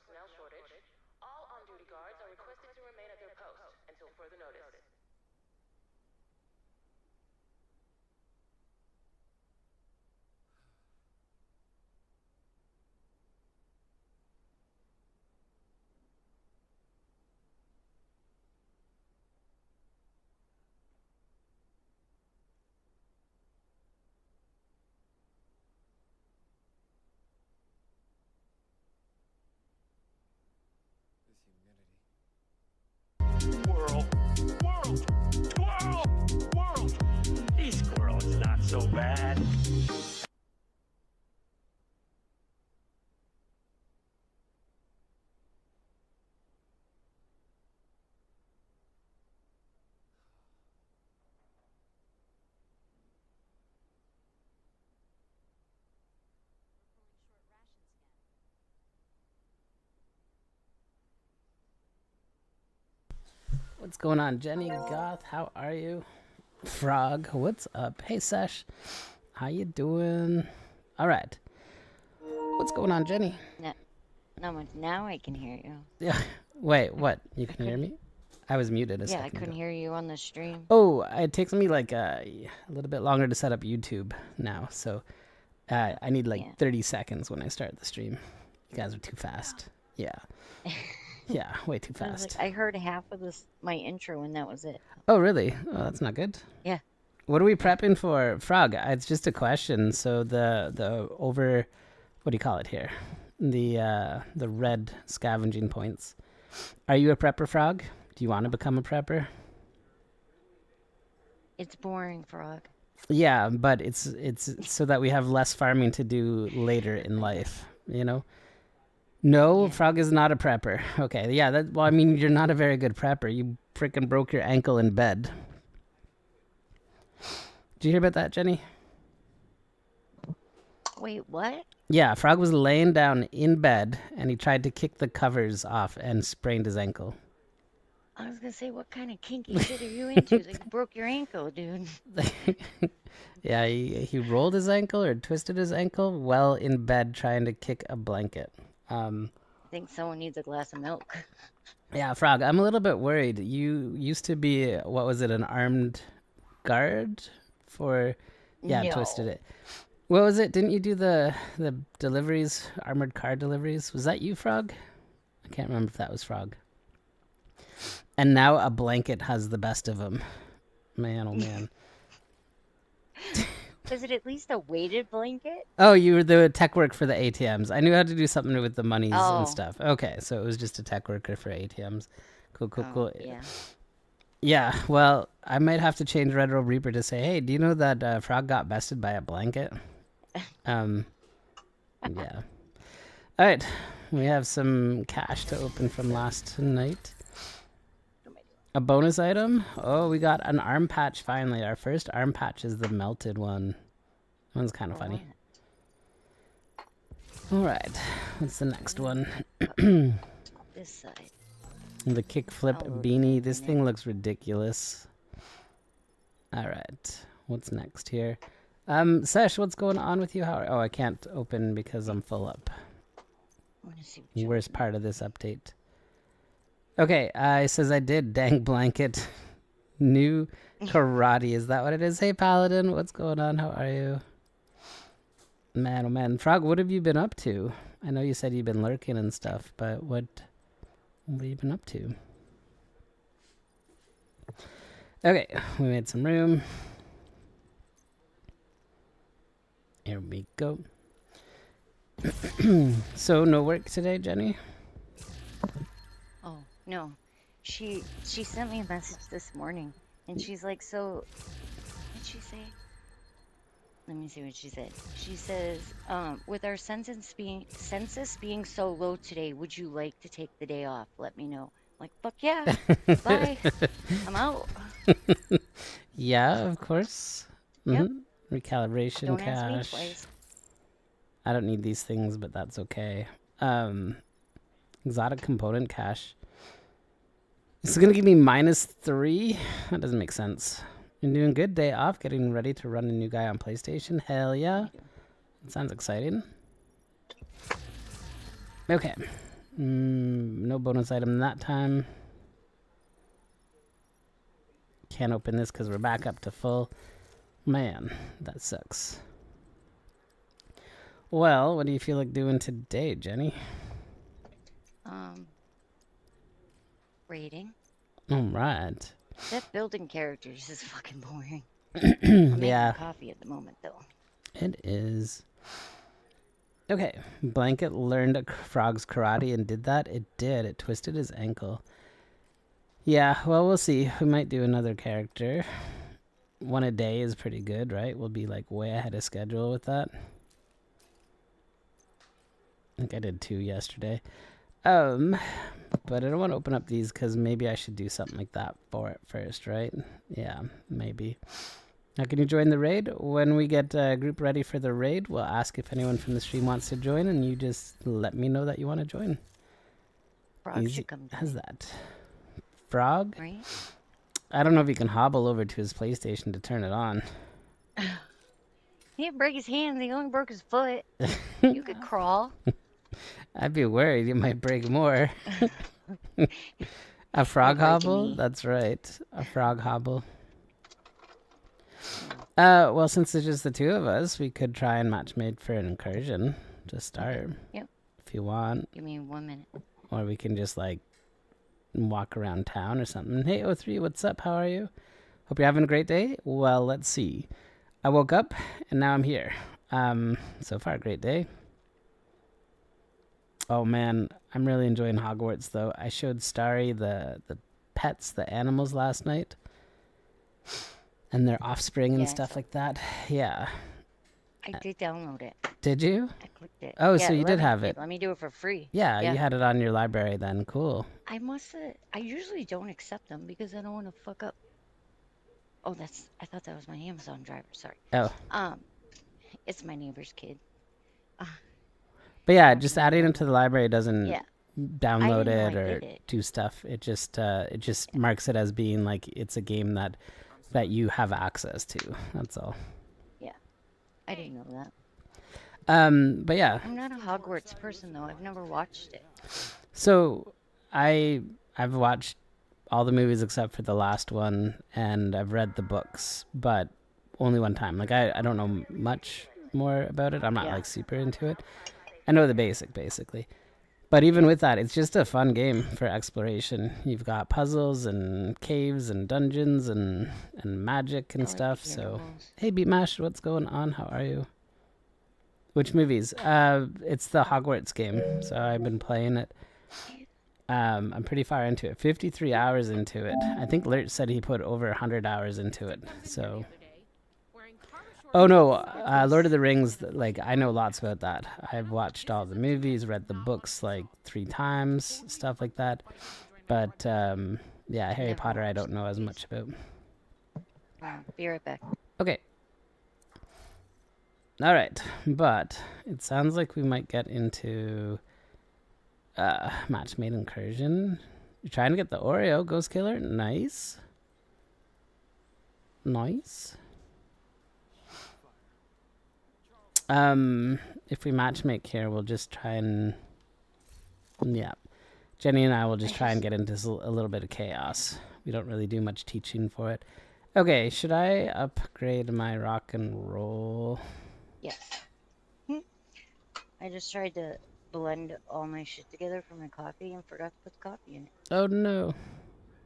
personnel shortage. All on-duty guards are requested to remain at their post until further notice. Squirrel, squirrel, squirrel, squirrel. These squirrels not so bad. What's going on, Jenny? Goth, how are you? Frog, what's up? Hey, Sesh, how you doing? All right. What's going on, Jenny? Not much. Now I can hear you. Yeah. Wait, what? You can hear me? I was muted a second I couldn't ago. hear you on the stream. Oh, it takes me like a little bit longer to set up YouTube now, so I need like 30 seconds when I start the stream. You guys are too fast. Yeah. Yeah, way too fast. I heard half of my intro, and that was it. Oh, really? Oh, that's not good. Yeah. What are we prepping for, Frog? It's just a question. So the over, what do you call it here? The red scavenging points. Are you a prepper, Frog? Do you want to become a prepper? It's boring, Frog. Yeah, but it's so that we have less farming to do later in life, you know? No, yeah. Frog is not a prepper. Okay, yeah, well, I mean, you're not a very good prepper. You freaking broke your ankle in bed. Did you hear about that, Jenny? Wait, what? Yeah, Frog was laying down in bed, and he tried to kick the covers off and sprained his ankle. I was going to say, what kind of kinky shit are you into? Like, you broke your ankle, dude. Yeah, he rolled his ankle or twisted his ankle while in bed trying to kick a blanket. I think someone needs a glass of milk. Yeah, Frog, I'm a little bit worried. You used to be, what was it, an armed guard for... Yeah, no. Twisted it. What was it? Didn't you do the deliveries, armored car deliveries? Was that you, Frog? I can't remember if that was Frog. And now a blanket has the best of them. Man, oh man. Was it at least a weighted blanket? Oh, you were the tech work for the ATMs. I knew how to do something with the monies and stuff. Okay, so it was just a tech worker for ATMs. Cool. Yeah. Yeah, well, I might have to change Red Robe Reaper to say, hey, do you know that Frog got bested by a blanket? Yeah. All right, we have some cash to open from last night. A bonus item? Oh, we got an arm patch finally. Our first arm patch is the melted one. That one's kind of funny. All right, what's the next one? This side. The kickflip beanie. This thing looks ridiculous. All right, what's next here? Sesh, what's going on with you? Oh, I can't open because I'm full up. Worst part of this update. Okay, it says I did. Dang blanket. New karate. Is that what it is? Hey, Paladin. What's going on? How are you? Man, oh man. Frog, what have you been up to? I know you said you've been lurking and stuff, but what have you been up to? Okay, we made some room. Here we go. So, no work today, Jenny? No, she sent me a message this morning, and she's like, so, what did she say? Let me see what she said. She says, with our census being so low today, would you like to take the day off? Let me know. I'm like, fuck yeah, bye, I'm out. Yeah, of course. Yep. Recalibration Don't cache. ask me twice. I don't need these things, but that's okay. Exotic component cache. This is going to give me -3. That doesn't make sense. You're doing good. Day off. Getting ready to run a new guy on PlayStation. Hell yeah. That sounds exciting. Okay. No bonus item that time. Can't open this because we're back up to full. Man, that sucks. Well, what do you feel like doing today, Jenny? Raiding. All right. That building characters is fucking boring. I'm making Yeah, coffee at the moment, though. it is. Okay, Blanket learned a frog's karate and did that. It did. It twisted his ankle. Yeah, well, we'll see. We might do another character. One a day is pretty good, right? We'll be like way ahead of schedule with that. I think I did 2 yesterday. But I don't want to open up these because maybe I should do something like that for it first, right? Yeah, maybe. Now, can you join the raid? When we get a group ready for the raid, we'll ask if anyone from the stream wants to join, and you just let me know that you want to join. Frog Easy should come as join, that. Frog? right? I don't know if he can hobble over to his PlayStation to turn it on. He didn't break his hand. He only broke his foot. You could crawl. I'd be worried you might break more. A frog break a hobble? knee. That's right. A frog hobble. Well, since it's just the two of us, we could try and match made for an incursion to start. Yep. If you want. Give me 1 minute. Or we can just like walk around town or something. Hey, O3, what's up? How are you? Hope you're having a great day. Well, let's see. I woke up and now I'm here. So far, great day. Oh man, I'm really enjoying Hogwarts though. I showed Starry the pets, the animals last night. And their offspring and Yeah, I stuff saw like that. Yeah. I did download it. Did you? I clicked it. Oh, Yeah, so you did have it. Let me do it for free. Yeah, Yeah. you had it on your library then. Cool. I must have. I usually don't accept them because I don't want to fuck up. Oh, I thought that was my Amazon driver. Sorry. Oh. It's my neighbor's kid. But yeah, just adding it to the library doesn't Yeah. download I it or did it. do stuff. It just marks it as being like it's a game that you have access to. That's all. Yeah. I didn't know that. But yeah. I'm not a Hogwarts person though. I've never watched it. So I've watched all the movies except for the last one, and I've read the books, but only one time. Like I don't know much more about it. I'm not like super into it. I know the basically. But even with that, it's just a fun game for exploration. You've got puzzles and caves and dungeons and magic and stuff. So, hey, Beatmash, what's going on? How are you? Which movies? It's the Hogwarts game. So I've been playing it. I'm pretty far into it. 53 hours into it. I think Lurt said he put over 100 hours into it. So. Oh no, Lord of the Rings, like I know lots about that. I've watched all the movies, read the books like 3 times, stuff like that. But yeah, Harry Potter I don't know as much about. Be right back. Okay. All right, but it sounds like we might get into match made incursion. You're trying to get the Oreo Ghost Killer. Nice. Nice. If we matchmake here, we'll just try and, yeah, Jenny and I will just try and get into a little bit of chaos. We don't really do much teaching for it. Okay, should I upgrade my rock and roll? Yes. I just tried to blend all my shit together for my coffee and forgot to put the coffee in it. Oh no.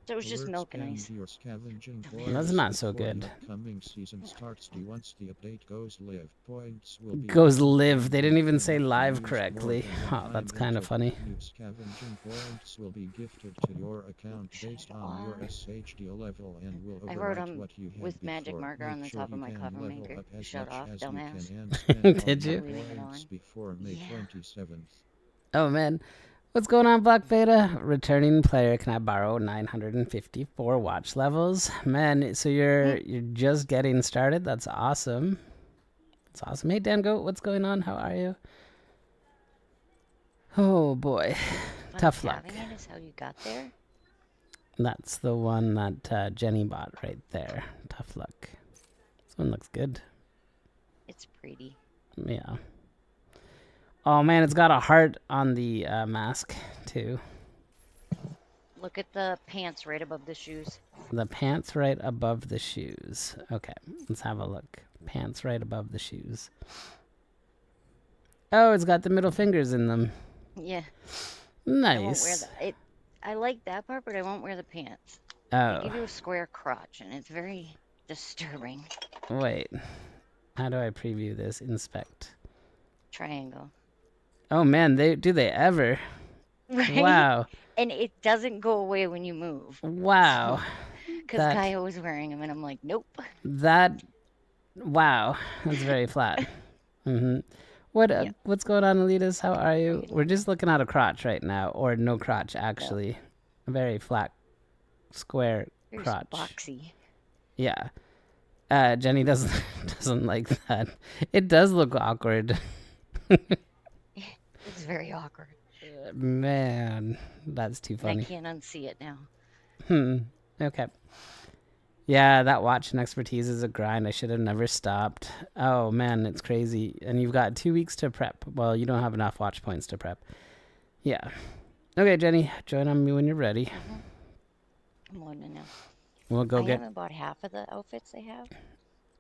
So it was just milk and ice. Your scavenging That's not so good. Coming season starts once the update goes live. Points will be Goes live. They didn't even say live correctly. Oh, that's kind of funny. New scavenging points will be gifted to your account based on your SHD level and will I wrote overwrite them what you had with magic before. marker on Make the top sure of my you coffee can level maker. up as Shut much off, as you dumbass. can and spend Did all you? your Leaving it points on. before May Yeah. 27th. Oh man. What's going on, Black Beta? Returning player, can I borrow 954 watch levels? Man, so you're just getting started? That's awesome. That's awesome. Hey, Dan Goat, what's going on? How are you? Oh boy. Tough luck. Having it is how you got there. That's the one that Jenny bought right there. Tough luck. This one looks good. It's pretty. Yeah. Oh man, it's got a heart on the mask too. Look at the pants right above the shoes. The pants right above the shoes. Okay, let's have a look. Pants right above the shoes. Oh, it's got the middle fingers in them. Yeah. Nice. I won't wear that. I like that part, but I won't wear the pants. They Oh, give you a square crotch, and it's very disturbing. wait. How do I preview this? Inspect. Triangle. Oh man, do they ever? Right? Wow. And it doesn't go away when you move. Wow. Because That- Kaya was wearing them, and I'm like, nope. Wow. That's very flat. What's going on, Elitas? How are you? We're just looking at a crotch right now, or no crotch actually. A very flat, square There's crotch. boxy. Yeah. Jenny doesn't like that. It does look awkward. It's very awkward. Man, that's too And funny. I can't unsee it now. Okay. Yeah, that watching expertise is a grind. I should have never stopped. Oh man, it's crazy. And you've got 2 weeks to prep. Well, you don't have enough watch points to prep. Yeah. Okay, Jenny, join on me when you're ready. I'm loading now. We'll go I get. haven't bought half of the outfits they have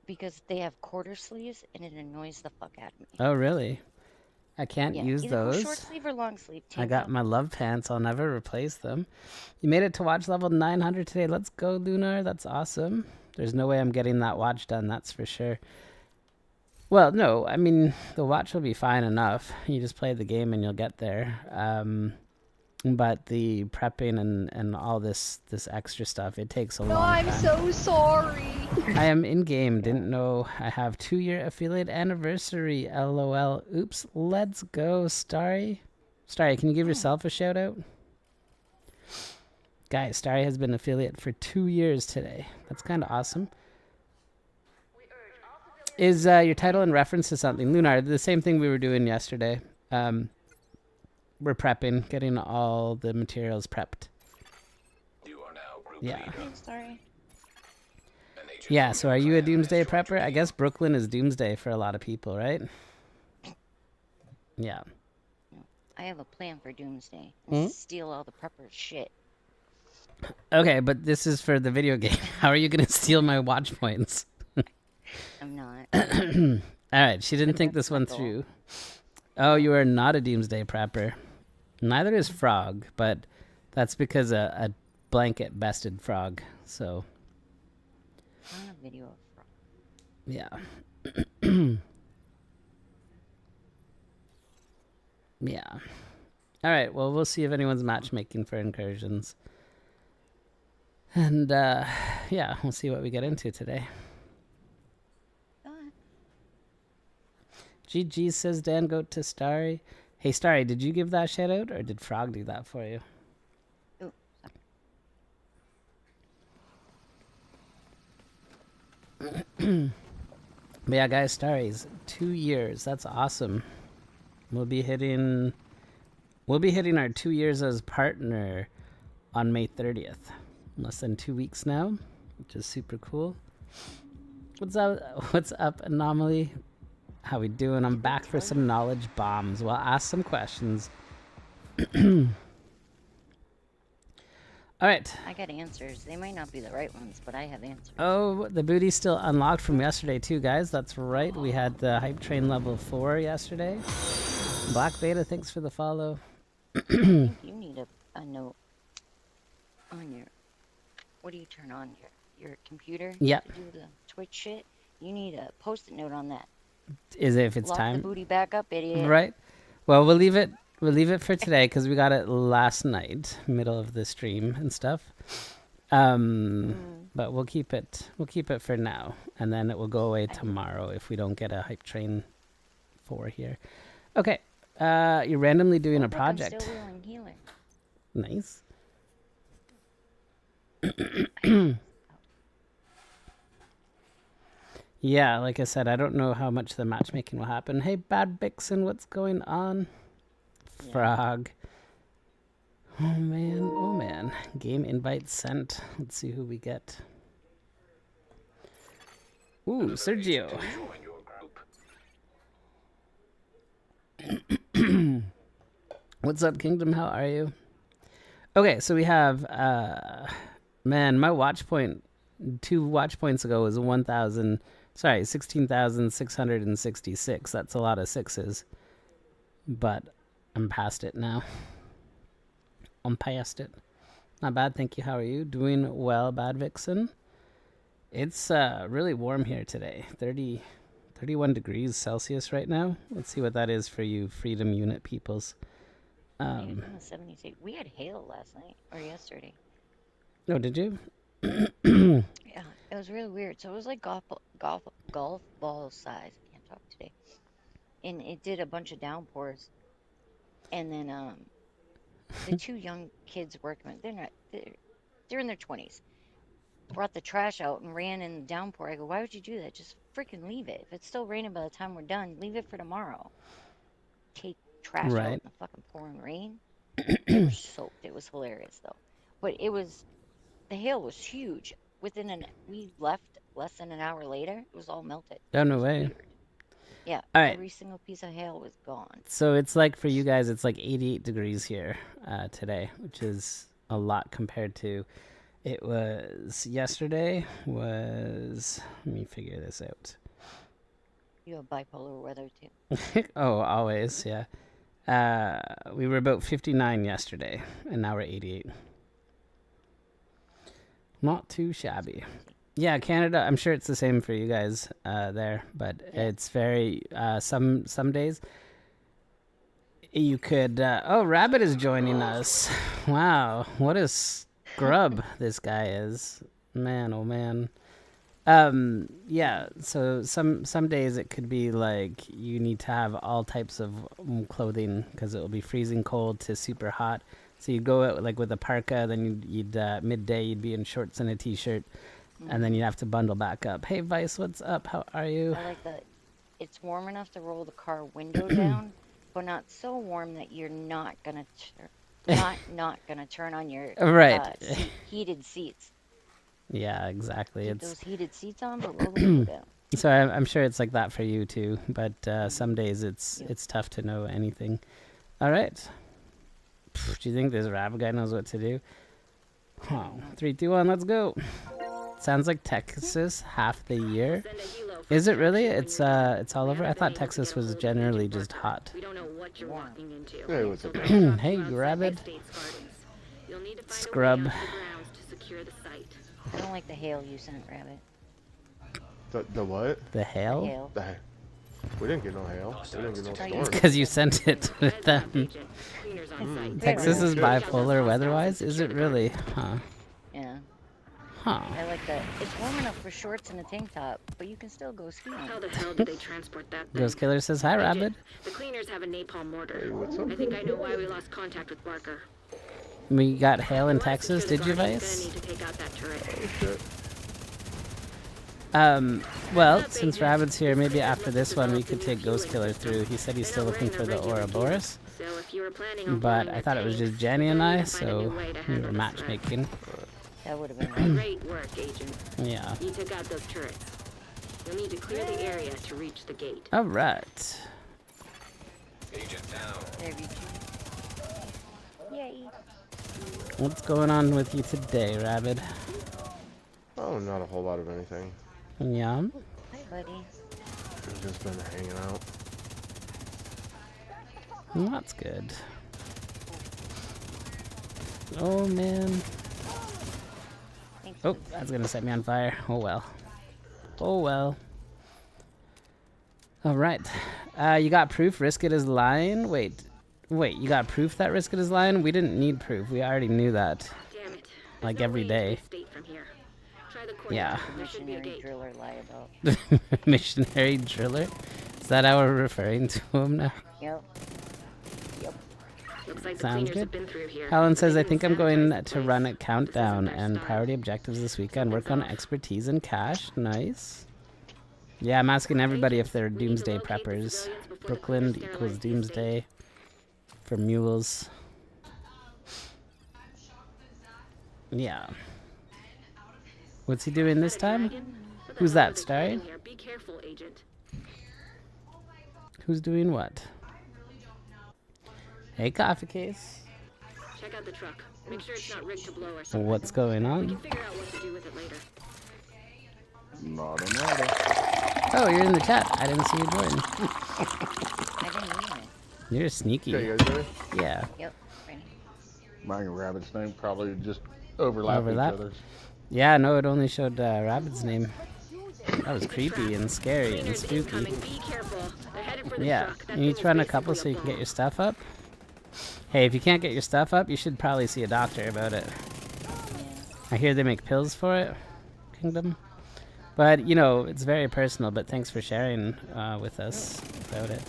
because they have quarter sleeves, and it annoys the fuck out of me. Oh, really? I can't Yeah, use either go those. short sleeve or long sleeve. I Tank got top. my love pants. I'll never replace them. You made it to watch level 900 today. Let's go, Lunar. That's awesome. There's no way I'm getting that watch done. That's for sure. Well, no. I mean, the watch will be fine enough. You just play the game and you'll get there. But the prepping and all this extra stuff, it takes a long time. I'm so sorry. I am in game. Didn't know I have 2-year affiliate anniversary. LOL. Oops. Let's go, Starry. Starry, can you give yourself a shout out? Guys, Starry has been affiliate for 2 years today. That's kind of awesome. Is your title in reference to something? Lunar, the same thing we were doing yesterday. We're prepping, getting all the materials prepped. You are now group Yeah. leader. I'm sorry. Yeah, so are you a Doomsday Prepper? I guess Brooklyn is Doomsday for a lot of people, right? Yeah. I have a plan for Doomsday. It's to steal all the preppers' shit. Okay, but this is for the video game. How are you going to steal my watch points? I'm not. All right, she didn't think that's this my one goal. through. Oh, you are not a Doomsday Prepper. Neither is Frog, but that's because a blanket bested Frog, so... I want a video of Frog. Yeah. Yeah. All right, well, we'll see if anyone's matchmaking for incursions. And, yeah, we'll see what we get into today. GG says Dan, go to Starry. Hey, Starry, did you give that shout out, or did Frog do that for you? But yeah, guys, Starry's 2 years. That's awesome. We'll be hitting our 2 years as partner on May 30th. Less than 2 weeks now, which is super cool. What's up, Anomaly? How we doing? I'm back for some knowledge bombs. Well, ask some questions. All right. I got answers. They might not be the right ones, but I have answers. Oh, the booty's still unlocked from yesterday too, guys. That's right. We had the hype train level 4 yesterday. Black Beta, thanks for the follow. I think you need a note on your... What do you turn on? Your computer? Yeah. To do the Twitch shit? You need a post-it note on that. Is it if it's Lock time? the booty back up, idiot. Right. Well, we'll leave it for today because we got it last night, middle of the stream and stuff. But we'll keep it for now, and then it will go away tomorrow if we don't get a hype train 4 here. Okay. You're randomly doing a Look, I'm project. still wheeling healer. Nice. Yeah, like I said, I don't know how much the matchmaking will happen. Hey, Bad Bixen, what's going on? Yeah. Frog. Oh man, oh man. Game invite sent. Let's see who we get. Ooh, Sergio. Join your group. What's up, Kingdom? How are you? Okay, so we have man, my watch point 2 watch points ago was 16,666. That's a lot of sixes. But I'm past it now. I'm past it. Not bad, thank you. How are you? Doing well, Bad Vixen. It's really warm here today. 31 degrees Celsius right now. Let's see what that is for you Freedom Unit peoples. In the 76. We had hail last night or yesterday. Oh, did you? Yeah, it was really weird. So it was like golf ball size. I can't talk today. And it did a bunch of downpours. And then the 2 young kids working, they're in their 20s. Brought the trash out and ran in the downpour. I go, why would you do that? Just freaking leave it. If it's still raining by the time we're done, leave it for tomorrow. Take trash out in the fucking pouring rain. They were soaked. It was hilarious though. But the hail was huge. We left less than an hour later. It was all melted. Oh, no way. Weird. Yeah, all right. Every single piece of hail was gone. So it's like for you guys, it's like 88 degrees here today, which is a lot compared to it was yesterday. Let me figure this out. You have bipolar weather too. Oh, always, yeah. We were about 59 yesterday, and now we're 88. Not too shabby. Yeah, Canada, I'm sure it's the same for you guys there, but it's very, some days you could, oh, Rabbit is joining us. Wow, what a scrub this guy is. Man, oh man. Yeah, so some days it could be like you need to have all types of clothing because it will be freezing cold to super hot. So you'd go out like with a parka, then you'd midday you'd be in shorts and a t-shirt, and then you'd have to bundle back up. Hey Vice, what's up? How are you? I like that. It's warm enough to roll the car window down, but not so warm that you're not gonna not gonna turn on your heated seats. Yeah, exactly. Keep those heated seats on, but roll the window down. So I'm sure it's like that for you too, but some days it's tough to know anything. All right. Do you think this Rabbit guy knows what to do? Oh, 3, 2, 1, let's go. Sounds like Texas half the year. Is it really? It's all over. I thought Texas was generally just hot. We don't know what you're walking into. Hey, what's up? Hey, Rabbit. Scrub. I don't like the hail you sent, Rabbit. The what? The hail? We didn't get no hail. We didn't get no storm. Because you sent it with them. Texas is bipolar weather-wise? Is it really? Huh. Yeah. Huh. I like that. It's warm enough for shorts and a tank top, but you can still go skiing. How the hell did they transport that thing? Ghost Killer says, hi, Rabbit. The cleaners have a napalm mortar. Hey, what's up? I think I know why we lost contact with Barker. We got hail in Texas, did you, Vice? Need to take out that turret. Well, since Rabbit's here, maybe after this one we could take Ghost Killer through. He said he's still looking for the Ouroboros. But I thought it was just Jenny and I, so we were matchmaking. That would have been Great work, Agent. Yeah. You took out those turrets. You'll need to clear the area to reach the gate. All right. Agent down. There you go. Yay. What's going on with you today, Rabbit? Oh, not a whole lot of anything. Yeah. Hi, buddy. We've just been hanging out. Well, that's good. Oh, man. Oh, that's going to set me on fire. Oh, well. Oh, well. All right. You got proof Riskit is lying? Wait, you got proof that Riskit is lying? We didn't need proof. We already knew that. Damn it. Like every day. Yeah. Missionary driller lie about. Missionary driller? Is that how we're referring to him now? Yep. Looks like Sounds good. Helen says, I think I'm going to run a countdown and priority objectives this weekend. Work on expertise and cash. Nice. Yeah, I'm asking everybody if they're Doomsday Preppers. Brooklyn equals Doomsday for mules. Yeah. What's he doing this time? Who's that, Starry? Be careful, Agent. Who's doing what? Hey, Coffee Case. Check out the truck. Make sure it's not rigged to blow or something. What's going We on? can figure out what to do with it later. Nada, nada. Oh, you're in the chat. I didn't see you join. I didn't either. You're sneaky. Yeah, you guys ready? Yeah. Yep. Ready. Mine and Rabbit's name probably just overlap Overlap? each other's. Yeah, no, it only showed Rabbit's name. That was creepy and scary and Cleaners spooky. incoming. Be careful. They're headed for the Yeah, truck. That you need thing to is run a basically couple so you can get bomb. your stuff up. Hey, if you can't get your stuff up, you should probably see a doctor about it. I hear they make pills for it, Kingdom. But, you know, it's very personal, but thanks for sharing with us about it.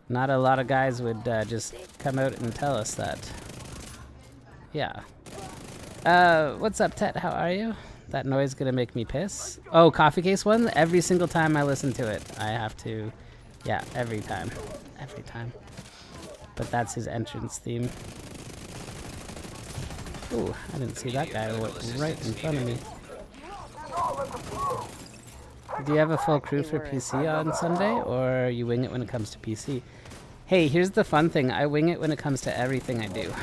Not a lot of guys would just come out and tell us that. Yeah. What's up, Tet? How are you? That noise gonna make me piss. Oh, Coffee Case one? Every single time I listen to it, I have to... Yeah, every time. Every time. But that's his entrance theme. Ooh, I didn't see that guy right in front of me. Do you have a full crew for PC on Sunday, or you wing it when it comes to PC? Hey, here's the fun thing. I wing it when it comes to everything I do.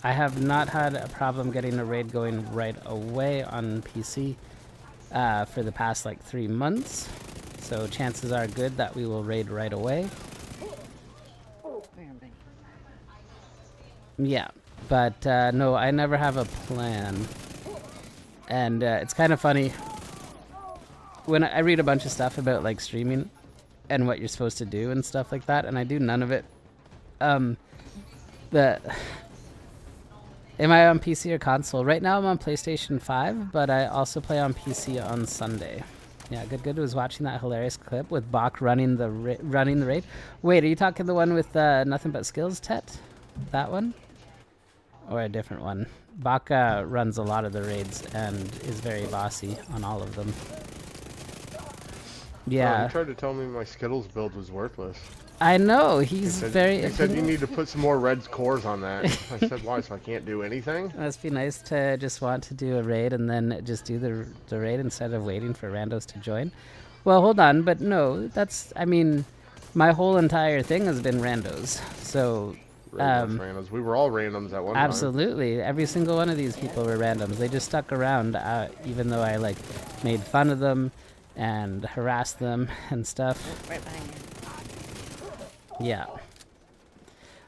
I have not had a problem getting a raid going right away on PC for the past like 3 months. So chances are good that we will raid right away. Yeah, but no, I never have a plan. And it's kind of funny. When I read a bunch of stuff about like streaming and what you're supposed to do and stuff like that, and I do none of it. Am I on PC or console? Right now I'm on PlayStation 5, but I also play on PC on Sunday. Yeah, Good was watching that hilarious clip with Bach running the raid. Wait, are you talking the one with nothing but skills, Tet? That one? Or a different one? Bach runs a lot of the raids and is very bossy on all of them. Yeah. He tried to tell me my Skittles build was worthless. I know, He he's said, very... He said you need to put some more red cores on that. I said, why? So I can't do anything? Must be nice to just want to do a raid and then just do the raid instead of waiting for randos to join. Well, hold on, but no, that's... I mean, my whole entire thing has been randos, so... Randoms. We were all randoms at one time. Absolutely. Every single one of these people were randoms. They just stuck around, even though I, like, made fun of them and harassed them and stuff. Right behind you. Yeah.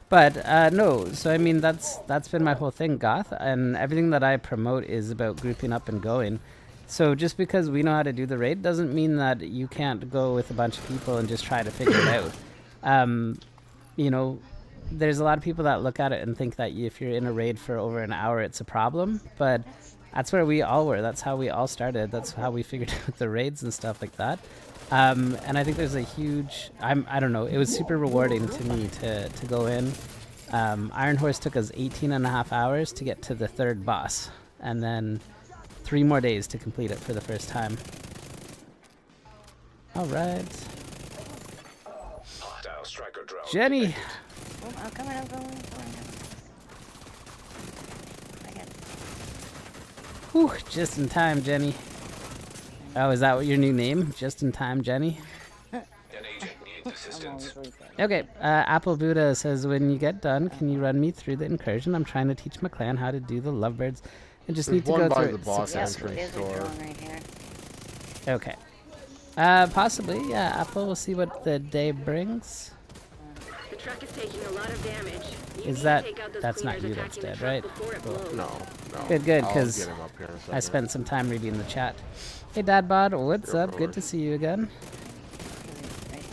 But, no, so I mean, that's been my whole thing, Goth, and everything that I promote is about grouping up and going. So just because we know how to do the raid doesn't mean that you can't go with a bunch of people and just try to figure it out. You know, there's a lot of people that look at it and think that if you're in a raid for over an hour, it's a problem, but that's where we all were. That's how we all started. That's how we figured out the raids and stuff like that. And I think there's a huge... I don't know. It was super rewarding to me to go in. Iron Horse took us 18.5 hours to get to the 3rd boss. And then 3 more days to complete it for the first time. Alright. Hostile striker drone. Jenny! Oh, I'm coming. I got it. Whew, just in time, Jenny. Oh, is that what your new name? Just in time, Jenny? An agent needs I'm assistance. always like that. Okay, Apple Buddha says, when you get done, can you run me through the incursion? I'm trying to teach my clan how to do the lovebirds. I just There's need to one go by through the it boss successfully. entrance. There's a Store. drone right here. Okay. Possibly, yeah, Apple. We'll see what the day brings. The truck is taking a lot of damage. You Is need that... to take out those That's not cleaners you that's attacking the dead, truck right? before it blows. No. Good, I'll because get him up here in a second. I spent some time reading the chat. Hey, Dadbod, what's You're up? Good forward. to see you again. Right here.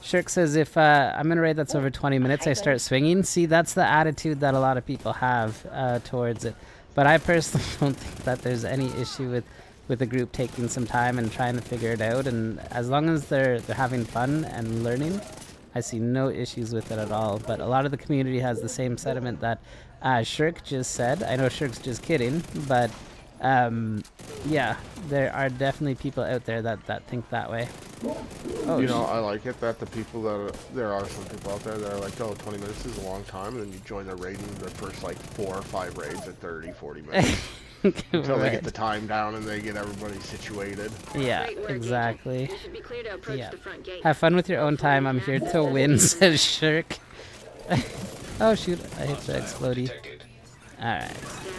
Shirk says, if I'm in a raid that's over 20 minutes, I start swinging. See, that's the attitude that a lot of people have towards it. But I personally don't think that there's any issue with the group taking some time and trying to figure it out. And as long as they're having fun and learning, I see no issues with it at all. But a lot of the community has the same sentiment that Shirk just said. I know Shirk's just kidding, but yeah, there are definitely people out there that think that way. Oh, You know, I like it that the people there are some people out there that are like, oh, 20 minutes is a long time, and then you join the raid and the first like 4 or 5 raids at 30, 40 minutes. Until they Right. get the time down and they get everybody situated. Yeah, Great work, exactly. Agent. You should be clear to approach Yeah. the front gate. Have fun with your own time. I'm here to win, says Shirk. Oh shoot, I hit the explodey. Detected. Alright,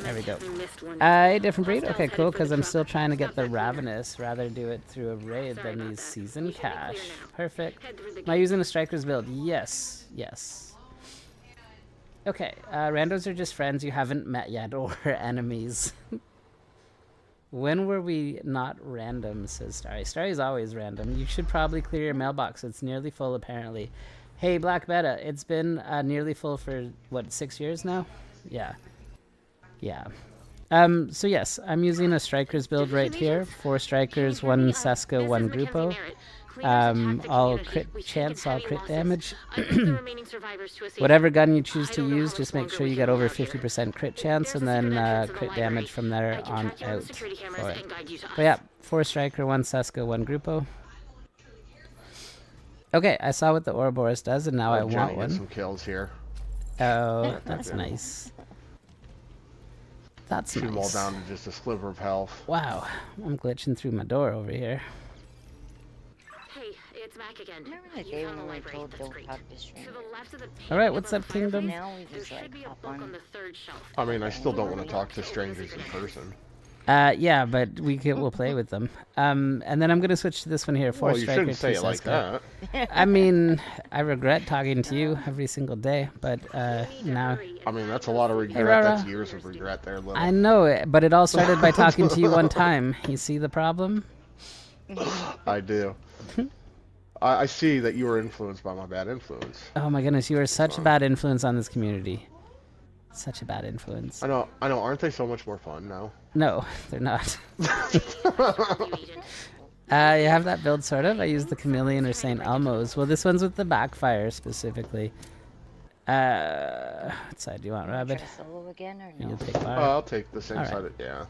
there we go. I missed one. Different breed? Okay, cool, because I'm still trying to get the Ravenous. Rather do it through a raid than use season cash. Perfect. Am I using a Striker's build? Yes, yes. Okay, randos are just friends you haven't met yet, or enemies. When were we not random, says Starry. Starry's always random. You should probably clear your mailbox. It's nearly full, apparently. Hey, Black Beta, it's been nearly full for, what, 6 years now? Yeah. Yeah. So yes, I'm using a Strikers build right here. 4 Strikers, 1 Seska, 1 Grupo. All crit chance, all crit damage. Whatever gun you choose to use, just make sure you get over 50% crit chance, and then crit damage from there on out for it. But yeah, 4 Striker, 1 Seska, 1 Grupo. Okay, I saw what the Ouroboros does, and now I Jenny want gets one. some kills here. Oh, that's nice. That's Shoot them all nice. down to just a sliver of health. Wow, I'm glitching through my door over here. Hey, it's Mac again. Remember the You day found the when we library. told That's don't great. talk to strangers? To the left of the All right, painting what's above up, the Kingdom? fireplace, Now we there just should like be a hop book on. on the third shelf. I mean, I still don't want to talk to strangers in person. Yeah, but we'll play with them. And then I'm gonna switch to this one here. 4 Well, you Striker, shouldn't say 2 it like Seska. that. I mean, I regret talking to you every single day, but now I mean, that's a lot of regret. Rara. That's years of regret there, little. I know it. But it all started by talking to you one time. You see the problem? I do. I see that you were influenced by my bad influence. Oh my goodness, you are such a bad influence on this community. Such a bad influence. I know. Aren't they so much more fun now? No, they're not. You have that build, sort of. I use the Chameleon or St. Elmo's. Well, this one's with the backfire specifically. What side do you want, Try Rabbit? to solo again or You'll no? take bar. I'll take the same Alright. side. Yeah.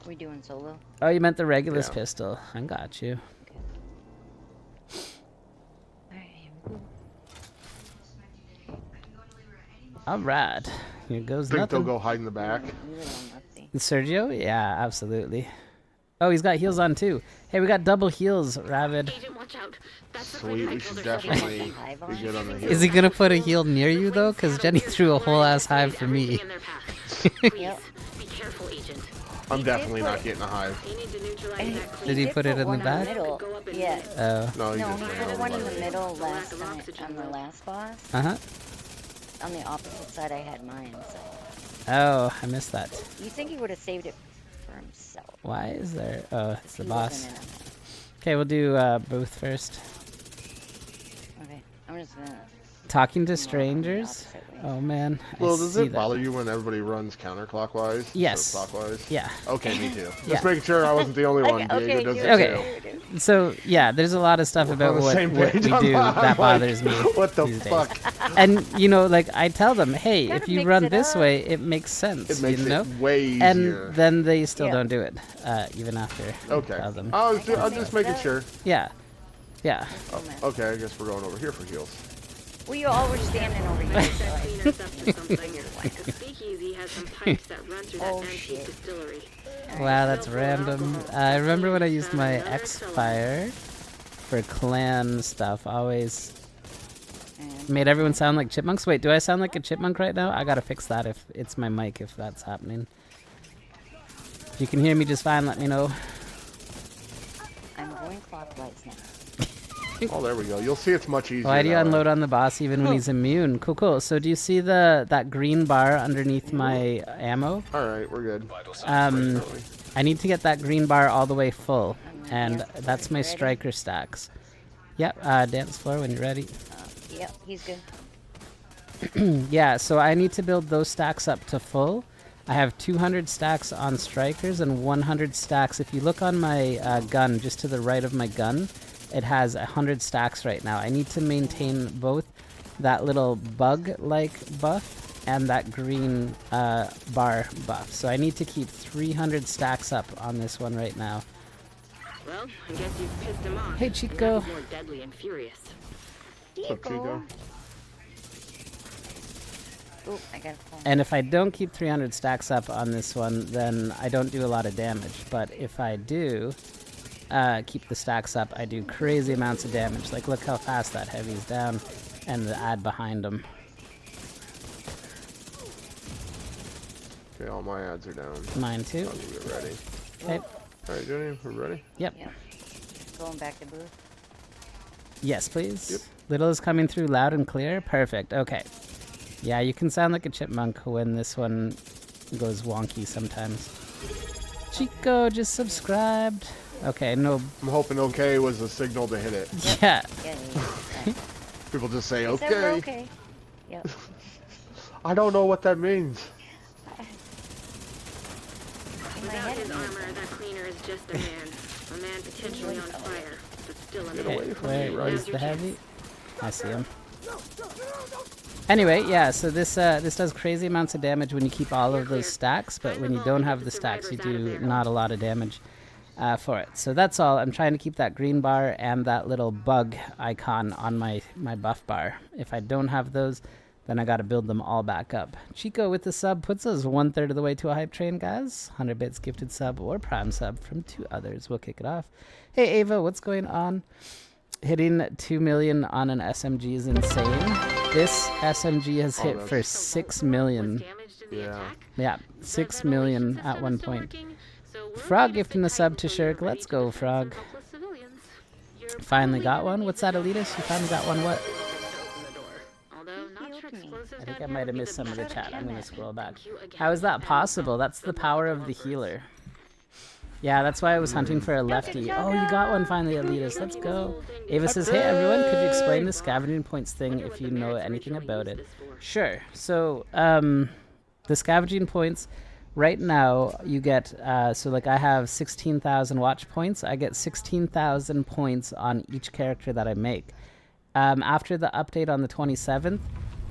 We doing solo? Oh, you meant the Regulus Yeah. pistol. I got you. Alright, here we go. Alright. Here goes Think they'll nothing. go hide in the back. You live on Lefty. Sergio? Yeah, absolutely. Oh, he's got heals on too. Hey, we got double heals, Rabbit. Agent, watch out. That's the Sweet. We should definitely be good on the Is he gonna put a heal near you though? Because Jenny threw a whole ass hive for me. Please, be careful, Agent. I'm He did definitely put not it- getting a hive. You need to neutralize And that Did he put it in the one back? middle. Yeah. Oh. No, you No, just he ran put over one in by the it. middle lack last of time oxygen, on the though. last boss. Uh-huh. On the opposite side, I had mine. So Oh, I missed that. you think he would have saved it for himself? Why is there... Oh, it's the He boss. wasn't in it. Okay, we'll do Booth first. Okay, I'm just gonna. Talking to go on the strangers? opposite way. Oh man, Well, I does see it that. bother you when everybody runs counterclockwise? instead of Yes. Clockwise? Yeah. Okay, me too. Yeah. Just making sure I wasn't the only one. Okay, Diego does do it it, Okay. do it. So yeah, there's a lot of stuff about on the what same we page do on that. that I'm like, bothers me. What the these days. fuck? And you know, like I tell them, hey, Gotta if you mix run it this up. way, it makes sense. It makes you know? it way easier. And then they still Yeah. don't do it, even after I Okay. tell them. I was just making sure. Yeah, yeah. Oh, man. Okay, I guess we're going over here for heals. Well, you all were standing over here. So I Clean us up to something. figured why. The speakeasy has some pipes that run through that Oh, antique shit. distillery. Wow, that's random. I remember when I used my X-Fire for clan stuff. Always And made everyone sound like chipmunks. Wait, do I sound like a chipmunk right now? I gotta fix that if it's my mic if that's happening. If you can hear me just fine, let me know. I'm going clockwise now. Oh, there we go. You'll see it's much easier. Why do you that way. unload on the boss even when he's immune? Cool, cool. So do you see that green bar underneath my ammo? All right, we're good. Vital signs Um, I need to get that green bar all the way full, and that's my striker stacks. Yep, dance floor when you're ready. Yep, he's good. Yeah, so I need to build those stacks up to full. I have 200 stacks on strikers and 100 stacks. If you look on my gun, just to the right of my gun, it has 100 stacks right now. I need to maintain both that little bug-like buff and that green bar buff. So I need to keep 300 stacks up on this one right now. Well, I guess you've pissed him off. Hey, Now Chico. he's more deadly and furious. What's up, Chico? Oop, I got a phone. And if I don't keep 300 stacks up on this one, then I don't do a lot of damage. But if I do keep the stacks up, I do crazy amounts of damage. Like, look how fast that heavy's down, and the ad behind him. Okay, all my ads are down. Mine too. I'll get ready. Okay. Alright, Jenny, we're ready? Yep. Yep. Going back to booth. Yes, please. Yep. Little is coming through loud and clear. Perfect. Okay. Yeah, you can sound like a chipmunk when this one goes wonky sometimes. Chico just subscribed. Okay, no. I'm hoping okay was the signal to hit it. Yeah. Yeah. People just say He said we're okay. okay. Yep. I don't know what that means. In my Without head, his it means armor, that cleaner is just a man. A man potentially on fire, but still a Get man. away from Where me, right? is the heavy? I see him. Anyway, yeah, so this does crazy amounts of damage when you keep all of those stacks, but when you don't have the stacks, you do not a lot of damage for it. So that's all. I'm trying to keep that green bar and that little bug icon on my buff bar. If I don't have those, then I got to build them all back up. Chico with the sub puts us 1/3 of the way to a hype train, guys. 100 bits gifted sub or prime sub from 2 others. We'll kick it off. Hey, Ava, what's going on? Hitting 2 million on an SMG is insane. This SMG has hit for 6 million. Yeah. Yeah, 6 million at one point. Frog gifting a sub to Shirk. Let's go, Frog. Finally got one. What's that, Elitist? You finally got one what? I think I might have missed some of the chat. I'm going to scroll back. How is that possible? That's the power of the healer. Yeah, that's why I was hunting for a lefty. Oh, you got one finally, Elitist. Let's go. Ava says, hey, everyone, could you explain the scavenging points thing if you know anything about it? Sure. So, the scavenging points, right now, you get, so like I have 16,000 watch points. I get 16,000 points on each character that I make. After the update on the 27th,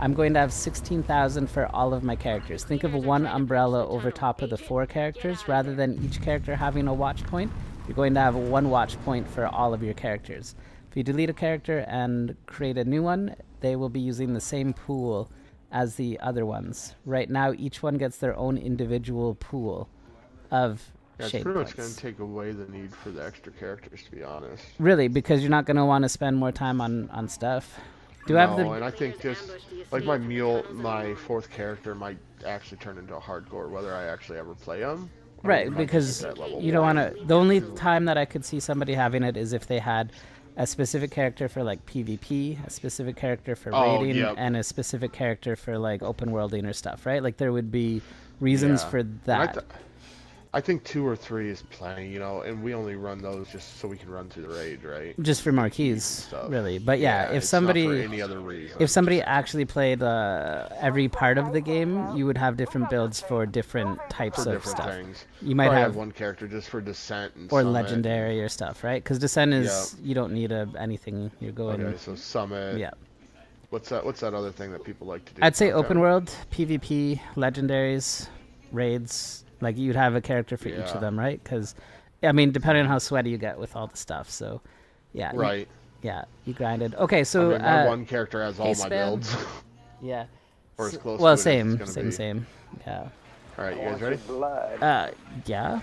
I'm going to have 16,000 for all of my characters. Think of one umbrella over top of the 4 characters. Rather than each character having a watch point, you're going to have 1 watch point for all of your characters. If you delete a character and create a new one, they will be using the same pool as the other ones. Right now, each one gets their own individual pool of Yeah, it's shade pretty points. much going to take away the need for the extra characters, to be honest. Really, because you're not going to want to spend more time on stuff. Do I have the... and I think just, like my 4th character might actually turn into a hardcore, whether I actually ever play him. Right, because you don't want to... The only time that I could see somebody having it is if they had a specific character for, like, PvP, a specific character for raiding, and a specific character for, like, open worlding or stuff, right? Like, there would be reasons for that. I think 2 or 3 is plenty, you know, and we only run those just so we can run through the raid, right? Just for marquees, really. But yeah, if it's somebody... not for any other reason. If somebody actually played every part of the game, you would have different builds for different types of stuff. Things. You might have one character just for Descent and or Summit. Legendary or stuff, right? Because Descent is you don't need anything. You're going. Okay, so Summit. Yeah. What's that other thing that people like to do? I'd say open world, PvP, Legendaries, raids. Like you'd have a character for each of them, right? Because, I mean, depending on how sweaty you get with all the stuff. So, yeah. Right. You grinded. Okay, so my one character has all my builds. Yeah. Or as close well, to it as it's same. gonna be. Same. Yeah. All right, you guys ready? Yeah.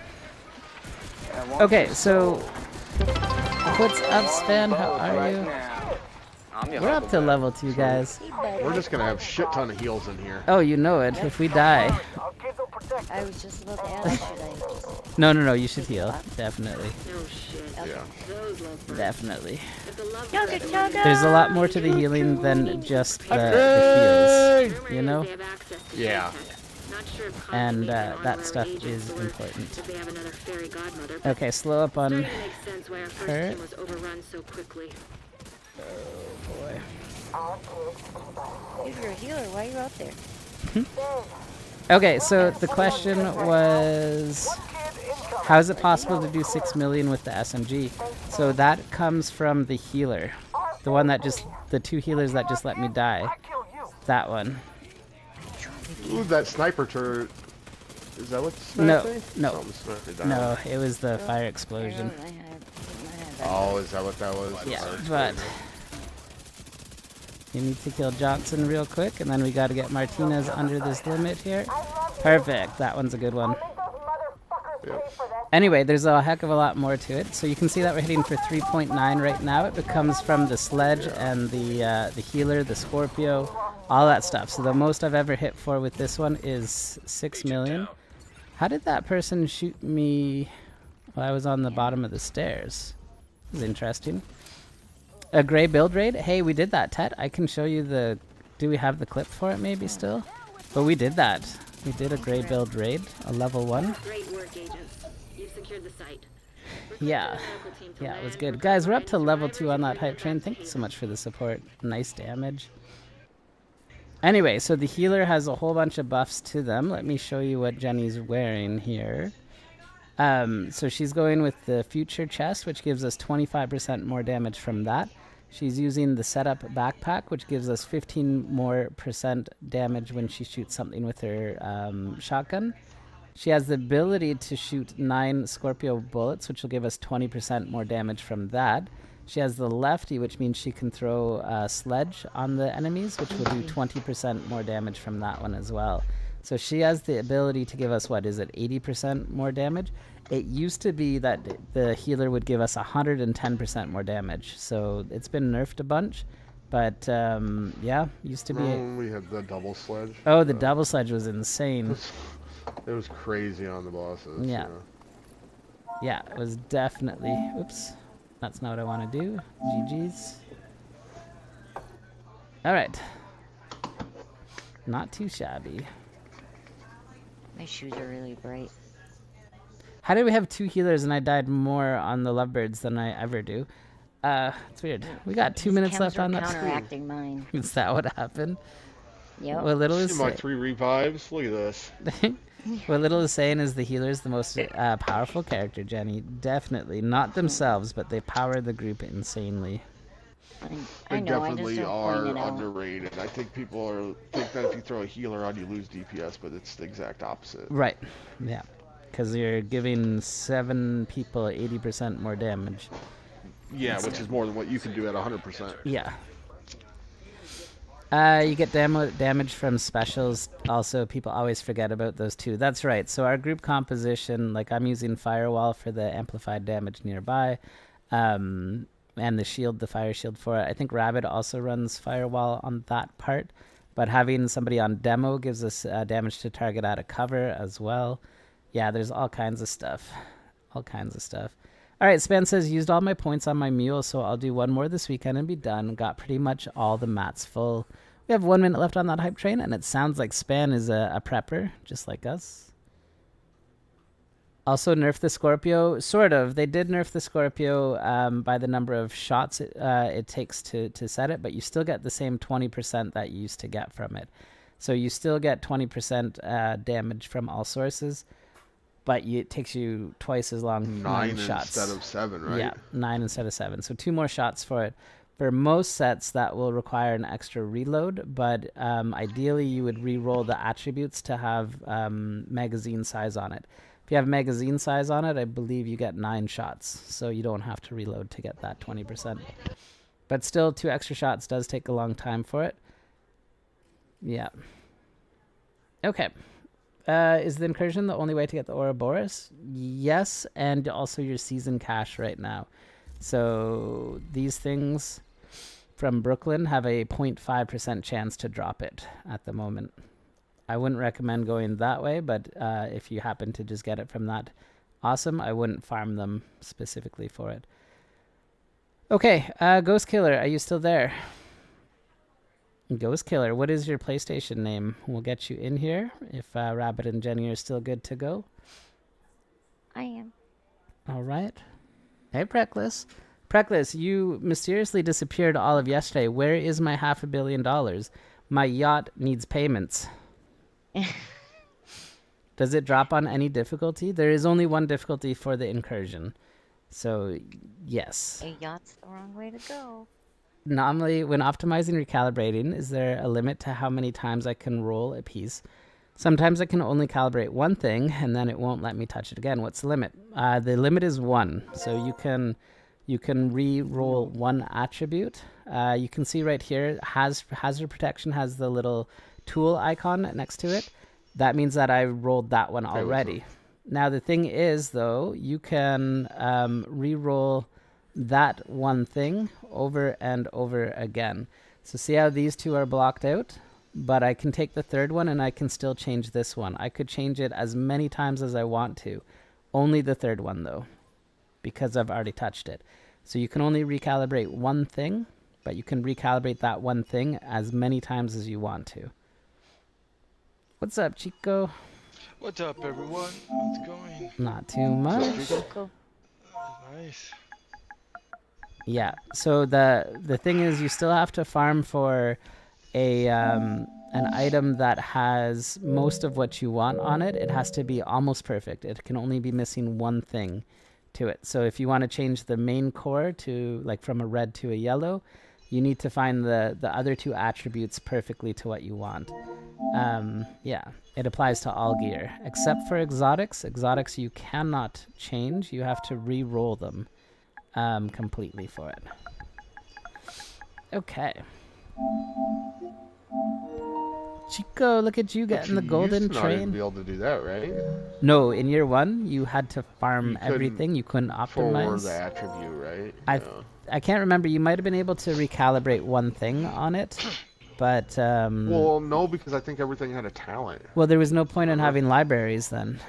Okay, so what's up, Sven? How are you? We're up to level 2, guys. We're just gonna have shit ton of heals in here. Oh, you know it. If we die. I was just about to ask, should I just... No, you should heal. Definitely. No shit. Yeah. Those love birds. Definitely. If the love Chugga, birds chugga! There's a lot more to the healing than just the heals, you know? they have access to Yeah. tech. Not sure if And constantly an that honorary stuff agent is or important. if they have another fairy godmother, but Okay, slow up on starting to make sense why our first her. team was overrun so quickly. Boy. If you're a healer, why are you out there? Okay, so the question was, how is it possible to do 6 million with the SMG? So that comes from the healer. The one that the 2 healers that just let me die. That one. Ooh, that sniper turret. Is that what the No, sniper? no. Something sniped me down. No, it was the fire explosion. I had that. Oh, is that what that was? Yeah, Fire but... explosion. You need to kill Johnson real quick, and then we got to get Martinez under this limit here. Perfect. That one's a good one. Yep. Anyway, there's a heck of a lot more to it. So you can see that we're hitting for 3.9 right now. It becomes from the sledge and the healer, the Scorpio, all that stuff. So the most I've ever hit for with this one is 6 million. How did that person shoot me while I was on the bottom of the stairs? This is interesting. A gray build raid? Hey, we did that, Tet. I can show you the... Do we have the clip for it maybe still? But we did that. We did a gray build raid, a level 1. Great work, agents. You've secured the site. Yeah. Yeah, it was good. Guys, we're up to level 2 on that hype train. Thank you so much for the support. Nice damage. Anyway, so the healer has a whole bunch of buffs to them. Let me show you what Jenny's wearing here. So she's going with the future chest, which gives us 25% more damage from that. She's using the setup backpack, which gives us 15% more damage when she shoots something with her shotgun. She has the ability to shoot 9 Scorpio bullets, which will give us 20% more damage from that. She has the lefty, which means she can throw a sledge on the enemies, which will do 20% more damage from that one as well. So she has the ability to give us, what is it, 80% more damage? It used to be that the healer would give us 110% more damage. So it's been nerfed a bunch. But, yeah, used to be... We had the double sledge. Oh, the double sledge was insane. It was crazy on the bosses. Yeah. Yeah, it was definitely... Oops. That's not what I want to do. GG's. Alright. Not too shabby. My shoes are really bright. How did we have 2 healers and I died more on the lovebirds than I ever do? It's weird. We got 2 minutes left on that counteracting mine. Is that what happened? Yep. What Little is my 3 revives. Look at this. What Little is saying is the healer's the most powerful character, Jenny. Definitely. Not themselves, but they power the group insanely. I know, definitely I just are point it out. underrated. I think people think that if you throw a healer on, you lose DPS, but it's the exact opposite. Right. Yeah. Because you're giving 7 people 80% more damage. Yeah, which is more than what you can do at 100%. Yeah. You get damage from specials. Also, people always forget about those too. That's right. So our group composition, like I'm using Firewall for the amplified damage nearby. And the shield, the fire shield for it. I think Rabbit also runs Firewall on that part. But having somebody on demo gives us damage to target out of cover as well. Yeah, there's all kinds of stuff. All kinds of stuff. All right, Span says, used all my points on my mule, so I'll do one more this weekend and be done. Got pretty much all the mats full. We have 1 minute left on that hype train, and it sounds like Span is a prepper, just like us. Also nerf the Scorpio. Sort of. They did nerf the Scorpio by the number of shots it takes to set it, but you still get the same 20% that you used to get from it. So you still get 20% damage from all sources, but it takes you twice as long. 9 shots instead of 7, right? Yeah, 9 instead of 7. So 2 more shots for it. For most sets, that will require an extra reload, but ideally you would re-roll the attributes to have magazine size on it. If you have magazine size on it, I believe you get 9 shots, so you don't have to reload to get that 20%. But still, 2 extra shots does take a long time for it. Yeah. Okay. Is the incursion the only way to get the Ouroboros? Yes, and also your season cash right now. So these things from Brooklyn have a 0.5% chance to drop it at the moment. I wouldn't recommend going that way, but if you happen to just get it from that, awesome. I wouldn't farm them specifically for it. Okay, Ghost Killer, are you still there? Ghost Killer, what is your PlayStation name? We'll get you in here if Rabbit and Jenny are still good to go. I am. All right. Hey, Preckless. Preckless, you mysteriously disappeared all of yesterday. Where is my $500 million? My yacht needs payments. Does it drop on any difficulty? There is only 1 difficulty for the incursion. So, yes. A yacht's the wrong way to go. Normally, when optimizing recalibrating, is there a limit to how many times I can roll a piece? Sometimes I can only calibrate one thing, and then it won't let me touch it again. What's the limit? The limit is 1. So you can you can re-roll one attribute. You can see right here, hazard protection has the little tool icon next to it. That means that I rolled that one already. Now the thing is, though, you can re-roll that one thing over and over again. So see how these two are blocked out? But I can take the third one and I can still change this one. I could change it as many times as I want to. Only the third one, though, because I've already touched it. So you can only recalibrate one thing, but you can recalibrate that one thing as many times as you want to. What's up, Chico? What's up, everyone? How's it going? Not too much. Cool. Nice. Yeah, so the thing is, you still have to farm for an item that has most of what you want on it. It has to be almost perfect. It can only be missing one thing to it. So if you want to change the main core to, like, from a red to a yellow, you need to find the other two attributes perfectly to what you want. Yeah, it applies to all gear except for exotics. Exotics you cannot change. You have to re-roll them completely for it. Okay. Chico, look at you getting the golden used to not train. even be able to do that, right? No, in year one, you had to farm everything. You couldn't For optimize. the attribute, right? I can't remember. You might have been able to recalibrate one thing on it, but Well, no, because I think everything had a talent. well, there was no point in having libraries then.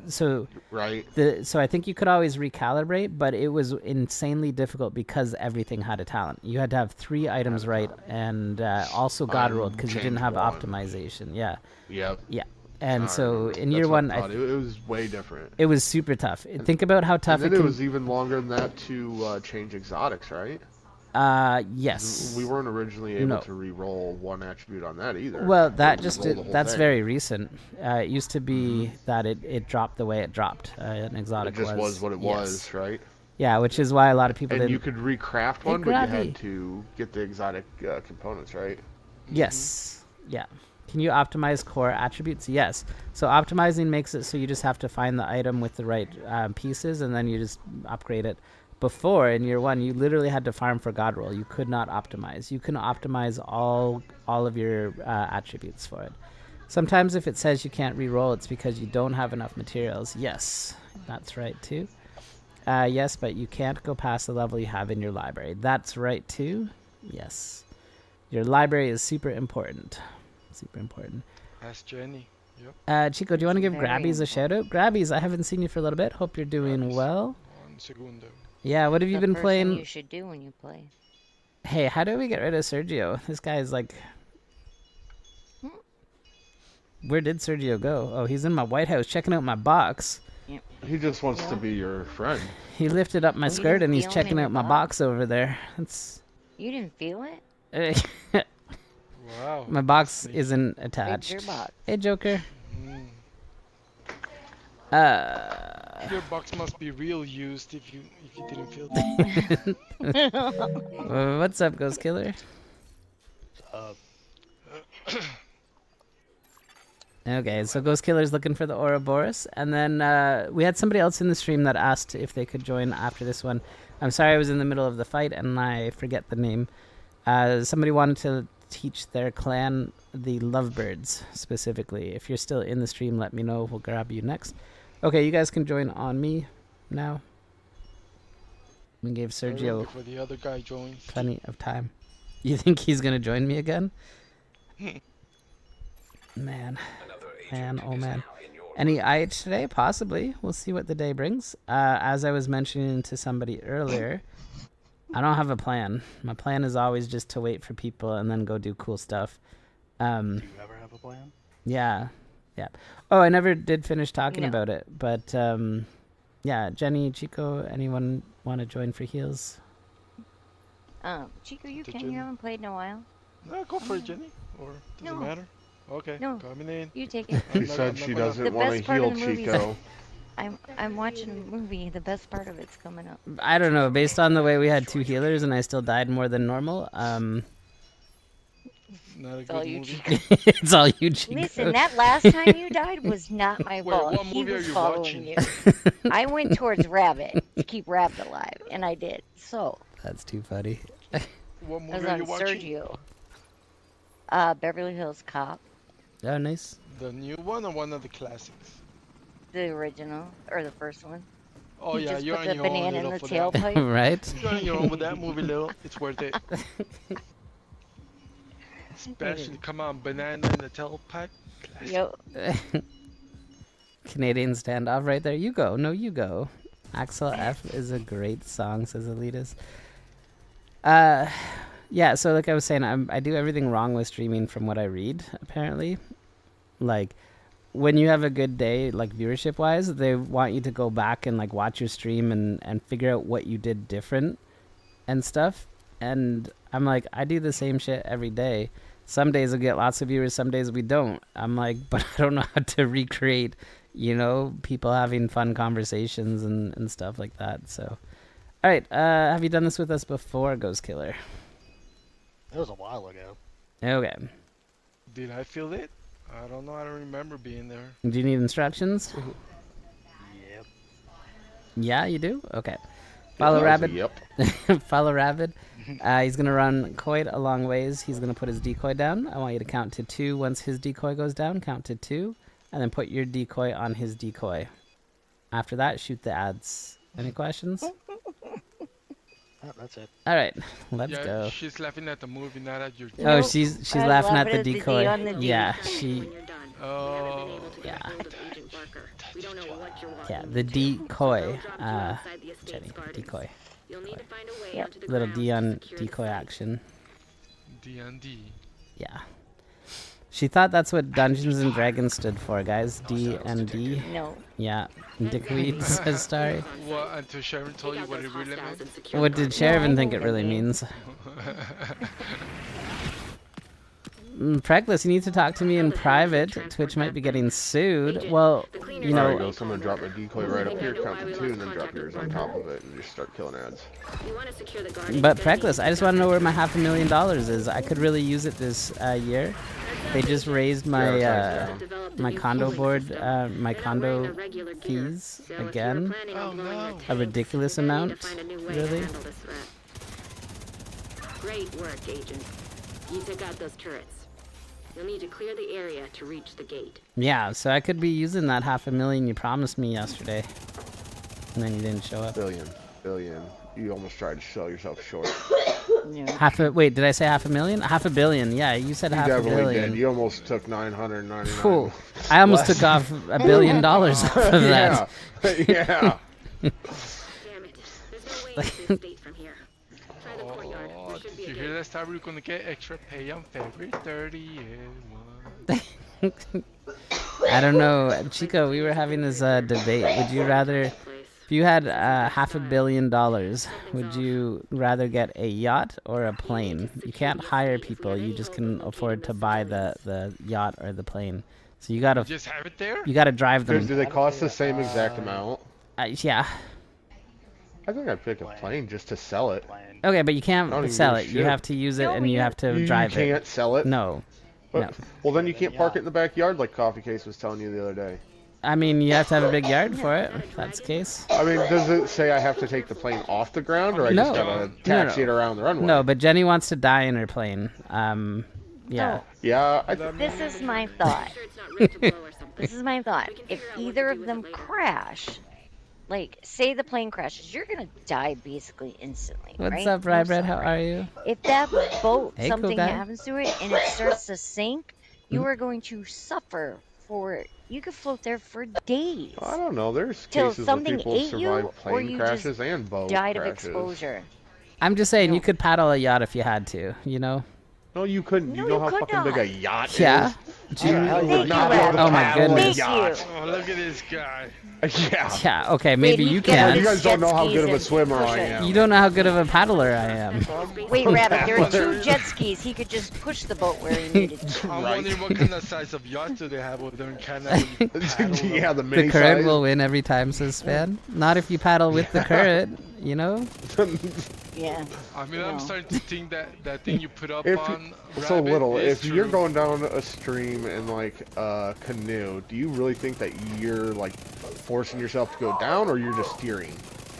So Right. I think you could always recalibrate, but it was insanely difficult because everything had a talent. You had to have 3 items right, and also God rolled because you didn't have one. optimization. Yeah. Yep. Yeah. And so in That's year what one, I thought. It was way different. it was super tough. Think about how tough And it then can. it was even longer than that to change exotics, right? Yes. We weren't originally able No. to re-roll one attribute on that either. Well, that We just rolled the whole that's thing. very recent. It used to be that it dropped the way it dropped. An exotic It just was what it yes. was, right? Yeah, which is why a lot of people And didn't. you could recraft one, but you Grabby. had to get the exotic components, right? Yes. Yeah. Can you optimize core attributes? Yes. So optimizing makes it so you just have to find the item with the right pieces, and then you just upgrade it. Before, in year one, you literally had to farm for God roll. You could not optimize. You can optimize all of your attributes for it. Sometimes if it says you can't re-roll, it's because you don't have enough materials. Yes, that's right too. Yes, but you can't go past the level you have in your library. That's right too. Yes. Your library is super important. Super important. Ask Jenny. Yep. Chico, do you want to give Very Grabbies a shout out? Grabbies, I haven't seen you for a little bit. Hope you're doing Grabbies. well. One segundo. Yeah, what have you The been first playing? thing you should do when you play. Hey, how do we get rid of Sergio? This guy is like... Where did Sergio go? Oh, he's in my White House checking out my box. He just wants to be your friend. He lifted up my You skirt didn't and he's feel him checking in out your my box over there. That's... You didn't feel it? Wow. My box Neat. isn't It's attached. your box. Hey, Joker. Mm. Your box must be real used if you didn't feel it. What's up, Ghost Killer? Okay, so Ghost Killer's looking for the Ouroboros, and then we had somebody else in the stream that asked if they could join after this one. I'm sorry, I was in the middle of the fight and I forget the name. Somebody wanted to teach their clan the Lovebirds specifically. If you're still in the stream, let me know. We'll grab you next. Okay, you guys can join on me now. We gave Sergio Before the other guy joins. plenty of time. You think he's gonna join me again? Man, oh man. Any IH today? Possibly. We'll see what the day brings. As I was mentioning to somebody earlier, I don't have a plan. My plan is always just to wait for people and then go do cool stuff. Do you ever have a plan? Yeah. Oh, I never did finish talking No. about it, but yeah, Jenny, Chico, anyone want to join for heals? Chico, you To can. Jenny. You haven't played in a while. No, go for it, Jenny. Or does No. it matter? Okay, No. coming in. You take it. She I'm not- said I'm she not gonna- doesn't The want best to part heal of the movie is- Chico. I'm watching a movie. The best part of it's coming up. I don't know. Based on the way we had 2 healers and I still died more than normal, Not a It's all good you, movie. Chico. It's all you, Chico. Listen, that last time you died was not my Wait, fault. what He movie are was you following watching? you. I went towards Rabbit to keep Rabbit alive, and I did. So, That's too funny. What I movie was are on you watching? Sergio. Beverly Hills Cop, Oh, nice. The new one or one of the classics? the original, or the first one. Oh He yeah, just you're put on the your own, banana in little, the for that. tailpipe. Right? You're on your own with that movie, little. It's worth it. Especially, come on, banana in the tailpipe. Classic. Yep. Canadian standoff right there. You go. No, you go. Axel F is a great song, says Elitas. Yeah, so like I was saying, I do everything wrong with streaming from what I read, apparently. Like, when you have a good day, like viewership-wise, they want you to go back and like watch your stream and figure out what you did different and stuff. And I'm like, I do the same shit every day. Some days I get lots of viewers, some days we don't. I'm like, but I don't know how to recreate, you know, people having fun conversations and stuff like that. So, all right, have you done this with us before, Ghost Killer? It was a while ago. Okay. Did I feel it? I don't know. I don't remember being there. Do you need instructions? Yep. Yeah, you do? Okay. Follow Rabbit. Yep. Follow Rabbit. He's going to run quite a long ways. He's going to put his decoy down. I want you to count to 2 once his decoy goes down. Count to 2. And then put your decoy on his decoy. After that, shoot the ads. Any questions? Oh, that's it. All right. Let's Yeah, go. she's laughing at the movie, not at your. Oh, Nope. she's I laughing love at it the at the D decoy. on the D. Yeah, Tell me she... when you're done. Oh. Never been able to get Yeah. a hold of Agent Barker. We don't know what you're walking Yeah, the into. decoy. So they'll drop you outside the estate's Jenny, gardens. decoy. You'll need to find a way Yep. onto the Little grounds D to on secure the decoy site. action. D&D. Yeah. She thought that's what Dungeons and Dragons stood for, guys. D and D. No. Yeah. Dickweed says Starry. What, until Sharon told you what it really meant? What did Sheridan think it really means? Preglis, you need to talk to me in private. Twitch might be getting sued. Well, you There you know, go. Someone drop a decoy right up here, count to 2, and then drop yours on top of it, and just start killing ads. You want to secure the gardens, but you're gonna Preglis, need I just want to know where my $500,000 is. I could really use it this year. They just raised my my condo board, my condo fees again. Oh no. A ridiculous amount, really. Great work, Agent. You took out those turrets. You'll need to clear the area to reach the gate. Yeah, so I could be using that $500,000 you promised me yesterday, and then you didn't show up. Billion. You almost tried to sell yourself short. Yeah. Wait, did I say $500,000? $500 million. Yeah, you said You $500 definitely million. did. You almost took 999. Cool. I almost took off $1 billion off of that. Yeah. Damn it. There's no way into the estate from here. Try the courtyard. Oh, There should be did a you hear gate. that's how we're gonna get extra pay on February 30th? I don't know, Chico. We were having this debate. Would you rather, if you had $500 million, would you rather get a yacht or a plane? You can't hire people. You just can afford to buy the yacht or the plane. So you gotta Just have it there? drive them. Do they cost the same exact amount? Yeah. I think I'd pick a plane just to sell it. Okay, but you I don't can't even sell give it. a You shit. have to use it and you have to You drive it. can't sell it? No. But, No. Well, then you can't park it in the backyard like Coffee Case was telling you the other day. I mean, you have to have a big yard for it, if that's the case. I mean, does it say I have to take the plane off the ground, or I No. just gotta taxi it around the runway? No, but Jenny wants to die in her plane. Yeah. Yeah, This is my thought. Sure it's not rigged to blow or something. This is my thought. We can If figure out what either to of do with them it later. crash, like say the plane crashes, you're gonna die basically instantly. What's right? up, I'm Rybread? How sorry. are you? If that boat, Hey, cool something guy. happens to it and it starts to sink, you are going to suffer for it. You could float there for days. I don't know. There's Till cases where something people ate you, survive or plane you crashes just and boat died of crashes. exposure. I'm just saying, you could paddle a yacht if you had to, you know? No, you couldn't. No, you know you how could fucking big not. a yacht Yeah. is? Do you- You Thank would not you, be able to Oh my paddle a goodness. yacht. Oh, look at this guy. Yeah. Yeah, okay, maybe Wait, you get You on can. guys don't know how jet good of a skis swimmer and I push it. am. You don't know how good of a paddler I am. Wait, Rabbit, there are 2 jet skis. He could just push the boat where he needed to. I'm Right. wondering what kind of size of yachts do they have over there in Canada when you paddle them? Yeah, the The mini current size. will win every time, says Span. Not if you paddle with the current, you know? Yeah. I mean, No. I'm starting to think that that thing you put up If on so Rabbit little, is if you're true. going down a stream in like a canoe, do you really think that you're like forcing yourself to go down, or you're just steering?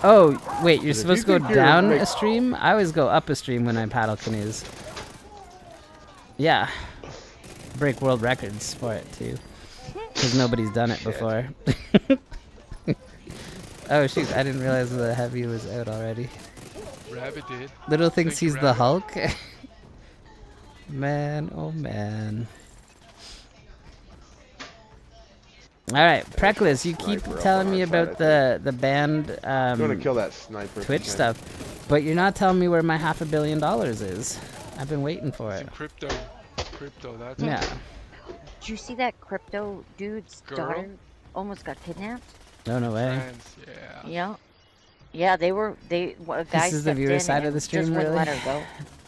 Oh, wait, you're 'Cause if supposed you to go think you're down make- a stream? I always go up a stream when I paddle canoes. Yeah. Break world records for it, too. Because nobody's done it before. Oh, shoot, I didn't realize the heavy was out already. Rabbit did. Little thinks Thank you, he's the Rabbit. Hulk. Man, oh man. Alright, Preckless, you keep Sniper up telling on me our side, about I the banned I'm gonna kill that sniper. Twitch thing. stuff, but you're not telling me where my $500 million is. I've been waiting for It's it. in crypto. Crypto, that's Yeah. Did you see that crypto dude's Girl? daughter almost got kidnapped? Oh, no way. Friends, yeah. Yeah. Yeah, a guy This is the stepped viewer in side and of the just stream, wouldn't really? let her go.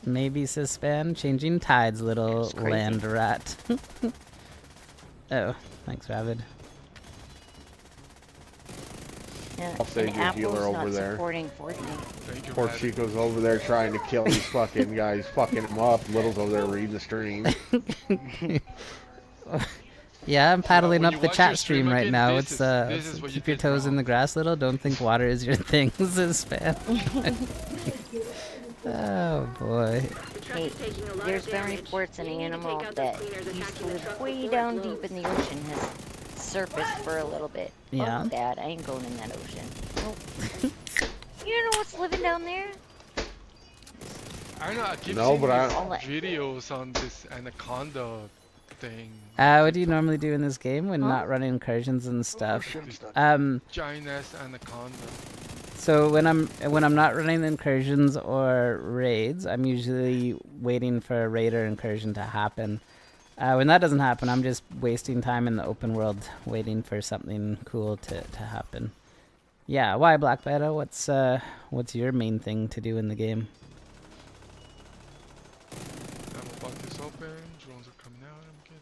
Maybe Sispan. Changing tides, little It's crazy. land rat. Oh, thanks, Ravid. Yeah, I'll save and your healer Apple's over not there. supporting Fortnite. Thank you, Poor Rabbit. Chico's over there trying to kill these fucking guys, fucking them up. Little's over there reading the stream. Yeah, I'm paddling when up you the watch chat your stream stream right again, now. this It's is what you keep your did toes in wrong. the grass, little. Don't think water is your thing, Sispan. Oh boy. The truck Hey, is taking a lot there's of been damage. reports an You need to animal take out that those cleaners used to attacking the live truck way before it down blows. deep in the ocean has surfaced for a little bit. Yeah. Oh, Dad, I ain't going in that ocean. Nope. You know what's living down there? I know, I keep No, seeing but I- these videos on this anaconda thing. What do you normally do in this game when not running incursions and stuff? Giant ass anaconda. So when I'm not running incursions or raids, I'm usually waiting for a raid or incursion to happen. When that doesn't happen, I'm just wasting time in the open world waiting for something cool to happen. Yeah, why Black Beta? What's your main thing to do in the game? I'm about this open. Drones are coming out, I'm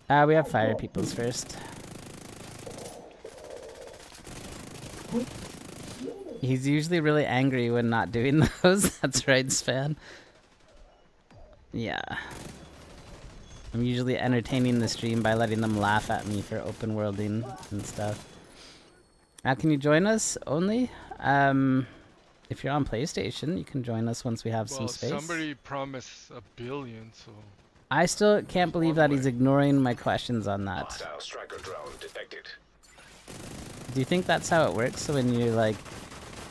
guessing. We have fire peoples first. He's usually really angry when not doing those. That's right, Span. Yeah. I'm usually entertaining the stream by letting them laugh at me for open worlding and stuff. Can you join us only? If you're on PlayStation, you can join us once we have some Well, space. somebody promised $1 billion, so I still can't believe that he's ignoring my questions on that. Hostile striker drone detected. Do you think that's how it works? So when you're like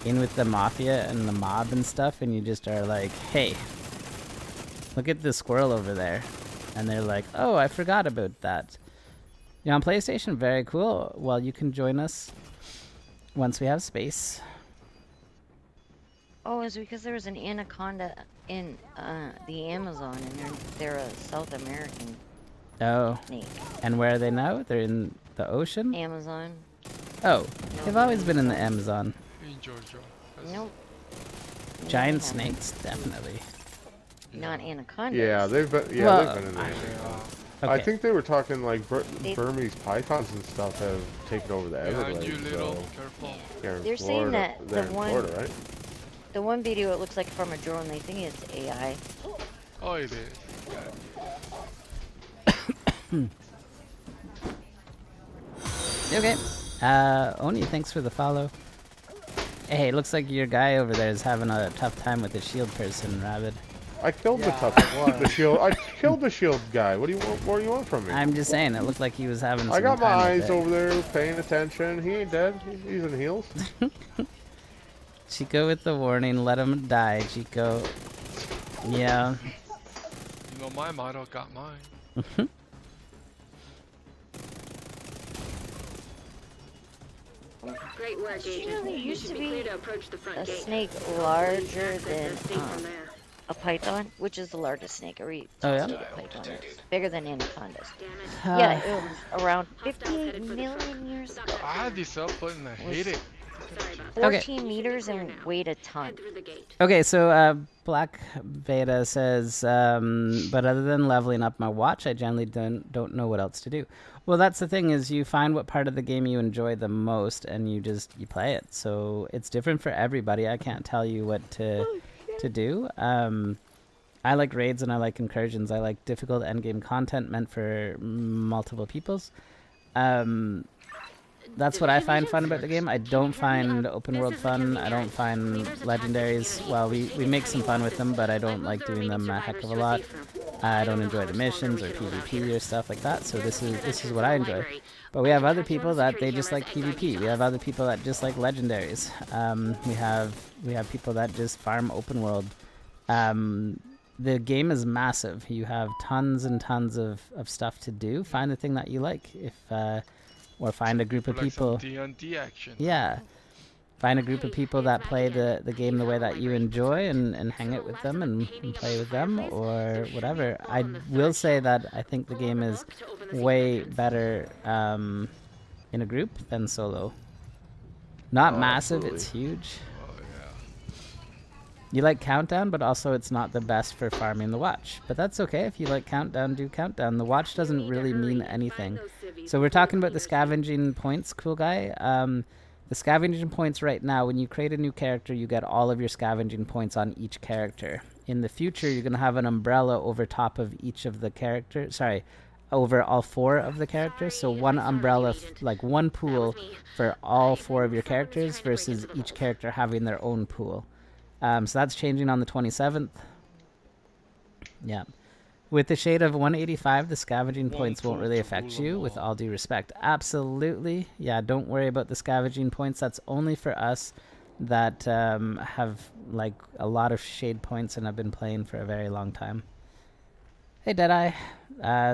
in with the mafia and the mob and stuff, and you just are like, hey, look at the squirrel over there. And they're like, oh, I forgot about that. You know, on PlayStation, very cool. Well, you can join us once we have space. Oh, it's because there was an anaconda in the Amazon, and they're a South American Oh, snake. and where are they now? They're in the ocean? Amazon. Oh, they've always been in the Amazon. in Georgia. That's- Nope. Giant Yeah. snakes, definitely. Not anacondas. Yeah, they've been. Yeah, Well, they've been in there. Yeah. I Okay. think they were talking like They- Burmese pythons and stuff have taken over the Behind you, Everglades. little. So Careful. here in They're saying Florida- that they're the in one- Florida, right? The one video, it looks like from a drone. They think it's AI. Oh, it is. Okay. Oni, thanks for the follow. Hey, looks like your guy over there is having a tough time with the shield person, Rabbit. I killed the shield. I killed the shield guy. What do you want? What do you want from me? I'm just saying, it looked like he was having some I got my time eyes with it. over there, paying attention. He ain't dead. He's in heels. Chico with the warning, let him die, Chico. Yeah. You know my motto, got mine. Great work, You Agent. know, there You used should to be clear be to approach the front a gate. snake Please larger access than the state from there. a python, which is the largest snake. Oh, yeah? Python is bigger than anacondas. Damn it. Yeah, it was around Hostiles 58 headed for the truck. million years Stop ago. that. I had this up button, I hate it. Sorry about that. 14 meters and weighed a ton. Head through the gate. Okay, so Black Beta says, but other than leveling up my watch, I generally don't know what else to do. Well, that's the thing, is you find what part of the game you enjoy the most and you play it. So it's different for everybody. I can't tell you what to to do. I like raids and I like incursions. I like difficult endgame content meant for multiple peoples. That's what I find fun about the game. I don't find open world fun. I don't find legendaries. Well, we make some fun with them, but I don't like doing them a heck of a lot. I don't enjoy the missions or PvP or stuff like that. So this is what I enjoy. But we have other people that they just like PvP. We have other people that just like legendaries. We have people that just farm open world. The game is massive. You have tons and tons of stuff to do. Find the thing that you like. Or find a group of people. D&D action. Yeah. Find a group of people that play the game the way that you enjoy and hang out with them and play with them or whatever. I will say that I think the game is way better in a group than solo. Not massive, absolutely. it's huge. Oh yeah. You like Countdown, but also it's not the best for farming the watch. But that's okay. If you like Countdown, do Countdown. The watch doesn't really mean anything. So we're talking about the scavenging points, cool guy. The scavenging points right now, when you create a new character, you get all of your scavenging points on each character. In the future, you're going to have an umbrella over top of each of the characters. Sorry, over all 4 of the characters. So one umbrella, like one pool for all 4 of your characters versus each character having their own pool. So that's changing on the 27th. Yeah. With the shade of 185, the scavenging points won't really affect you, with all due respect. Absolutely. Yeah, don't worry about the scavenging points. That's only for us that have like a lot of shade points and have been playing for a very long time. Hey, Deadeye.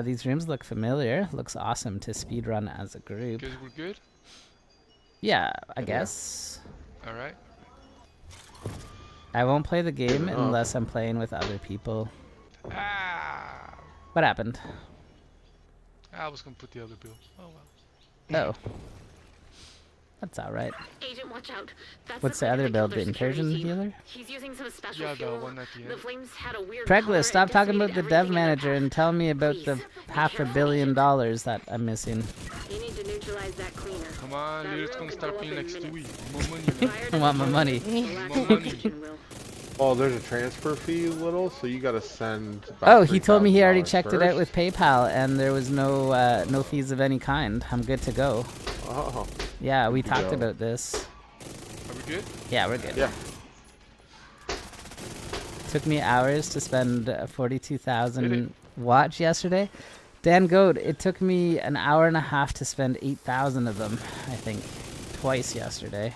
These rooms look familiar. Looks awesome to speedrun as a group. Guys, we're good? Yeah, I guess. Alright. I won't play the game unless I'm playing with other people. Ah! What happened? I was gonna put the other bill. Oh well. Oh. That's alright. Agent, watch out. That's What's the other build? The incursion healer? He's using some special Yeah, the fuel. one at the end. The flames had a weird Pregless, stop color and talking about the decimated dev everything in their manager path. and tell me about the $500 million that I'm missing. You need to neutralize that cleaner. Come on, That it's room gonna can start blow being up in next minutes. week. More money, man. I want my money. More money. Oh, there's a transfer fee, little, so you gotta send. Oh, he told me he already $3,000 checked it out first. with PayPal and there was no fees of any kind. I'm good to go. Oh, Yeah, we Good to talked go. about this. Are we good? Yeah, we're good. yeah. Took me hours to spend 42,000 watch yesterday. Dan Goat, it took me an hour and a half to spend 8,000 of them, I think, twice yesterday.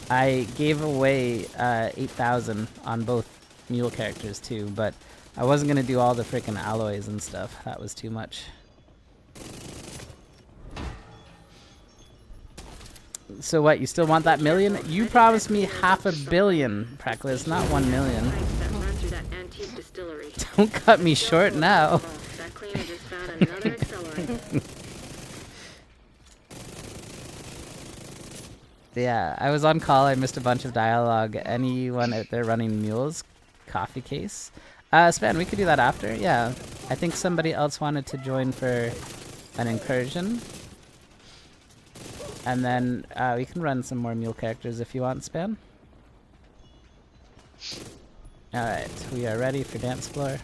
I gave away 8,000 on both mule characters too, but I wasn't going to do all the freaking alloys and stuff. That was too much. So what, you still want that million? You promised me $500 million, Preckless, not 1 million. Pipes that run through that antique distillery. Don't cut me short now. Oh, that cleaner just found another accelerant. Yeah, I was on call. I missed a bunch of dialogue. Anyone out there running mules? Coffee case? Span, we could do that after. Yeah. I think somebody else wanted to join for an incursion. And then we can run some more mule characters if you want, Span. Alright, we are ready for dance floor.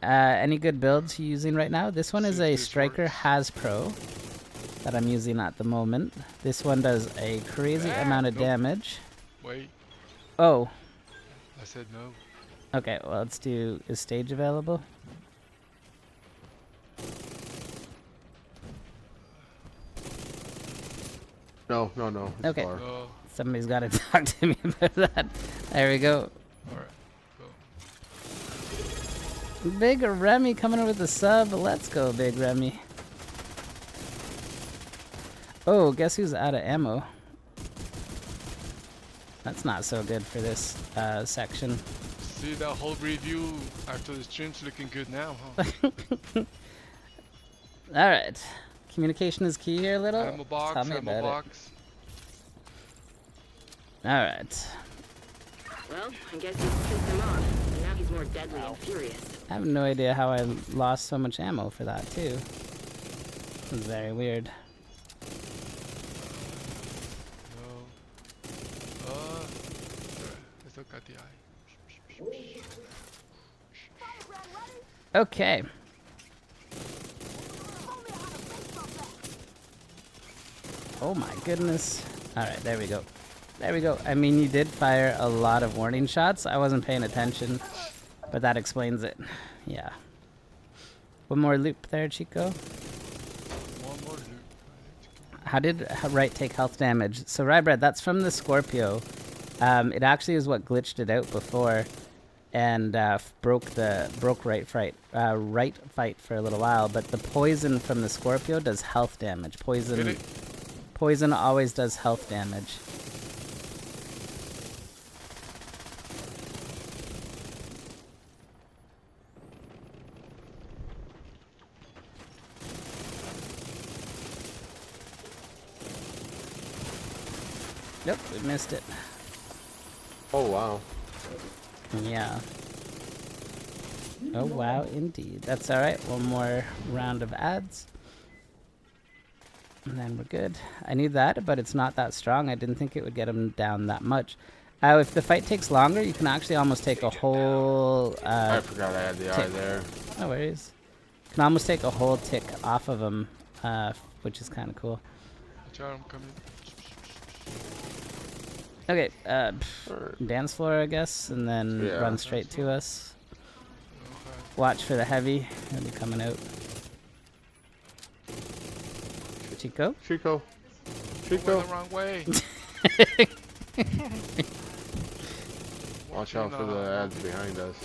Any good builds you using right now? This one is a Striker Has-Pro that I'm using at the moment. This one does a crazy amount of damage. Wait, Oh, I said no. okay, well, let's do, is stage available? No. It's Okay. far. No. Somebody's got to talk to me about that. There we go. Alright, go. Big Remy coming over with the sub. Let's go, Big Remy. Oh, guess who's out of ammo? That's not so good for this section. See that whole review after the stream's looking good now, huh? Alright. Communication is key here, little. Ammo box, Tell me ammo about it. box. Alright. Well, I guess he's pissed him off, and now he's more deadly and furious. I have no idea how I lost so much ammo for that, too. This is very weird. No. still got the eye. Okay. Oh my goodness. Alright, there we go. There we go. I mean, you did fire a lot of warning shots. I wasn't paying attention, but that explains it. Yeah. One more loop there, Chico. One more loop. How did Right take health damage? So, Rybread, that's from the Scorpio. It actually is what glitched it out before and broke right fight for a little while. But the poison from the Scorpio does health damage. Poison always does health damage. Nope, we missed it. Oh, wow. Yeah. Oh, wow, indeed. That's alright. One more round of ads. And then we're good. I need that, but it's not that strong. I didn't think it would get him down that much. If the fight takes longer, you can actually almost take a whole... I forgot I had the eye there. No worries. You can almost take a whole tick off of him, which is kind of cool. Watch out, I'm coming. Okay, dance floor, I guess, and then run straight to us. Okay. Watch for the heavy. He'll be coming out. Chico? Chico. Went the wrong way. Watch out for the ads behind us.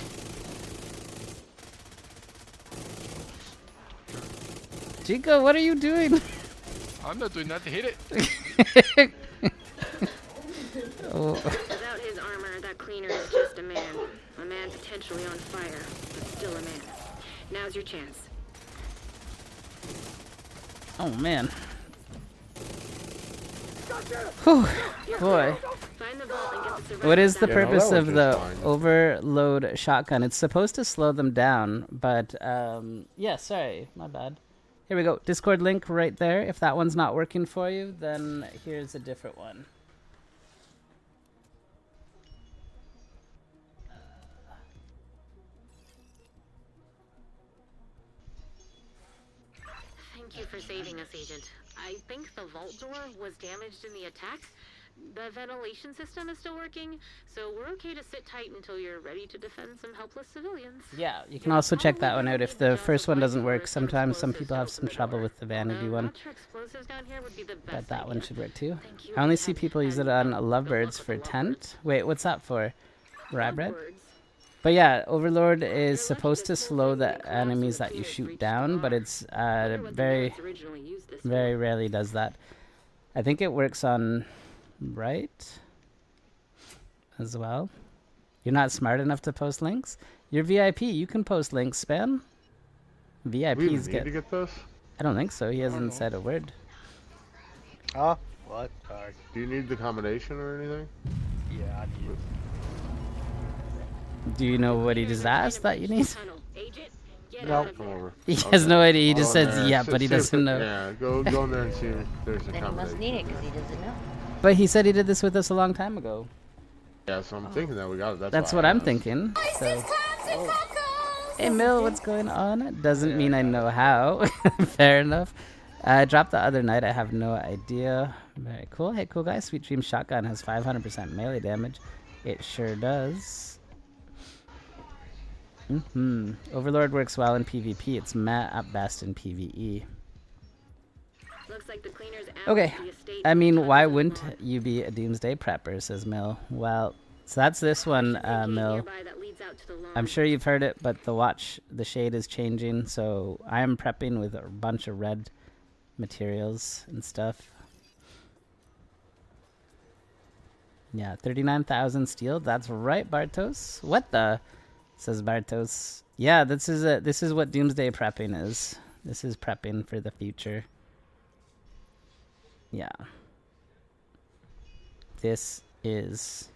Chico, what are you doing? I'm not doing nothing. Hit it. Oh. Without his armor, that cleaner is just a man. A man potentially on fire, but still a man. Now's your chance. Oh, man. Whew. Boy. Find the vault and get the survivors What is the out. purpose that of was the just fine. overload shotgun? It's supposed to slow them down, but, yeah, sorry. My bad. Here we go. Discord link right there. If that one's not working for you, then here's a different one. Thank you for saving us, Agent. I think the vault door was damaged in the attack. The ventilation system is still working, so we're okay to sit tight until you're ready to defend some helpless civilians. Yeah, you can also check that one out if the first one doesn't work. Sometimes some people have some trouble with the vanity one, but that one should work too. I only see people use it on Lovebirds for tent. Wait, what's that for? Rybread? But yeah, Overlord is supposed to slow the enemies that you shoot down, but it's very rarely does that. I think it works on right as well. You're not smart enough to post links? You're VIP, you can post links, Spam. We even VIPs need get... to get this? I don't think so, he hasn't said a word. Huh? What? Alright. Do you need the combination or anything? Yeah, I need it. Do you know what he just asked that you need? No. Come over. He has no idea, he just Go in says there. yeah, but he See if doesn't it- know. Yeah, go in there and see if there's a Then he must combination. need it because he doesn't know. But he said he did this with us a long time ago. Yeah, so I'm thinking that we got it. That's why what I I'm asked. thinking. So. Hey Mill, what's going on? Doesn't mean I know how. Fair enough. I dropped the other night. I have no idea. Very cool. Hey, cool guys. Sweet Dream Shotgun has 500% melee damage. It sure does. Overlord works well in PvP. It's meh at best in PvE. Looks like the cleaner's out. Okay. The estate I mean, time why is wouldn't long. you be a Doomsday Prepper, says Mill. Well, so that's this one, Gate Mill. nearby that leads out to the lawn. I'm sure you've heard it, but the shade is changing, so I am prepping with a bunch of red materials and stuff. Yeah, 39,000 steel. That's right, Bartos. What the? Says Bartos. Yeah, this is what Doomsday prepping is. This is prepping for the future. Yeah. This is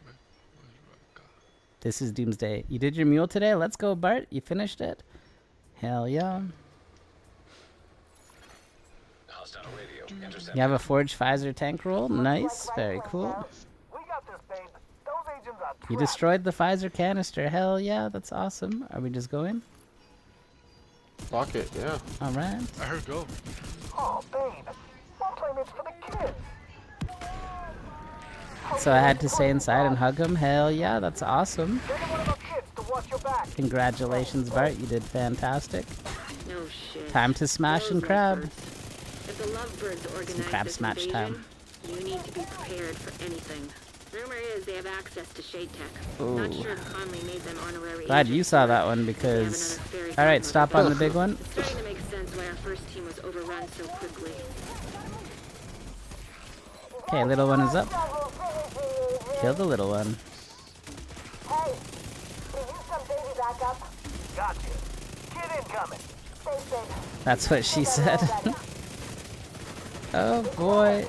Doomsday. You did your mule today? Let's go, Bart. You finished it? Hell yeah. Hostile radio intercepted. You have a Forge Pfizer tank roll? Nice. Very cool. We got this, babe. Those agents are You destroyed the Pfizer canister. Hell yeah, that's awesome. Are we just going? Fuck it, yeah. All right. I heard go. Oh, babe. One playmate's for the kids. So I had to stay inside and hug him. Hell yeah, that's awesome. Send one of our kids to watch your back. Congratulations, Bart. You did fantastic. No shit. Time to smash Those and crab. lovebirds. If the lovebirds organize crab this smash invasion, time. you need to be prepared for anything. Rumor is they have access to shade tech. Ooh. Not sure Conley made them honorary Glad you agents, saw but that one they have because... another very Alright, fine stop one. on the big one. It's starting to make sense why our first team was overrun so quickly. Okay, little one is up. Kill the little one. Hey, can you some baby back up? Gotcha. Kid incoming. Stay safe. That's what she said. Oh boy.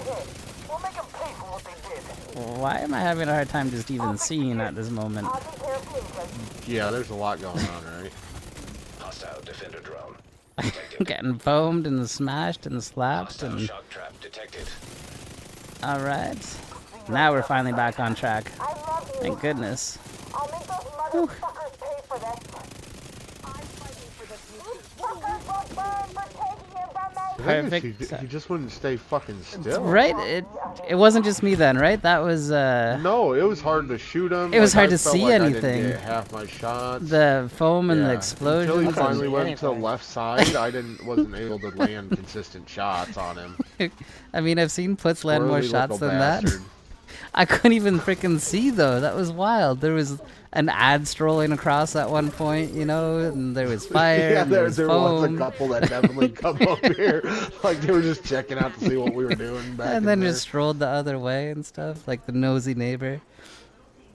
We'll make them pay for what they did. Why am I having a hard time just even seeing at this moment? I'll take care of things. Yeah, there's a lot going on, right? Hostile defender drone. Getting foamed and smashed and slapped Hostile and... shock trap detected. Alright. Now we're finally back on track. I love you. Thank goodness. I'll make those motherfuckers pay for this. I'm fighting for the future. Fuckers will burn for taking him from me. Perfect. He just wouldn't stay fucking still. Right? It wasn't just me then, right? That was No, it was hard to shoot him. It was hard I to felt see like anything. I didn't get half my shots. the foam and the Yeah. explosions. Until he and- finally went to the left side, I wasn't able to land consistent shots on him. I mean, I've seen Puts land more Squirrely shots little than that. bastard. I couldn't even freaking see though. That was wild. There was an ad strolling across at one point, you know, and there was fire. Yeah, and there was was foam. a couple that definitely come up here. Like they were just checking out to see what we were doing back And then in just strolled the other way and stuff, like the nosy neighbor.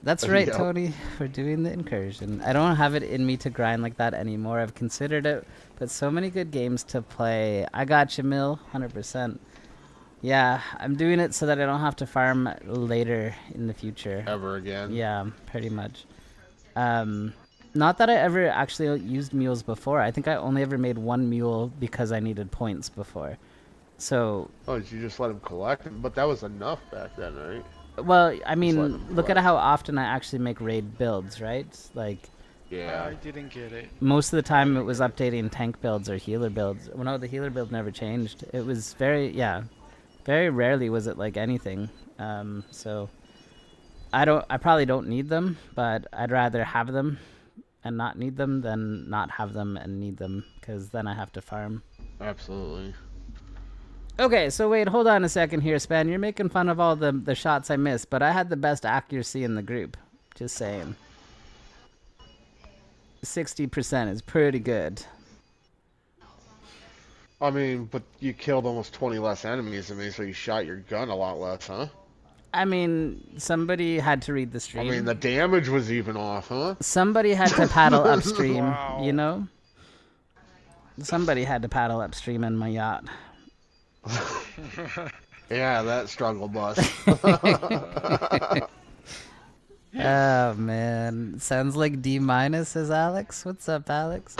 That's right, Yep. Tony. We're doing the incursion. I don't have it in me to grind like that anymore. I've considered it, but so many good games to play. I got you, Mill, 100%. Yeah, I'm doing it so that I don't have to farm later in the future. Ever again. Yeah, pretty much. Not that I ever actually used mules before. I think I only ever made one mule because I needed points before. So... Oh, did you just let him collect them? But that was enough back then, right? Well, I let mean, him look at collect. how often I actually make raid builds, right? Like, Yeah. I didn't get it. most of the time it was updating tank builds or healer builds. Well, no, the healer build never changed. It was very, yeah, very rarely was it like anything. So I probably don't need them, but I'd rather have them and not need them than not have them and need them, because then I have to farm. Absolutely. Okay, so wait, hold on a second here, Span. You're making fun of all the shots I missed, but I had the best accuracy in the group. Just saying. 60% is pretty good. I mean, but you killed almost 20 less enemies than me, so you shot your gun a lot less, huh? I mean, somebody had to read the I stream. mean, the damage was even off, huh? Somebody had to paddle upstream, Wow. you know? Somebody had to paddle upstream in my yacht. Yeah, that struggle bus. Oh, man. Sounds like D-, says Alex. What's up, Alex?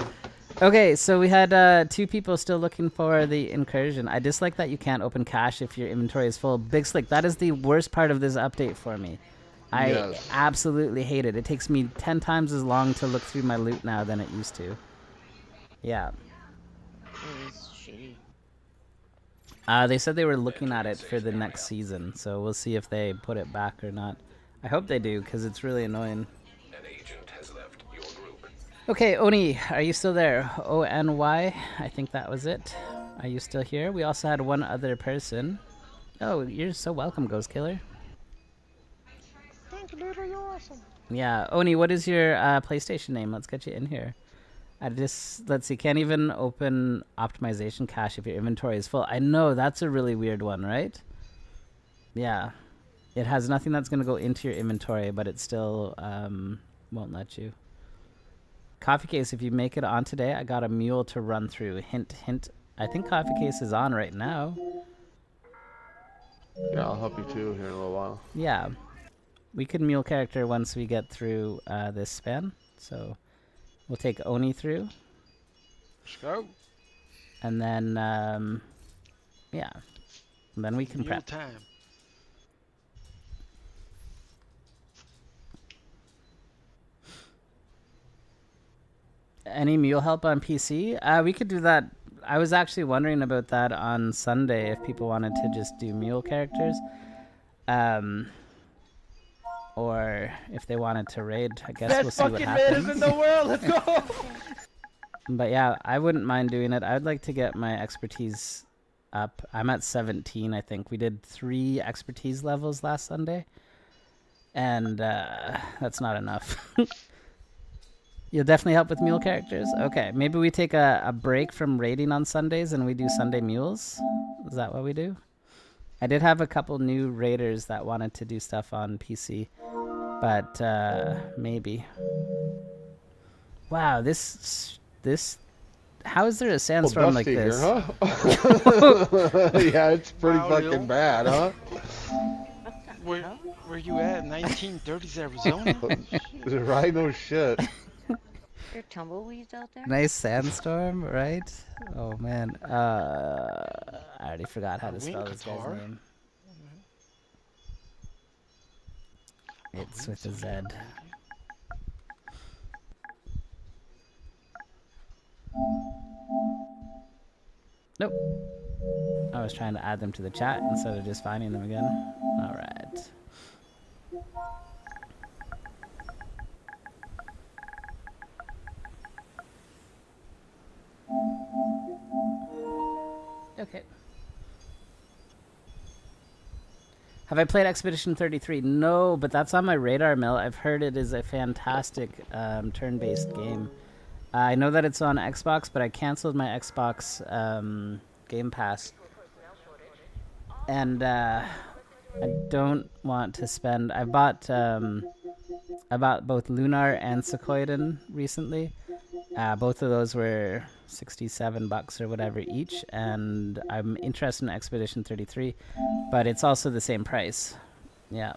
Okay, so we had 2 people still looking for the incursion. I dislike that you can't open cache if your inventory is full. Big Slick, that is the worst part of this update for me. I Yes. absolutely hate it. It takes me 10 times as long to look through my loot now than it used to. Yeah. It's shitty. They said they were looking at it for the next season, so we'll see if they put it back or not. I hope they do, because it's really annoying. An agent has left your group. Okay, Oni, are you still there? O-N-Y, I think that was it. Are you still here? We also had one other person. Oh, you're so welcome, Ghost Killer. Thank you, Little. You're awesome. Yeah, Oni, what is your PlayStation name? Let's get you in here. Let's see, can't even open optimization cache if your inventory is full. I know, that's a really weird one, right? Yeah. It has nothing that's going to go into your inventory, but it still won't let you. Coffee Case, if you make it on today, I got a mule to run through. Hint, hint. I think Coffee Case is on right now. Yeah, I'll help you too here in a little while. Yeah. We could mule character once we get through this span. So we'll take Oni through. Let's go. And then, yeah. And then we can Mule prep. time. Any mule help on PC? We could do that. I was actually wondering about that on Sunday if people wanted to just do mule characters. Or if they wanted to raid. I guess we'll see what happens. Best fucking raiders in the world. Let's go. But yeah, I wouldn't mind doing it. I would like to get my expertise up. I'm at 17, I think. We did 3 expertise levels last Sunday. And that's not enough. You'll definitely help with mule characters? Okay, maybe we take a break from raiding on Sundays and we do Sunday mules? Is that what we do? I did have a couple new raiders that wanted to do stuff on PC. But maybe. Wow, this... How is there a sandstorm like this? Here, huh? Yeah, it's pretty fucking bad, huh? Where you at? 1930s Arizona? Right? No shit. There are tumbleweeds out there? Nice sandstorm, right? Oh man. I already forgot how to spell this guy's name. It's with a Z. Nope. I was trying to add them to the chat instead of just finding them again. Alright. Okay. Have I played Expedition 33? No, but that's on my radar mill. I've heard it is a fantastic turn-based game. I know that it's on Xbox, but I canceled my Xbox Game Pass. And I don't want to spend... I bought both Lunar and Sequoian recently. Both of those were $67 or whatever each, and I'm interested in Expedition 33, but it's also the same price. Yeah.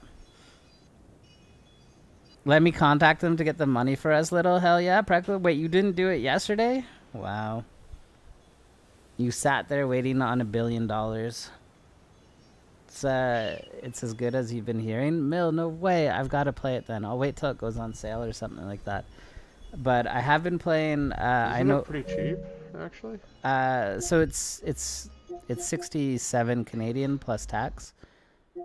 Let me contact them to get the money for us, little. Hell yeah, practically. Wait, you didn't do it yesterday? Wow. You sat there waiting on $1 billion. It's as good as you've been hearing. Mill, no way. I've got to play it then. I'll wait till it goes on sale or something like that. But I have been playing. I know. It pretty cheap, actually. So it's 67 Canadian plus tax.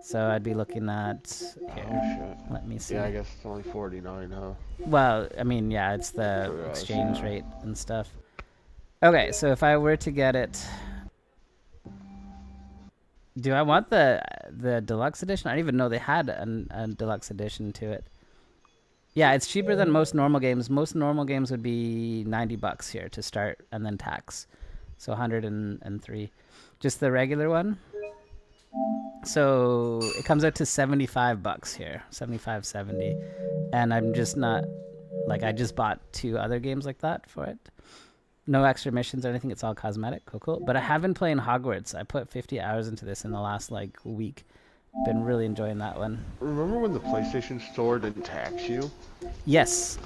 So I'd be looking at here. Oh shit. Let me see. Yeah, I guess it's only 49, huh? Well, I mean, yeah, it's the exchange rate and stuff. Okay, so if I were to get it, do I want the deluxe edition? I didn't even know they had a deluxe edition to it. Yeah, it's cheaper than most normal games. Most normal games would be $90 here to start, and then tax. So 103. Just the regular one. So it comes out to $75 here, 70. And I'm just not, like, I just bought 2 other games like that for it. No extra missions or anything. It's all cosmetic. Cool. But I have been playing Hogwarts. I put 50 hours into this in the last, like, week. Been really enjoying that one. Remember when the PlayStation Store didn't tax you? Yes.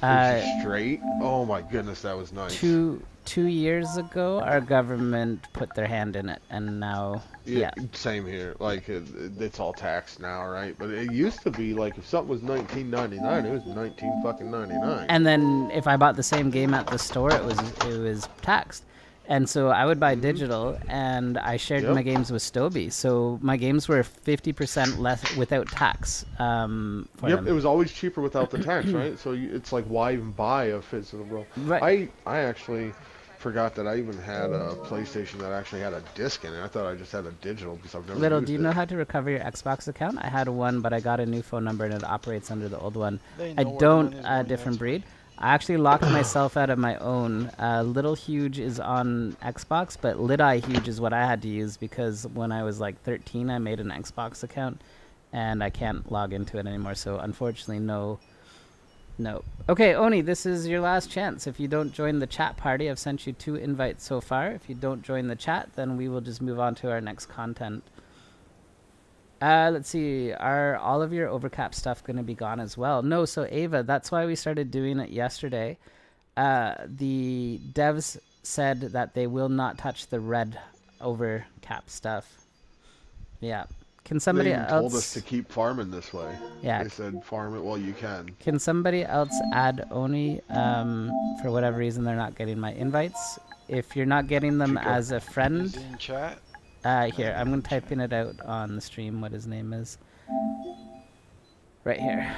Straight? Oh my goodness, that was nice. 2 years ago, our government put their hand in it, and now, yeah. Same here. Like, it's all taxed now, right? But it used to be, like, if something was $19.99, it was $19.99. And then if I bought the same game at the store, it was taxed. And so I would buy digital, and I shared my games with Stoby. So my games were 50% less without tax. Them. It was always cheaper without the tax, right? So it's like, why even buy a physical? Right. I actually forgot that I even had a PlayStation that actually had a disc in it. I thought I just had a digital because I've never Little, used do you know how to recover your Xbox account? I had one, but I got a new phone number, and it operates under the old one. I don't, different breed. I actually locked myself out of my own. Little Huge is on Xbox, but Lid-Eye Huge is what I had to use because when I was like 13, I made an Xbox account, and I can't log into it anymore. So unfortunately, no. Okay, Oni, this is your last chance. If you don't join the chat party, I've sent you 2 invites so far. If you don't join the chat, then we will just move on to our next content. Let's see. Are all of your overcap stuff going to be gone as well? No. So Ava, that's why we started doing it yesterday. The devs said that they will not touch the red overcap stuff. Yeah. Can somebody They even else told us to keep farming this way. Yeah. They said farm it while you can. Can somebody else add Oni? For whatever reason, they're not getting my invites. If you're not getting them Chico. as a friend, Is he in chat? here, I'm going to type it out on the stream what his name is. Right here.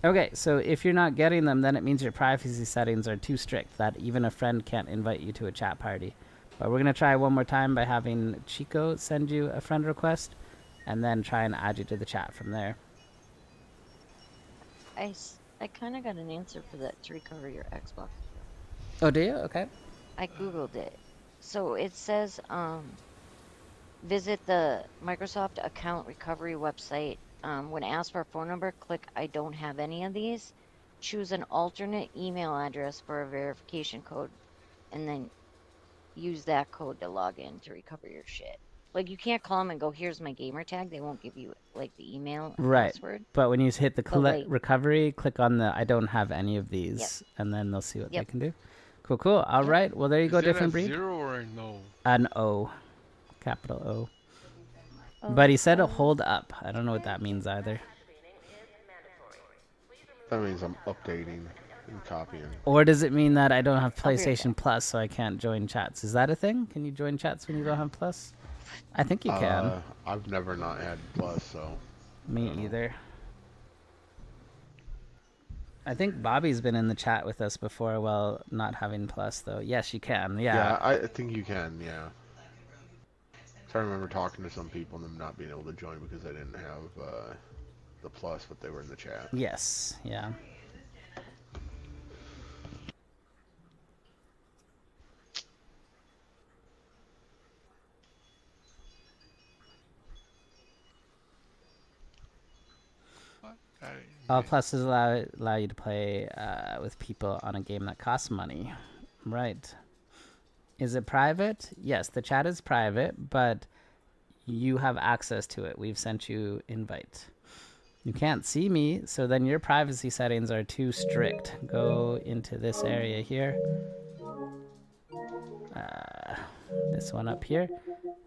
Okay, so if you're not getting them, then it means your privacy settings are too strict that even a friend can't invite you to a chat party. But we're going to try one more time by having Chico send you a friend request and then try and add you to the chat from there. I kind of got an answer for that to recover your Xbox. Oh, do you? Okay. I googled it. So it says visit the Microsoft account recovery website. When asked for a phone number, click I don't have any of these. Choose an alternate email address for a verification code, and then use that code to log in to recover your shit. Like, you can't call them and go, here's my gamer tag. They won't give you, like, the email and Right. password. But when you hit the like- recovery, click on the I don't have any of these, and then they'll see what they can do. Cool, cool. All right. Well, there you go, Is it different a breed. 0 or a no? An O. Capital O. But he said a hold up. I don't know what that means either. That means I'm updating and copying. Or does it mean that I don't have PlayStation Plus, so I can't join chats? Is that a thing? Can you join chats when you don't have Plus? I think you can. I've never not had Plus, so. Me either. I think Bobby's been in the chat with us before while not having Plus, though. Yes, you can. Yeah, I think you can, yeah. So I remember talking to some people and them not being able to join because they didn't have the Plus, but they were in the chat. Yes, yeah. All pluses allow you to play with people on a game that costs money. Right. Is it private? Yes, the chat is private, but you have access to it. We've sent you invite. You can't see me, so then your privacy settings are too strict. Go into this area here. This one up here.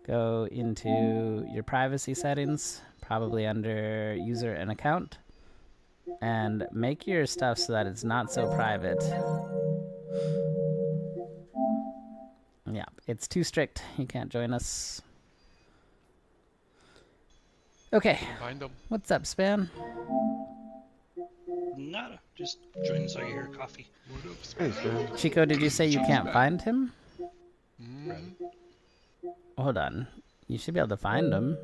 Go into your privacy settings, probably under user and account. And make your stuff so that it's not so private. Yeah, it's too strict. You can't join us. Okay. Find them. What's up, Span? Nada. Just join so I hear coffee. What up, Hey, Span. Chico, did you say you can't find him? Mm. Hold on. You should be able to find him.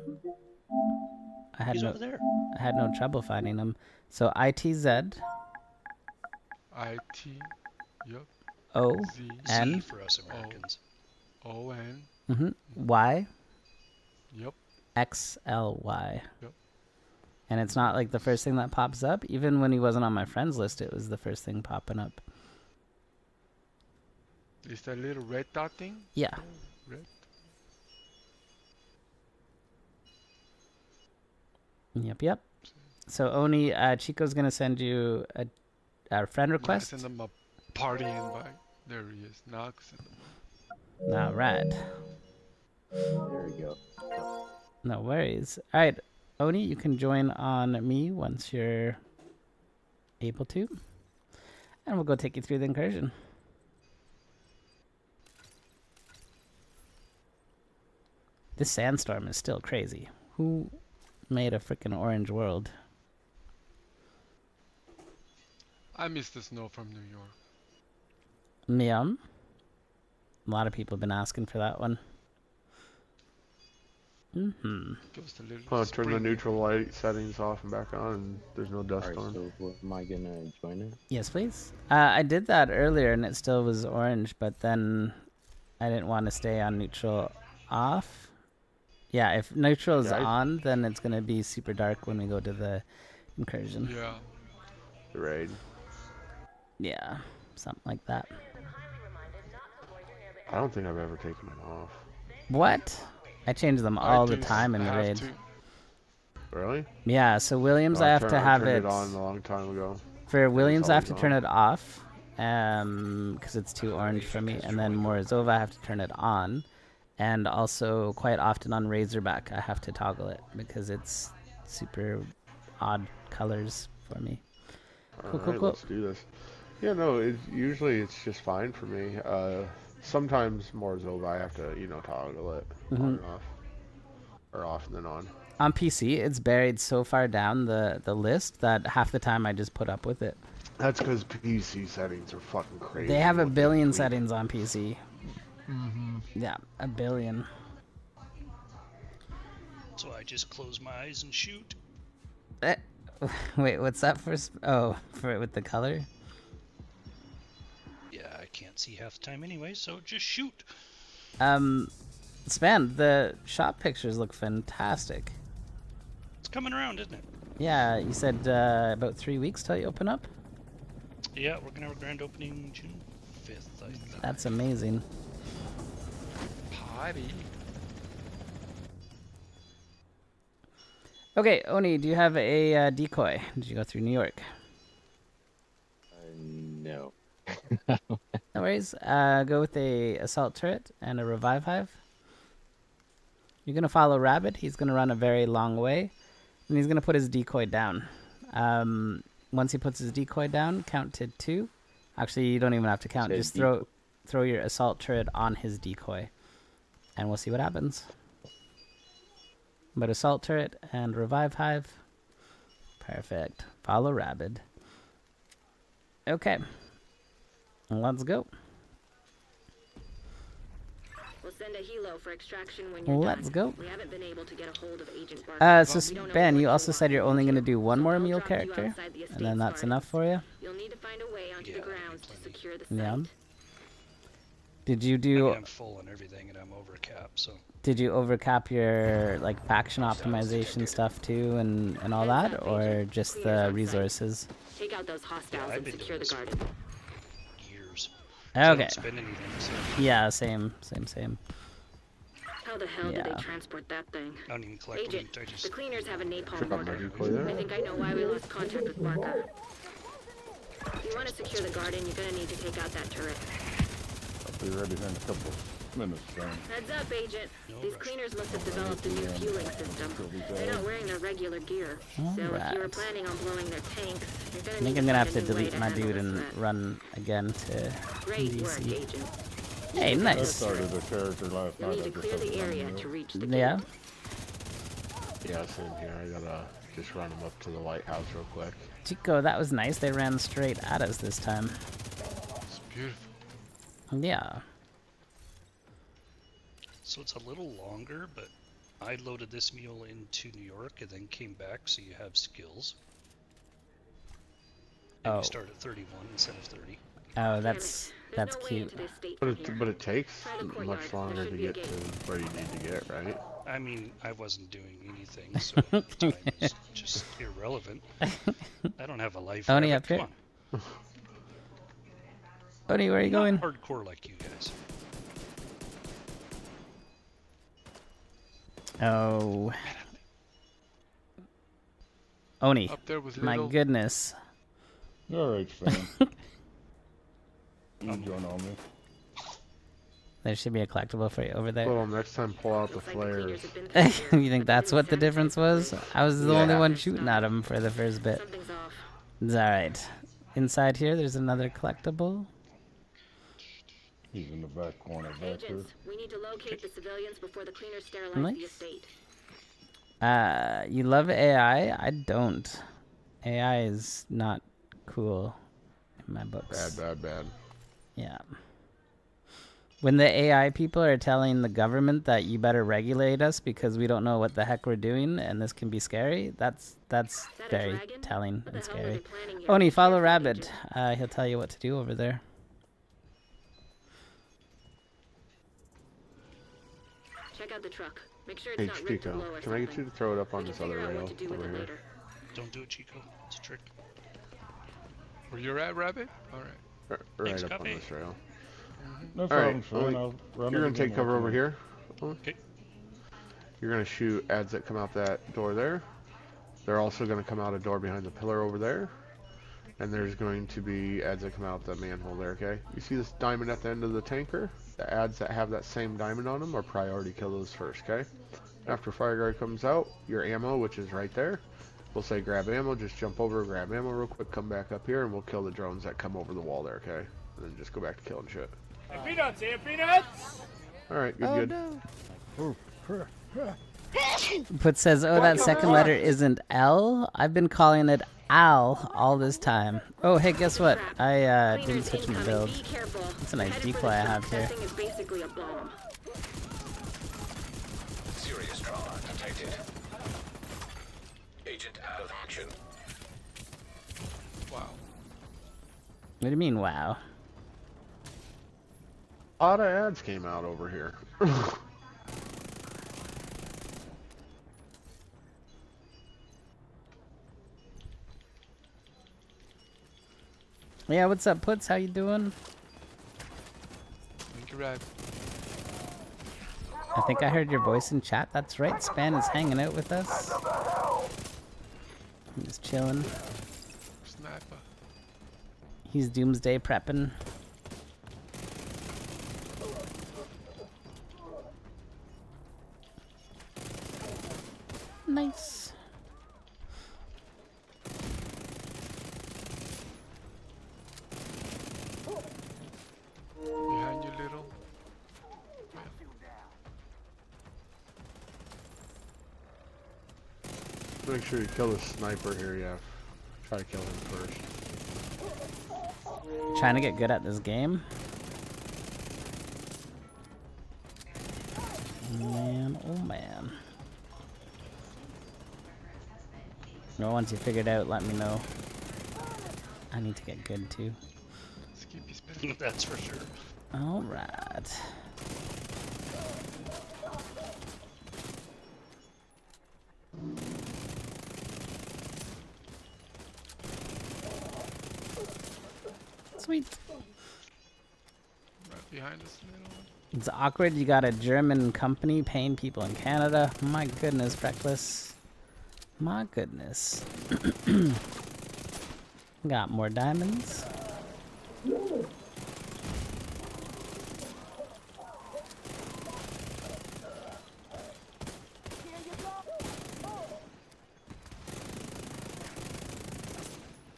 He's over there. I had no trouble finding him. So ITZ. IT. Yep. O. Z. N. C for us Americans. O N. Y. Yep. XLY. Yep. And it's not like the first thing that pops up. Even when he wasn't on my friends list, it was the first thing popping up. Is that little red dot thing? Yeah. Red. Yep. So Oni, Chico's gonna send you a friend request. Send them a party invite. There he is. Now send them. All right. There we go. No worries. All right, Oni, you can join on me once you're able to, and we'll go take you through the incursion. This sandstorm is still crazy. Who made a freaking orange world? I miss the snow from New York. Miam. A lot of people have been asking for that one. Just a little Turn the spring. neutral light settings off and back on, and there's no dust Alright, on. so am I gonna join it? Yes, please. I did that earlier and it still was orange, but then I didn't want to stay on neutral off. Yeah, if neutral is on, then it's going to be super dark when we go to the incursion. Yeah. The raid. Yeah, something like that. I don't think I've ever taken it off. What? I change them all the time in the raid. Really? Yeah, so Williams, I have to have turned it on a long time ago. For Williams, I have to always turn it off because it's too orange for me. And then Morozova, I have to turn it on. And also quite often on Razorback I have to toggle it because it's super odd colors for me. Cool, cool, Alright, cool. let's do this. Yeah, no, usually it's just fine for me. Sometimes more Zova I have to, toggle it on and off. Or off and then on. On PC, it's buried so far down the list that half the time I just put up with it. That's because PC settings are fucking crazy. They have a billion settings on PC. Mm-hmm. Yeah, a billion. So I just close my eyes and shoot. Wait, what's that for? Oh, for it with the color? Yeah, I can't see half the time anyway, so just shoot. Span, the shop pictures look fantastic. It's coming around, isn't it? Yeah, you said about 3 weeks till you open up? Yeah, we're gonna have a grand opening June 5th, I think. That's amazing. Party. Okay, Oni, do you have a decoy? Did you go through New York? No. No worries. Go with a assault turret and a revive hive. You're gonna follow Rabbit. He's gonna run a very long way, and he's gonna put his decoy down. Once he puts his decoy down, count to 2. Actually, you don't even have to count. Just throw your assault turret on his decoy, and we'll see what happens. But assault turret and revive hive. Perfect. Follow Rabbit. Okay. Let's go. We'll send a helo for extraction when you're Let's go. We haven't been able to get a hold of Agent Barker. So Ben, you also said you're only going to do one more mule character, and then that's enough for you? You'll need to find a way onto the grounds to secure the site. Yeah. Did you do... I'm full and everything, and I'm over cap, so... Did you overcap your like faction optimization stuff too, and all that, or just the resources? Take out those hostiles and secure the garden. Years. Okay. So I don't spend anything, so. Yeah, same. How the hell did they transport that thing? I don't even collect Agent, loot, I just... the cleaners have a napalm Check out my mortar. decoy there. I think I know why we lost contact with Barker. If you want to secure the garden, you're gonna need to take out that turret. I'll be ready in a couple of minutes, then. Heads up, Agent. These cleaners must have developed a new fueling system. They're not wearing their regular gear. So if you were planning on blowing their tanks, you're gonna I need think I'm gonna have to find a new way delete my handle dude this and threat. run again to Great work, DC. Agent. Hey, I nice. started a character last You'll night. need to I just clear the haven't done area it to yet. reach the Yeah. Yeah, same here. I gotta just run them up to the lighthouse real quick. Chico, that was nice. They ran straight at us this time. It's beautiful. Yeah. So it's a little longer, but I loaded this mule into New York and then came back, so you have skills. And you start at 31 instead of 30. Oh, that's cute. But it takes much longer to get to where you need to get, right? I mean, I wasn't doing anything, so time is just irrelevant. I don't have a life. Oni forever. up here. Come on. Oni, where are you I'm going? not hardcore like you guys. Oh. Oni. Up there with My little... goodness. All right, Stan. You join on me. There should be a collectible for you over there. Well, next time pull out the flares. You think that's what the difference was? I was the only one shooting at him for the first bit. It's alright. Inside here, there's another collectible. He's in the back corner back there. Agents, we need to locate the civilians before the cleaners sterilize Nice. the estate. You love AI? I don't. AI is not cool in my books. Bad. Yeah. When the AI people are telling the government that you better regulate us because we don't know what the heck we're doing and this can be scary, that's very telling and scary. Oni, follow Rabbit. He'll tell you what to do over there. Check out the truck. Make sure it's Hey, not ripped Chico, below or can I get something. you to throw it up on this other Figure out rail what to do with over it here? later. Don't do it, Chico. It's a trick. Where you're at, Rabbit? Alright. Right Thanks, up on Guppy. this rail. No problem, Alright, Stan. I'll run you're it gonna take again cover with over you. here. Okay. You're gonna shoot ads that come out that door there. They're also gonna come out a door behind the pillar over there. And there's going to be ads that come out the manhole there, okay? You see this diamond at the end of the tanker? The ads that have that same diamond on them are priority. Kill those first, okay? After fire guard comes out, your ammo, which is right there, we'll say grab ammo, just jump over, grab ammo real quick, come back up here, and we'll kill the drones that come over the wall there, okay? And then just go back to killing shit. Hey, peanuts! Here, peanuts! Alright, good, No. Put says, oh, that second letter isn't L? I've been calling it Al all this time. Oh, hey, guess what? I didn't switch my build. That's a nice decoy I have here. Is basically a bomb. Serious trauma detected. Agent out of action. Wow. What do you mean, wow? A lot of ads came out over here. Yeah, what's up, Puts? How you doing? Thank you, Rad. I think I heard your voice in chat. That's right, Span is hanging out with us. I'm just chilling. Sniper. He's Doomsday Prepping. Nice. Behind you, little. Make sure you kill the sniper here, yeah. Try to kill him first. Trying to get good at this game. Man, oh man. No, once you figure it out, let me know. I need to get good too. That's for sure. Alright. Sweet. Right behind us, little. It's awkward. You got a German company paying people in Canada. My goodness, Reckless. My goodness. Got more diamonds.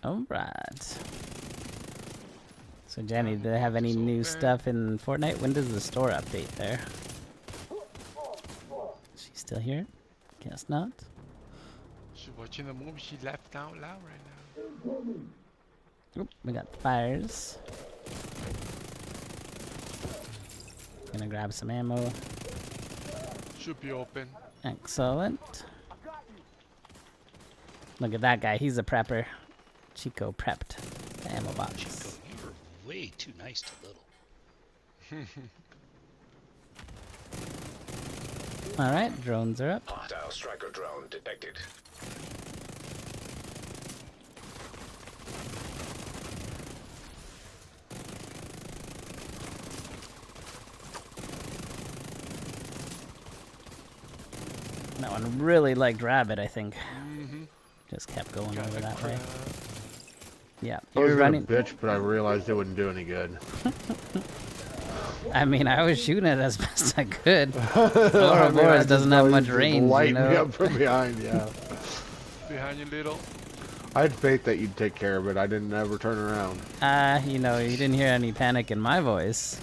Alright. So Jenny, do they have any new stuff in Fortnite? When does the store update there? Is she still here? Guess not. She's watching the movie. She laughed out loud right now. Oop, we got fires. Gonna grab some ammo. Should be open. Excellent. Look at that guy. He's a prepper. Chico prepped the ammo box. Chico, you were way too nice to Little. Alright, drones are up. Hostile striker drone detected. That one really liked Rabbit, I think. Mm-hmm. Just kept going over that way. Yeah, I was you're gonna running. bitch, but I realized it wouldn't do any good. I mean, I was shooting it as best I could. Ouroboros doesn't have much range, Light you me know. up from behind, yeah. Behind you, little. I had faith that you'd take care of it. I didn't ever turn around. You know, you didn't hear any panic in my voice.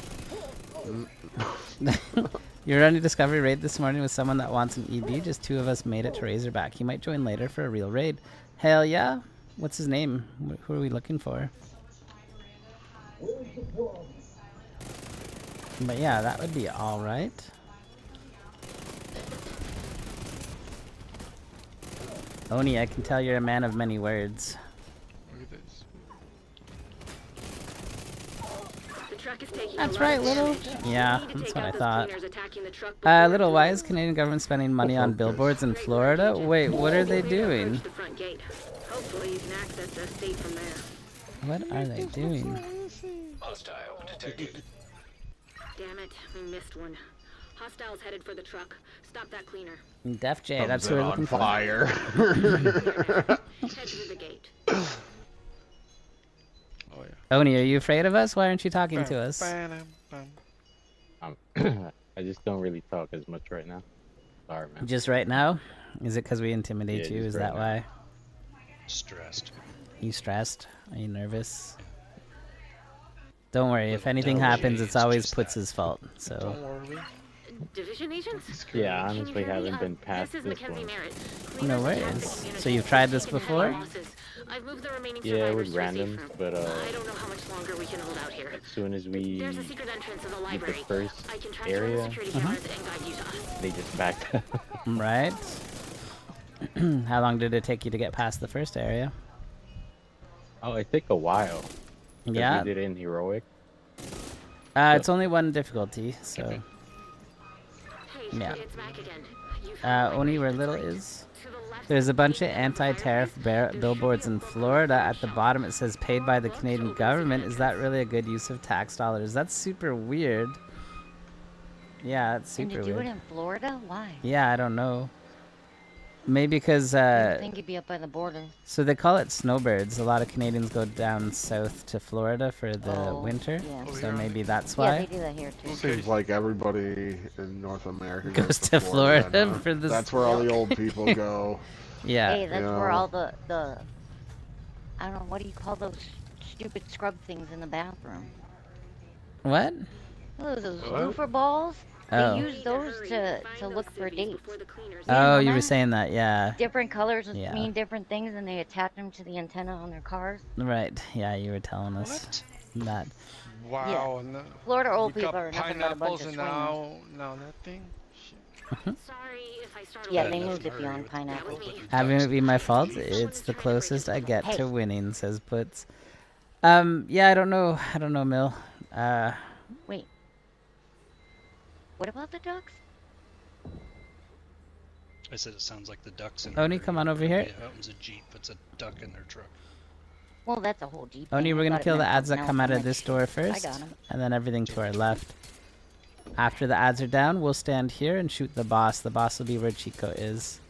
You're running Discovery raid this morning with someone that wants an EB. Just two of us made it to Razorback. He might join later for a real raid. Hell yeah. What's his name? Who are we looking for? But yeah, that would be alright. Oni, I can tell you're a man of many words. Look at this. The truck is taking That's a lot right, of Little. damage. Yeah, We need to that's take what I out those thought. cleaners attacking the truck before Little, it why is blows. Canadian government spending money on billboards in Florida? Wait, what are they doing? Approach the front gate. Hopefully you can access the estate from there. What are they doing? Hostile detected. Damn it, we missed one. Hostiles headed for the truck. Stop that cleaner. Def J, that's Thumbs who we're on looking for. fire. Head through the gate. Oh yeah. Oni, are you afraid of us? Why aren't you talking to us? Bam, bam. I just don't really talk as much right now. Sorry, man. Just right now? Is it because we intimidate Yeah, you? just Is right that now. why? Stressed. You stressed? Are you nervous? Don't worry. If Little anything doubt. happens, it's It's always just Putz's fault. So. Don't worry. Division agents? Yeah, I Can you honestly hear me? haven't been past This is this Mackenzie one. Merritt. No Cleaners attacked the worries. community, So you've tried this taken heavy before? losses. I've moved the remaining Yeah, survivors with to a safe randoms, room. but I don't know how much longer we can hold out here. as soon as we There's a secret entrance in the get the library. first I can track you on the area, security cameras and guide you to us. they just backed up. Right. How long did it take you to get past the first area? Oh, it took a while. 'Cause Yeah. we did it in heroic. It's only one difficulty, so. Hey, Yeah. it's Mac again. You found the Only library. where little is. There's a bunch of anti-tariff billboards in Florida. At the bottom it says paid by the Canadian government. Is that really a good use of tax dollars? That's super weird. Yeah, that's And super to do weird. it in Florida? Why? Yeah, I don't know. Maybe because I think you'd be up by the border. so they call it snowbirds. A lot of Canadians go down south to Florida for the Oh, winter. yeah. So maybe that's Yeah, why. they do that here too. Seems like everybody in North America Goes to Florida huh? for the That's where all the old people go. Yeah. Hey, that's you where know. all the I don't know, what do you call those stupid scrub things in the bathroom? What? Those What? loofah balls? Oh. They use those to look for dates. Oh, you know were that? saying that, yeah. Different colors Yeah. mean different things, and they attach them to the antenna on their cars. Right. Yeah, you were telling us that. Wow. No, Florida old we people got are nothing but a bunch pineapples of and swingers. now that thing. Sorry if I startled Yeah, you. they moved it beyond pineapple. Having it be my fault, it's the closest I get Hey. to winning, says Puts. Yeah, I don't know, Mill. Wait. What about the ducks? I said it sounds like the ducks in Oni, come on over here. It happens a Jeep puts a duck in their truck. Well, that's a whole Jeep. Oni, thing. we're I gonna thought it kill the meant ads that something come else. out I'm of this like, door I first, got 'em. and then everything to our left. After the ads are down, we'll stand here and shoot the boss. The boss will be where Chico is.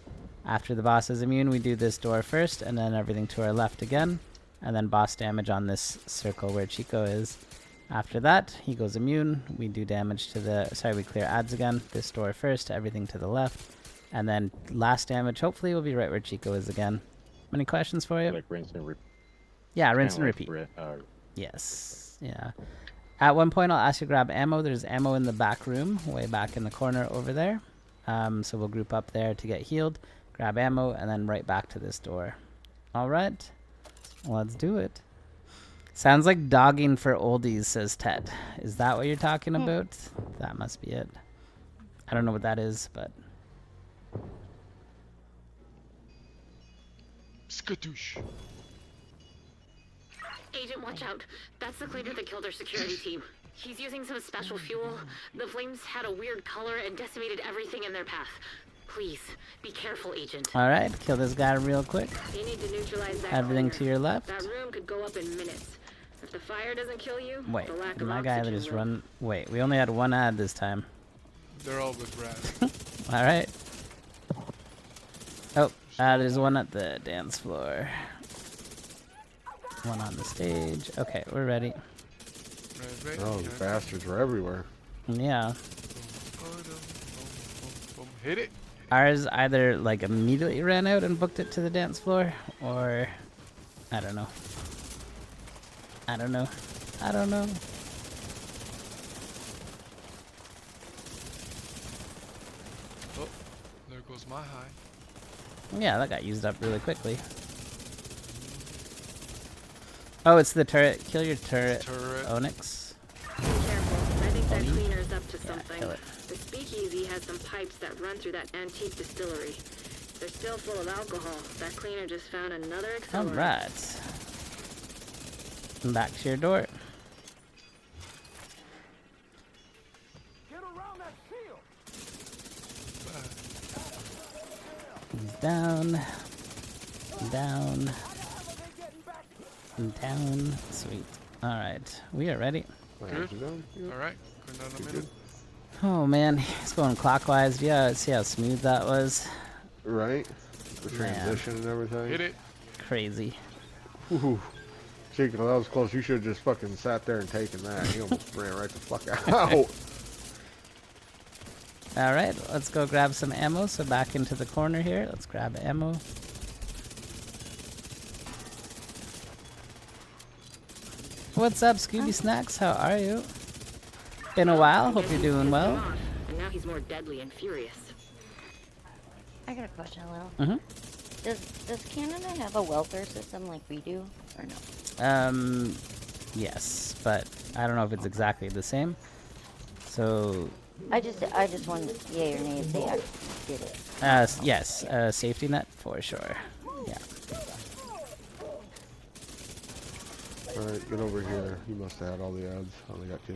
After the boss is immune, we do this door first, and then everything to our left again. And then boss damage on this circle where Chico is. After that, he goes immune. We do damage to the... Sorry, we clear ads again. This door first, everything to the left. And then last damage, hopefully, will be right where Chico is again. Any questions for you? Like rinse and repeat. Yeah, rinse and Kinda repeat. like Yes. Yeah. At one point, I'll ask you to grab ammo. There's ammo in the back room, way back in the corner over there. So we'll group up there to get healed, grab ammo, and then right back to this door. All right. Let's do it. Sounds like dogging for oldies, says Ted. Is that what you're talking about? That must be it. I don't know what that is, but... Skadoosh. Agent, watch out. That's the cleaner that killed our security team. He's using some special fuel. The flames had a weird color and decimated everything in their path. Please, be careful, Agent. All right, kill this guy real quick. You need to neutralize that Everything cleaner. to your left. That room could go up in minutes. If the fire doesn't kill you, Wait, the lack of my guy oxygen just will. run... Wait, we only had one ad this time. They're all with rats. All right. Oh, there's one at the dance floor. One on the stage. Okay, we're ready. Right, Oh, the bastards were everywhere. Yeah. Hit it. Ours either like immediately ran out and booked it to the dance floor, or I don't know. I don't know. I don't know. Oh, there goes my high. Yeah, that got used up really quickly. Oh, it's the turret. Kill your turret, Onyx. Be careful. I think that Oni? cleaner's up to Yeah, something. kill it. The speakeasy has some pipes that run through that antique distillery. They're still full of alcohol. That cleaner just found another All accelerant. right. Back to your door. Get around that shield. He's down. Down. Down. Sweet. Alright. We are ready. Good. Alright, going down the middle. Oh man, he's going clockwise. Yeah, see how smooth that was? Right? The Man. transition and everything. Hit it. Crazy. Whew. Chico, that was close. You should have just fucking sat there and taken that. He almost ran right the fuck out. All right, let's go grab some ammo. So back into the corner here. Let's grab ammo. What's up, Scooby Snacks? How are you? Been a while. Hope you're doing well. And now he's more deadly and furious. I got a question, Lil. Mm-hmm. Does Canada have a welfare system like we do, or no? Yes, but I don't know if it's exactly the same. So. I just wanted yay or nay if they actually did it. Yes, safety net for sure. Yeah. Alright, get over here. You must have had all the ads. I only got 2.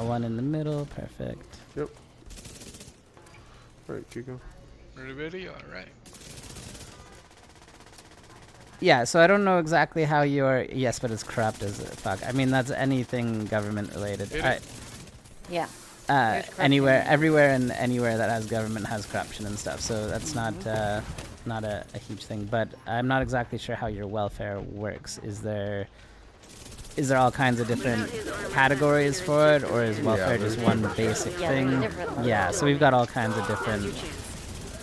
One in the middle, perfect. Yep. Alright, Chico. Ready? Alright. Yeah, so I don't know exactly how you're... Yes, but it's corrupt as fuck. I mean, that's anything government related. Alright. Yeah. Anywhere, everywhere and anywhere that has government has corruption and stuff. So that's not a huge thing. But I'm not exactly sure how your welfare works. Is there all kinds of different categories for it, or is welfare just one basic thing? Yeah, so we've got all kinds of different,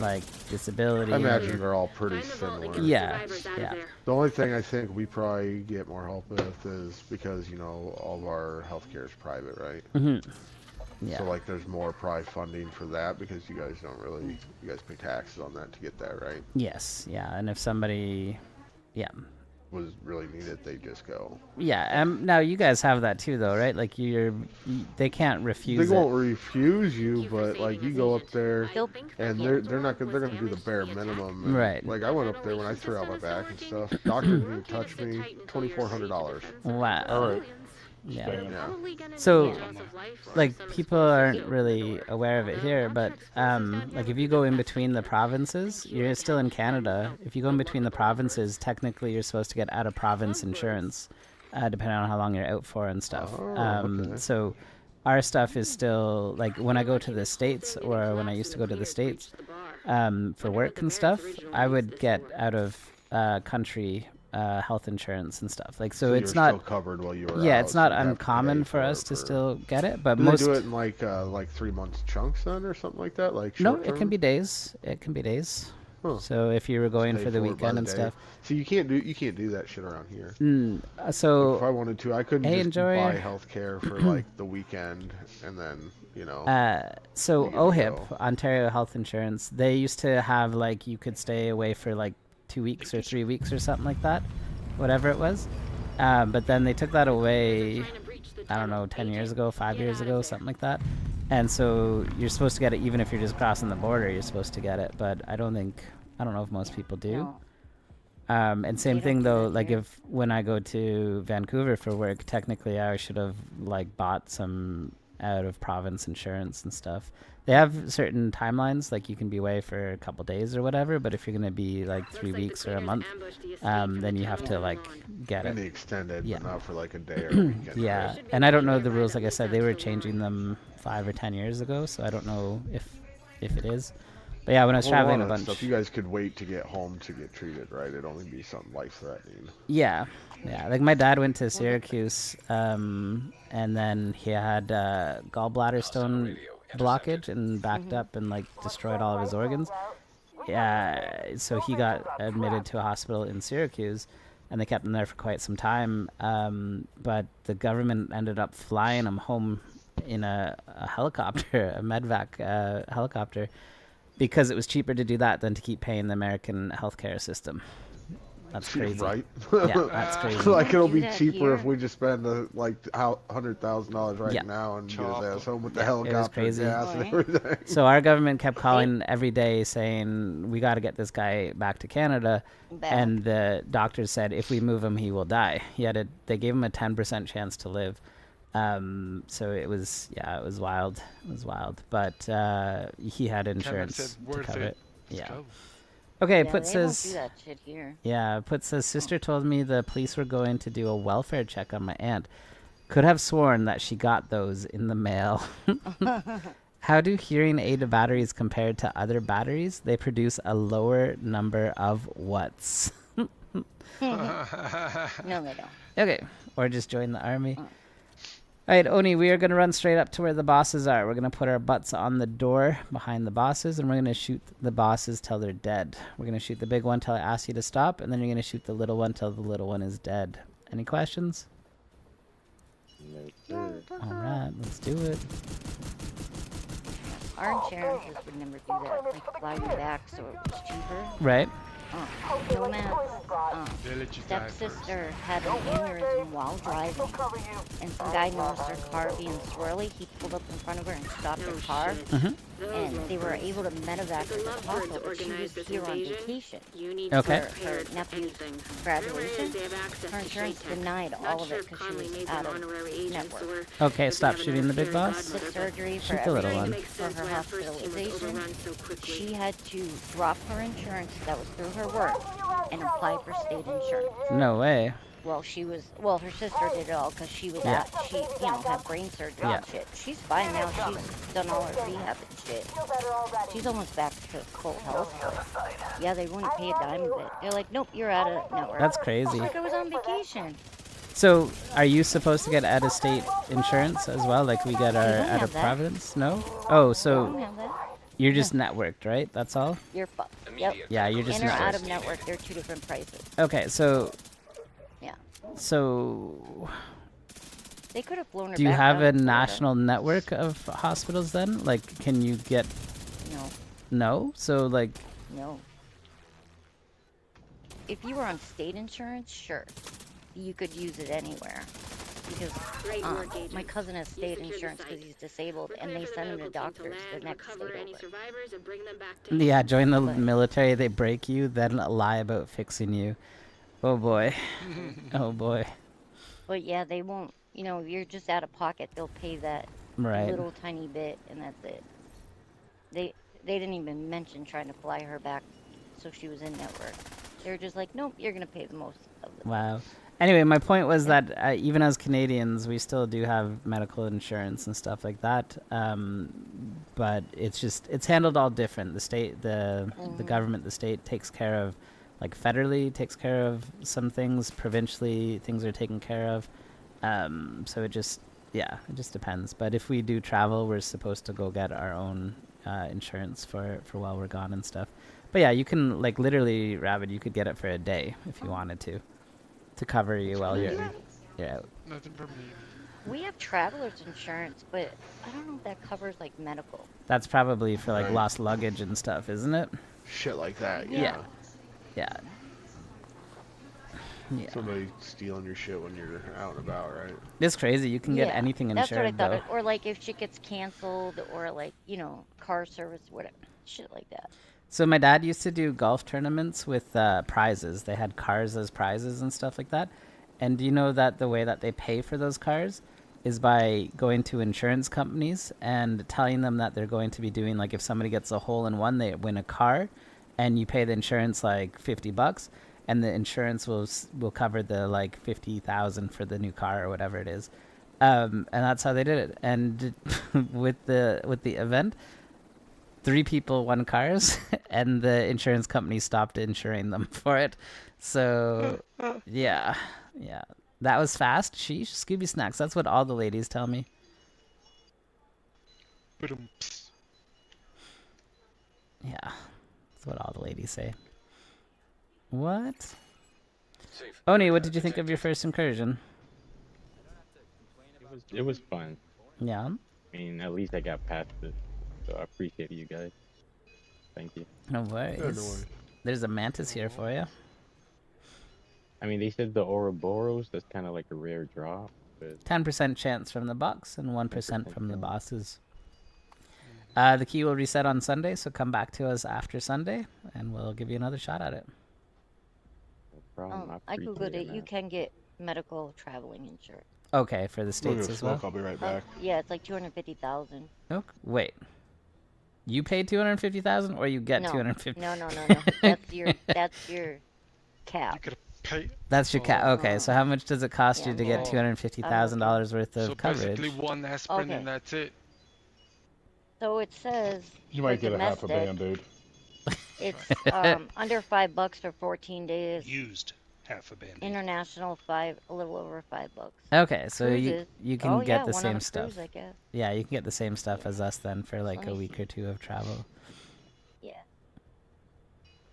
like, disability. I imagine they're all pretty similar. Yeah, yeah. The only thing I think we probably get more help with is because, you know, all of our healthcare is private, right? Mm-hmm. Yeah. So, like, there's more probably funding for that because you guys don't really, you guys pay taxes on that to get that, right? Yes, yeah, and if somebody, was really needed, they just go. Yeah, now you guys have that too, though, right? Like they can't refuse. They won't refuse you, but like you go up there, and they're gonna do the bare minimum. And, right. Like I went up there when I threw out my back and stuff. Doctor didn't even touch me. $2,400. Wow. All right. Yeah. So, like, people aren't really aware of it here, but, like, if you go in between the provinces, you're still in Canada. If you go in between the provinces, technically you're supposed to get out-of-province insurance, depending on how long you're out for and stuff. So, our stuff is still, like, when I go to the States, or when I used to go to the States, for work and stuff, I would get out-of-country health insurance and stuff, like, so it's not still covered while you were yeah out, it's not so you have to uncommon pay for us to still get it, but do most they do it in like 3 months chunks then or something like that, like no, short it can term? be days. Huh. So if you were going for the weekend and stuff, so you can't do that shit around here. So if I wanted to, I couldn't just buy health care for like the weekend and then, you know. So OHIP, Ontario Health Insurance, they used to have, like, you could stay away for like 2 weeks or 3 weeks or something like that, whatever it was. But then they took that away, I don't know, 10 years ago, 5 years ago, something like that. And so you're supposed to get it even if you're just crossing the border, you're supposed to get it. But I don't know if most people do. And same thing though, like when I go to Vancouver for work, technically I should have like bought some out of province insurance and stuff. They have certain timelines, like you can be away for a couple days or whatever, but if you're going to be like 3 weeks or a month, then you have to like get it. And the extended, but not for like a day or a weekend. Yeah, and I don't know the rules. Like I said, they were changing them 5 or 10 years ago, so I don't know if it is. But yeah, when I was traveling a bunch, stuff, you guys could wait to get home to get treated, right? It'd only be something life-threatening. Yeah. Like my dad went to Syracuse, and then he had gallbladder stone blockage and backed up and like destroyed all of his organs. Yeah, so he got admitted to a hospital in Syracuse, and they kept him there for quite some time. But the government ended up flying him home in a helicopter, a medvac helicopter, because it was cheaper to do that than to keep paying the American healthcare system. That's crazy, right? Yeah, that's crazy. Like it'll be cheaper if we just spend like $100,000 right now and get his ass home with the helicopter, it was crazy. Gas and everything. So our government kept calling every day saying, we got to get this guy back to Canada. And the doctors said, if we move him, he will die. They gave him a 10% chance to live. So it was wild. It was wild. But he had insurance to cover it. Yeah. Okay, Put says. They won't do that shit here. Yeah, Put says, sister told me the police were going to do a welfare check on my aunt. Could have sworn that she got those in the mail. How do hearing aid batteries compare to other batteries? They produce a lower number of watts. No, they don't. Okay, or just join the army. Alright, Oni, we are going to run straight up to where the bosses are. We're going to put our butts on the door behind the bosses, and we're going to shoot the bosses till they're dead. We're going to shoot the big one till I ask you to stop, and then you're going to shoot the little one till the little one is dead. Any questions? No, sir. Alright, let's do it. Our insurances would never do that. Like, fly you back so it was cheaper. Right. Nomad's stepsister had an aneurysm while driving, and some guy noticed her car being swirly. He pulled up in front of her and stopped her car, and they were able to medevac her to the hospital, but she was here on vacation Okay. for her nephew's graduation. Her insurance denied all of it because she was out of network. Okay, stop shooting the big boss. The surgery for Shoot the little one. for her hospitalization. She had to drop her insurance that was through her work and apply for state insurance. No way. Well, her sister did it all because she was had brain surgery and shit. She's fine now. She's done all her rehab and shit. She's almost back to full health. But yeah, they wouldn't pay a dime of it. They're like, nope, you're out of network. That's crazy. It's like I was on vacation. So, are you supposed to get out-of-state insurance as well, like we get our out-of-providence? No? Oh, so you're just networked, right? That's all? You're fucked. Yep. Yeah, you're just in or networked. out of network, they're two different prices. Okay, so... Yeah. So... They could have flown her Do you back have down a to Florida. national network of hospitals then? Like, can you get... No. No? So, like... No. If you were on state insurance, sure. You could use it anywhere. Because my cousin has state insurance because he's disabled, and they send him to doctors the next state over. Yeah, join the military, they break you, then lie about fixing you. Oh boy. Oh boy. But yeah, they won't, you're just out of pocket. They'll pay that Right. little tiny bit, and that's it. They didn't even mention trying to fly her back so she was in network. They're just like, nope, you're going to pay the most of it. Wow. Anyway, my point was that even as Canadians, we still do have medical insurance and stuff like that. But it's handled all different. The state, the government, the state takes care of, like federally takes care of some things. Provincially, things are taken care of. So it just depends. But if we do travel, we're supposed to go get our own insurance for while we're gone and stuff. But yeah, you can, like, literally, Rabbit, you could get it for a day if you wanted to cover you while you're out. Nothing for me. We have traveler's insurance, but I don't know if that covers, like, medical. That's probably for, like, lost luggage and stuff, isn't it? Shit like that, Yeah. Yeah. Somebody stealing your shit when you're out and about, right? It's crazy. You can get anything That's what I insured, thought. though. Or, like, if shit gets canceled, or, like, car service, whatever. Shit like that. So my dad used to do golf tournaments with prizes. They had cars as prizes and stuff like that. And do you know that the way that they pay for those cars is by going to insurance companies and telling them that they're going to be doing, like, if somebody gets a hole-in-one, they win a car, and you pay the insurance like $50, and the insurance will cover the like 50,000 for the new car or whatever it is. And that's how they did it. And with the event, 3 people won cars, and the insurance company stopped insuring them for it. So, yeah. That was fast. Sheesh, Scooby Snacks. That's what all the ladies tell me. Yeah, that's what all the ladies say. What? Oni, what did you think of your first incursion? It was fun. Yeah. I mean, at least I got past it. So I appreciate you guys. Thank you. No worries. Yeah, no worries. There's a mantis here for you. I mean, they said the Ouroboros, that's kind of like a rare drop. 10% chance from the box and 1% from the bosses. The key will reset on Sunday, so come back to us after Sunday, and we'll give you another shot at it. No problem. I googled it. You can get medical traveling insurance. Okay, for the States as well? I'll be right back. Yeah, it's like $250,000. Okay. Wait. You pay $250,000 or you get $250,000? No. That's your cap. You could pay. That's your cap. Okay, so how much does it cost you to get $250,000 worth of So coverage? basically one aspirin and that's it. So it says You might for get a half a domestic, Band-Aid. It's under $5 for 14 days. Used. half a band-aid. International $5, a little over $5. Okay, so Cruises. you can Oh get yeah, the one on same a stuff. cruise, I guess. Yeah, you can get the same stuff as us then for like Let a me week see. or two of travel. Yeah.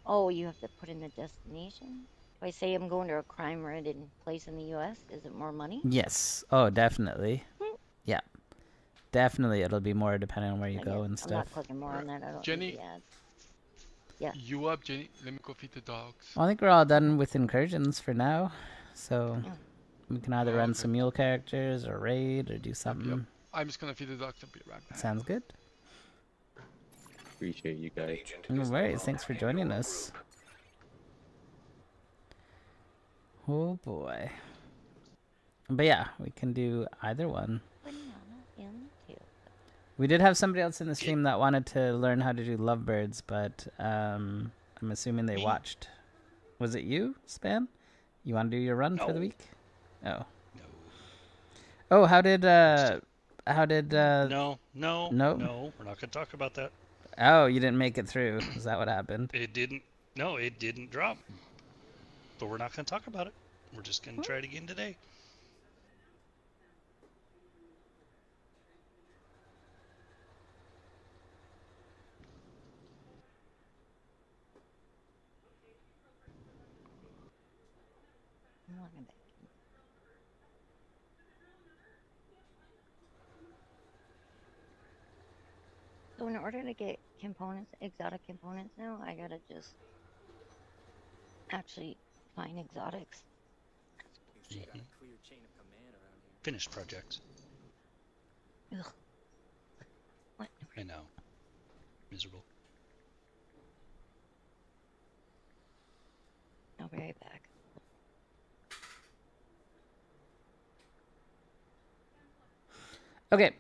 Oh, you have to put in the destination? If I say I'm going to a crime-ridden place in the U.S., is it more money? Yes. Oh, definitely. Yeah. Definitely, it'll be more depending on where you I go guess and I'm stuff. not clicking more on that. I don't Jenny, need the ads. Yeah. you up, Jenny? Let me go feed the dogs. Well, I think we're all done with incursions for now, so Yeah. we can either run some mule characters or raid or do something. Yep. I'm just gonna feed the dogs and be right back. Sounds good. Appreciate you guys. No worries. Thanks for joining us. Oh boy. But yeah, we can do either one. We did have somebody else in the stream that wanted to learn how to do lovebirds, but I'm assuming they watched. Was it you, Span? You want to do your run for the week? Oh. No. Oh, how did No, Nope. we're not gonna talk about that. Oh, you didn't make it through. Is that what happened? It didn't. No, it didn't drop. But we're not gonna talk about it. We're just gonna try it again today. So in order to get components, exotic components now, I gotta just actually find exotics. Finished projects. Ugh. What? I know. Miserable. I'll be right back. Okay,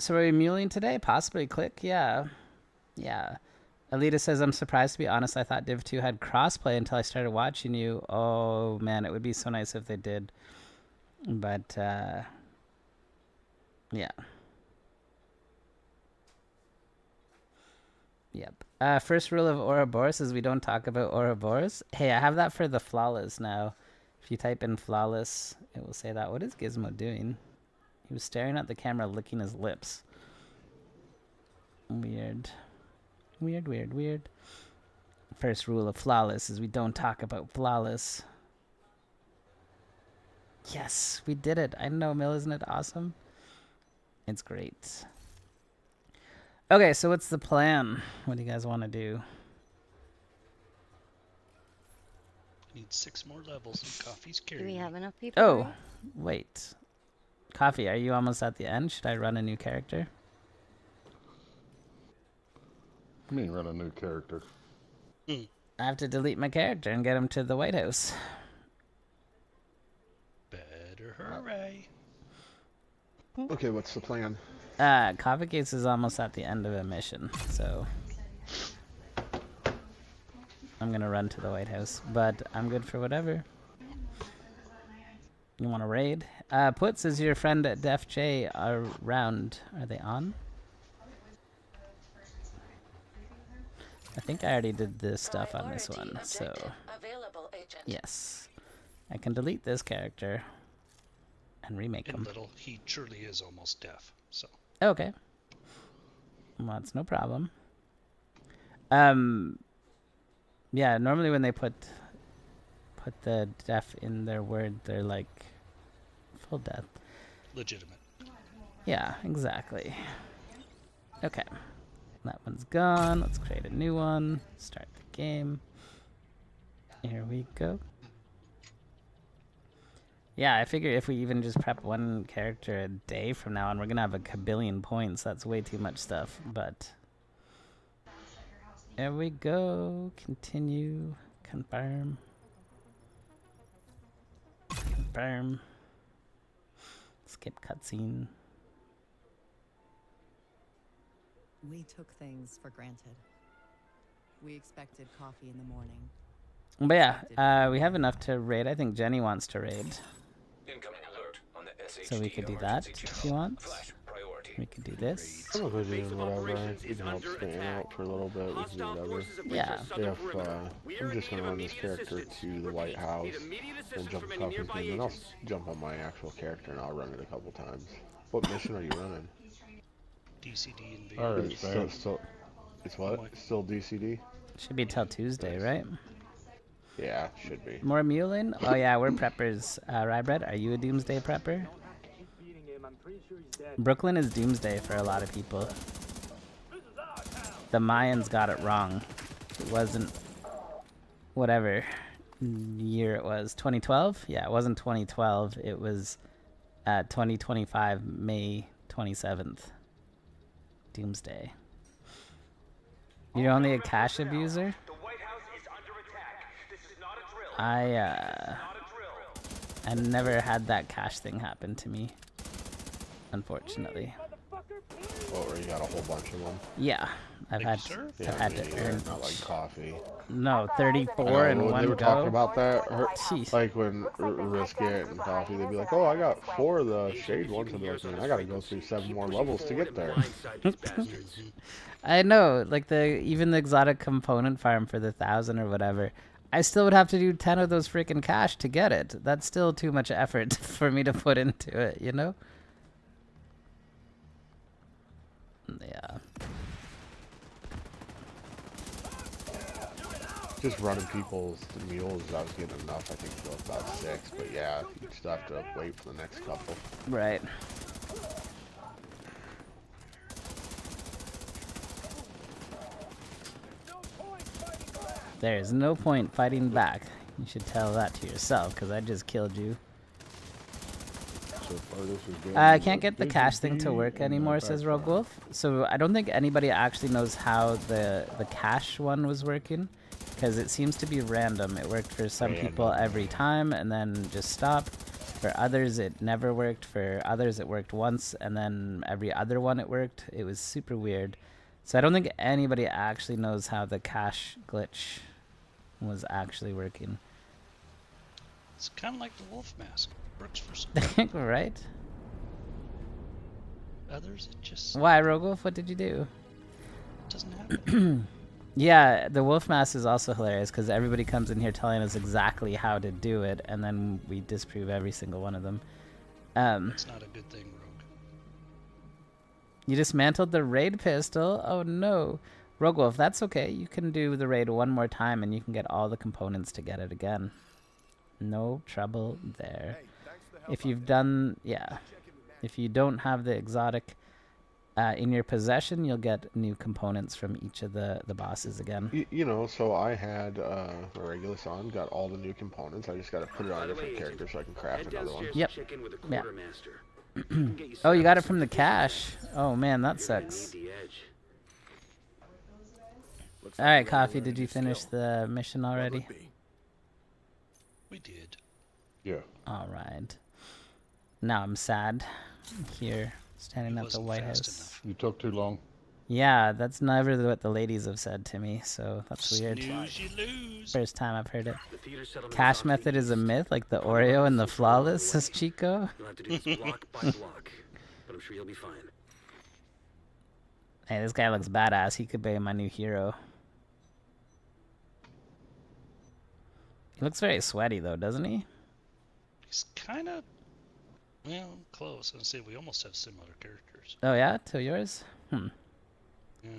so are we muling today? Possibly. Click, yeah. Yeah. Alita says, I'm surprised, to be honest. I thought Div 2 had crossplay until I started watching you. Oh, man, it would be so nice if they did. But, yeah. Yep. First rule of Ouroboros is we don't talk about Ouroboros. Hey, I have that for the flawless now. If you type in flawless, it will say that. What is Gizmo doing? He was staring at the camera, licking his lips. Weird. Weird, weird, weird. First rule of flawless is we don't talk about flawless. Yes, we did it. I know, Mill, isn't it awesome? It's great. Okay, so what's the plan? What do you guys want to do? Need 6 more levels and coffee's carrying. Do we have enough people? Oh, wait. Coffee, are you almost at the end? Should I run a new character? I mean, run a new character. I have to delete my character and get him to the White House. Better hurry. Okay, what's the plan? Coffee Case is almost at the end of a mission, so I'm gonna run to the White House, but I'm good for whatever. You want to raid? Puts, is your friend at Def J around? Are they on? I think I already did this stuff on this one, so yes. I can delete this character and remake him. Little, he truly is almost deaf, so. Okay. Well, that's no problem. Yeah, normally when they put the deaf in their word, they're like full death. Legitimate. Yeah, exactly. Okay. That one's gone. Let's create a new one. Start the game. Here we go. Yeah, I figure if we even just prep one character a day from now on, we're going to have a kabillion points. That's way too much stuff, but there we go. Continue. Confirm. Confirm. Skip cutscene. We took things for granted. We expected coffee in the morning. But yeah, we have enough to raid. I think Jenny wants to raid. Incoming alert on the SHD So we could do that if you want. Flash priority We could do this. I'm visiting whatever. You can help stay out for a little bit. We can do whatever. Yeah. If I'm just gonna run this character to the White House and jump a coffee thing, then I'll jump on my actual character and I'll run it a couple times. What mission are you running? DCD and Alright, It's what? Still DCD? Should be till Tuesday, right? Yeah, should be. More mulin? Oh yeah, we're preppers. Rybread, are you a Doomsday Prepper? Brooklyn is Doomsday for a lot of people. The Mayans got it wrong. It wasn't whatever year it was. 2012? Yeah, it wasn't 2012. It was 2025, May 27th. Doomsday. You're only a cash abuser? I never had that cash thing happen to me. Unfortunately. Or you got a whole bunch of them? Yeah, I've had to earn. Not like coffee. No, 34 in one They were go. talking about that. Like when Risket and Coffee, they'd be like, "Oh, I got 4 of the shade ones," and be like, "Man, I gotta go through 7 more levels to get there." I know, like even the exotic component farm for the 1,000 or whatever. I still would have to do 10 of those freaking cash to get it. That's still too much effort for me to put into it, you know? Yeah. Just running people's mules, I was getting enough. I think till about 6, but yeah, you still have to wait for the next couple. Right. There's no point fighting back. You should tell that to yourself, because I just killed you. So far, this is good. I can't get the cash thing to work anymore, says Rogue Wolf. So I don't think anybody actually knows how the cash one was working, because it seems to be random. It worked for some people every time and then just stopped. For others, it never worked. For others, it worked once, and then every other one it worked. It was super weird. So I don't think anybody actually knows how the cache glitch was actually working. It's kind of like the wolf mask. Works for some. Right? Others, it just... Why, Rogue Wolf? What did you do? It doesn't happen. Yeah, the wolf mask is also hilarious because everybody comes in here telling us exactly how to do it, and then we disprove every single one of them. That's not a good thing, Rogue. You dismantled the raid pistol? Oh no. Rogue Wolf, that's okay. You can do the raid one more time and you can get all the components to get it again. No trouble there. If you've done... yeah. If you don't have the exotic in your possession, you'll get new components from each of the bosses again. You know, so I had Regulus on, got all the new components. I just got to put it on a different character so I can craft another one. Yep. Yeah. Oh, you got it from the cache. Oh man, that sucks. Alright, Coffee, did you finish the mission already? We did. Yeah. Alright. Now I'm sad. I'm here, standing at the White House. You took too long. Yeah, that's never what the ladies have said to me, so that's weird. Snooze, you lose. First time I've heard it. Cache method is a myth, like the Oreo and the Flawless, says Chico. You'll have to do this block by block, but I'm sure you'll be fine. Hey, this guy looks badass. He could be my new hero. He looks very sweaty, though, doesn't he? He's kind of... well, close. I'd say we almost have similar characters. Oh, yeah? To yours? Hmm. Yeah.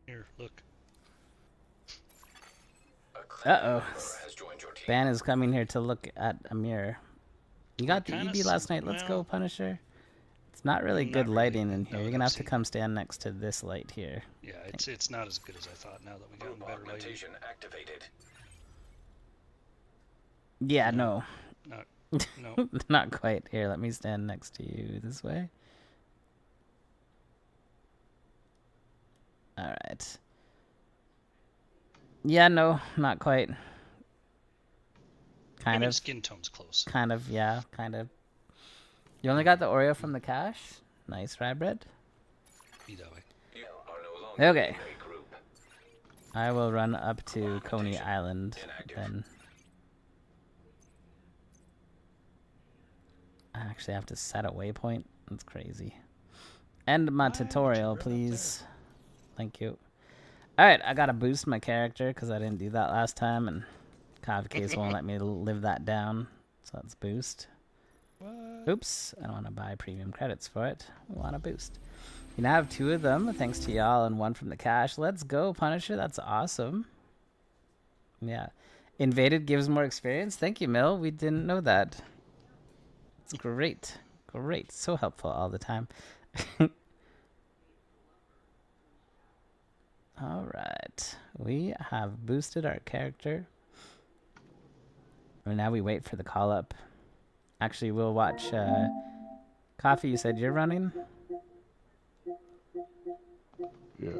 Here, look. Uh-oh. Ban is coming here to look at a mirror. You got the EB last night. Let's go, Punisher. It's not really good lighting in here. You're gonna have to come stand next to this light here. Yeah, it's not as good as I thought now that we got better lighting. Activated. Yeah, no. No. Not quite. Here, let me stand next to you this way. Alright. Yeah, no, not quite. Kind of. Skin tone's close. Kind of, yeah, kind of. You only got the Oreo from the cache? Nice, rye bread. Be that way. Okay. I will run up to Coney Island then. I actually have to set a waypoint. That's crazy. End my tutorial, please. Thank you. Alright, I gotta boost my character because I didn't do that last time, and Coffee Case won't let me live that down. So let's boost. What? Oops, I don't want to buy premium credits for it. We want to boost. You now have 2 of them, thanks to y'all, and 1 from the cache. Let's go, Punisher. That's awesome. Yeah. Invaded gives more experience. Thank you, Mill. We didn't know that. It's great. Great. So helpful all the time. Alright. We have boosted our character. And now we wait for the call up. Actually, we'll watch... Coffee, you said you're running? Yeah.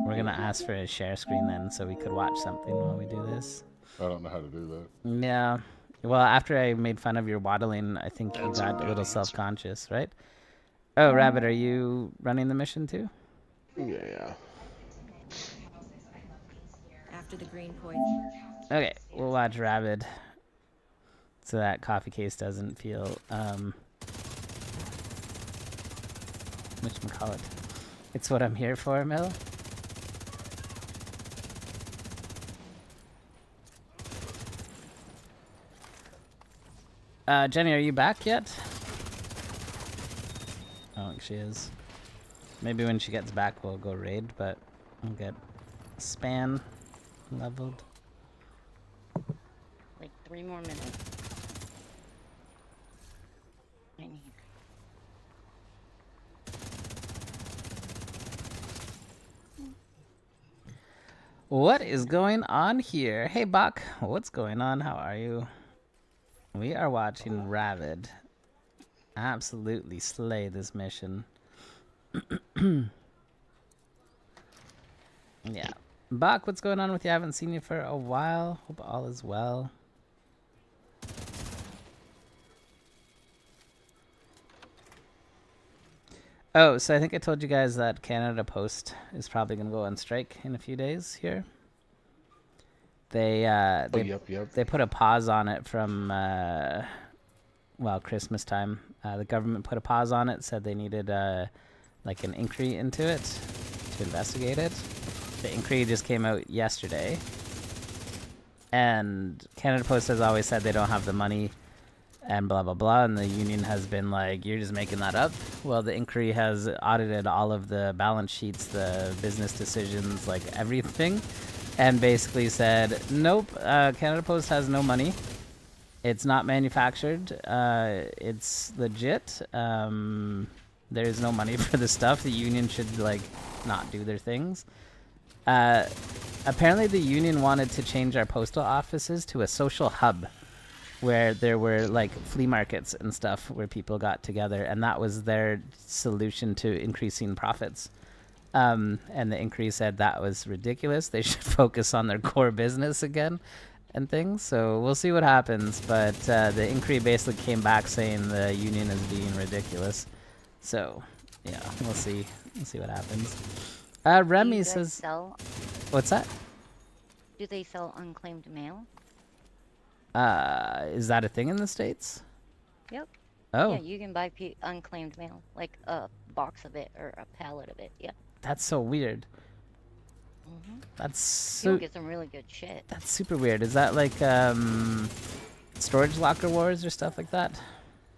We're going to ask for a share screen then, so we could watch something while we do this. I don't know how to do that. Yeah. Well, after I made fun of your waddling, I think you That's a got a good little answer. self-conscious, right? Oh, Rabbit, are you running the mission too? Yeah. After the green poison. Okay, we'll watch Rabbit so that Coffee Case doesn't feel, whatchamacallit. It's what I'm here for, Mill. Jenny, are you back yet? I don't think she is. Maybe when she gets back we'll go raid, but we'll get Span leveled. Like 3 more minutes. I need. What is going on here? Hey, Bach, what's going on? How are you? We are watching Ravid absolutely slay this mission. Yeah. Bach, what's going on with you? I haven't seen you for a while. Hope all is well. Oh, so I think I told you guys that Canada Post is probably going to go on strike in a few days here. They they put a pause on it from well, Christmas time. The government put a pause on it, said they needed like an inquiry into it to investigate it. The inquiry just came out yesterday, and Canada Post has always said they don't have the money and blah blah blah, and the union has been like, you're just making that up. Well, the inquiry has audited all of the balance sheets, the business decisions, like everything, and basically said, nope, Canada Post has no money. It's not manufactured. It's legit. There's no money for the stuff. The union should like not do their things. Apparently the union wanted to change our postal offices to a social hub where there were like flea markets and stuff where people got together, and that was their solution to increasing profits. And the inquiry said that was ridiculous. They should focus on their core business again and things. So we'll see what happens. But the inquiry basically came back saying the union is being ridiculous. So yeah, we'll see. We'll see what happens. Remy says, what's that? Do they sell unclaimed mail? Is that a thing in the States? Yep. Oh. Yeah, you can buy unclaimed mail, like a box of it or a pallet of it. Yeah. That's so weird. That's so... You'll get some really good shit. That's super weird. Is that like storage locker wars or stuff like that?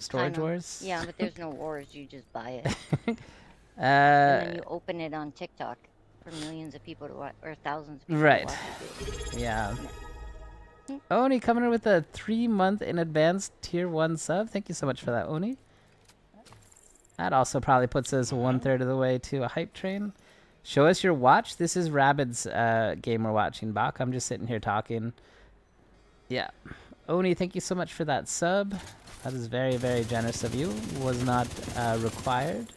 Storage Kinda. wars? Yeah, but there's no wars. You just buy it. And then you open it on TikTok for millions of people to watch, or thousands of people right. to watch it. Yeah. Oni coming in with a 3-month in advance tier 1 sub. Thank you so much for that, Oni. That also probably puts us 1/3 of the way to a hype train. Show us your watch. This is Rabid's game we're watching, Bach. I'm just sitting here talking. Yeah. Oni, thank you so much for that sub. That is very, very generous of you. Was not required.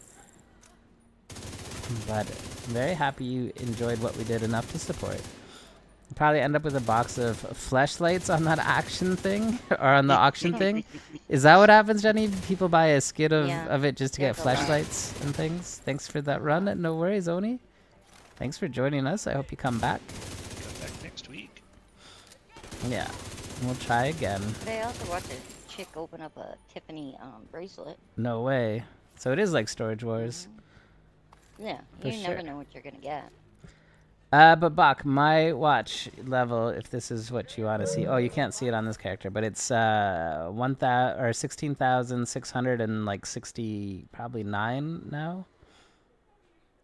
But I'm very happy you enjoyed what we did enough to support. You'll probably end up with a box of fleshlights on that action thing, or on the auction thing. Is that what happens, Jenny? People buy a skid of it just to get fleshlights and things? Thanks for that run. No worries, Oni. Thanks for joining us. I hope you come back. Come back next week. Yeah. We'll try again. But I also watch a chick open up a Tiffany bracelet. No way. So it is like Storage Wars. Yeah, For you never sure. know what you're gonna get. But Bach, my watch level, if this is what you want to see. Oh, you can't see it on this character, but it's 16,660, probably 9 now.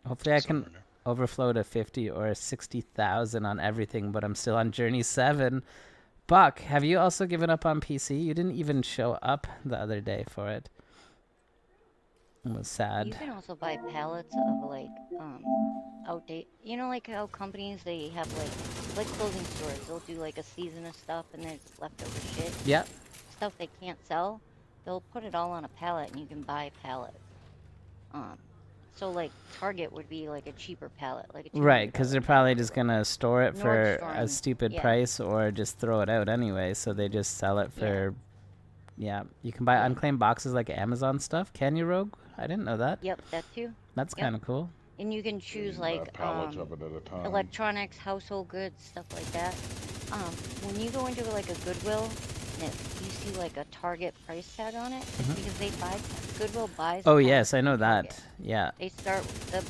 Hopefully I can overflow to 50 or 60,000 on everything, but I'm still on Journey 7. Buck, have you also given up on PC? You didn't even show up the other day for it. It was sad. You can also buy pallets of like outdate. You know, like how companies they have like clothing stores. They'll do like a season of stuff and there's leftover shit. Yeah. Stuff they can't sell. They'll put it all on a pallet and you can buy pallets. So like Target would be like a cheaper pallet, like a Right, because they're probably just gonna store it for Nordstrom, a stupid yeah. price or just throw it out anyway. So they just sell it for. Yeah, you can buy unclaimed boxes like Amazon stuff. Can you, Rogue? I didn't know that. Yep, that too. That's Yep. kind of cool. And you can choose like pallets of it at a time. electronics, household goods, stuff like that. When you go into like a Goodwill, and you see like a Target price tag on it, it's because they buy Goodwill buys. Oh pallets yes, I know from that. Target. Yeah. They start the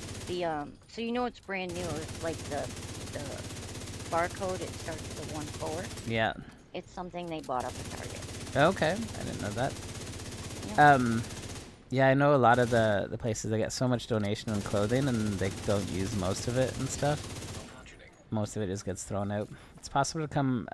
so you know it's brand new. It's like the barcode. It starts with 1/4. Yeah. It's something they bought up at Target. Okay, I didn't know that. Yeah, I know a lot of the places they get so much donation on clothing and they don't use most of it and stuff. Most of it just gets thrown out. It's possible to come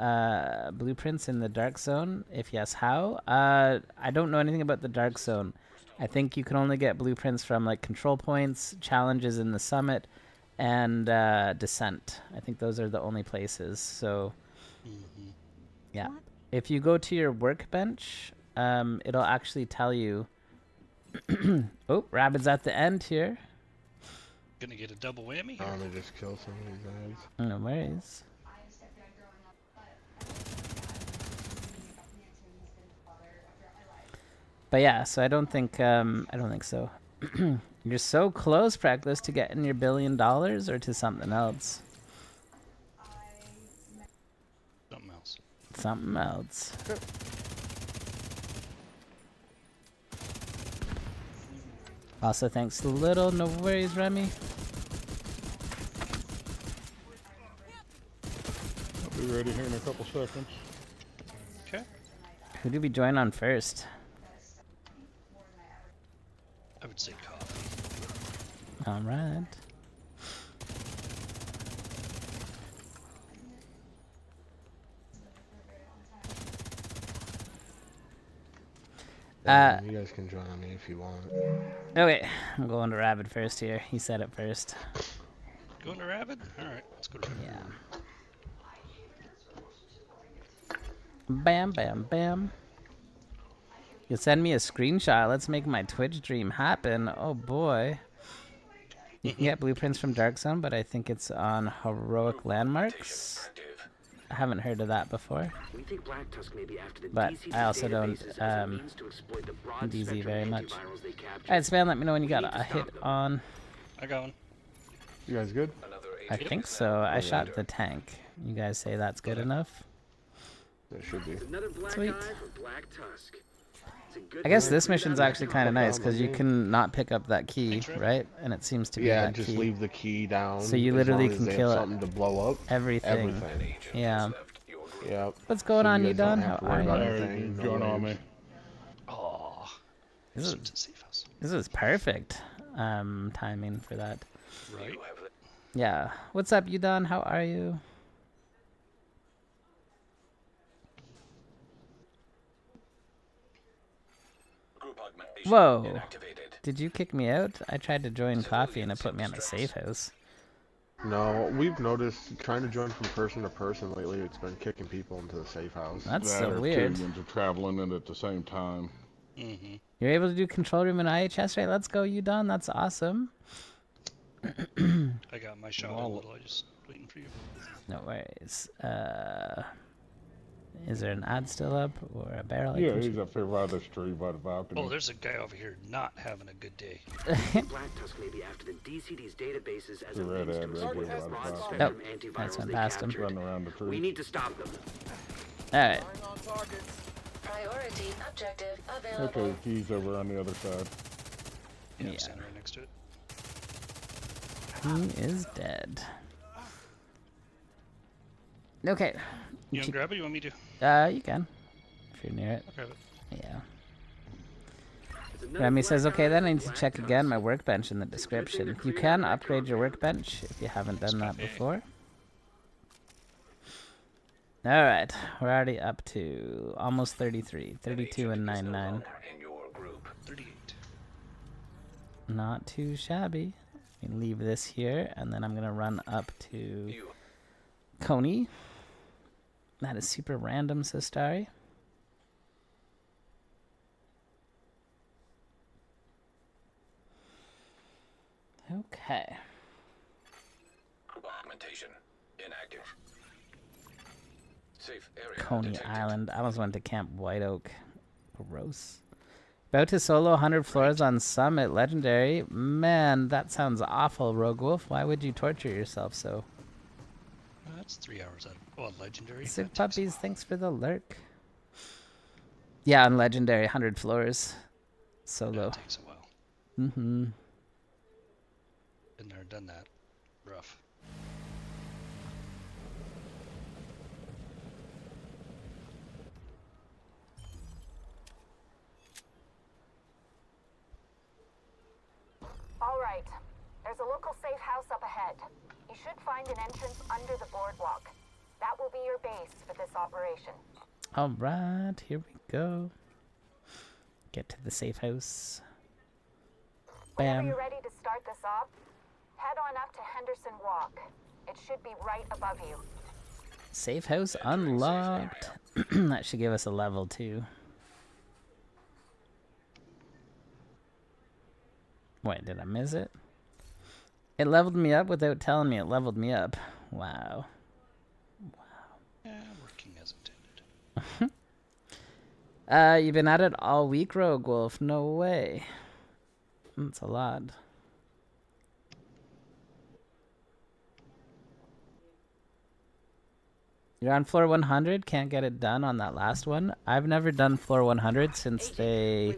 blueprints in the Dark Zone. If yes, how? I don't know anything about the Dark Zone. I think you can only get blueprints from like control points, challenges in the summit, and descent. I think those are the only places. So, yeah. If you go to your workbench, it'll actually tell you. Oh, Rabbit's at the end here. Gonna get a double whammy Oh, here. they just killed some of these guys. No worries. But yeah, so I don't think so. You're so close, Practice, to getting your $1 billion or to something else. Something else. Something else. Also, thanks to Little. No worries, Remy. I'll be ready here in a couple seconds. Okay. Who do we join on first? I would say coffee. All right. You guys can join on me if you want. Okay, I'm going to Rabbit first here. He said it first. Going to Rabbit? Alright, let's go to Rabbit. Yeah. Bam, bam, bam. You send me a screenshot. Let's make my Twitch dream happen. Oh boy. You can get blueprints from Dark Zone, but I think it's on Heroic Landmarks. I haven't heard of that before. We think Black Tusk may be after the But DC's I also don't databases as a means to exploit the broad DZ spectrum very much. antivirals they captured. Alright, Span, let me know when you We got need to a hit stop them. on. I got one. You guys good? I think so. I shot the tank. You guys say that's good enough? That should be. Another black Sweet. eye for Black Tusk. It's a good I guess thing this for mission's them. actually kind of nice because you can not pick up that key, right? And it seems to be Yeah, that just key. leave the key down. So you as literally long as can they kill have it. something to blow up. Everything. Yeah. Yep. What's going So on, you you guys don't done? have How to worry are about you? anything. No Join on worries. me. Oh. This is, Swim to the safe house. this is perfect timing for that. Right. Yeah. What's up, you done? How are you? Whoa. Did you kick me out? I tried to join coffee and it put me on a safe house. No, we've noticed trying to join from person to person lately, it's been kicking people into the safe house. That's That so or weird. two into traveling in at the same time. Mm-hmm. You're able to do control room and IHS, right? Let's go, you done. That's awesome. I got my shot a little. I just waiting for you. No worries. Is there an ad still up or a barrel? I Yeah, can he's up here by the street by the balcony. Oh, there's a guy over here not having a good day. Black Tusk may be after the DCD's databases as The a red means ad to right exploit here the by the broad balcony. spectrum Nope. antivirals That's they went past him. captured. Running around the tree. We need to stop them. Alright. Priority objective available. Okay, he's over on the other side. Yeah, I'm standing right next to it. He is dead. Okay. You want to grab it? You want me to? You can. If you're near it. I'll grab it. Yeah. Remy says, okay, then I need to check again my workbench in the description. You can upgrade your workbench if you haven't done that before. Alright, we're already up to almost 33. 32 and 99. 38. Not too shabby. We can leave this here, and then I'm going to run up to Coney. That is super random, says Starry. Okay. Augmentation inactive. Safe area Coney detected. Island. I almost went to Camp White Oak. Gross. About to solo 100 floors on Summit. Legendary. Man, that sounds awful, Rogue Wolf. Why would you torture yourself so? That's 3 hours out. Oh, legendary. Sick Puppies, thanks for the lurk. Yeah, on Legendary, 100 floors. Solo. That takes a while. Mm-hmm. Been there, done that. Rough. All right. There's a local safe house up ahead. You should find an entrance under the boardwalk. That will be your base for this operation. Alright, here we go. Get to the safe house. Whenever Bam. you're ready to start this op, head on up to Henderson Walk. It should be right above you. Safe house unlocked. That should give us a level 2. Wait, did I miss it? It leveled me up without telling me it leveled me up. Wow. Yeah, working as intended. You've been at it all week, Rogue Wolf. No way. That's a lot. You're on floor 100? Can't get it done on that last one? I've never done floor 100 since they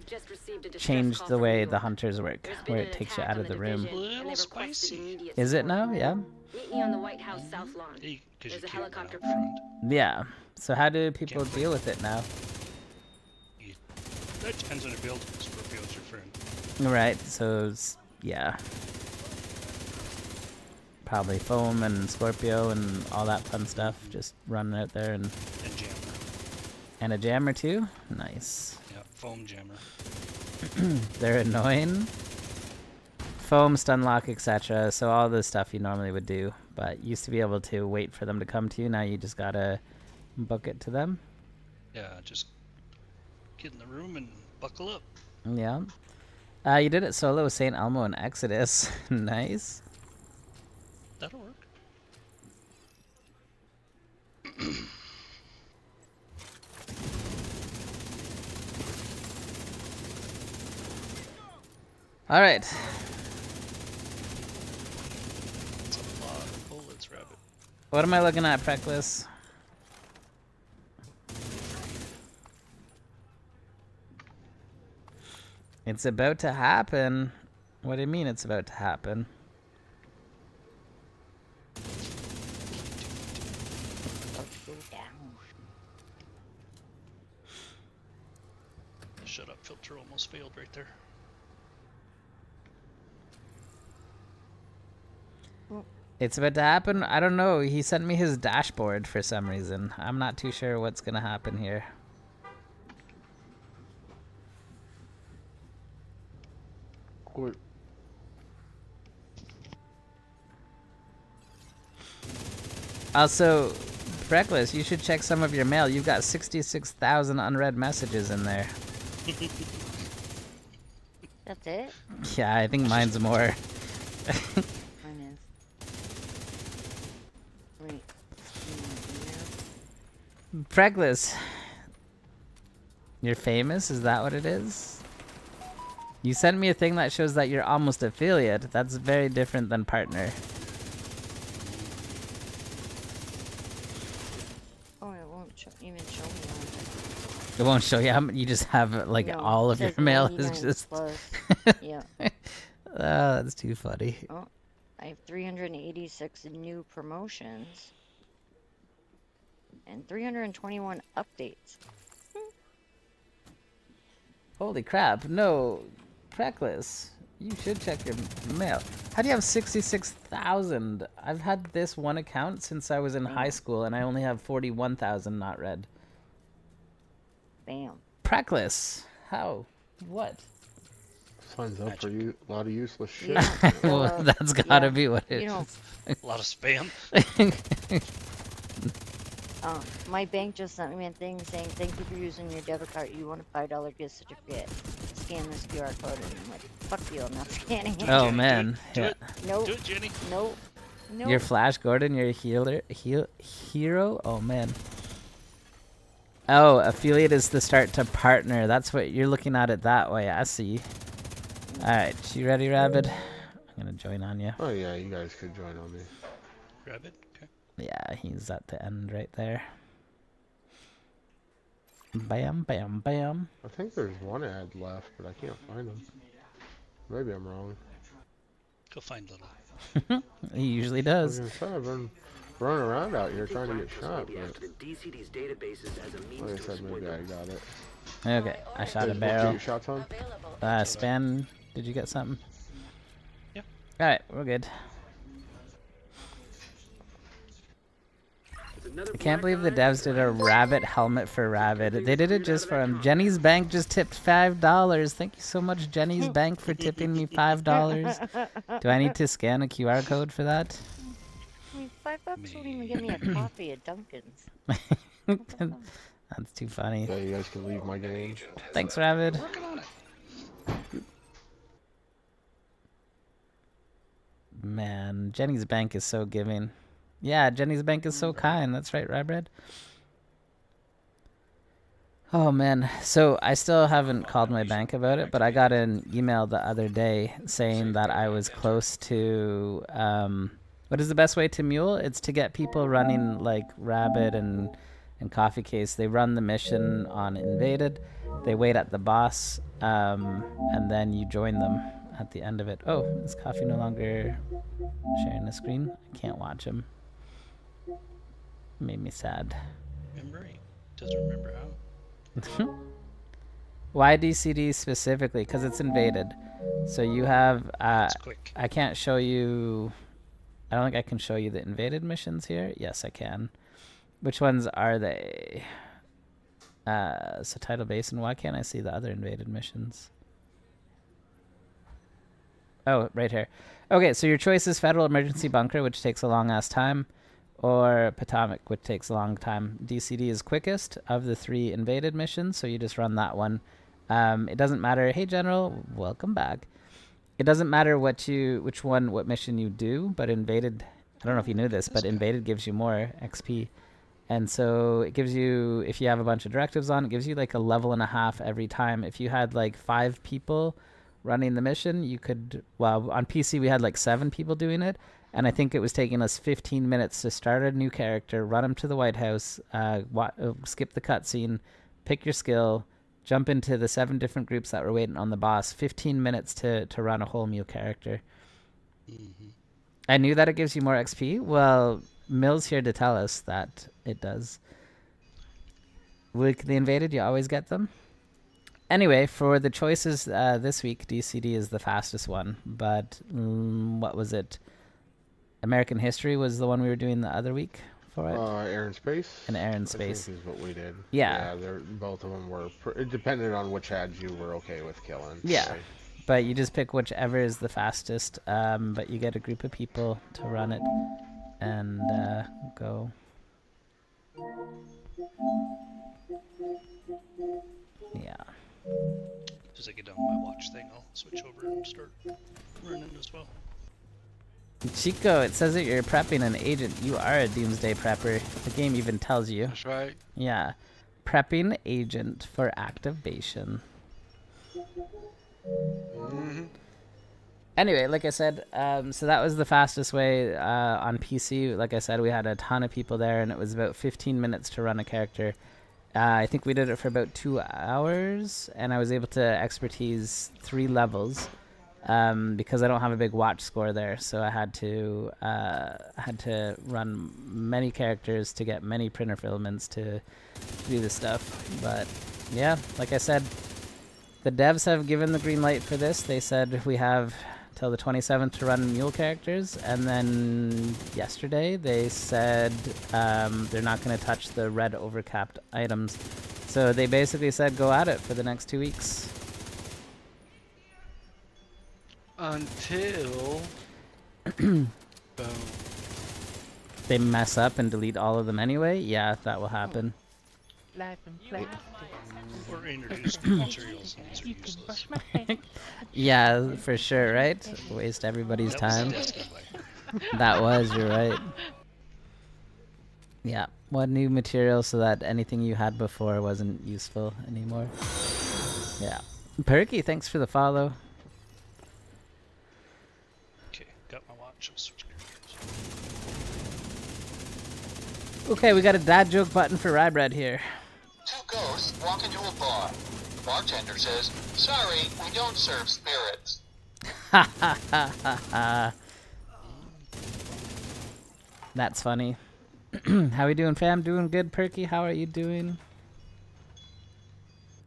changed the way the hunters work, where it takes you out of the room. Little spicy. Is it now? Yeah? Meet me on the White House South Lawn. There's a helicopter Yeah. So how do people deal with it now? That depends on your build. Scorpio's your friend. Right, so, yeah. Probably foam and Scorpio and all that fun stuff. Just running out there and jammer. And a jammer too? Nice. Yeah, foam jammer. They're annoying. Foam, stun lock, etc. So all the stuff you normally would do. But you used to be able to wait for them to come to you. Now you just gotta book it to them. Yeah, just get in the room and buckle up. Yeah. You did it solo with St. Elmo and Exodus. Nice. That'll work. All right. That's a lot of bullets, Rabbit. What am I looking at, Preckless? It's about to happen. What do you mean it's about to happen? Shut up, filter almost failed right there. It's about to happen? I don't know. He sent me his dashboard for some reason. I'm not too sure what's gonna happen here. Wait. Also, Reckless, you should check some of your mail. You've got 66,000 unread messages in there. That's it? Yeah, I think mine's more. Mine is. Wait. Preckless. You're famous? Is that what it is? You sent me a thing that shows that you're almost affiliate. That's very different than partner. Oh, it won't even show me on it. It won't show you how many. You just have like No, all it of your says mail is 99 just. plus. Yeah. That's too funny. Oh, I have 386 new promotions and 321 updates. Holy crap! No, Preckless. You should check your mail. How do you have 66,000? I've had this one account since I was in high school, and I only have 41,000 not read. Bam. Preckless. How? What? Signs up for you a lot of useless shit. Yeah, Well, that's gotta be what it you know, is. A lot of spam. My bank just sent me a thing saying, thank you for using your debit card. You want a $5 gift certificate. Scan this QR code. And I'm like, fuck you, I'm not scanning it. Oh man. Do Yeah. it. Nope. Do it, Jenny. Nope. Nope. You're Flash Gordon. You're a hero. Oh man. Oh, affiliate is the start to partner. That's what you're looking at it that way. I see. All right, you ready, Rabbit? I'm gonna join on you. Oh yeah, you guys could join on me. Rabbit. Okay. Yeah, he's at the end right there. Bam, bam, bam. I think there's one ad left, but I can't find them. Maybe I'm wrong. Go find Little. He usually I was does. gonna say, I've been running around out here trying to get shot, Maybe but after the DCD's databases as a means like I to said, exploit maybe I them. got it. Okay, I shot a What barrel. you shots on? Span, did you get something? Yeah. All right, we're good. I can't believe the devs did a rabbit helmet for Rabbit. They did it just for him. Jenny's Bank just tipped $5. Thank you so much, Jenny's Bank, for tipping me $5. Do I need to scan a QR code for that? I mean, $5 won't even get me a coffee at Dunkin's. That's too funny. Yeah, you guys can leave my game. Thanks, Rabbit. Working on it. Man, Jenny's Bank is so giving. Yeah, Jenny's Bank is so kind. That's right, Rabbit. Oh, man. So I still haven't called my bank about it, but I got an email the other day saying that I was close to... what is the best way to mule? It's to get people running like Rabbit and Coffee Case. They run the mission on Invaded. They wait at the boss, and then you join them at the end of it. Oh, is Coffee no longer sharing the screen? I can't watch him. Made me sad. Remember? He doesn't remember how. Why DCD specifically? Because it's Invaded. So you have... It's quick. I can't show you... I don't think I can show you the Invaded missions here. Yes, I can. Which ones are they? So Tidal Basin. Why can't I see the other Invaded missions? Oh, right here. Okay, so your choice is Federal Emergency Bunker, which takes a long-ass time, or Potomac, which takes a long time. DCD is quickest of the 3 Invaded missions, so you just run that one. It doesn't matter. Hey, General, welcome back. It doesn't matter what mission you do, but Invaded, I don't know if you knew this, but Invaded gives you more XP. And so it gives you, if you have a bunch of directives on, it gives you like a level and a half every time. If you had like 5 people running the mission, you could, well, on PC we had like 7 people doing it, and I think it was taking us 15 minutes to start a new character, run him to the White House, skip the cutscene, pick your skill, jump into the 7 different groups that were waiting on the boss. 15 minutes to run a whole new character. Mm-hmm. I knew that it gives you more XP. Well, Mill's here to tell us that it does. With the Invaded, you always get them. Anyway, for the choices this week, DCD is the fastest one. But what was it? American History was the one we were doing the other week for it? Air and Space. And Air and Space. I think is what we did. Yeah. Yeah, both of them were... It depended on which ads you were okay with killing. Yeah. Right? But you just pick whichever is the fastest. But you get a group of people to run it and go. Yeah. As soon as I get done with my watch thing, I'll switch over and start running as well. Chico, it says that you're prepping an agent. You are a Doomsday Prepper. The game even tells you. That's right. Yeah. Prepping agent for activation. Mm-hmm. Anyway, like I said, so that was the fastest way on PC. Like I said, we had a ton of people there, and it was about 15 minutes to run a character. I think we did it for about 2 hours, and I was able to expertise 3 levels because I don't have a big watch score there. So I had to run many characters to get many printer filaments to do this stuff. But yeah, like I said, the devs have given the green light for this. They said we have till the 27th to run mule characters, and then yesterday they said they're not going to touch the red overcapped items. So they basically said go at it for the next 2 weeks. Until they mess up and delete all of them anyway. Yeah, that will happen. Life and plastic. Or introduce new materials and these are useless. Yeah, for sure, right? Waste everybody's That time. was Destiny. That was, you're right. Yeah, one new material so that anything you had before wasn't useful anymore. Yeah. Perky, thanks for the follow. Okay, got my watch. I'll switch characters. Okay, we got a dad joke button for Rye Bread here. 2 ghosts walk into a bar. Bartender says, "Sorry, we don't serve spirits." Ha ha ha ha ha. That's funny. How we doing, fam? Doing good, Perky? How are you doing?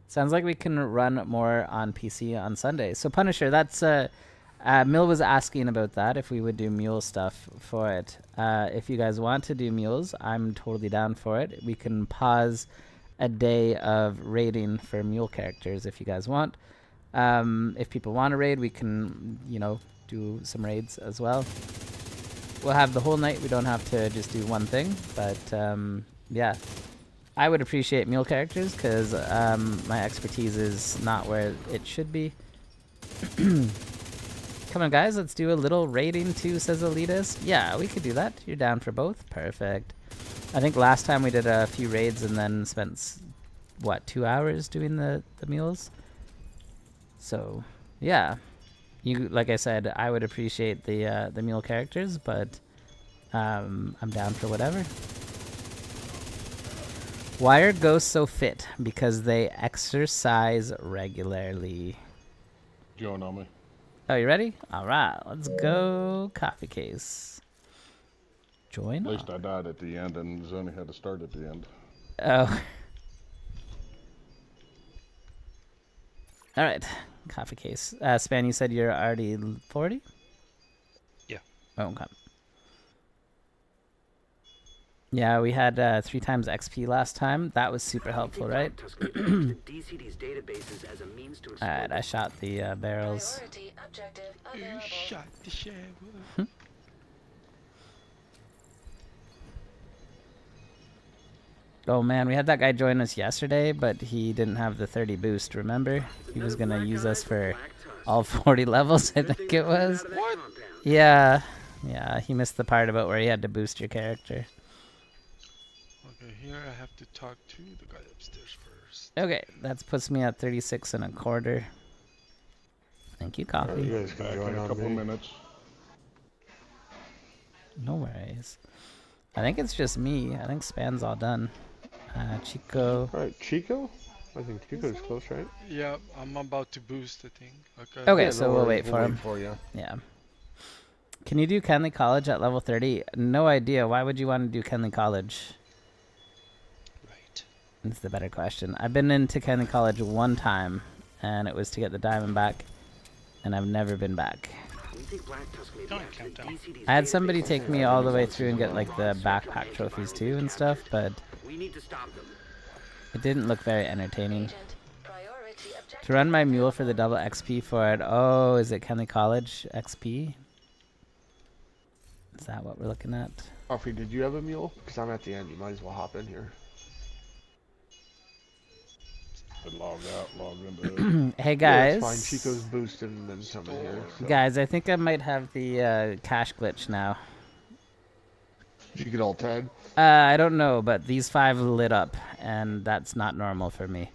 Sounds like we can run more on PC on Sunday. So Punisher, that's Mill was asking about that, if we would do mule stuff for it. If you guys want to do mules, I'm totally down for it. We can pause a day of raiding for mule characters if you guys want. If people want to raid, we can, you know, do some raids as well. We'll have the whole night. We don't have to just do one thing, but yeah. I would appreciate mule characters because my expertise is not where it should be. Come on, guys, let's do a little raiding too, says Elitas. Yeah, we could do that. You're down for both? Perfect. I think last time we did a few raids and then spent, what, 2 hours doing the mules? So, yeah. You, like I said, I would appreciate the mule characters, but I'm down for whatever. Why are ghosts so fit? Because they exercise regularly. Join on me. Oh, you ready? All right, let's go. Coffee case. Join. At least I died at the end, and Zoni had to start at the end. Oh. All right, coffee case. Span, you said you're already 40? Yeah. Oh, okay. Yeah, we had 3 times XP last time. That was super helpful, right? Alright, I shot the barrels. You shot the shower. Oh man, we had that guy join us yesterday, but he didn't have the 30 boost, remember? He was gonna use us for all 40 levels, I think it was. What? Yeah. Yeah, he missed the part about where he had to boost your character. Okay, here I have to talk to the guy upstairs first. Okay, that puts me at 36 1/4. Thank you, coffee. You guys can Back join in a on couple me. minutes. No worries. I think it's just me. I think Span's all done. Chico. Alright, Chico? I think Chico's close, right? Yeah, I'm about to boost the thing. Okay, Yeah, so no we'll worries, wait for him. for you. Yeah. Can you do Kenley College at level 30? No idea. Why would you want to do Kenley College? Right. That's the better question. I've been into Kenley College one time, and it was to get the diamond back, and I've never been back. I had somebody take me all the way through and get like the backpack trophies too and stuff, but it didn't look very entertaining. To run my mule for the double XP for it. Oh, is it Kenley College XP? Is that what we're looking at? Coffee, did you have a mule? Because I'm at the end. You might as well hop in here. Log out, log into it. Hey guys. Yeah, it's fine. Chico's boosted and then come in here. So. Guys, I think I might have the cash glitch now. Did you get all 10? I don't know, but these 5 lit up, and that's not normal for me.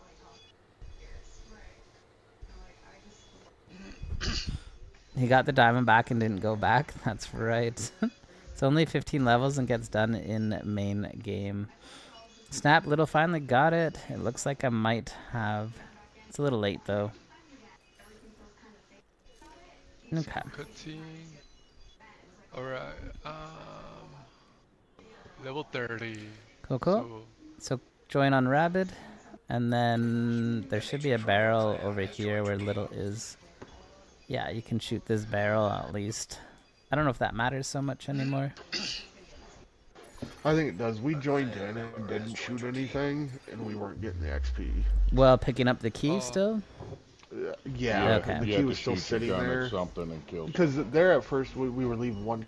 He got the diamond back and didn't go back. That's right. It's only 15 levels and gets done in main game. Snap, Little finally got it. It looks like I might have. It's a little late though. Okay. Cutscene. Alright. Level 30. Cool, cool. So join on Rabid, and then there should be a barrel over here where Little is. Yeah, you can shoot this barrel at least. I don't know if that matters so much anymore. I think it does. We joined in and didn't shoot anything, and we weren't getting the XP. Well, picking up the key still? Yeah, Okay. the You key have was to still shoot your sitting gun at there. something and kill Because there at first we were leaving one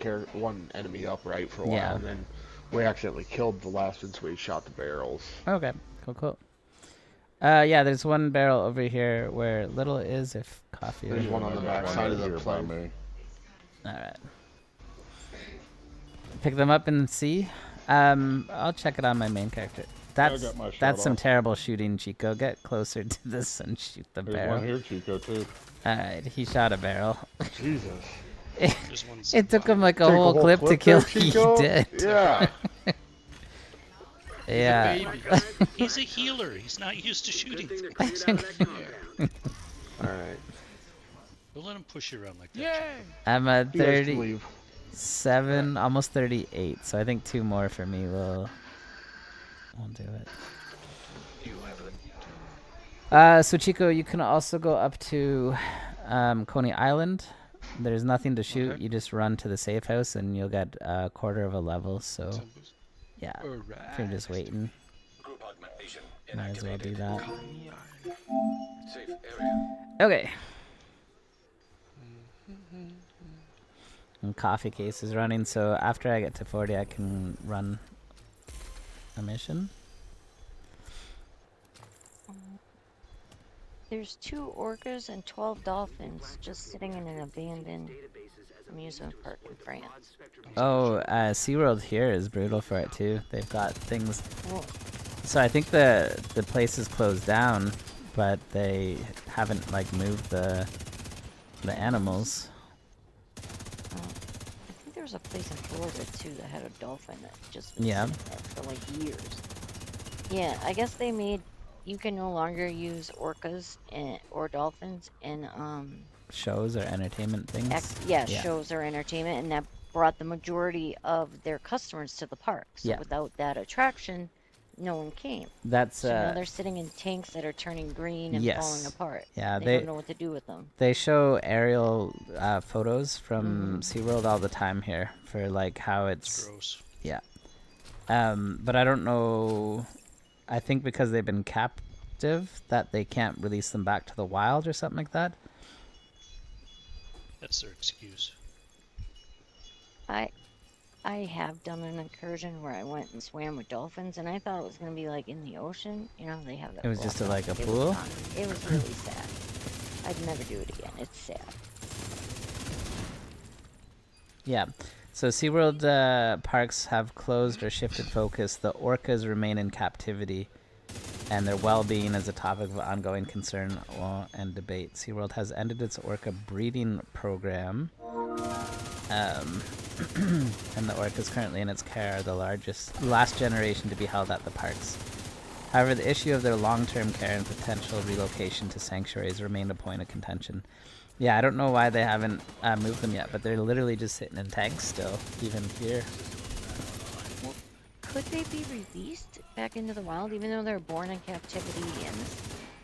enemy upright for a while, Yeah. and then we accidentally killed the last one, so we shot the barrels. Okay, cool, cool. Yeah, there's one barrel over here where Little is. If coffee. There's one on the back side of the plane. All right. Pick them up and see. I'll check it on my main character. That's got my shot that's some off. terrible shooting, Chico. Get closer to this and shoot the There's barrel. one here, Chico, too. All right, he shot a barrel. Jesus. It took him like a whole clip to kill. He did. Yeah. Yeah. He's a healer. He's not used to shooting. Alright. Don't let him push you around like that. I'm at You guys can leave. 37, almost 38. So I think 2 more for me will do it. So Chico, you can also go up to Coney Island. There's nothing to shoot. Okay. You just run to the safe house and you'll get a quarter of a level. So yeah, if you're just waiting, Group augmentation might as well do that. Safe area. Okay. And coffee case is running, so after I get to 40, I can run a mission. There's 2 orcas and 12 dolphins just sitting in an abandoned amusement park in France. Oh, SeaWorld here is brutal for it too. They've got things. So I think the place is closed down, but they haven't like moved the animals. I think there was a place in Florida too that had a dolphin that just been Yeah. sitting there for like years. Yeah, I guess they made you can no longer use orcas or dolphins in Shows or entertainment things. shows or entertainment, and that brought the majority of their customers to the park. So Yeah. without that attraction, no one came. That's So now they're sitting in tanks that are turning green and Yes. falling apart. Yeah, they don't know what to do with them. They show aerial photos from SeaWorld all the time here for like how it's gross. Yeah. But I don't know. I think because they've been captive that they can't release them back to the wild or something like that. That's their excuse. I have done an incursion where I went and swam with dolphins, and I thought it was going to be like in the ocean. You know, they have that. It was just like a It was pool? not. It was really sad. I'd never do it again. It's sad. Yeah. So SeaWorld parks have closed or shifted focus. The orcas remain in captivity, and their well-being is a topic of ongoing concern and debate. SeaWorld has ended its orca breeding program, and the orcas currently in its care are the last generation to be held at the parks. However, the issue of their long-term care and potential relocation to sanctuaries remain a point of contention. Yeah, I don't know why they haven't moved them yet, but they're literally just sitting in tanks still, even here. Well, could they be released back into the wild, even though they're born in captivity? And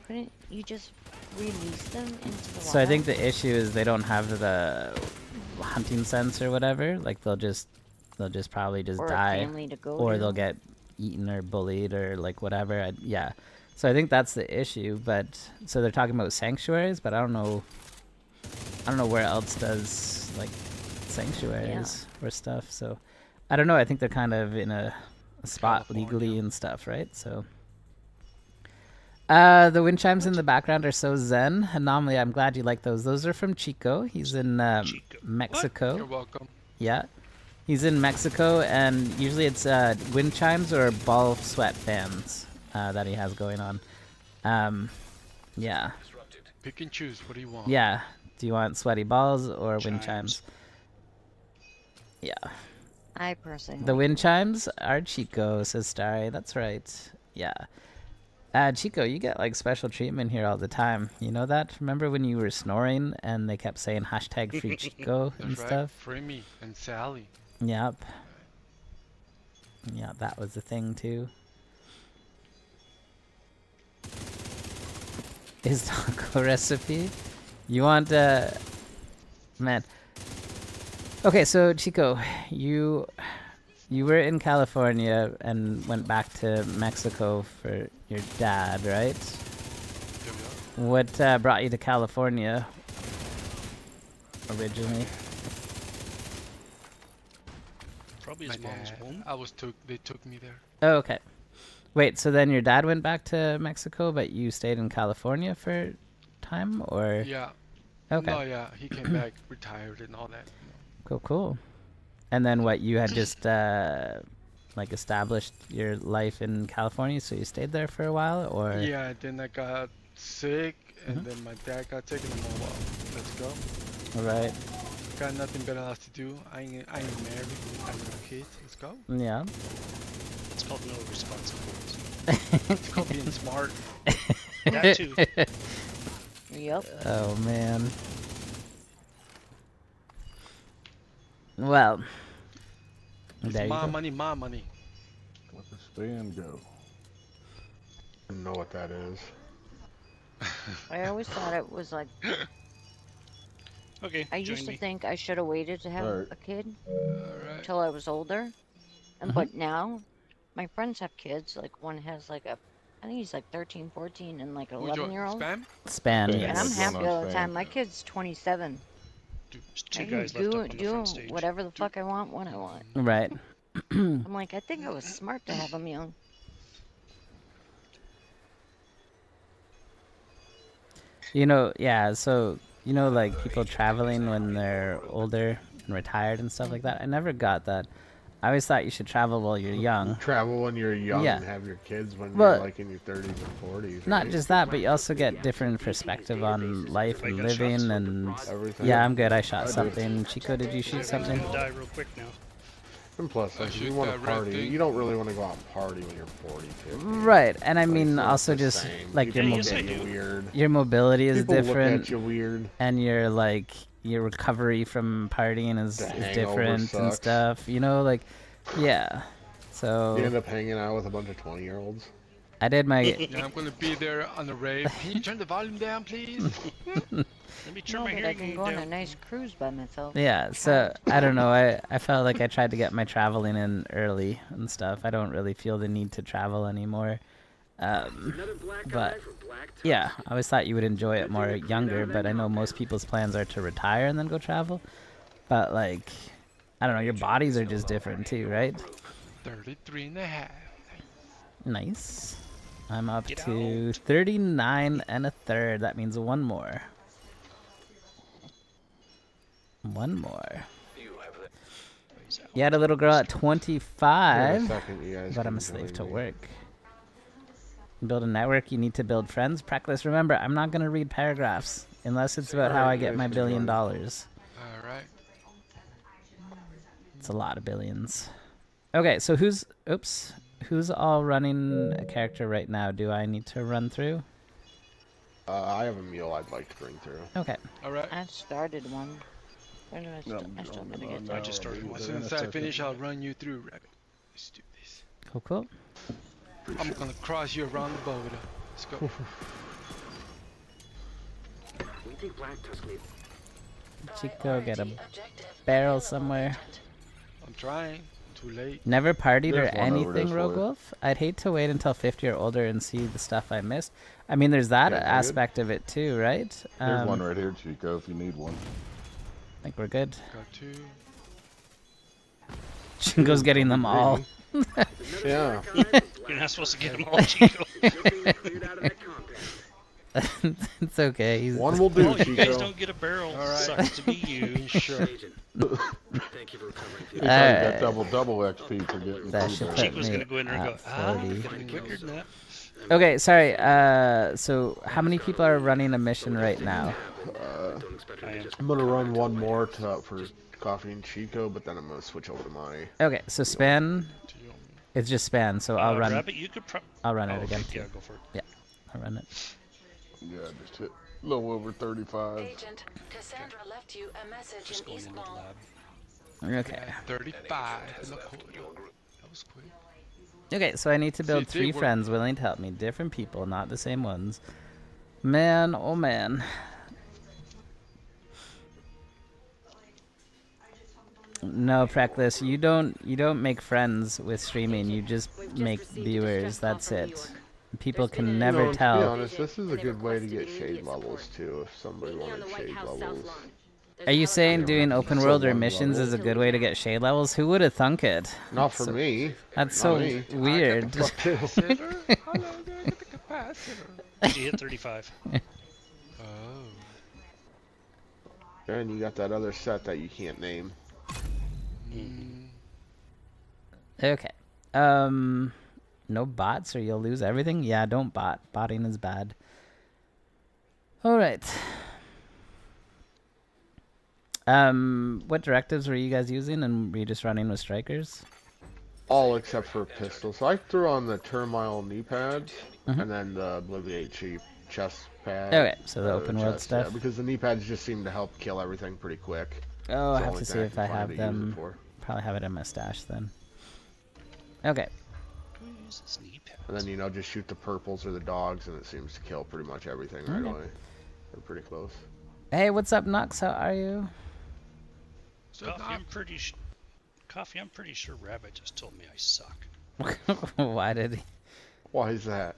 couldn't you just release them into the wild? So I think the issue is they don't have the hunting sense or whatever. Like they'll just probably just Or a die, family to go or to. they'll get eaten or bullied or like whatever. Yeah. So I think that's the issue. But so they're talking about sanctuaries, but I don't know where else does like sanctuaries or stuff. So I don't know. I think they're kind of in a spot legally and stuff, right? So the wind chimes in the background are so zen. Anomaly, I'm glad you like those. Those are from Chico. He's in Mexico. You're welcome. Yeah. He's in Mexico, and usually it's wind chimes or ball sweat fans that he has going on. Yeah. Pick and choose. What do you want? Yeah. Do you want sweaty balls or wind chimes? Yeah. I personally. The wind chimes are Chico, says Starry. That's right. Yeah. Chico, you get like special treatment here all the time. You know that? Remember when you were snoring and they kept saying hashtag free Chico and That's right. stuff? Free me and Sally. Yep. Yeah, that was the thing too. Is taco recipe? You want man. Okay, so Chico, you were in California and went back to Mexico for your dad, right? What brought you to California originally? Probably My his mom's dad. home. They took me there. Oh, okay. Wait, so then your dad went back to Mexico, but you stayed in California for time, or? Yeah. Okay. No, yeah, he came back, retired, and all that. Cool, cool. And then what? You had just like established your life in California, so you stayed there for a while, or? Yeah, then I got sick, and then my dad got sick, and I'm like, well, let's go. All right. Got nothing better else to do. I ain't married. I have no kids. Let's go. Yeah. It's called no responsibilities. It's called being smart. That too. Yep. Oh man. Well. It's There you my go. money, my money. Let the stand go. I don't know what that is. I always thought it was like. Okay. I used join to me. think I should have waited to have Alright. a kid Alright. until I was older. And but now, my friends have kids. Like one has like a, I think he's like 13, 14, and like an Who'd you 11-year-old. Spam? Span, Spam. yes. And I'm What's happy going on, all the Spam? time. My kid's 27. There's two I can guys left up on the do front stage. whatever the fuck I want when I want. Right. I'm like, I think it was smart to have him young. You know, yeah, so, you know, like people traveling when they're older and retired and stuff like that. I never got that. I always thought you should travel while you're young. Travel when you're young Yeah. and have your kids when Well, you're like in your 30s and 40s. Not right? just that, but you also get different perspective on life and living and... Everything. Yeah, I'm good. I shot I did. something. Chico, did you shoot He's something? gonna die real quick now. And plus, like, if you shoot want that to red party, thing. you don't really want to go out and party when you're 40, 50. Right, and I Like, mean it's not also the just same. like People your yes, look I at you do. weird. your mobility is People different, look at you weird. and your like your recovery from partying is The hangover different and sucks. stuff. You know, like yeah. So You end up hanging out with a bunch of 20-year-olds. I did my Yeah, I'm gonna be there on the rave. Can you turn the volume down, please? Let me turn No, my but I hearing can aid go on a down. nice cruise by myself. yeah. So I don't know. I felt like I tried to get my traveling in early and stuff. I don't really feel the need to travel anymore. Another black But eye for black tie. yeah, I always thought you would enjoy it more younger, but I know most people's plans are to retire and then go travel. But like, I don't know, your bodies are just different too, right? 33 and a half. Nice. I'm up Get to out. 39 and a third. That means one more. One more. You had a little girl at Give it a 25, second, you guys but can I'm a slave join to me. work. Build a network, you need to build friends. Practice, remember, I'm not going to read paragraphs unless it's about how I get my $1 billion. Alright. It's a lot of billions. Okay, so who's all running a character right now? Do I need to run through? I have a meal I'd like to bring through. Okay. Alright. I started one. Where did I start? I still gotta get I that. just started one. As soon as I finish, I'll run you through, Rabbit. Let's do this. Cool, cool. I'm gonna cross you around the border. Let's go. We think Black Tusk needs Chico, get a barrel somewhere. I'm trying. Too late. Never partied or There's one over anything, this Rogue way. Wolf? I'd hate to wait until 50 or older and see the stuff I missed. I mean, there's that Yeah, good. aspect of it too, right? There's one right here, Chico, if you need one. I think we're good. Got two. Chico's getting them all. Yeah. You're not supposed to get them all, Chico. cleared out of that compound. It's okay. He's One will do, Well, you guys Chico. don't get a barrel. Alright. Sucks to be you. Sure. Agent, thank you for recovering. You got double XP for getting That through should there. put Chico's me gonna go in there and go, at 40. getting quicker than that. Okay, sorry. So how many people are running a mission right now? I am. I'm gonna run one more for Coffee and Chico, but then I'm gonna switch over to my. Okay, so span. It's just span, so I'll run. Rabbit, you could I'll run it again. Okay, yeah, go for it. Yeah, I'll run it. Yeah, just hit a little over 35. Agent, Cassandra left you a message Just in going East into the Mall. lab. Okay. 35. Look, that was quick. Okay, so I need to build See, 3 friends willing to help me. Different people, not the same ones. Man, oh man. No, Practice, you don't make friends with streaming. You just make viewers. That's it. People can never tell. To be honest, this is a good way to get shade levels too. If somebody wanted shade levels. Are you saying doing open world or missions is a good way to get shade levels? Who would have thunk it? Not for me. That's Not so me. weird. Did you hit 35? Oh. And you got that other set that you can't name. Okay. No bots or you'll lose everything? Yeah, don't bot. Botting is bad. Alright. What directives were you guys using, and were you just running with strikers? All except for pistol. So I threw on the turmoil knee pads, and then the Obliviate cheap chest pad. Okay, so the open world stuff. Yeah, because the knee pads just seem to help kill everything pretty quick. Oh, I It's the have only to thing see if I can find have to use them. it for. Probably have it in my stash then. Okay. And then, you know, just shoot the purples or the dogs, and it seems to kill pretty much everything right away. They're pretty close. Hey, what's up, Nux? How are you? Coffee, I'm pretty sure Rabbit just told me I suck. Why did he? Why is that?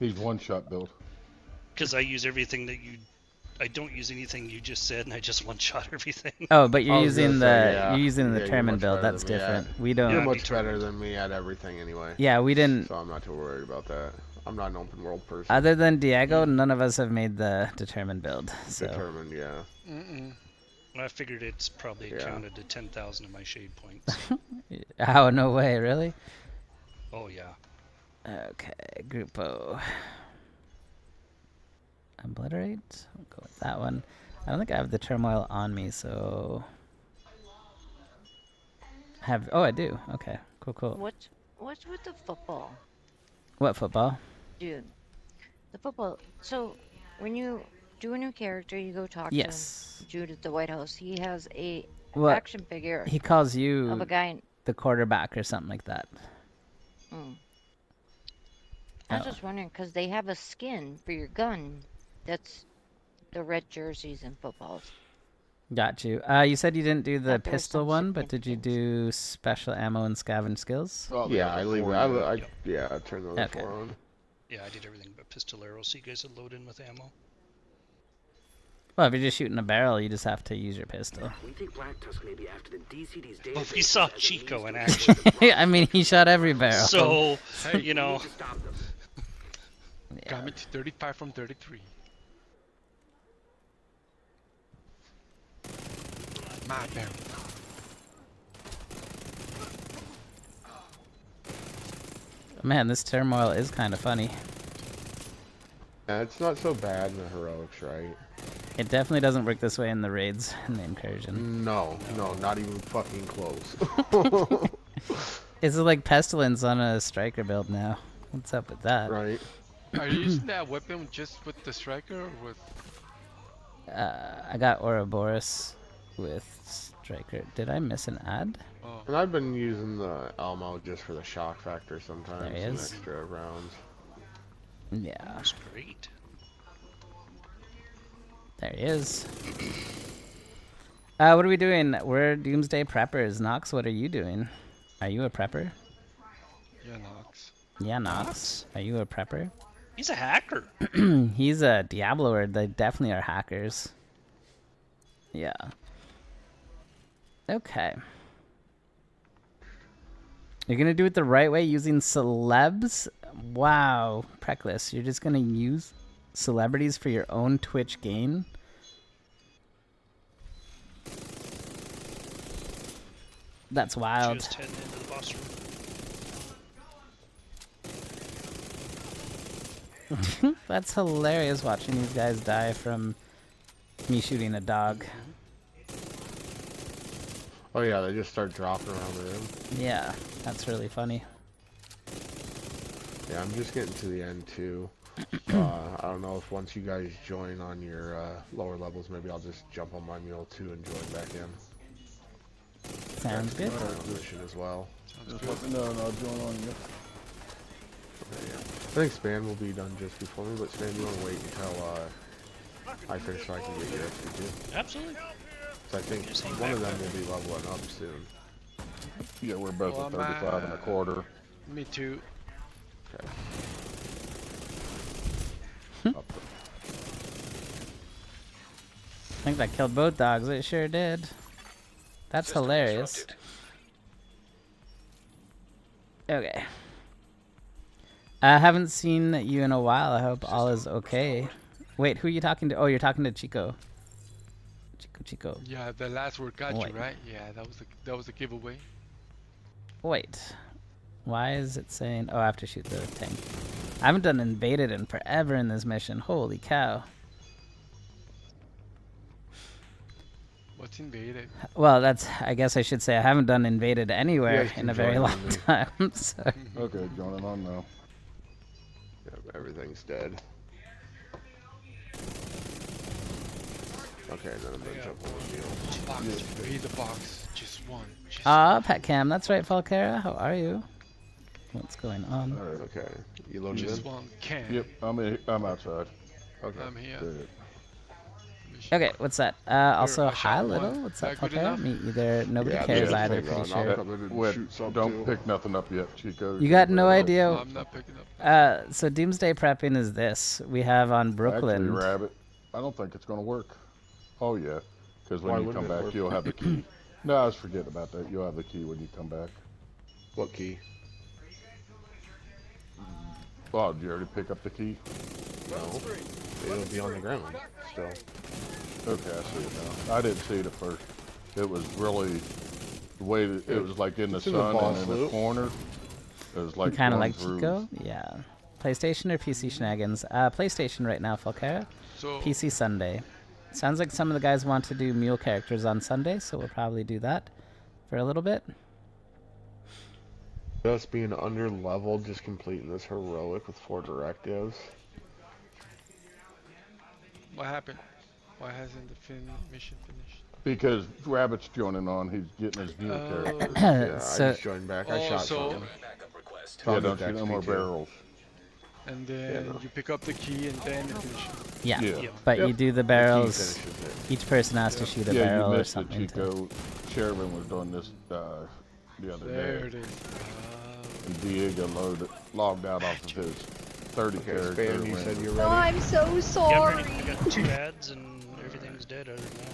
He's one-shot build. Because I use everything that you... I don't use anything you just said, and I just one-shot everything. Oh, but you're I was using gonna the say, you're using the you're determined much build. better That's than me at- different. We don't. You're much better than me at everything anyway. Yeah, we didn't. So I'm not too worried about that. I'm not an open world person. Other than Diego, none of us have made the determined build. So. Determined, yeah. I figured it's probably counted to 10,000 of my shade points. Oh, no way, really? Oh, yeah. Okay, Grupo. Obliterate? I'll go with that one. I don't think I have the turmoil on me, so... Oh, I do. Okay, cool. What's with the football? What football? Dude, the football. So, when you do a new character, you go talk to Jude at the White House. He has a action figure. He calls you of a guy the quarterback or something like that. I was just wondering, because they have a skin for your gun that's the red jerseys and footballs. Got you. You said you didn't do the pistol one, but did you do special ammo and scavenge skills? Oh, yeah, I leave it. I turn the other four on. Yeah, I did everything but pistol arrows, so you guys would load in with ammo. Well, if you're just shooting a barrel, you just have to use your pistol. We think Black Tusk may be after the DCD's Well, we saw Chico in action. I mean, he shot every barrel. So, hey, you know. Got me to 35 from 33. My barrel. Man, this turmoil is kind of funny. Yeah, it's not so bad in the heroics, right? It definitely doesn't work this way in the raids and the incursion. No, not even fucking close. It's like Pestilence on a striker build now. What's up with that? Right. Are you using that weapon just with the striker or with... I got Ouroboros with striker. Did I miss an ad? Oh. And I've been using the Elmo just for the shock factor sometimes. There he Some is. extra rounds. Yeah. That's great. There he is. What are we doing? We're Doomsday Preppers. Nox, what are you doing? Are you a prepper? Yeah, Nox. Yeah, Nox. Are you a prepper? He's a hacker. He's a Diabloer. They definitely are hackers. Yeah. Okay. You're gonna do it the right way using celebs? Wow, Preckless. You're just gonna use celebrities for your own Twitch gain? That's wild. Just heading into the boss room. That's hilarious watching these guys die from me shooting a dog. Oh yeah, they just start dropping around the room. Yeah, that's really funny. Yeah, I'm just getting to the end too. I don't know if once you guys join on your lower levels, maybe I'll just jump on my mule too and join back in. Sounds good. Mission as well. Just let me know and I'll join on you. Okay, yeah. I think Span will be done just before me, but Span, you want to wait until I finish so I can get your XP too? Absolutely. So I think one of them will be leveling up soon. Yeah, we're both at 35 and a quarter. Me too. Okay. I think that killed both dogs. It sure did. That's hilarious. Okay. I haven't seen you in a while. I hope all is okay. Wait, who are you talking to? Oh, you're talking to Chico. Chico. Yeah, the last word got Wait. you, right? Yeah, that was a giveaway. Wait. Why is it saying... Oh, I have to shoot the tank. I haven't done invaded in forever in this mission. Holy cow. What's invaded? Well, that's... I guess I should say I haven't done invaded anywhere in a very long time. So. Okay, joining on now. Yep, everything's dead. Okay, then I'm gonna jump on the mule. Box, read the box. Just one. Pet Cam, that's right, Falcara. How are you? What's going on? Right, okay, you loaded Just in? one can. Yep, I'm outside. Okay. I'm here. Good. Okay, what's that? Also, I hi, shot Little. one. What's up, Is that good Falcara? enough? Me either. Nobody Yeah, cares yeah, either, hang pretty on, I'll sure. come in and Wait, shoot some don't too. pick nothing up yet, Chico. You got no idea. No, I'm not picking up. So Doomsday Prepping is this. We have on Brooklyn. Actually, Rabbit, I don't think it's going to work. Oh, yeah. Because when Why you wouldn't come it back, work? you'll have the key. No, I was forgetting about that. You'll have the key when you come back. What key? Oh, did you already pick up the key? No. It'll be on the ground still. Okay, I see it now. I didn't see it at first. It was really the way that it was like in the It's in the sun boss and in the loop. corner. It was like Kind of going like through. Chico? Yeah. PlayStation or PC shenanigans? PlayStation right now, Falcara. So, PC Sunday. Sounds like some of the guys want to do mule characters on Sunday, so we'll probably do that for a little bit. Just being under leveled, just completing this heroic with 4 directives. what happened? Why hasn't the mission finished? Because Rabbit's joining on, he's getting his new character. Yeah, I So- just joined back. I shot something. Yeah, don't you no more barrels? And then you pick up the key and then it finishes. Yeah. Yeah. But you do the barrels. finishes it. Each person has to shoot a Yeah, barrel you or missed it, something. Chico. Sherwin was doing this the other There day. it is. And Diego logged out off of his 30 Okay, character. Span, you and said you're Oh, ready? I'm so Yeah, I'm sorry. ready. I got 2 ads and everything's dead other than that.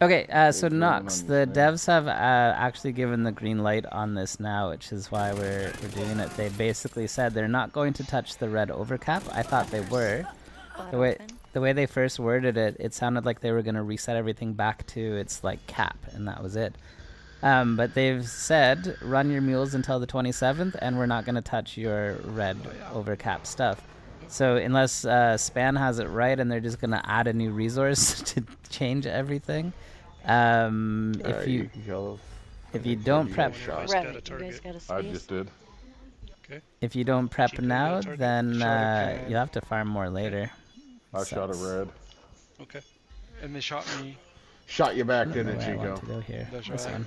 Okay, so It's Nox, on the your thing. devs have actually given the green light on this now, which is why we're doing it. They basically said they're not going to touch the red overcap. I thought they were. The way they first worded it, it sounded like they were going to reset everything back to its like cap, and that was it. But they've said run your mules until the 27th, and we're not going to touch your red overcap stuff. So unless Span has it right, and they're just going to add a new resource to change everything. If you can kill if you don't prep shot. Rabbit, you guys got a space? I just did. Okay. if you don't prep Chico, now, got a target? then Shot a can. you'll have to farm more later. I shot a Sucks. red. Okay. And they shot me. Shot you back, I don't didn't know it, where I Chico? want to go here. That's This right. one.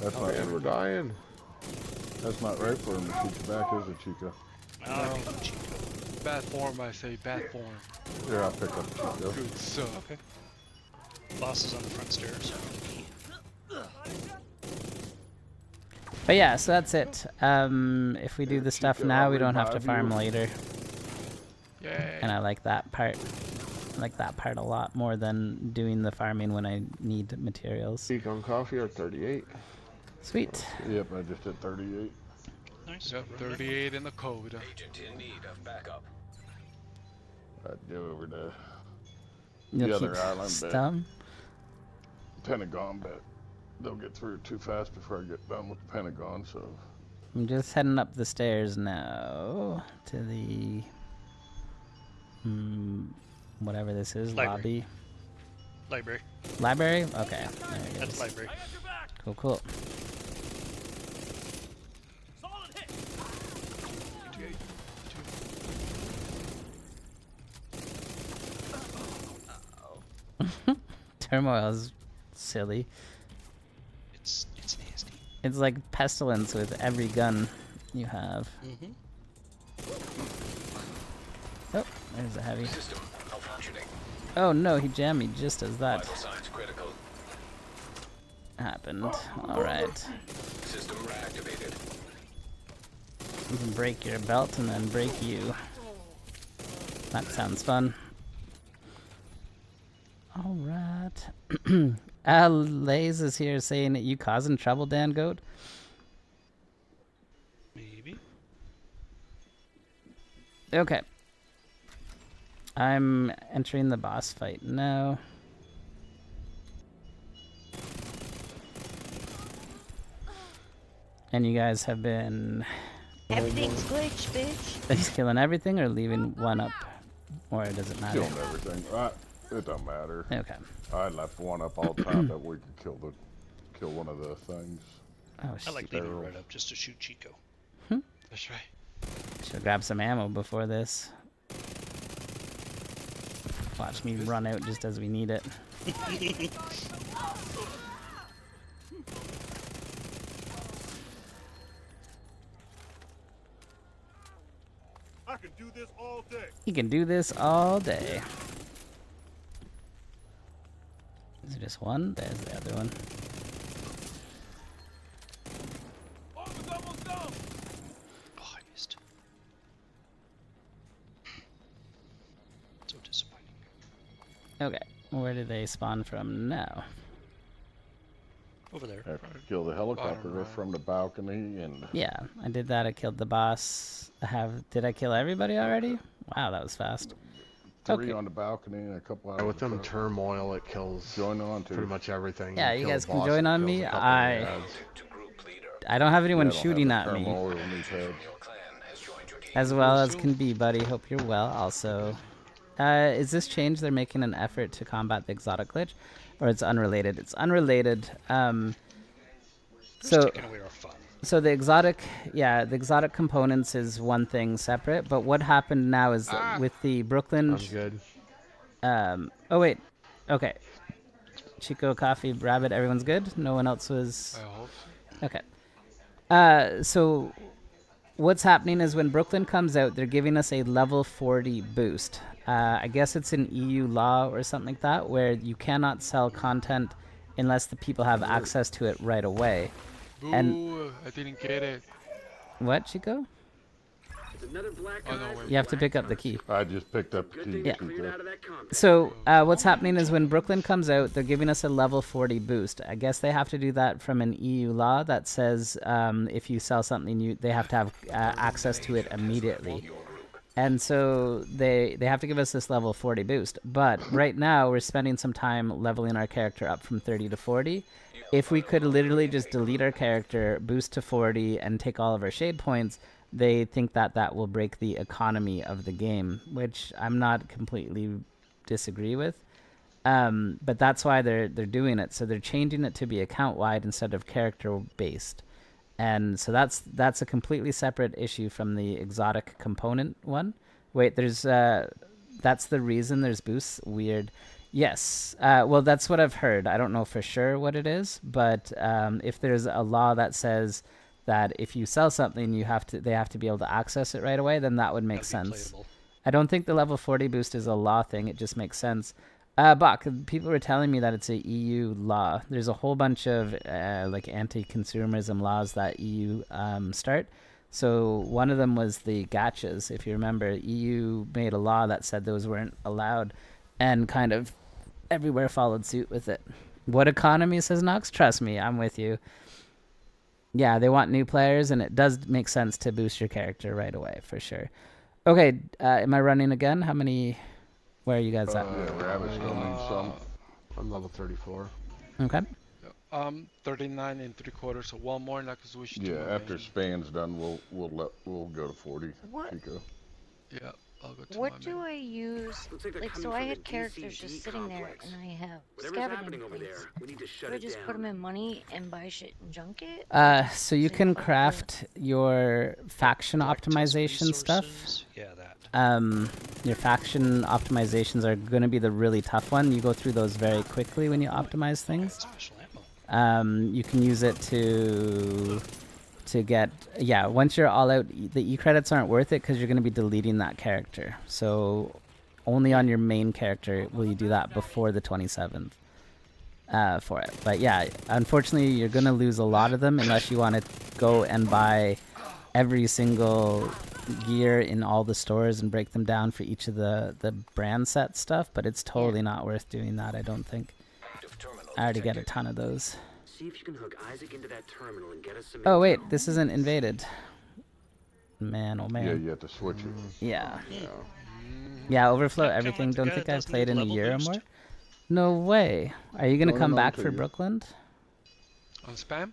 That's Oh, not man, we're dying. That's not right for him to shoot you back, is it, Chico? Ah, No. Chico. Bad form, I say. Bad form. Here, I'll pick up Chico. Good stuff. Okay. Boss is on the front stairs. But yeah, so that's it. If we do the stuff Chico, now, I'll we don't have to revive farm you. later. Yay. And I like that part. I like that part a lot more than doing the farming when I need materials. Speak on coffee or 38. Sweet. Yep, I just did 38. Nice. Yep, 38 in the code. Agent in need of backup. I'd go over to You'll the other keep island, but Stum. Pentagon, but they'll get through too fast before I get done with the Pentagon, so... I'm just heading up the stairs now to the whatever this is, Library. lobby. Library. Library? Okay. There it That's is. library. Cool, cool. Turmoil is silly. It's nasty. It's like pestilence with every gun you have. Mm-hmm. Oh, there's a heavy. System malfunctioning. Oh no, he jammed me just as that Vital signs critical. happened. Alright. System reactivated. You can break your belt and then break you. That sounds fun. Alright. Lays is here saying that you causing trouble, Dan Goat. Maybe. Okay. I'm entering the boss fight now. And you guys have been... Everything's glitch, bitch. He's killing everything or leaving one up? Or does it matter? Killing everything. It don't matter. Okay. I left one up all top that we could kill one of the things. Oh, I like leaving it right up just to shoot Chico. That's right. Should grab some ammo before this. Watch me run out just as we need it. I can do this all day. You can do this all day. Is there just one? There's the other one. Almost done. Oh, I missed. So disappointing. Okay, where did they spawn from now? Over there. After I kill the helicopter from the balcony and... Yeah, I did that. I killed the boss. Did I kill everybody already? Wow, that was fast. 3 on the balcony and a couple out With them turmoil, it kills join on to pretty much everything. Yeah, you guys can join on me. I I don't have anyone Yeah, I don't shooting have at the me. turmoil in these heads. As well as can be, buddy. Hope you're well. Also, is this change they're making an effort to combat the exotic glitch, or it's unrelated? It's unrelated. So Taking away our fun. So the exotic, yeah, the exotic components is one thing separate. But what happened now is that with the Brooklyn. Sounds good. Oh wait. Okay. Chico, Coffee, Rabbit. Everyone's good. No one else was. I hope so. Okay. So what's happening is when Brooklyn comes out, they're giving us a level 40 boost. I guess it's an EU law or something like that, where you cannot sell content unless the people have access to it right away. Boo, And I didn't get it. what, Chico? Another black Oh, no, wait. You have to pick up the key. I just picked up the key. Yeah. Chico. So what's happening is when Brooklyn comes out, they're giving us a level 40 boost. I guess they have to do that from an EU law that says if you sell something, they have to have access to it immediately. And so they have to give us this level 40 boost. But right now we're spending some time leveling our character up from 30 to 40. If we could literally just delete our character, boost to 40, and take all of our shade points, they think that that will break the economy of the game, which I'm not completely disagree with. But that's why they're doing it. So they're changing it to be account-wide instead of character-based. And so that's a completely separate issue from the exotic component one. Wait, there's that's the reason there's boosts? Weird. Yes. Well, that's what I've heard. I don't know for sure what it is, but if there's a law that says that if you sell something, they have to be able to access it right away, then that would make sense. Playable. I don't think the level 40 boost is a law thing. It just makes sense. Bach, people were telling me that it's a EU law. There's a whole bunch of like anti-consumerism laws that EU start. So one of them was the gachas. If you remember, EU made a law that said those weren't allowed, and kind of everywhere followed suit with it. What economy, says Nox? Trust me, I'm with you. Yeah, they want new players, and it does make sense to boost your character right away, for sure. Okay, am I running again? How many... Where are you guys at? Rabbit still needs some. I'm level 34. Okay. 39 and 3/4, so one more like a switch. Yeah, after Span's done, we'll go to 40. What? Chico. Yeah. I'll go to What my do I use? Looks like they're Like, coming so from I the had characters DCD just sitting there, complex. and I have Whatever's scavenging happening over things. there, we need to shut Do I it just down. put them in money and buy shit and junk it? Or just So you say can fuck craft your faction Collect test optimization stuff. resources. Yeah, that. Your faction optimizations are going to be the really tough one. You go through those very quickly when you optimize things. Special ammo. You can use it to get, yeah, once you're all out, the E-credits aren't worth it because you're going to be deleting that character. So only on your main character will you do that before the 27th for it. But yeah, unfortunately, you're going to lose a lot of them unless you want to go and buy every single gear in all the stores and break them down for each of the brand set stuff. But it's totally not worth doing that, I don't think. I already get a ton of those. See if you can hook Isaac into that terminal and get us some. Oh wait, this isn't invaded. Man, oh man. Yeah, you have to switch it. Yeah. Yeah, overflow Kinda everything. like the Don't guy think that I've doesn't played need in a level year or boost. more. No way. Are you gonna No, come no, back to for you. Brooklyn? On spam?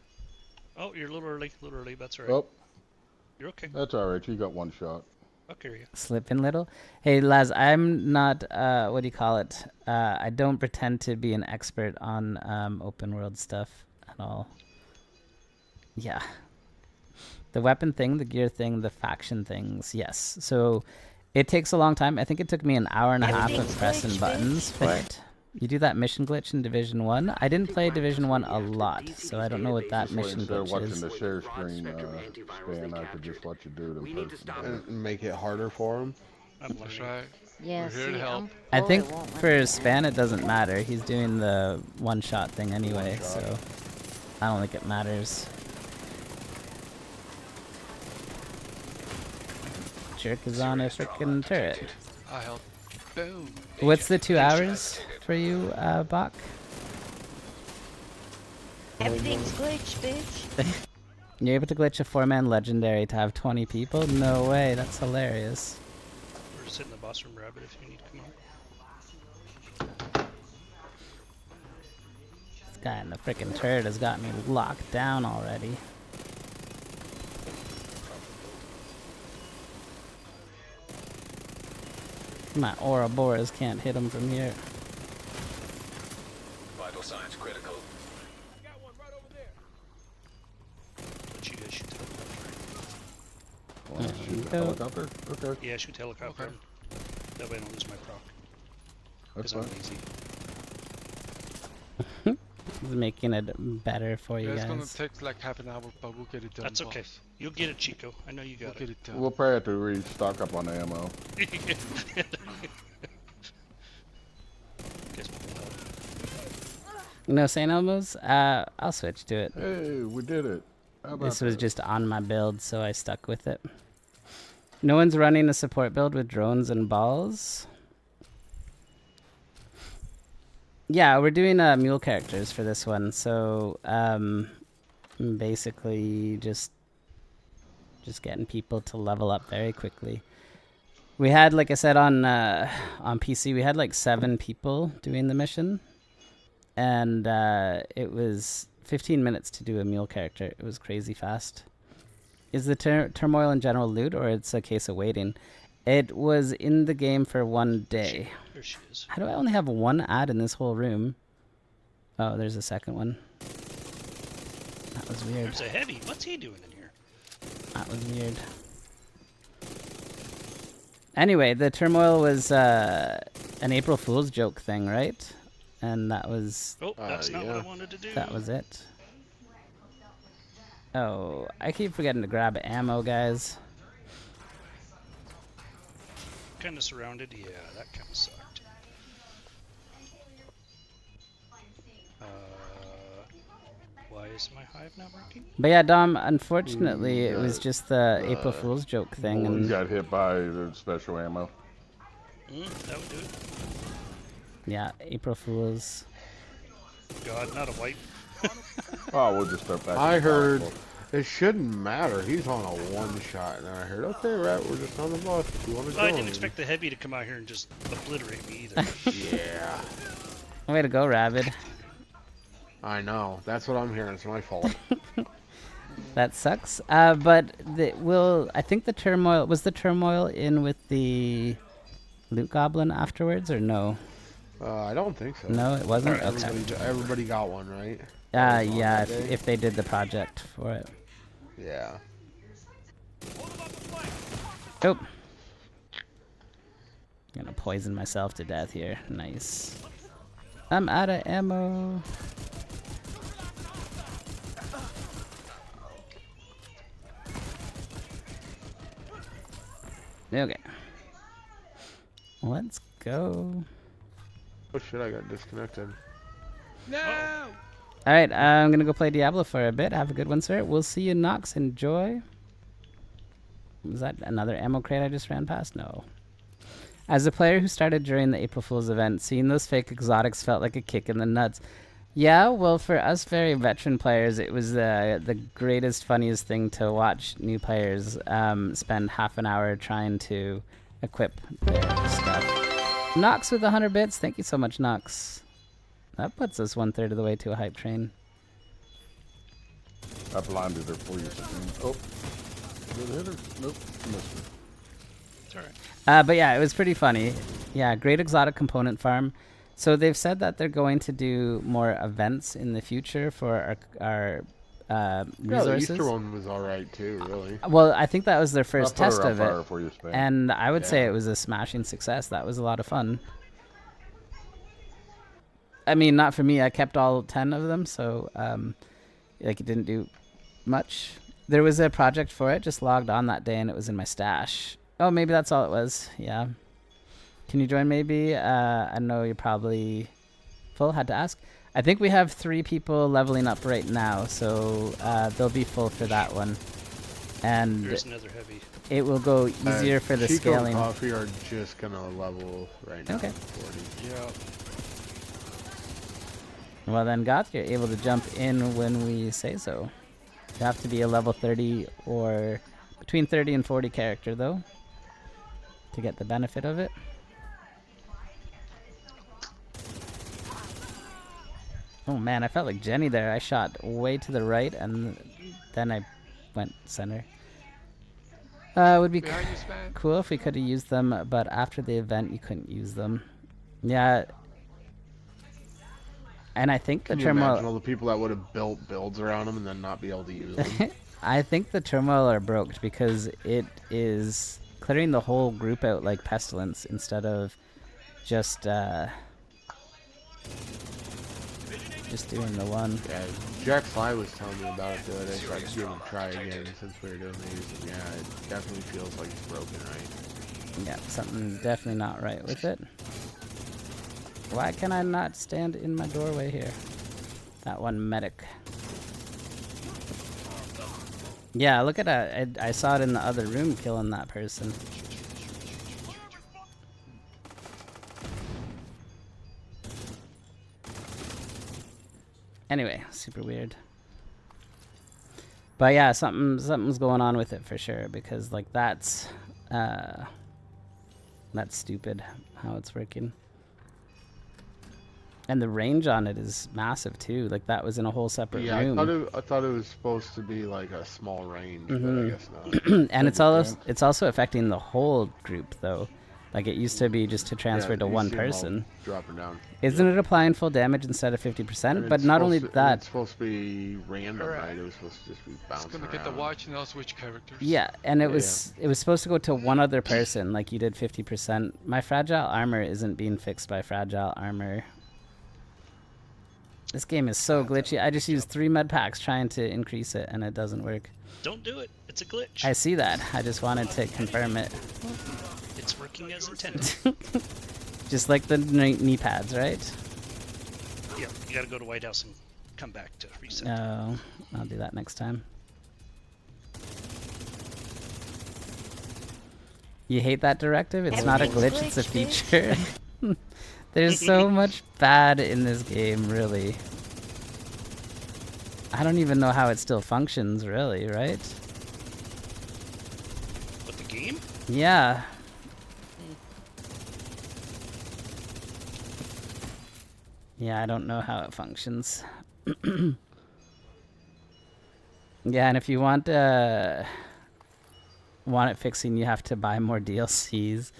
Oh, you're a little early. That's all right. Oh, You're okay. that's all right. You got one shot. I'll carry you. Slipping little. Hey Laz, I'm not what do you call it? I don't pretend to be an expert on open world stuff at all. Yeah. The weapon thing, the gear thing, the faction things, yes. So it takes a long time. I think it took me an hour and a half of Everything's pressing glitch, buttons for it. You do that mission glitch in Division 1. I didn't play Division 1 a lot, so I don't know what that This way, mission instead of glitch watching is. the share screen, Stan, I could just watch you do it in person. And make it harder for him. That's right. Yeah, We're here see, to help. I oh, think it won't let for me. Span it doesn't matter. He's doing the one-shot thing anyway, so I don't think it matters. Jerk is on a freaking turret. I help. Boom. What's the 2 hours for you, Bach? Everything's glitch, bitch. You're able to glitch a 4-man legendary to have 20 people? No way, that's hilarious. We're sitting in the boss room, Rabbit, if you need to come on. This guy in the freaking turret has got me locked down already. My Ouroboros can't hit him from here. Vital signs critical. Let you guys shoot the helicopter. There Shoot you the go. helicopter? Okay. Yeah, shoot the helicopter. Okay. That way I don't lose my proc. That's Because I'm fine. lazy. He's making it better for you Yeah, it's guys. gonna take like half an hour, but we'll get it done. That's okay. boss. You'll get it, Chico. I know you We'll got get it. it done. We'll probably have to restock up on ammo. Guess we'll help. No St. Elmo's? I'll switch to it. Hey, we did it. How about This was that? just on my build, so I stuck with it. No one's running a support build with drones and balls. Yeah, we're doing mule characters for this one, so basically just getting people to level up very quickly. We had, like I said, on PC, we had like 7 people doing the mission, and it was 15 minutes to do a mule character. It was crazy fast. Is the turmoil in general loot, or it's a case of waiting? It was in the game for 1 day. There she is. How do I only have 1 ad in this whole room? Oh, there's a second one. That was weird. There's a heavy. What's he doing in here? That was weird. Anyway, the turmoil was an April Fool's joke thing, right? And that was... Oh, that's not what I wanted to do. That was it. Oh, I keep forgetting to grab ammo, guys. Kind of surrounded. Yeah, that kind of sucked. Why is my hive not working? But yeah, Dom, unfortunately, it was just the April Fool's joke thing. We And got hit by the special ammo. That would do it. yeah, April Fool's. God, not a wipe. Oh, we'll just start back. I at the heard top. it shouldn't matter. He's on a 1-shot, and I heard, okay, right, we're just on the bus. If you want to go? I didn't expect the heavy to come out here and just obliterate me either. Yeah. Way to go, Rabid. I know. That's what I'm hearing. It's my fault. That sucks. But I think the turmoil was the turmoil in with the loot goblin afterwards, or no? I don't think so. No, it wasn't. Everybody got one, right? Yeah, if they did the project for it. Yeah. Oh. I'm gonna poison myself to death here. Nice. I'm out of ammo. Okay. Let's go. Oh shit, I got disconnected. No! Alright, I'm gonna go play Diablo for a bit. Have a good one, sir. We'll see you, Nox. Enjoy. Was that another ammo crate I just ran past? No. As a player who started during the April Fool's event, seeing those fake exotics felt like a kick in the nuts. Yeah, well, for us very veteran players, it was the greatest, funniest thing to watch new players spend half an hour trying to equip their stuff. Nox with 100 bits. Thank you so much, Nox. That puts us 1/3 of the way to a hype train. I blinded her for you. Oh. Did it hit her? Nope. Missed her. It's alright. But yeah, it was pretty funny. Yeah, great exotic component farm. So they've said that they're going to do more events in the future for our resources. Yeah, the Easter one was alright too, really. Well, I think that was their first I'll put test her on of fire it. for you, Span. And I would say it was a smashing success. That was a lot of fun. I mean, not for me. I kept all 10 of them, so like it didn't do much. There was a project for it, just logged on that day, and it was in my stash. Oh, maybe that's all it was. Yeah. Can you join maybe? I know you're probably full. Had to ask. I think we have 3 people leveling up right now, so they'll be full for that one. And There's another heavy. it will go easier for the Chico scaling. and Coffee are just gonna level right now. Okay. 40. Yeah. Well then, Goth, you're able to jump in when we say so. You have to be a level 30 or between 30 and 40 character, though, to get the benefit of it. Oh man, I felt like Jenny there. I shot way to the right and then I went center. Would be cool if we could have used them, but after the event you couldn't use them. Yeah. And I think the Can you imagine all the people that would have built builds around them and then not be able to use them? I think the turmoil are broke because it is clearing the whole group out like pestilence instead of just doing the one. Yeah, Jack Fly was telling me about it the other day, so I just gave him a try again since we were doing these. And yeah, it definitely feels like it's broken, right? Yeah, something definitely not right with it. Why can I not stand in my doorway here? That one medic. Yeah, look at that. I saw it in the other room killing that person. Anyway, super weird. But yeah, something's going on with it for sure, because like that's stupid how it's working. And the range on it is massive too. Like that was in a whole separate room. I thought it was supposed to be like a small range, but I guess not. And it's also affecting the whole group though. Like it used to be just to transfer to one person. Dropping down. Isn't it applying full damage instead of 50%? But not only that. It's supposed to be random, right? It was supposed to just be bouncing It's gonna get the watch and I'll switch characters. Yeah, and it was supposed to go to one other person, like you did 50%. My fragile armor isn't being fixed by fragile armor. This game is so glitchy. I just used 3 med packs trying to increase it, and it doesn't work. Don't do it. It's a glitch. I see that. I just wanted to confirm it. It's working as intended. Just like the knee pads, right? Yeah, you gotta go to White House and come back to reset. Oh, I'll do that next time. You hate that directive? It's not a glitch, it's a feature. There's so much bad in this game, really. I don't even know how it still functions, really, right? What, the game? Yeah. Yeah, I don't know how it functions. Yeah, and if you want it fixing, you have to buy more DLCs.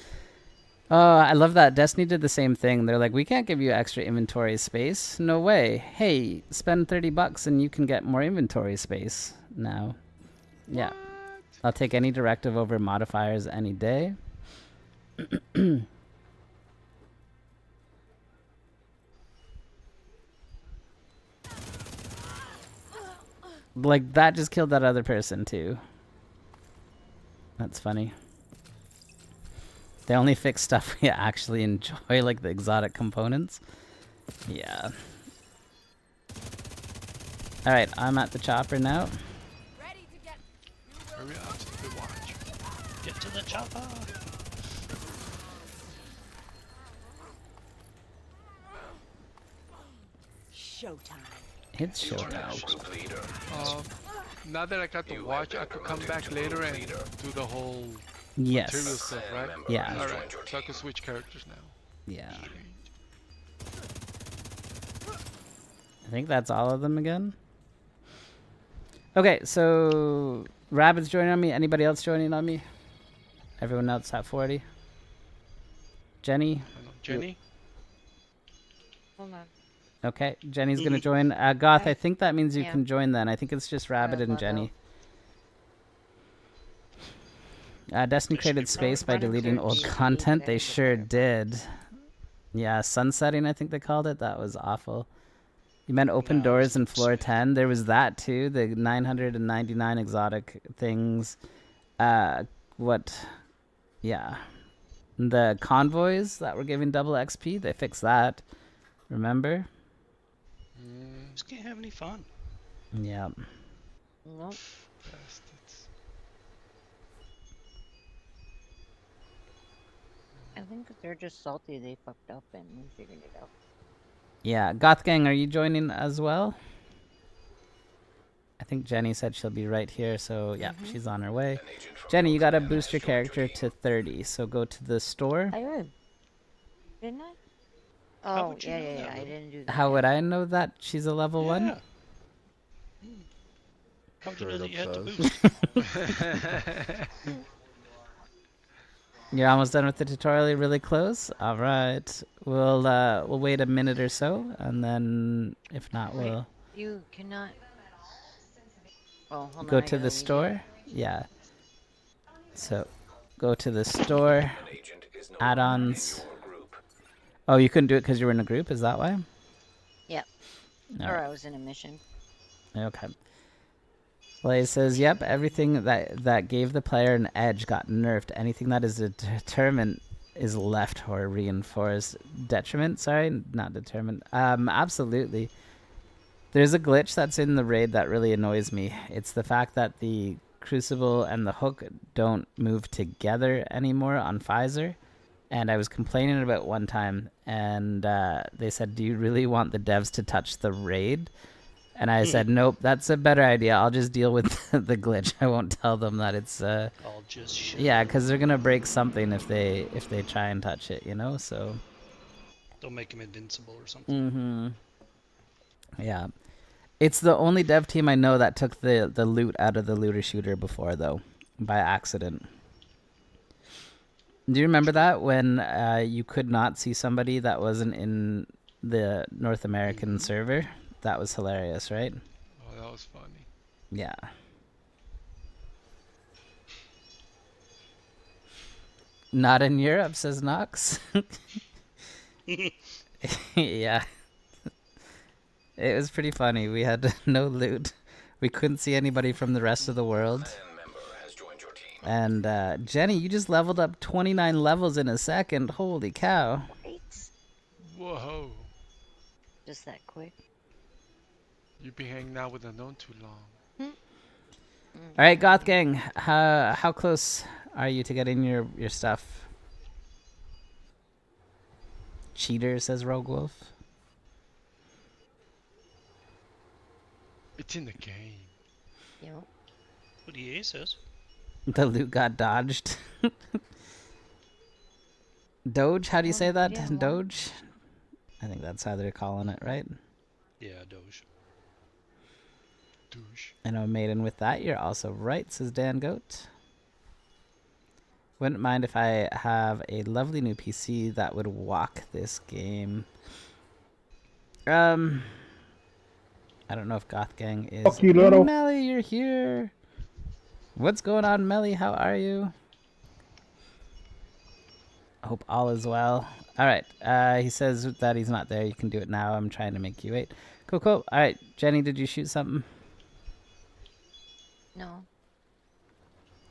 Oh, I love that. Destiny did the same thing. They're like, we can't give you extra inventory space. No way. Hey, spend $30 and you can get more inventory space now. Yeah. I'll take any directive over modifiers any day. Like, that just killed that other person, too. That's funny. They only fix stuff we actually enjoy, like the exotic components. Yeah. Alright, I'm at the chopper now. Hurry up, stupid watch. Get to the chopper. Showtime. It's showtime. Now that I got the watch, I could come back later and do the whole Yes. material stuff, right? Yeah. Alright, so I can switch characters now. Yeah. I think that's all of them again. Okay, so Rabbit's joining on me. Anybody else joining on me? Everyone else at 40. Jenny? Jenny? Hold on. Okay, Jenny's gonna join. Goth, I think that means you Yeah. can join then. I think it's just Rabbit and Jenny. Destiny created space by deleting old content. They sure did. Yeah, sunsetting, I think they called it. That was awful. You meant open doors in floor 10. There was that too. The 999 exotic things. What? Yeah. The convoys that were giving double XP, they fixed that. Remember? Just can't have any fun. Yeah. Nope. Bastards. I think if they're just salty, they fucked up and we figured it out. Yeah. Goth Gang, are you joining as well? I think Jenny said she'll be right here, so yeah, she's on her way. Jenny, you gotta boost your character to 30, so go to the store. I did. Didn't I? Oh, yeah, I didn't do that. How would I know that she's a level 1? How'd you know that you had to boost? You're almost done with the tutorial. You're really close. All right, we'll wait a minute or so, and then if not, we'll You cannot. Oh, hold go on, I to gotta the leave store. Yeah. So, go to the store. Add-ons. Oh, you couldn't do it because you were in a group. Is that why? Yep. All Or right. I was in a mission. Okay. Well, it says, yep, everything that gave the player an edge got nerfed. Anything that is a determinant is left or reinforced. Detriment? Sorry, not determined. Absolutely. There's a glitch that's in the raid that really annoys me. It's the fact that the Crucible and the hook don't move together anymore on Pfizer. And I was complaining about one time, and they said, do you really want the devs to touch the raid? And I said, nope, that's a better idea. I'll just deal with the glitch. I won't tell them that it's... I'll just shit. Yeah, because they're going to break something if they try and touch it, you know? So... Don't make him invincible or something. Yeah. It's the only dev team I know that took the loot out of the looter shooter before, though, by accident. Do you remember that when you could not see somebody that wasn't in the North American server? That was hilarious, right? Oh, that was funny. Yeah. Not in Europe, says Nox. Yeah. It was pretty funny. We had no loot. We couldn't see anybody from the rest of the world. And Jenny, you just leveled up 29 levels in a second. Holy cow. Whoa. Just that quick. You've been hanging out with Unknown too long. All right, Goth Gang, how close are you to getting your stuff? Cheater, says Rogue Wolf. It's in the game. Yep. What EA says. The loot got dodged. Doge, how do you say that? yeah, Doge? I think that's how they're calling it, right? Yeah, Doge. I know, Maiden, with that, you're also right, says Dan Goat. Wouldn't mind if I have a lovely new PC that would walk this game. I don't know if Goth Gang is... Fuck you, little. Melly, you're here. What's going on, Melly? How are you? I hope all is well. Alright, he says that he's not there. You can do it now. I'm trying to make you wait. Cool, cool. Alright, Jenny, did you shoot something? No.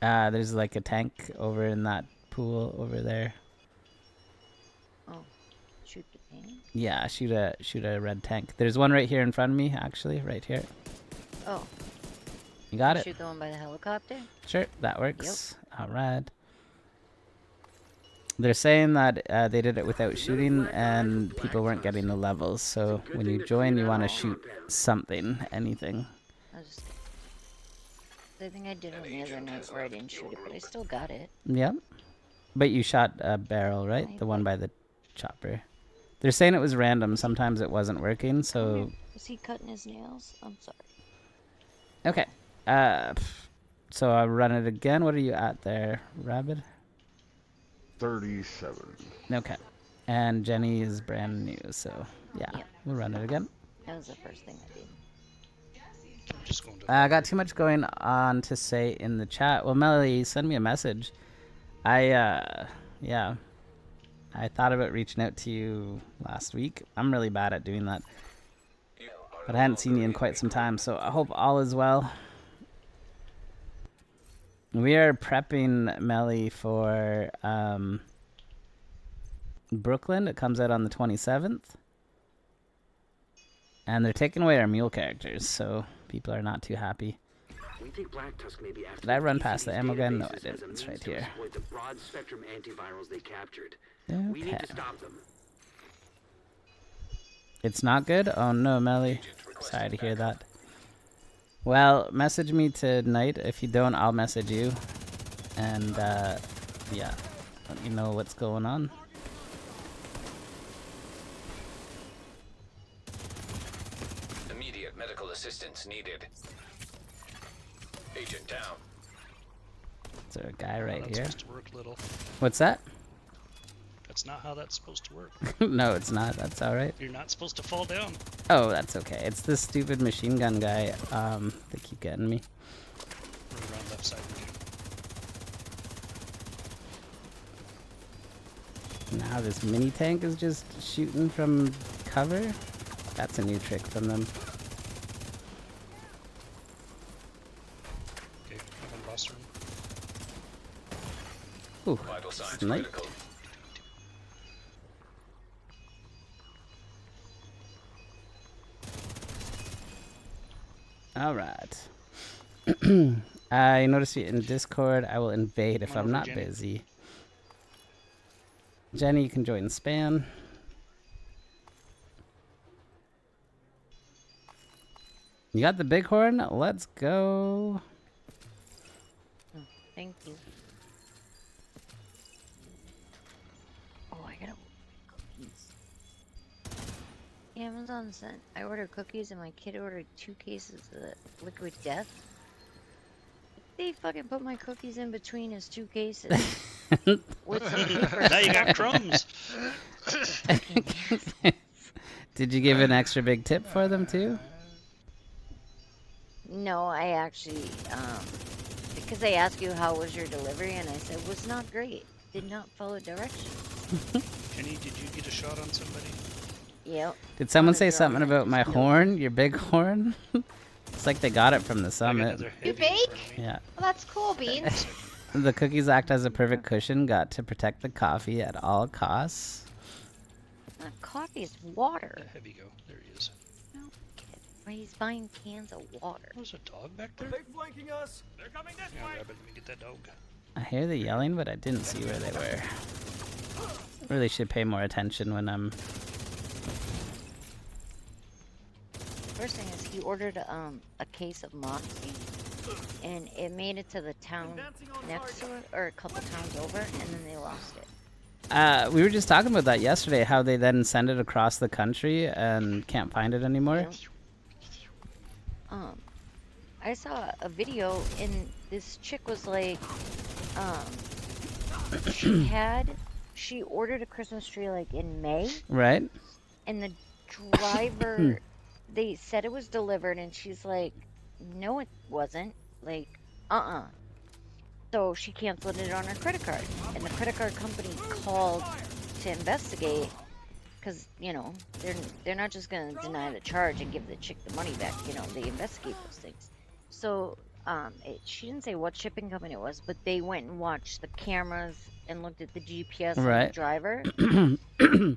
There's like a tank over in that pool over there. Oh, shoot the tank? Yeah, shoot a red tank. There's one right here in front of me, actually, right here. Oh. You got it? Shoot the one by the helicopter? Sure, that works. Yep. Alright. They're saying that they did it without shooting and people weren't getting the levels. So when you join, you want to shoot something, anything. I think I did on the other night where I didn't shoot it, but I still got it. Yep. But you shot a barrel, right? The one by the chopper. They're saying it was random. Sometimes it wasn't working, so... Is he cutting his nails? I'm sorry. Okay. So I'll run it again. What are you at there, Rabbit? 37. Okay. And Jenny is brand new, so yeah. Yep. We'll run it again. That was the first thing I did. I'm just going to... I got too much going on to say in the chat. Well, Melody, send me a message. Yeah. I thought about reaching out to you last week. I'm really bad at doing that. But I hadn't seen you in quite some time, so I hope all is well. We are prepping Melly for Brooklyn. It comes out on the 27th. And they're taking away our mule characters, so people are not too happy. We think Black Tusk may be after Did I run past the DC's ammo gun? No, I databases as didn't. a It's means right to here. exploit the broad-spectrum antivirals they captured. We need Okay. to stop them. It's not good? Oh no, Melly. Sorry to hear that. Well, message me tonight. If you don't, I'll message you. And, yeah. Let me know what's going on. Immediate medical assistance needed. Agent down. Is there a guy right That's here? supposed to work, little. What's that? That's not how that's supposed to work. No, it's not. That's alright. You're not supposed to fall down. Oh, that's okay. It's this stupid machine gun guy. They keep getting me. Run around left side with you. Now this mini tank is just shooting from cover. That's a new trick from them. Okay, I'm in boss room. Ooh, Vital signs snipe. critical. Alright. I noticed you in Discord. I will invade if Come on I'm over, not Jenny. busy. Jenny, you can join Span. You got the bighorn? Let's go. Oh, thank you. Oh, I gotta cookies. Amazon sent. I ordered cookies and my kid ordered 2 cases of liquid death. They fucking put my cookies in between his 2 cases. With some paper. Now you got crumbs. Did you give an extra big tip for them too? No, I actually, because they ask you how was your delivery, and I said was not great. Did not follow directions. Kenny, did you get a shot on somebody? Yep. Did someone On a say drone something and about my just horn? Your big horn? It's like they got it from the summit. You bake? Yeah. Well, that's cool, Beans. The cookies act as a perfect cushion. Got to protect the coffee at all costs. Not coffee, it's water. Yeah, here we go. There he is. No kid. Why he's buying cans of water? There's a dog back there? flanking us. They're coming this Yeah, Rabbit, let me get that dog. I hear the yelling, but I didn't see where they were. Really should pay more attention when I'm... First thing is he ordered a case of Moxie, and it made it to the town next to it, or a couple towns over, and then they lost it. We were just talking about that yesterday, how they then send it across the country and can't find it anymore. I saw a video and this chick was like, she ordered a Christmas tree like in May, Right? and the driver, they said it was delivered, and she's like, no, it wasn't. Like, So she canceled it on her credit card, and the credit card company called to investigate, because they're not just gonna deny the charge and give the chick the money back. They investigate those things. So she didn't say what shipping company it was, but they went and watched the cameras and looked at the GPS on the Right. driver.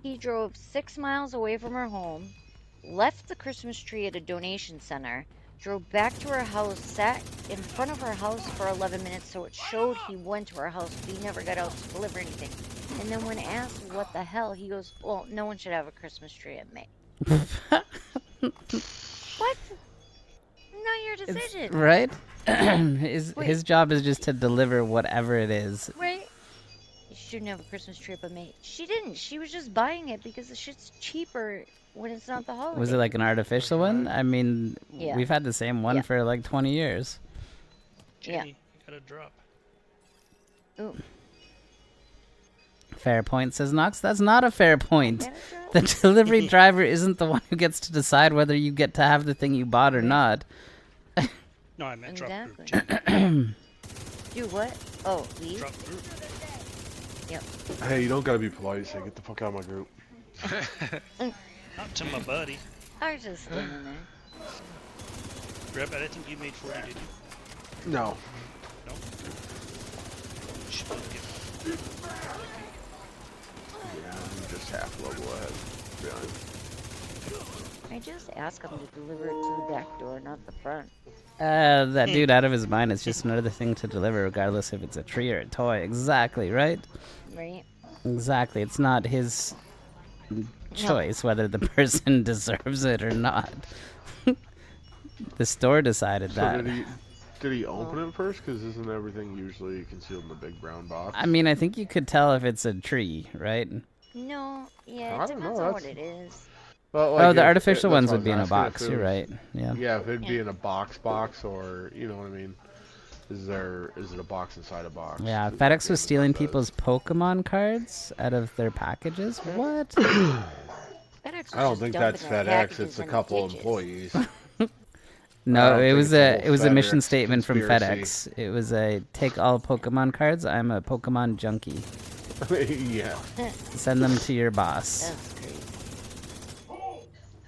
He drove 6 miles away from her home, left the Christmas tree at a donation center, drove back to her house, sat in front of her house for 11 minutes, so it showed he went to her house, but he never got out to deliver anything. And then when asked what the hell, he goes, well, no one should have a Christmas tree at May. What? Not your decision. Right? his job is just to deliver whatever it is. Right? You shouldn't have a Christmas tree up at May. She didn't. She was just buying it because the shit's cheaper when it's not the holiday. Was it like an artificial one? I mean, Yeah. we've had the same one for like 20 years. Jenny, you got a drop. Ooh. Fair point, says Nox. That's not a fair point. The delivery driver isn't the one who gets to decide whether you get to have the thing you bought or not. No, I meant drop group. Do what? Oh, leave? Drop group. Yep. Hey, you don't gotta be polite. Say, get the fuck out of my group. Not to my buddy. I was just standing there. Reb, I think you made 40, did you? No. No? Should give. Yeah, I'm just half level ahead, to be honest. I just asked him to deliver it to the back door, not the front. That dude out of his mind. It's just another thing to deliver, regardless if it's a tree or a toy. Exactly, right? Right. Exactly. It's not his choice whether the person deserves it or not. The store decided that. Did he open it first? Because isn't everything usually concealed in the big brown box? I mean, I think you could tell if it's a tree, right? No, yeah, I it don't depends know, on what it is. Well, Oh, like, the if- artificial that's ones what I would be in was a asking, box. if it You're was- right. Yeah. Yeah, if it'd be in a box, or you know what I mean. Is it a box inside a box? Yeah, Is FedEx that was stealing people's Pokemon cards out of their packages. What? FedEx I don't think that's FedEx. It's a couple employees. No, it was a FedEx mission statement from conspiracy. FedEx. It was a take all Pokemon cards. I'm a Pokemon junkie. Yeah. Send them to your boss. That's crazy.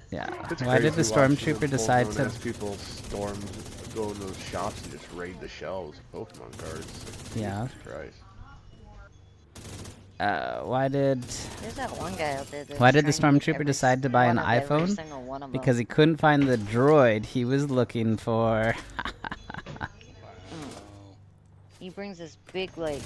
It's Yeah. Why did the crazy watching stormtrooper them decide Pokemon to? as people go in those shops and just raid the shelves of Pokemon cards. Yeah. Jesus Christ. Why did? There's that one guy out there that's Why did the trying to get stormtrooper decide to buy an one of every iPhone? single one of Because them. he couldn't find the droid he was looking for. He brings this big, like,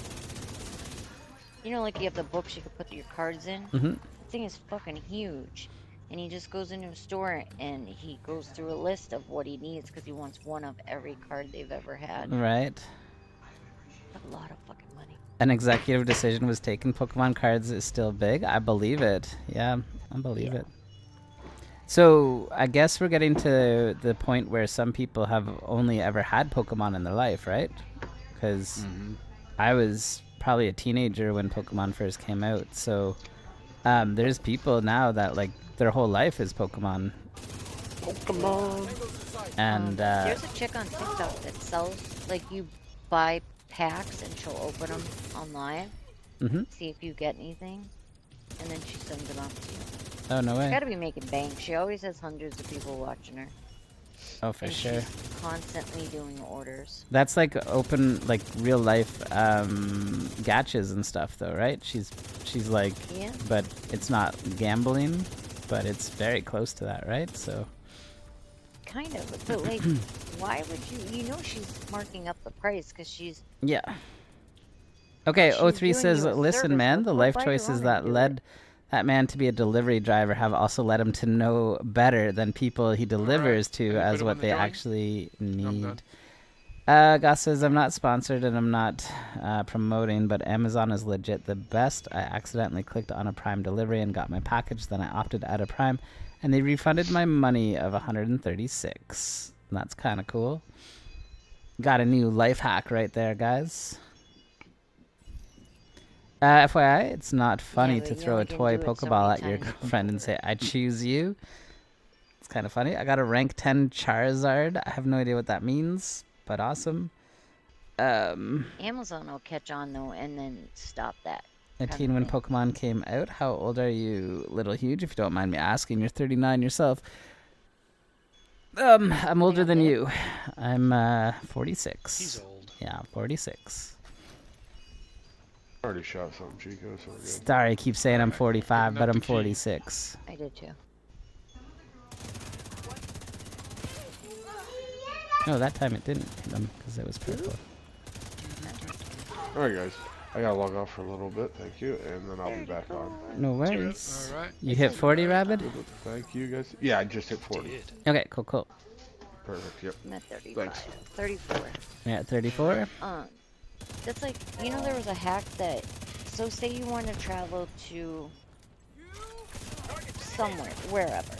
like you have the books you can put your cards in? Mhm. The thing is fucking huge. And he just goes into a store and he goes through a list of what he needs because he wants one of every card they've ever had. Right. A lot of fucking money. An executive decision was taken. Pokemon cards is still big. I believe it. Yeah, I believe it. So I guess we're getting to the point where some people have only ever had Pokemon in their life, right? Because I was probably a teenager when Pokemon first came out. So there's people now that like their whole life is Pokemon. And there's a chick on TikTok that sells, like, you buy packs and she'll open them online, see if you get anything, and then she sends them off to you. Oh, no way. She's gotta be making bank. She always has hundreds of people watching her. Oh, for and sure. She's constantly doing orders. That's like open, like real life gachas and stuff, though, right? She's like, Yeah. but it's not gambling, but it's very close to that, right? So. Kind of, but like, why would you? She's marking up the price because she's. Yeah. Okay, She's O3 doing says, you a listen, service, man, so the go life buy your choices own that and do led that man to be a delivery driver have also led him to know better than people he delivers to as what they actually need. Gus says, I'm not sponsored and I'm not promoting, but Amazon is legit the best. I accidentally clicked on a Prime delivery and got my package, then I opted out of Prime, and they refunded my money of $136. That's kind of cool. Got a new life hack right there, guys. FYI, it's not funny but to you throw a only can toy do it so Pokeball many at your times girlfriend and say, I choose you. It's kind of funny. I got a rank 10 Charizard. I have no idea what that means, but awesome. Amazon will catch on though, and then stop that. A kind teen of when thing. Pokemon came out. How old are you, Little Huge? If you don't mind me asking, you're 39 yourself. I'm older than you. I'm 46. He's old. Yeah, 46. Already shot something, Chico, so we're good. Starry keeps saying I'm 45, but I'm 46. I did too. No, that time it didn't hit them because it was purple. Alright, guys. I gotta log off for a little bit, thank you, and then I'll be back on. No worries. Alright. You hit 40, Rabbit? Thank you, guys. Yeah, I just hit 40. Okay, cool. Perfect, yep. I'm at 35. Thanks. 34. Yeah, at 34? That's like, you know, there was a hack that, so say you want to travel to somewhere, wherever,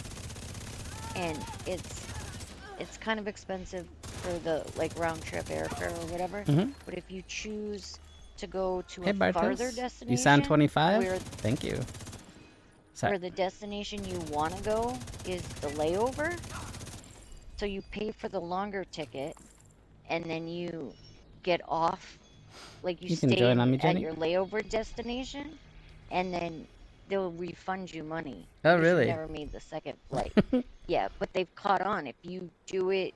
and it's kind of expensive for the, like, round trip airfare or whatever, but if you choose to go to Hey, a farther Bartos. destination, You sound 25? where, Thank you. Sorry. where the destination you want to go is the layover, so you pay for the longer ticket, and then you get off, like you You can stay join on me, at Jenny. your layover destination, and then they'll refund you money. Oh, because you really? never made the second flight. Yeah, but they've caught on. If you do it,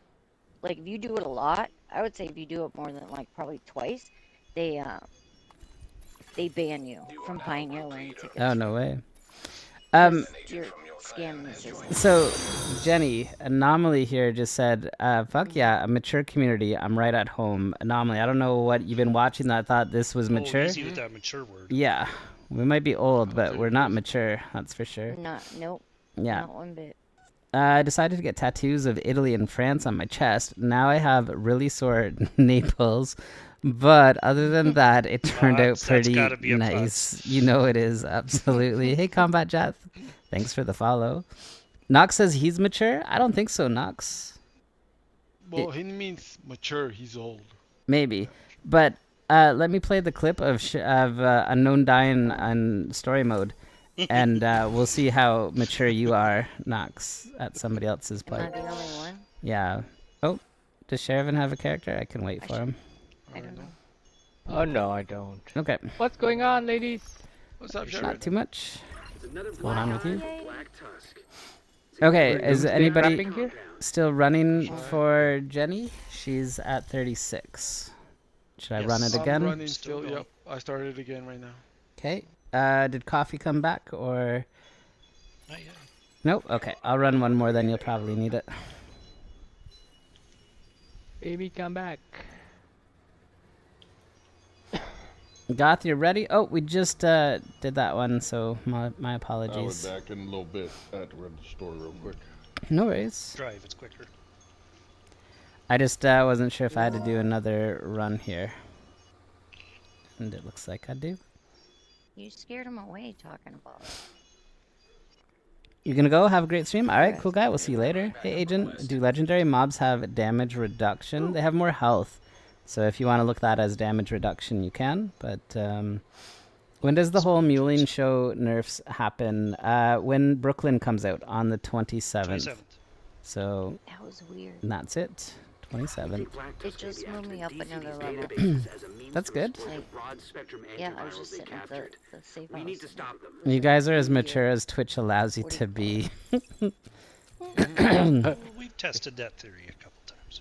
like if you do it a lot, I would say if you do it more than like probably twice, they ban you from buying airline tickets. Oh, no way. You're scamming the system. So, Jenny, Anomaly here just said, fuck yeah, a mature community. I'm right at home. Anomaly, I don't know what you've been watching that thought this was mature. Oh, easy with that mature word. Yeah. We might be old, but we're not mature. That's for sure. Nope. Yeah. Not one bit. I decided to get tattoos of Italy and France on my chest. Now I have really sore Naples. But other than that, it turned out pretty gotta be a nice. You know it is, absolutely. Hey, Combat Jeth. Thanks for the follow. Nox says he's mature. I don't think so, Nox. Well, he means mature. He's old. Maybe. But let me play the clip of Unknown Dying on story mode. And we'll see how mature you are, Nox, at somebody else's Am I part. the only one? Yeah. Oh, does Sherivan have a character? I can wait for him. I don't know. Oh no, I don't. Okay. What's going on, ladies? What's up, Not too much. Another What's going on with you? Black Tusk. Okay, is Doomsday anybody prepping here? still running for Jenny? She's at 36. Should I run it again? I'm running still. Yep, I started again right now. Okay. Did coffee come back or? Not yet. Nope. Okay, I'll run one more. Then you'll probably need it. Baby, come back. Goth, you're ready? Oh, we just did that one, so my I'll be apologies. back in a little bit. I have to run to the store real quick. No worries. Drive, it's quicker. I just wasn't sure if I had to do another run here. And it looks like I do. You scared him away talking about it. You gonna go? Have a great stream? Alright, cool guy. We'll see you later. Hey, Agent. Do legendary mobs have damage reduction? They have more health. So if you want to look that as damage reduction, you can. But when does the whole Mewling show nerfs happen? When Brooklyn comes out on the 27th. So That was weird. that's it. 27th. It just moved me up another level. That's good. Like, yeah, I was just sitting at the safe house. We need to stop them. You guys are as mature as Twitch allows you to be. Well, we've tested that theory a couple times.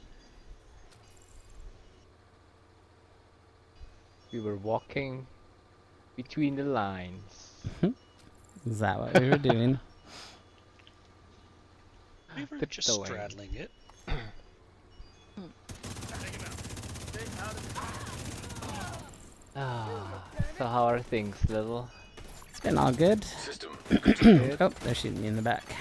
We were walking between the lines. Is that what we were doing? We were just Tiptoeing. straddling it. So how are things, little? It's been all good. System. Oh, they're shooting me in the back.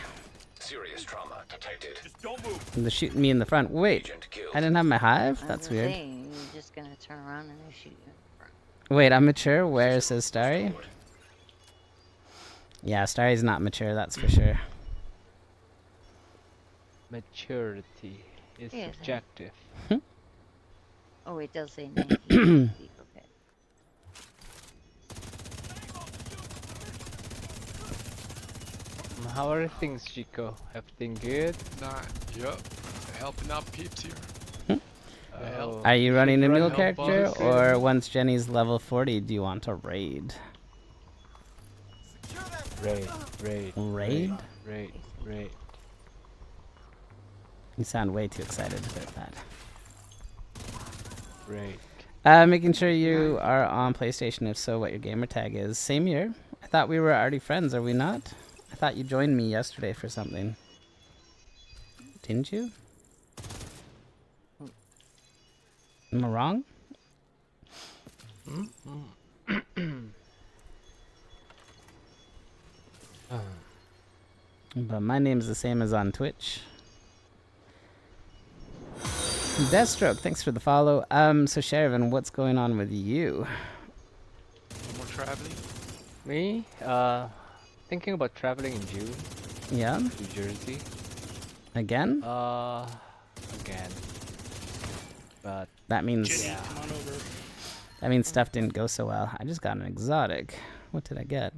Serious trauma detected. Just don't move. And they're shooting me in the front. Wait, I didn't have my hive? I was That's gonna weird. say, you're just gonna turn around and they shoot you. Wait, I'm mature? Where says Starry? Yeah, Starry's not mature, that's for sure. Maturity is Yes. subjective. Oh, it does say 19 feet. Okay. How are things, Chico? Everything good? Nah, yup. Helping out peeps here. Oh, Are you running a run mule help character, us. or once Jenny's level 40, do you want to raid? Raid. Raid? Raid. You sound way too excited about that. Raid. Making sure you are on PlayStation. If so, what your gamer tag is. Same here. I thought we were already friends. Are we not? I thought you joined me yesterday for something. Didn't you? Am I wrong? But my name's the same as on Twitch. Deathstroke, thanks for the follow. So Sherivan, what's going on with you? No more traveling? Me? Thinking about traveling in June. Yeah? New Jersey. Again? Again. But that means Jenny, come on over. That means stuff didn't go so well. I just got an exotic. What did I get?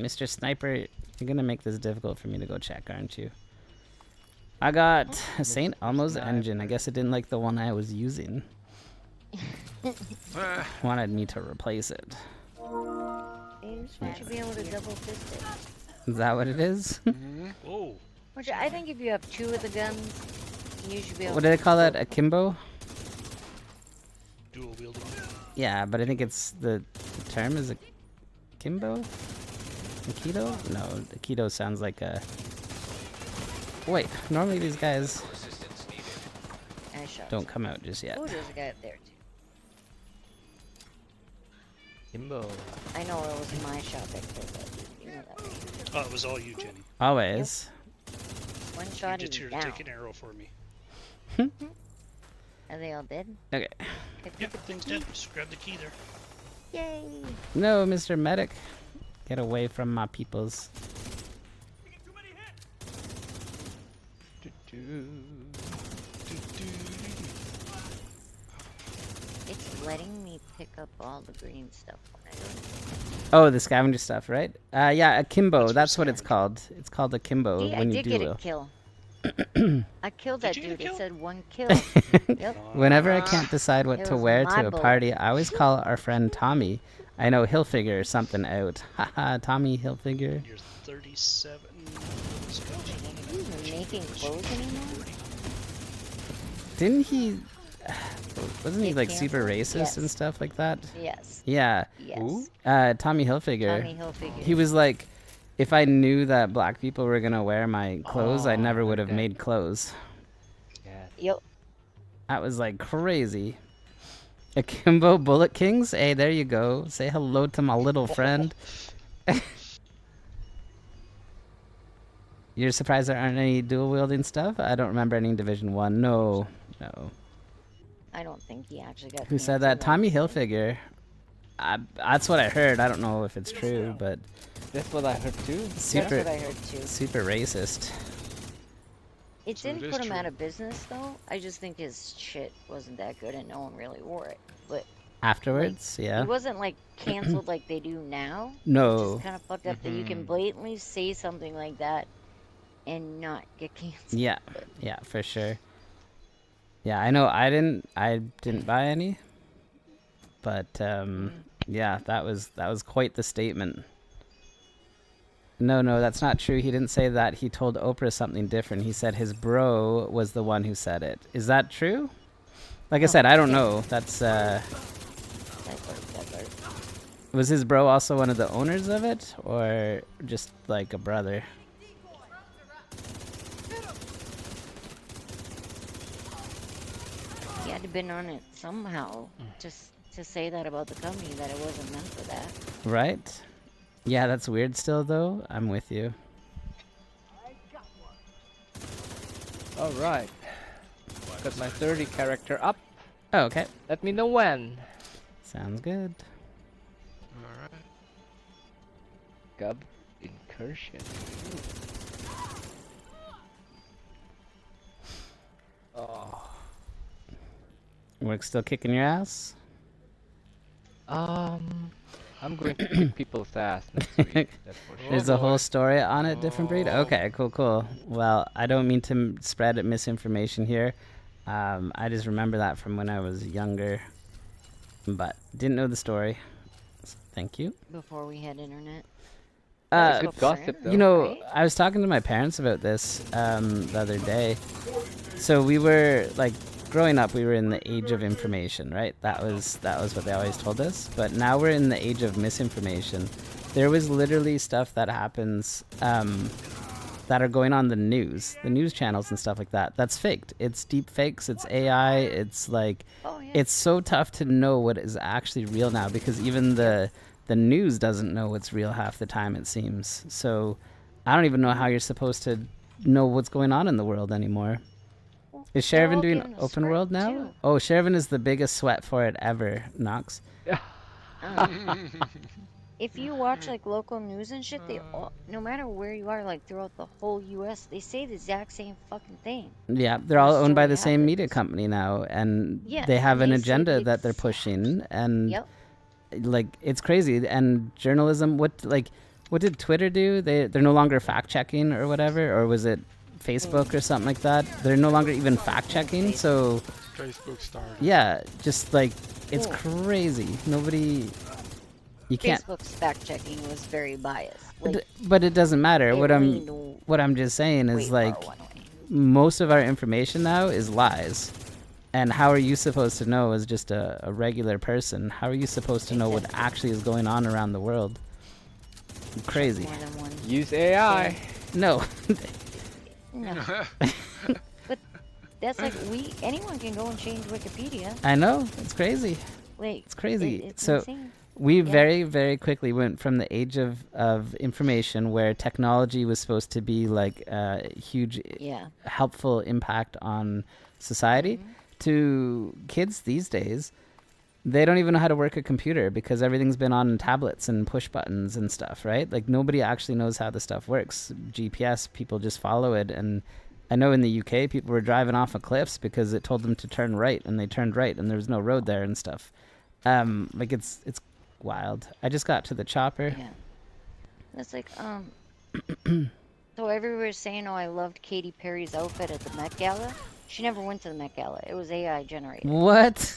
Mr. Sniper, you're gonna make this difficult for me to go check, aren't you? I got a St. Elmo's engine. I guess it didn't like the one I was using. Wanted me to replace it. You should be able to double fist it. Is that what it is? Whoa. Which I think if you have 2 of the guns, you should be able What do they call that? Akimbo? Dual wielding. Yeah, but I think it's the term is akimbo? Aikido? No, Aikido sounds like a... Wait, normally these guys don't come out just yet. Oh, there's a guy up there too. Kimbo. I know it was my shot that killed that dude. You know that, right? Oh, it was all you, Jenny. Always. One shot, You he's just here to down. take an arrow for me. Are they all dead? Okay. Yep, thing's dead. Just grab the key there. Yay! No, Mr. Medic. Get away from my peoples. It's letting me pick up all the green stuff when I don't. Oh, the scavenger stuff, right? Yeah, akimbo. That's what it's called. It's called akimbo See, I when you did do get will. a kill. I killed that dude. It said 1 kill. Yep. Whenever I can't decide what It to was wear my to a bullet. party, I always call our friend Tommy. I know he'll figure something out. Haha, Tommy, he'll figure. You're 37. Are you even making clothes anymore? Didn't he... Wasn't he Get like super canceled? racist Yes. and stuff like that? Yes. Yeah. Yes. Tommy Hilfiger. Tommy Hilfiger. He was like, if I knew that black people were gonna wear my clothes, I never would have made clothes. Yep. That was like crazy. Akimbo Bullet Kings? Hey, there you go. Say hello to my little friend. You're surprised there aren't any dual wielding stuff? I don't remember any in Division 1. No. No. I don't think he actually got. Who said that? Tommy Hilfiger. That's what I heard. I don't know if it's true, but That's what I heard too. super, That's what I heard too. super racist. It So it didn't is put him true. out of business though. I just think his shit wasn't that good and no one really wore it. But Afterwards, yeah. he wasn't like canceled like they do now. No. It's kind of fucked up that you can blatantly say something like that and not get canceled. Yeah, yeah, for sure. Yeah, I know. I didn't buy any, but yeah, that was quite the statement. No, that's not true. He didn't say that. He told Oprah something different. He said his bro was the one who said it. Is that true? Like I said, I don't know. That's was his bro also one of the owners of it, or just like a brother? He had to been on it somehow just to say that about the company, that it wasn't meant for that. Right? Yeah, that's weird still, though. I'm with you. Alright. Got my 30 character up. Oh, okay. Let me know when. Sounds good. Alright. Gub incursion. Work still kicking your ass? I'm going to kick people's ass next week. That's for sure. There's a whole story on it, different breed? Okay, cool. Well, I don't mean to spread misinformation here. I just remember that from when I was younger, but didn't know the story. So thank you. Before we had internet. Good gossip, though. You know, right? I was talking to my parents about this the other day. So we were like growing up, we were in the age of information, right? That was what they always told us. But now we're in the age of misinformation. There was literally stuff that happens that are going on the news channels and stuff like that. That's faked. It's deep fakes. It's AI. It's like, it's so tough to know what is actually real now because even the news doesn't know what's real half the time, it seems. So I don't even know how you're supposed to know what's going on in the world anymore. Is Sherivan doing open world now? too. Oh, Sherivan is the biggest sweat for it ever, Knox. If you watch like local news and shit, they all, no matter where you are, like throughout the whole U.S., they say the exact same fucking thing. Yeah, they're all owned by the story same media company now, and Yeah, they have and an they say agenda the that they're pushing, and Yep. like it's crazy. And journalism, what did Twitter do? They're no longer fact checking or whatever, or was it Facebook or something like that? They're no longer even fact checking. So Facebook started. yeah, just like it's Cool. crazy. Nobody, you can't. Facebook's fact checking was very biased. Like, But it doesn't matter. it What leaned I'm just saying way is far like one way. most of our information now is lies. And how are you supposed to know as just a regular person? How are you supposed to know what actually is going on around the world? Crazy. More than one. Use AI. No. No. But that's like anyone can go and change Wikipedia. I know. It's crazy. Like It's crazy. It's So insane. we Yeah. very, very quickly went from the age of information where technology was supposed to be like a huge helpful impact on society to kids these days. They don't even know how to work a computer because everything's been on tablets and push buttons and stuff, right? Like nobody actually knows how the stuff works. GPS, people just follow it. And I know in the UK, people were driving off of cliffs because it told them to turn right and they turned right and there was no road there and stuff. Like it's wild. I just got to the chopper. Yeah. That's like so everybody's saying, oh, I loved Katy Perry's outfit at the Met Gala. She never went to the Met Gala. It was AI generated. What?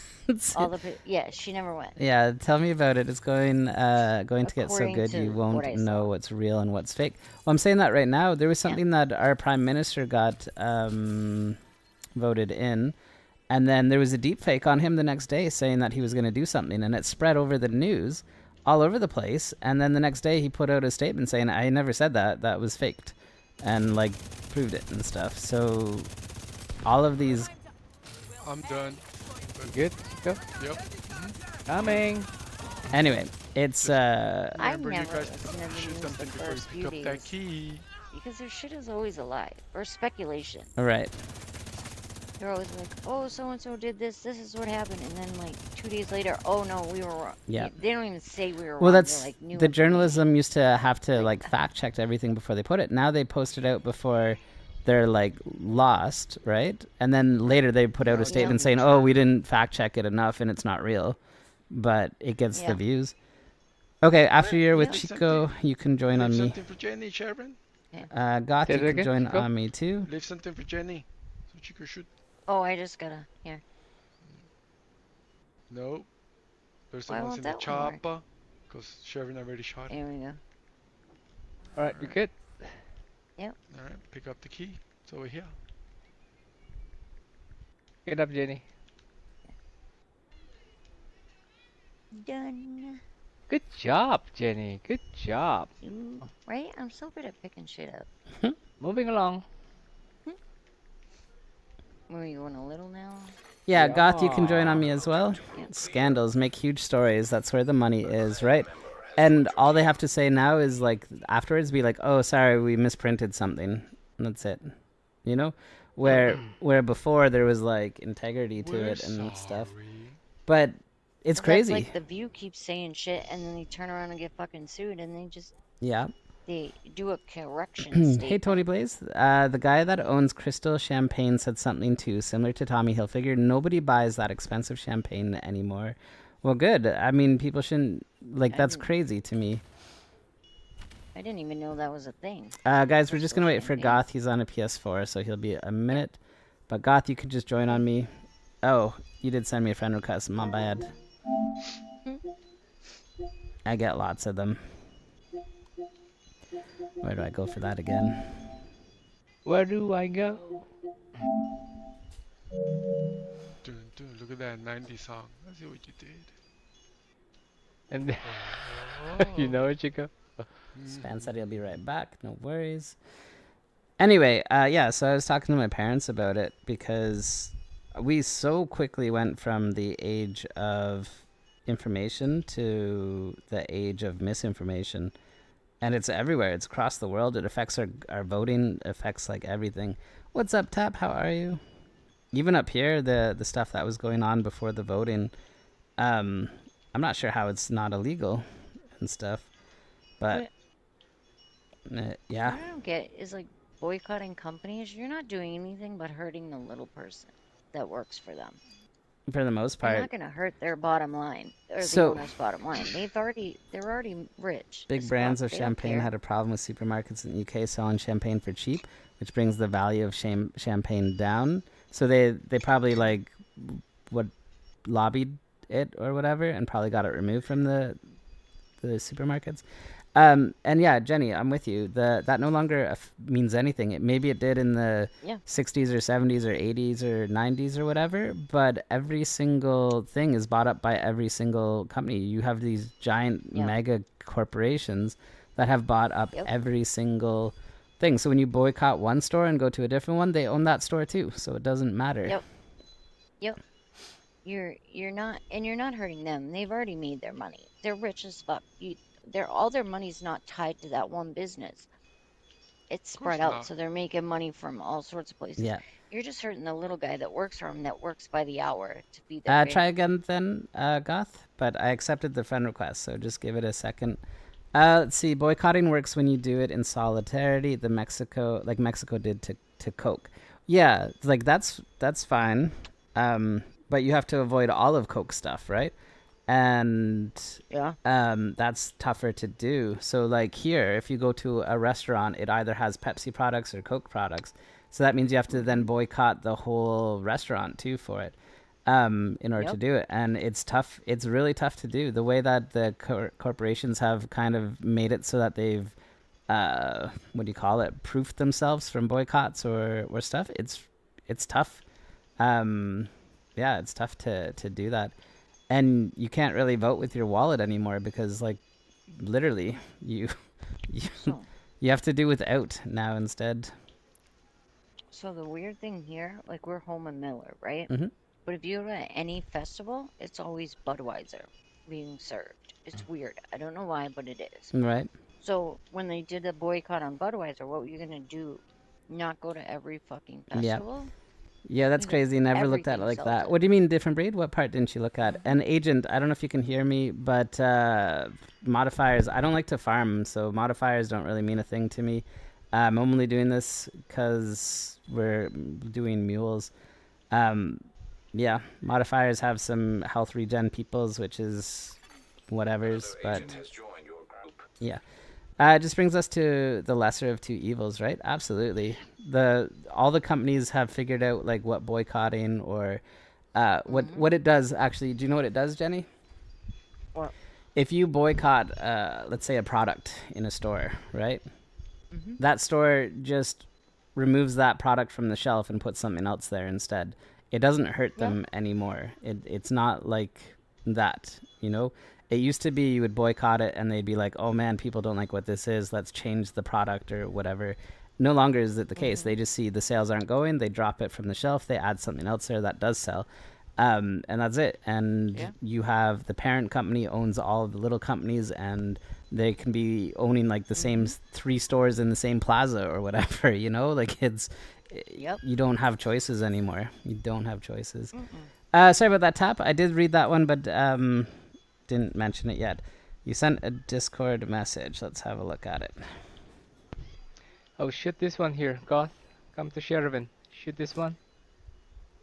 Yeah, she never went. Yeah, tell me about it. It's going to get so According good to you what won't I know what's real and what's fake. Well, I'm saying that right now. There was something that our prime minister got voted in, and then there was a deep fake on him the next day saying that he was going to do something, and it spread over the news all over the place. And then the next day he put out a statement saying, I never said that. That was faked, and like proved it and stuff. So all of these. I'm done. You good? Go. Yep. Coming. Anyway, it's I've Remember, you never guys listened to the shoot news the something before you first pick few up that days key. because their shit is always a lie or speculation. all right. They're always like, oh, so and so did this. This is what happened, and then like 2 days later, oh no, we were wrong. Yeah. They don't even say we were wrong. Well, They're that's like new the information. journalism used to have to like fact check everything before they put it. Now they post it out before they're like lost, right? And then later they put out a statement saying, "Oh, we didn't fact check it enough, and it's not real," but it gets the views. Okay, after you're with Chico, you can join on Leave me. something for Jenny, Sharon. Goth, you can join on me too. Leave something for Jenny, so she can shoot. Oh, I just gotta here. No, there's the Why ones in won't the that one work? chopper, because Sharon already shot it. There we go. All right, you good? Yep. All right, pick up the key. It's over here. Get up, Jenny. Done. Good job, Jenny. Good job. Ooh, right? I'm so good at picking shit up. Moving along. Were you going a little now? Yeah, Goth, you can join on me as well. Scandals make huge stories. That's where the money is, right? And all they have to say now is like afterwards be like, "Oh, sorry, we misprinted something." And that's it. You know? Where before there was like integrity to it and stuff. But it's But crazy. That's like the View keeps saying shit and then they turn around and get fucking sued and they just Yeah. they do a correction Hey, statement. Tony Blaze. The guy that owns Crystal Champagne said something too, similar to Tommy Hilfiger. Nobody buys that expensive champagne anymore. Well, good. I mean, people shouldn't... Like, that's crazy to me. I didn't even know that was a thing. Guys, we're just going to wait for Goth. He's on a PS4, so he'll be a minute. But Goth, you could just join on me. Oh, you did send me a friend request. My bad. I get lots of them. Where do I go for that again? Where do I go? Look at that 90s song. I see what you did. And you know what you go? Span said he'll be right back. No worries. Anyway, yeah, so I was talking to my parents about it because we so quickly went from the age of information to the age of misinformation. And it's everywhere. It's across the world. It affects our voting, affects like everything. What's up, Tap? How are you? Even up here, the stuff that was going on before the voting, I'm not sure how it's not illegal and stuff. But yeah. What I don't get is like boycotting companies. You're not doing anything but hurting the little person that works for them. For the most You're part. not going to hurt their bottom line or the So- owner's bottom line. They're already rich. Big as brands fuck. of They don't champagne care. had a problem with supermarkets in the UK selling champagne for cheap, which brings the value of champagne down. So they probably like lobbied it or whatever and probably got it removed from the supermarkets. And yeah, Jenny, I'm with you. That no longer means anything. Maybe it did in the 60s or 70s or 80s or 90s or whatever, but every single thing is bought up by every single company. You have these giant mega corporations that have bought up every single thing. So when you boycott one store and go to a different one, they own that store too. So it doesn't matter. Yep. You're not hurting them. They've already made their money. They're rich as fuck. All their money's not tied to that one business. It's spread out, not. so they're making money from all sorts of places. Yeah. You're just hurting the little guy that works for them, that works by the hour to feed Try their family. again then, Goth. But I accepted the friend request, so just give it a second. Let's see. Boycotting works when you do it in solidarity. Mexico did to Coke. Yeah, like that's fine. But you have to avoid all of Coke stuff, right? And that's tougher to do. So like here, if you go to a restaurant, it either has Pepsi products or Coke products. So that means you have to then boycott the whole restaurant too for it, in order to do it. And it's tough. It's really tough to do. The way that the corporations have kind of made it so that they've, proofed themselves from boycotts or stuff. It's tough. Yeah, it's tough to do that. And you can't really vote with your wallet anymore because, like, literally, you have to do without now instead. So the weird thing here, like we're home in Miller, right? Mm-hmm. But if you go to any festival, it's always Budweiser being served. It's weird. I don't know why, but it is. Right. So when they did a boycott on Budweiser, what were you gonna do? Not go to every fucking festival? Yeah, that's crazy. Never looked at it like that. What do you mean different breed? What part didn't you look at? And Agent, I don't know if you can hear me, but modifiers, I don't like to farm, so modifiers don't really mean a thing to me. I'm only doing this because we're doing mules. Yeah, modifiers have some health regen peoples, which is whatever's, but yeah. It just brings us to the lesser of two evils, right? Absolutely. All the companies have figured out like what boycotting or what it does. Actually, do you know what it does, Jenny? What? If you boycott, let's say a product in a store, right? That store just removes that product from the shelf and puts something else there instead. It doesn't hurt them anymore. It's not like that, you know? It used to be you would boycott it and they'd be like, oh man, people don't like what this is. Let's change the product or whatever. No longer is it the case. They just see the sales aren't going. They drop it from the shelf. They add something else there that does sell. And that's it. And you have the parent company owns all of the little companies and they can be owning like the same 3 stores in the same plaza or whatever, you know, like you don't have choices anymore. You don't have choices. Sorry about that, Tap. I did read that one, but didn't mention it yet. You sent a Discord message. Let's have a look at it. Oh, shoot this one here, Goth. Come to Sherivan. Shoot this one.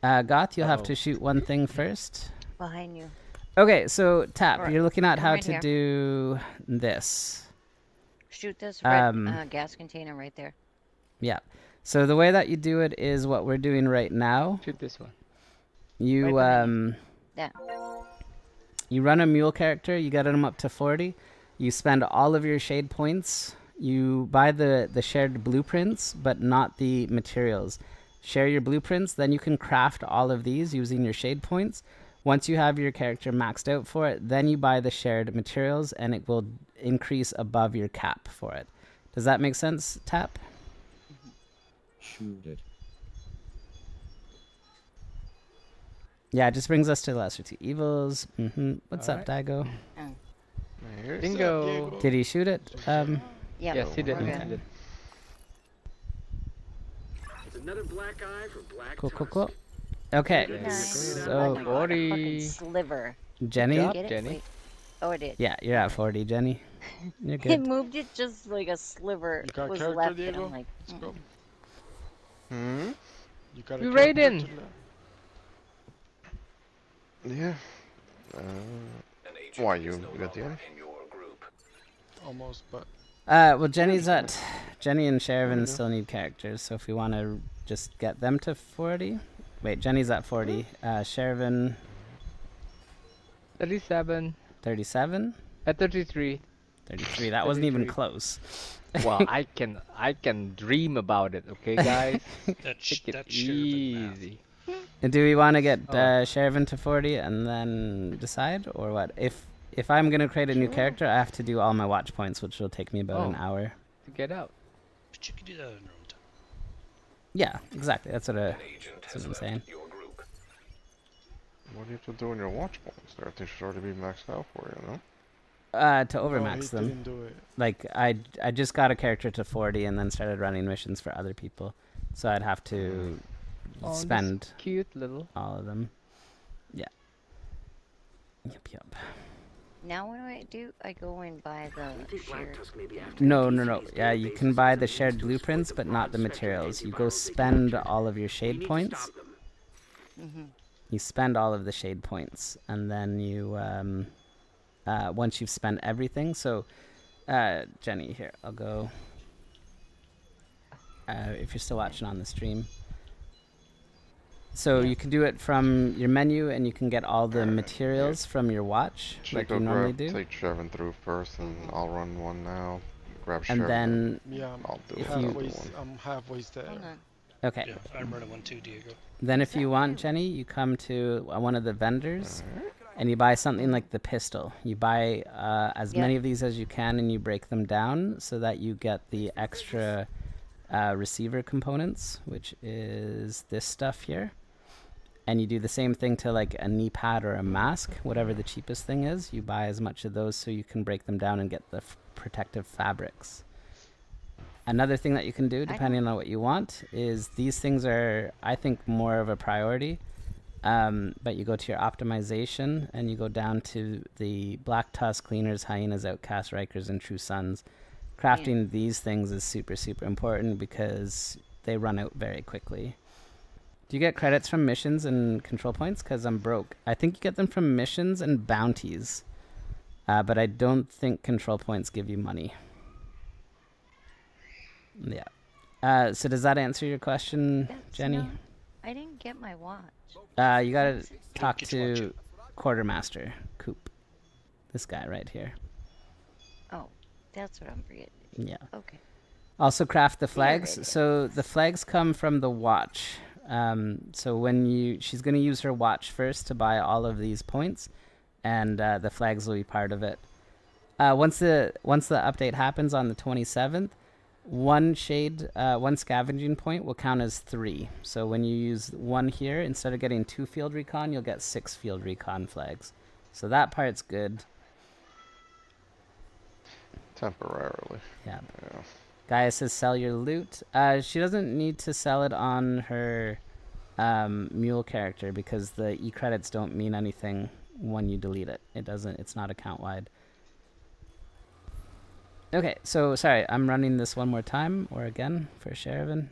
Goth, you'll have Uh-oh. to shoot one thing first. Behind you. Okay, so Tap, Alright, you're looking at I'm how right to here. do this. Shoot this red Um, gas container right there. Yeah. So the way that you do it is what we're doing right now. Shoot this one. You Yeah. you run a mule character, you get him up to 40. You spend all of your shade points. You buy the shared blueprints, but not the materials. Share your blueprints, then you can craft all of these using your shade points. Once you have your character maxed out for it, then you buy the shared materials, and it will increase above your cap for it. Does that make sense, Tap? Shoot it. Yeah, it just brings us to the lesser two evils. What's up, Alright. Daigo? Here's Bingo. Did he shoot it? Yeah. Yes, he did. we're He good. did. It's another black eye for black Cool, cool, tusk. cool. Okay, Nice. so Oh my god, a 40. fucking sliver. Jenny? Good job, Get it? Jenny. Wait. Oh, it did. Yeah, you're at 40, Jenny. You're It good. moved it just like a sliver You got was character, left, Diego? and I'm like, Let's go. Hmm? You got a You character Raiden. to le- Yeah. Why you got the end? Almost, but Well, Jenny and Sherivan still need characters, so if we want to just get them to 40. Wait, Jenny's at 40. Sherivan, 37. 37? At 33. 33. That wasn't even 33. close. Well, I can dream about it, okay, guys? That's Take it that's Sheridan math. easy. And do we want to get Oh. Sherivan to 40 and then decide, or what? If I'm going to create a new character, I have to do all my watch points, which will take me about an hour. To get out. But you can do that on your own time. Yeah, exactly. That's what I'm saying. What do you have to do in your watch points there? They should already be maxed out for you, no? To overmax he them. didn't do it. Like I just got a character to 40 and then started running missions for other people, so I'd have to Oh, this spend cute little. all of them. Yeah. Yep. now what do I do? I go and buy the shared. No. Yeah, you can buy the shared blueprints, but not the materials. You go spend all of your shade points. You spend all of the shade points, and then you once you've spent everything. So, Jenny, here I'll go. If you're still watching on the stream. So you can do it from your menu, and you can get all the materials from your watch, like you normally do. Take Sherivan through first, and I'll run one now. Grab And Sherivan. then Yeah, I'll do if another you one. I'm halfway there. Okay. Yeah, I'm running one too, Diego. Then if you want, Jenny, you come to one of the vendors, and you buy something like the pistol. You buy as many of these as you can, and you break them down so that you get the extra receiver components, which is this stuff here. And you do the same thing to like a knee pad or a mask, whatever the cheapest thing is. You buy as much of those so you can break them down and get the protective fabrics. Another thing that you can do, depending on what you want, is these things are, I think, more of a priority. But you go to your optimization, and you go down to the Black Tusk, Cleaners, Hyenas, Outcasts, Rikers, and True Sons. Crafting these things is super, super important because they run out very quickly. Do you get credits from missions and control points? Because I'm broke. I think you get them from missions and bounties. But I don't think control points give you money. Yeah. So does that answer your question, Jenny? No, I didn't get my watch. You gotta talk to Quartermaster Coop. This guy right here. Oh, that's what I'm forgetting. Yeah. Okay. Also craft the flags. So the flags come from the watch. So when she's gonna use her watch first to buy all of these points, and the flags will be part of it. Once the update happens on the 27th, one scavenging point will count as 3. So when you use one here, instead of getting 2 field recon, you'll get 6 field recon flags. So that part's good. Temporarily. Yeah. Gaia says sell your loot. She doesn't need to sell it on her mule character because the e-credits don't mean anything when you delete it. It's not account wide. Okay, so sorry, I'm running this one more time or again for Sheridan.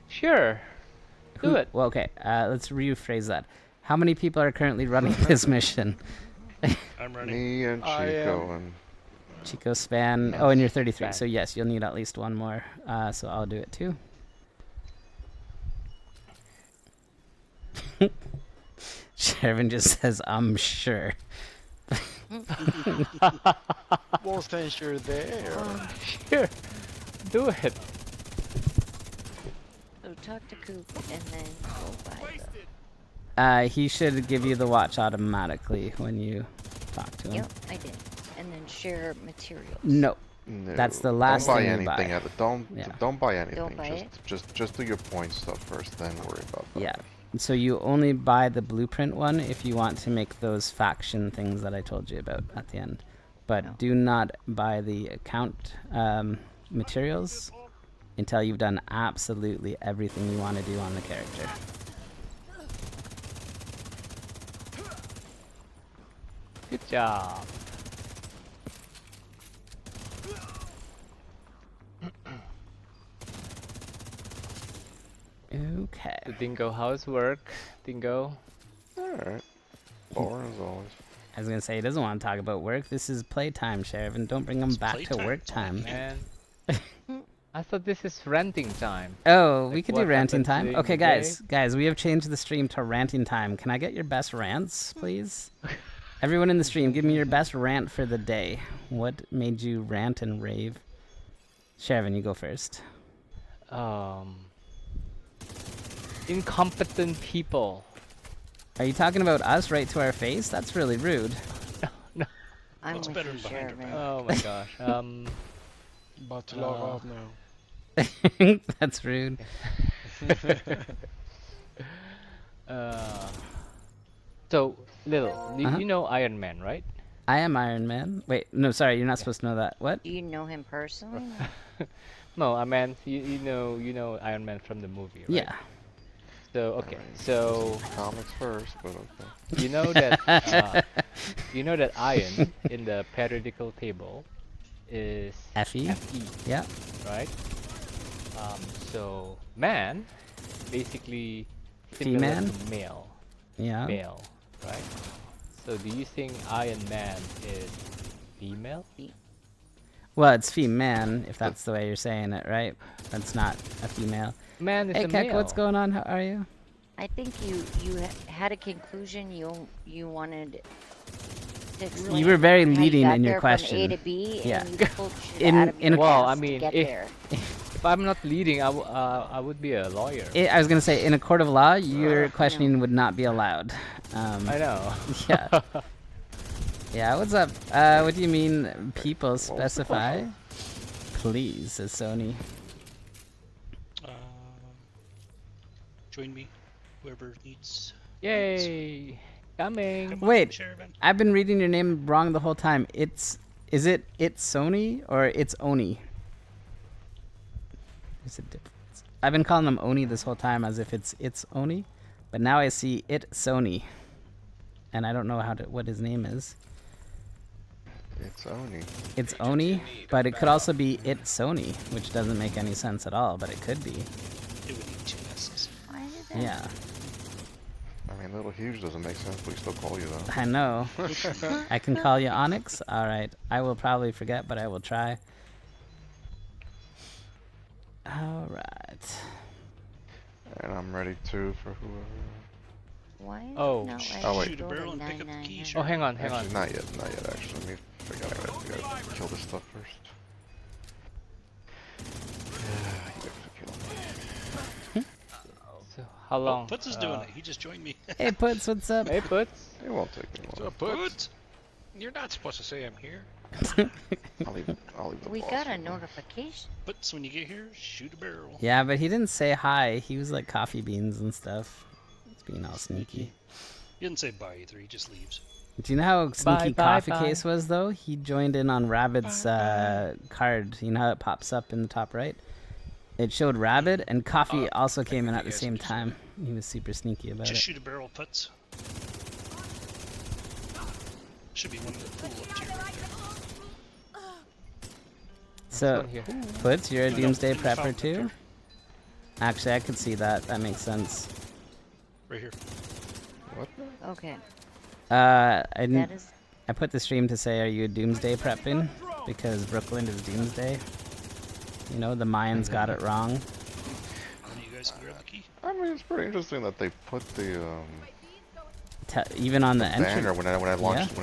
Sure. Do it. Well, okay, let's rephrase that. How many people are currently running this mission? I'm running. Me and Chico and Chico Span. Oh, and you're 33, so yes, you'll need at least one more. So I'll do it too. Shervin just says, I'm sure. Well, since you're there. Sure. Do it. So talk to Coop and then go buy the... He should give you the watch automatically when you talk to him. Yep, I did. And then share materials. No. No, That's the last don't buy thing you anything. buy. Don't buy anything. Don't buy just do your point stuff first, then worry about that. Yeah. So you only buy the blueprint one if you want to make those faction things that I told you about at the end. But do not buy the account materials until you've done absolutely everything you want to do on the character. Good job. Okay. The Dingo, how's work? Dingo? Alright. Boring as always. I was gonna say he doesn't want to talk about work. This is playtime, Sheriff, and don't bring him back to work time. Man. I thought this is ranting time. Oh, Like we could do what ranting happened time. today in Okay, the guys, we have changed the stream to ranting time. Can I get your best rants, please? Everyone in the stream, give me your best rant for the day. What made you rant and rave? Shervin, you go first. Incompetent people. Are you talking about us right to our face? That's really rude. No. I'm What's with better you, than behind her Sherman. back? Oh my gosh. About to log off now. That's rude. So, Lil, you know Iron Man, right? I am Iron Man. Wait, no, sorry, you're not supposed to know that. What? Do you know him personally? No, I mean you know Iron Man from the movie, right? Yeah. So okay, so Comics first, but okay. you know that iron in the periodical table is Fe. Yeah. Right. So man, basically similar Female? to male. Yeah. Male, right? So do you think Iron Man is female? Well, it's female, if that's the way you're saying it, right? That's not a female. Man is Hey, a Keck, male. what's going on? How are you? I think you had a conclusion you wanted to explain. You were very how you leading got in your there question. From A to B, Yeah. and you pulled shit out of your well, ass I mean, to get there. if I'm not leading, I would be a lawyer. I was gonna say, in a court of law, your questioning would not be allowed. I know. Yeah. Yeah. What's up? What do you mean? People specify? Please, says Sony. Join me, whoever needs. Yay! Coming. Come on, Wait, Sheridan. I've been reading your name wrong the whole time. Is it Sony or it's Oni? There's a difference. I've been calling them Oni this whole time as if it's Oni, but now I see it Sony, and I don't know what his name is. It's Oni. It's Oni, but it could also be it Sony, which doesn't make any sense at all, but it could be. It would need two S's. Yeah. I mean, Little Huge doesn't make sense, but we still call you though. I know. I can call you Onyx? Alright. I will probably forget, but I will try. Alright. And I'm ready too for whoever. Why is Oh. it not letting Oh, me wait. go to 999? Oh, hang on. Actually, not yet, actually. Let me figure out. We gotta kill this stuff first. So how long? Putz is doing it. He just joined me. Hey, Putz, what's up? Hey, Putz. It won't take me long. Put. You're not supposed to say I'm here. I'll leave the We boss got a alone. notification. Putz, when you get here, shoot a barrel. Yeah, but he didn't say hi. He was like coffee beans and stuff. He's being all sneaky. He didn't say bye either. He just leaves. Do you know how sneaky Bye, Coffee bye. Case was, though? He joined in on Rabbit's card. You know how it pops up in the top right? It showed Rabbit, and Coffee also came in at the same time. He was super sneaky about Just it. shoot a barrel, Putz. Should be one of the pool up to you right there. So, Puts, you're a No, Doomsday in the fountain Prepper up too? here. Actually, I could see that. That makes sense. Right here. What? Okay. I didn't. That is. I put the stream to say, are you Doomsday prepping? Because Brooklyn is Doomsday. You know, the Mayans got it wrong. One of you guys can grab the key. I mean, it's pretty interesting that they put the Even on the entrance. banner when I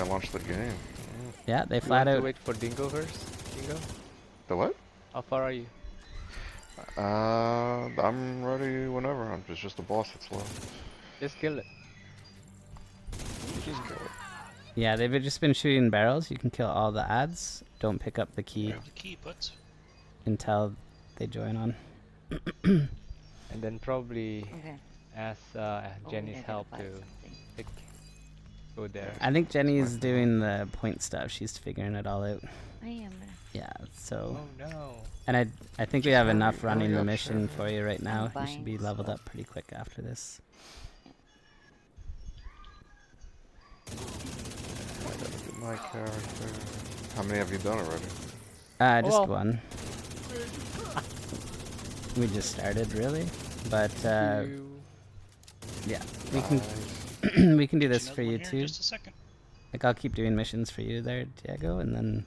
launched the game. Yeah, they You flat want out. to wait for Dingo first? Dingo? The what? How far are you? I'm ready whenever. It's just the boss that's left. Just kill it. Just kill it. Yeah, they've just been shooting barrels. You can kill all the ads. Don't pick up the key Grab the key, Puts. until they join on. And then probably Okay. ask Jenny's I gotta help buy to something. go there. I think Jenny's doing the point stuff. She's figuring it all out. I am. Yeah, so. Oh no. And I think we have enough running the up, mission sure. for you right now. I'm You should be buying leveled stuff. up pretty quick after this. I gotta get my character. How many have you done already? Just Well. one. We just started, really, but yeah, we can we can do this for you too. Just a second. Like I'll keep doing missions for you there, Diego, and then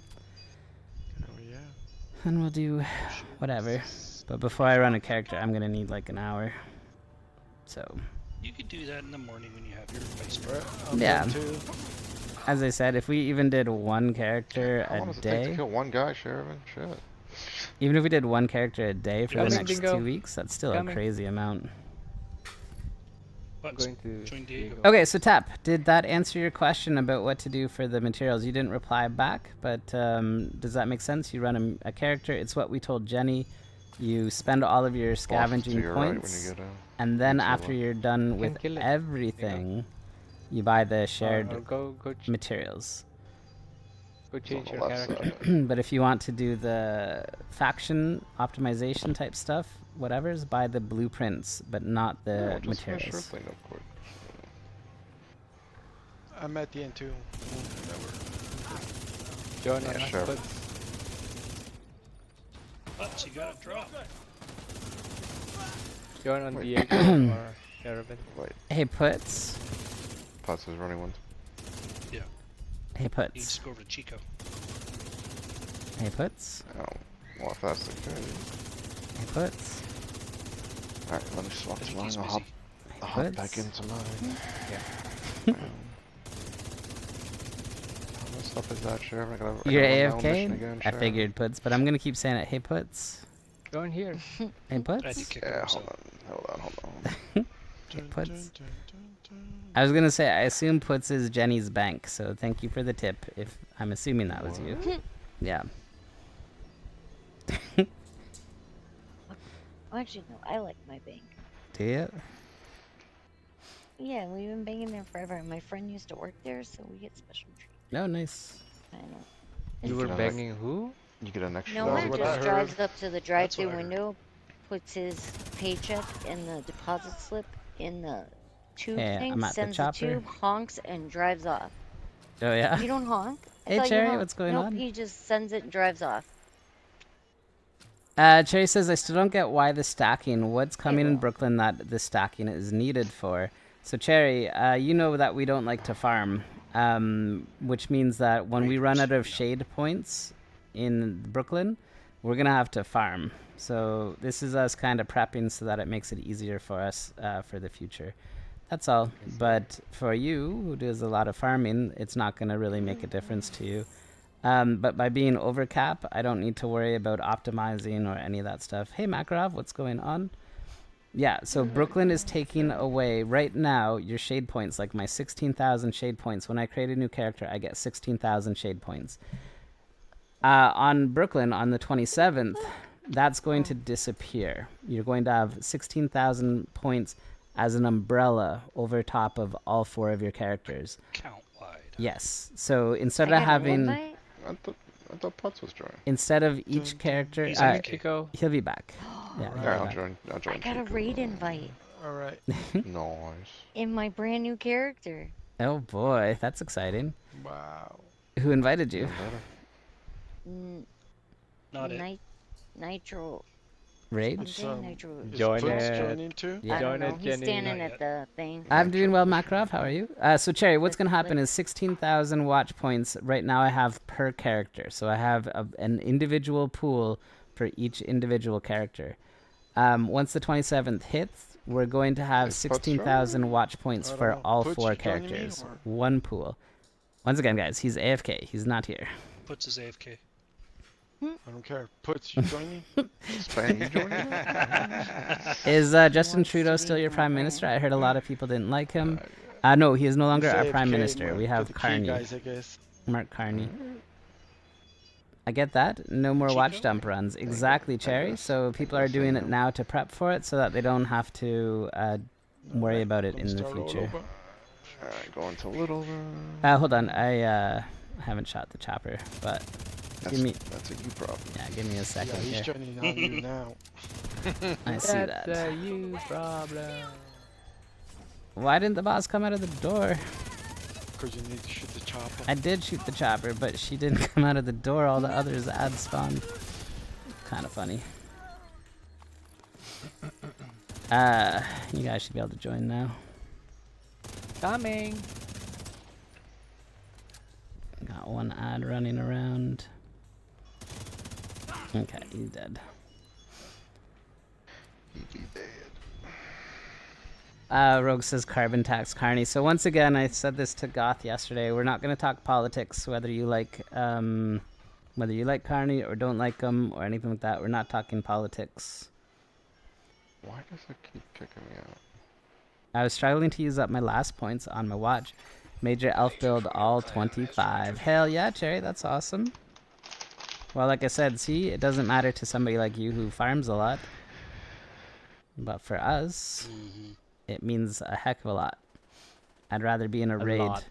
and we'll do whatever. But before I run a character, I'm gonna need like an hour. So You could do that in the morning when you have your face. yeah, as I said, if we even did one character How long a does it take to day, kill one guy, Sheridan? Shit. even if we did one character a day for the Coming, next Dingo. 2 weeks, that's still Coming. a crazy amount. I'm going to join Diego. Okay, so Tap, did that answer your question about what to do for the materials? You didn't reply back, but does that make sense? You run a character. It's what we told Jenny. You spend all of your scavenging your right when points, you get, and then into after one. you're done with kill it. everything, you buy the shared Or go materials. go change on the your left character. side. But if you want to do the faction optimization type stuff, whatever's, buy the blueprints, but not the Just finish your materials. thing up quick. I'm at the end too. Join Yeah, on sure. us, Puts, you got a drop. join on Diego or Sheridan. Wait, Hey Puts. Putz is running one. Yeah. Hey You Puts. just go over to Chico. Hey Puts. Oh, well, if that's the case. Hey Puts. Alright, let me swap I to think mine. he's I'll busy. hop Puts. back into mine. Yeah. How messed up is that, Sheriff? I gotta You're run my own mission AFK? again, I Sheriff. figured Puts, but I'm gonna keep saying it. Hey Puts. Join here. Hey I had to Puts. kick him Yeah, so. hold on. Hey Puts. I was gonna say I assume Puts is Jenny's bank, so thank you for the tip. If I'm assuming that was you. Yeah. Oh, actually, no. I like my bank. Do you? Yeah, we've been banging there forever. My friend used to work there, so we get special treatment. No, nice. I know. You were Yeah. banging who? You get an extra No $1,000. one what I just heard. drives up to the drive-through what I heard. window, puts his paycheck and the deposit slip in the tube Hey, thing, I'm at the sends chopper. tube, honks, and drives off. Oh yeah. You don't honk? I Hey, thought you Cherry, honked. what's going nope, on? he just sends it and drives off. Cherry says I still don't get why the stacking. What's coming in Brooklyn that the stacking is needed for? So Cherry, you know that we don't like to farm, which means that when we run out of shade points in Brooklyn, we're gonna have to farm. So this is us kind of prepping so that it makes it easier for us for the future. That's all. But for you, who does a lot of farming, it's not gonna really make a difference to you. But by being over cap, I don't need to worry about optimizing or any of that stuff. Hey Makarov, what's going on? Yeah, so Brooklyn is taking away right now your shade points, like my 16,000 shade points. When I create a new character, I get 16,000 shade points. On Brooklyn, on the 27th, that's going to disappear. You're going to have 16,000 points as an umbrella over top of all 4 of your characters. Count wide. Yes. So instead I of got an having, invite? I thought Putz was joining. instead of each character, He's in Chico. he'll be back. Yeah, he'll Yeah, be I'll back. join. I'll join. I got a Chico. raid invite Alright. Nice. in my brand new character. Oh boy, that's exciting. Wow. Who invited you? Not it. Nitro. Raid? I'm saying Nitro. Join Puts it. joining too? Yeah. I don't know. Join it, He's Jenny. standing Not at the thing. I'm doing well, Makarov. How are you? So, Cherry, what's going to happen is 16,000 watch points. Right now I have per character. So I have an individual pool for each individual character. Once the 27th hits, we're going to have 16,000 watch points for all Puts 4 you joining me, characters. or- One pool. Once again, guys, he's AFK. He's not here. Puts his AFK. I don't care. Puts you joining? Spain, you joining? Is Justin Trudeau still your prime minister? I heard a lot of people didn't like him. No, he is no longer our prime minister. We have Carney. Guys, I guess. Mark Carney. I get that. No more watch dump runs. Exactly, Cherry. So people are doing it now to prep for it so that they don't have to worry about it in the future. Alright, going to little. Hold on. I haven't shot the chopper, but give me. That's a you problem. Yeah, give me a second He's here. joining on you now. I see that. That's a you problem. Why didn't the boss come out of the door? Because you need to shoot the chopper. I did shoot the chopper, but she didn't come out of the door. All the others ad spawned. Kind of funny. You guys should be able to join now. Coming. Got one ad running around. Okay, he's dead. Rogue says carbon tax Carney. So once again, I said this to Goth yesterday. We're not going to talk politics, whether you like Carney or don't like him or anything like that. We're not talking politics. Why does it keep kicking me out? I was struggling to use up my last points on my watch. Major elf build all 25. Hell yeah, Cherry, that's awesome. Well, like I said, see, it doesn't matter to somebody like you who farms a lot. But for us, it means a heck of a lot. I'd rather be in a raid. Lot.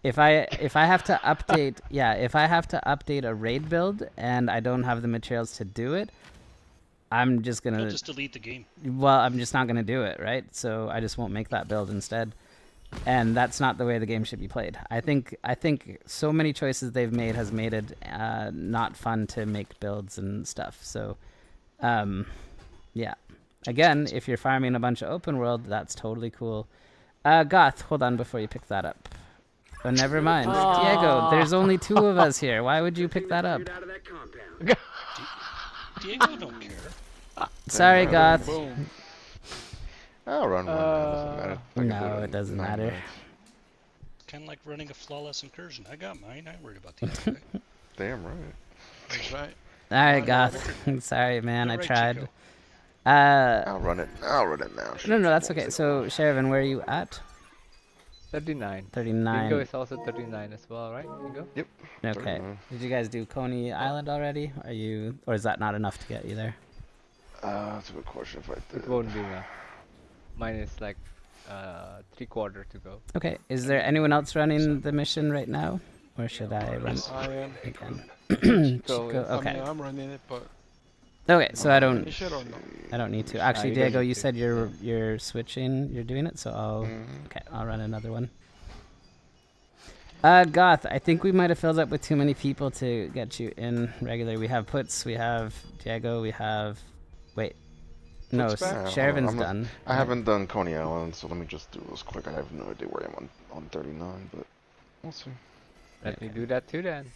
If I have to update, if I have to update a raid build and I don't have the materials to do it, I'm just gonna I'll just delete the game. Well, I'm just not gonna do it, right? So I just won't make that build instead. And that's not the way the game should be played. I think so many choices they've made has made it not fun to make builds and stuff. So, yeah. Again, if you're farming a bunch of open world, that's totally cool. Goth, hold on before you pick that up. Oh, never mind. Diego, there's only 2 of us here. Why would you pick that up? Diego don't care. Sorry, Goth. I'll run one. Doesn't matter. No, it doesn't matter. Kind of like running a flawless incursion. I got mine. I ain't worried about the other guy. Damn right. That's right. All right, Goth. Sorry, man. I tried. Chico. I'll run it. I'll run it now. No, that's okay. So, Sherivan, where are you at? 39. 39. Bingo is also 39 as well, right? Bingo? Yep. Okay. 39. Did you guys do Coney Island already? Or is that not enough to get you there? That's a good question. If I did. It won't be enough. Mine is like 3/4 to go. Okay. Is there anyone else running the mission right now? Or should I run I am. again? Chico, okay. I mean, I'm running it, but. Okay, so I don't. You should or no? I don't need to. Actually, you Diego, don't need you to. said you're switching. You're doing it, so I'll. Okay, I'll run another one. Goth, I think we might have filled up with too many people to get you in regular. We have Puts, we have Diego, we have. Wait. No, Puts back? Sherivan's done. I haven't done Coney Island, so let me just do this quick. I have no idea where I am on 39, but we'll see. Let me do that too then.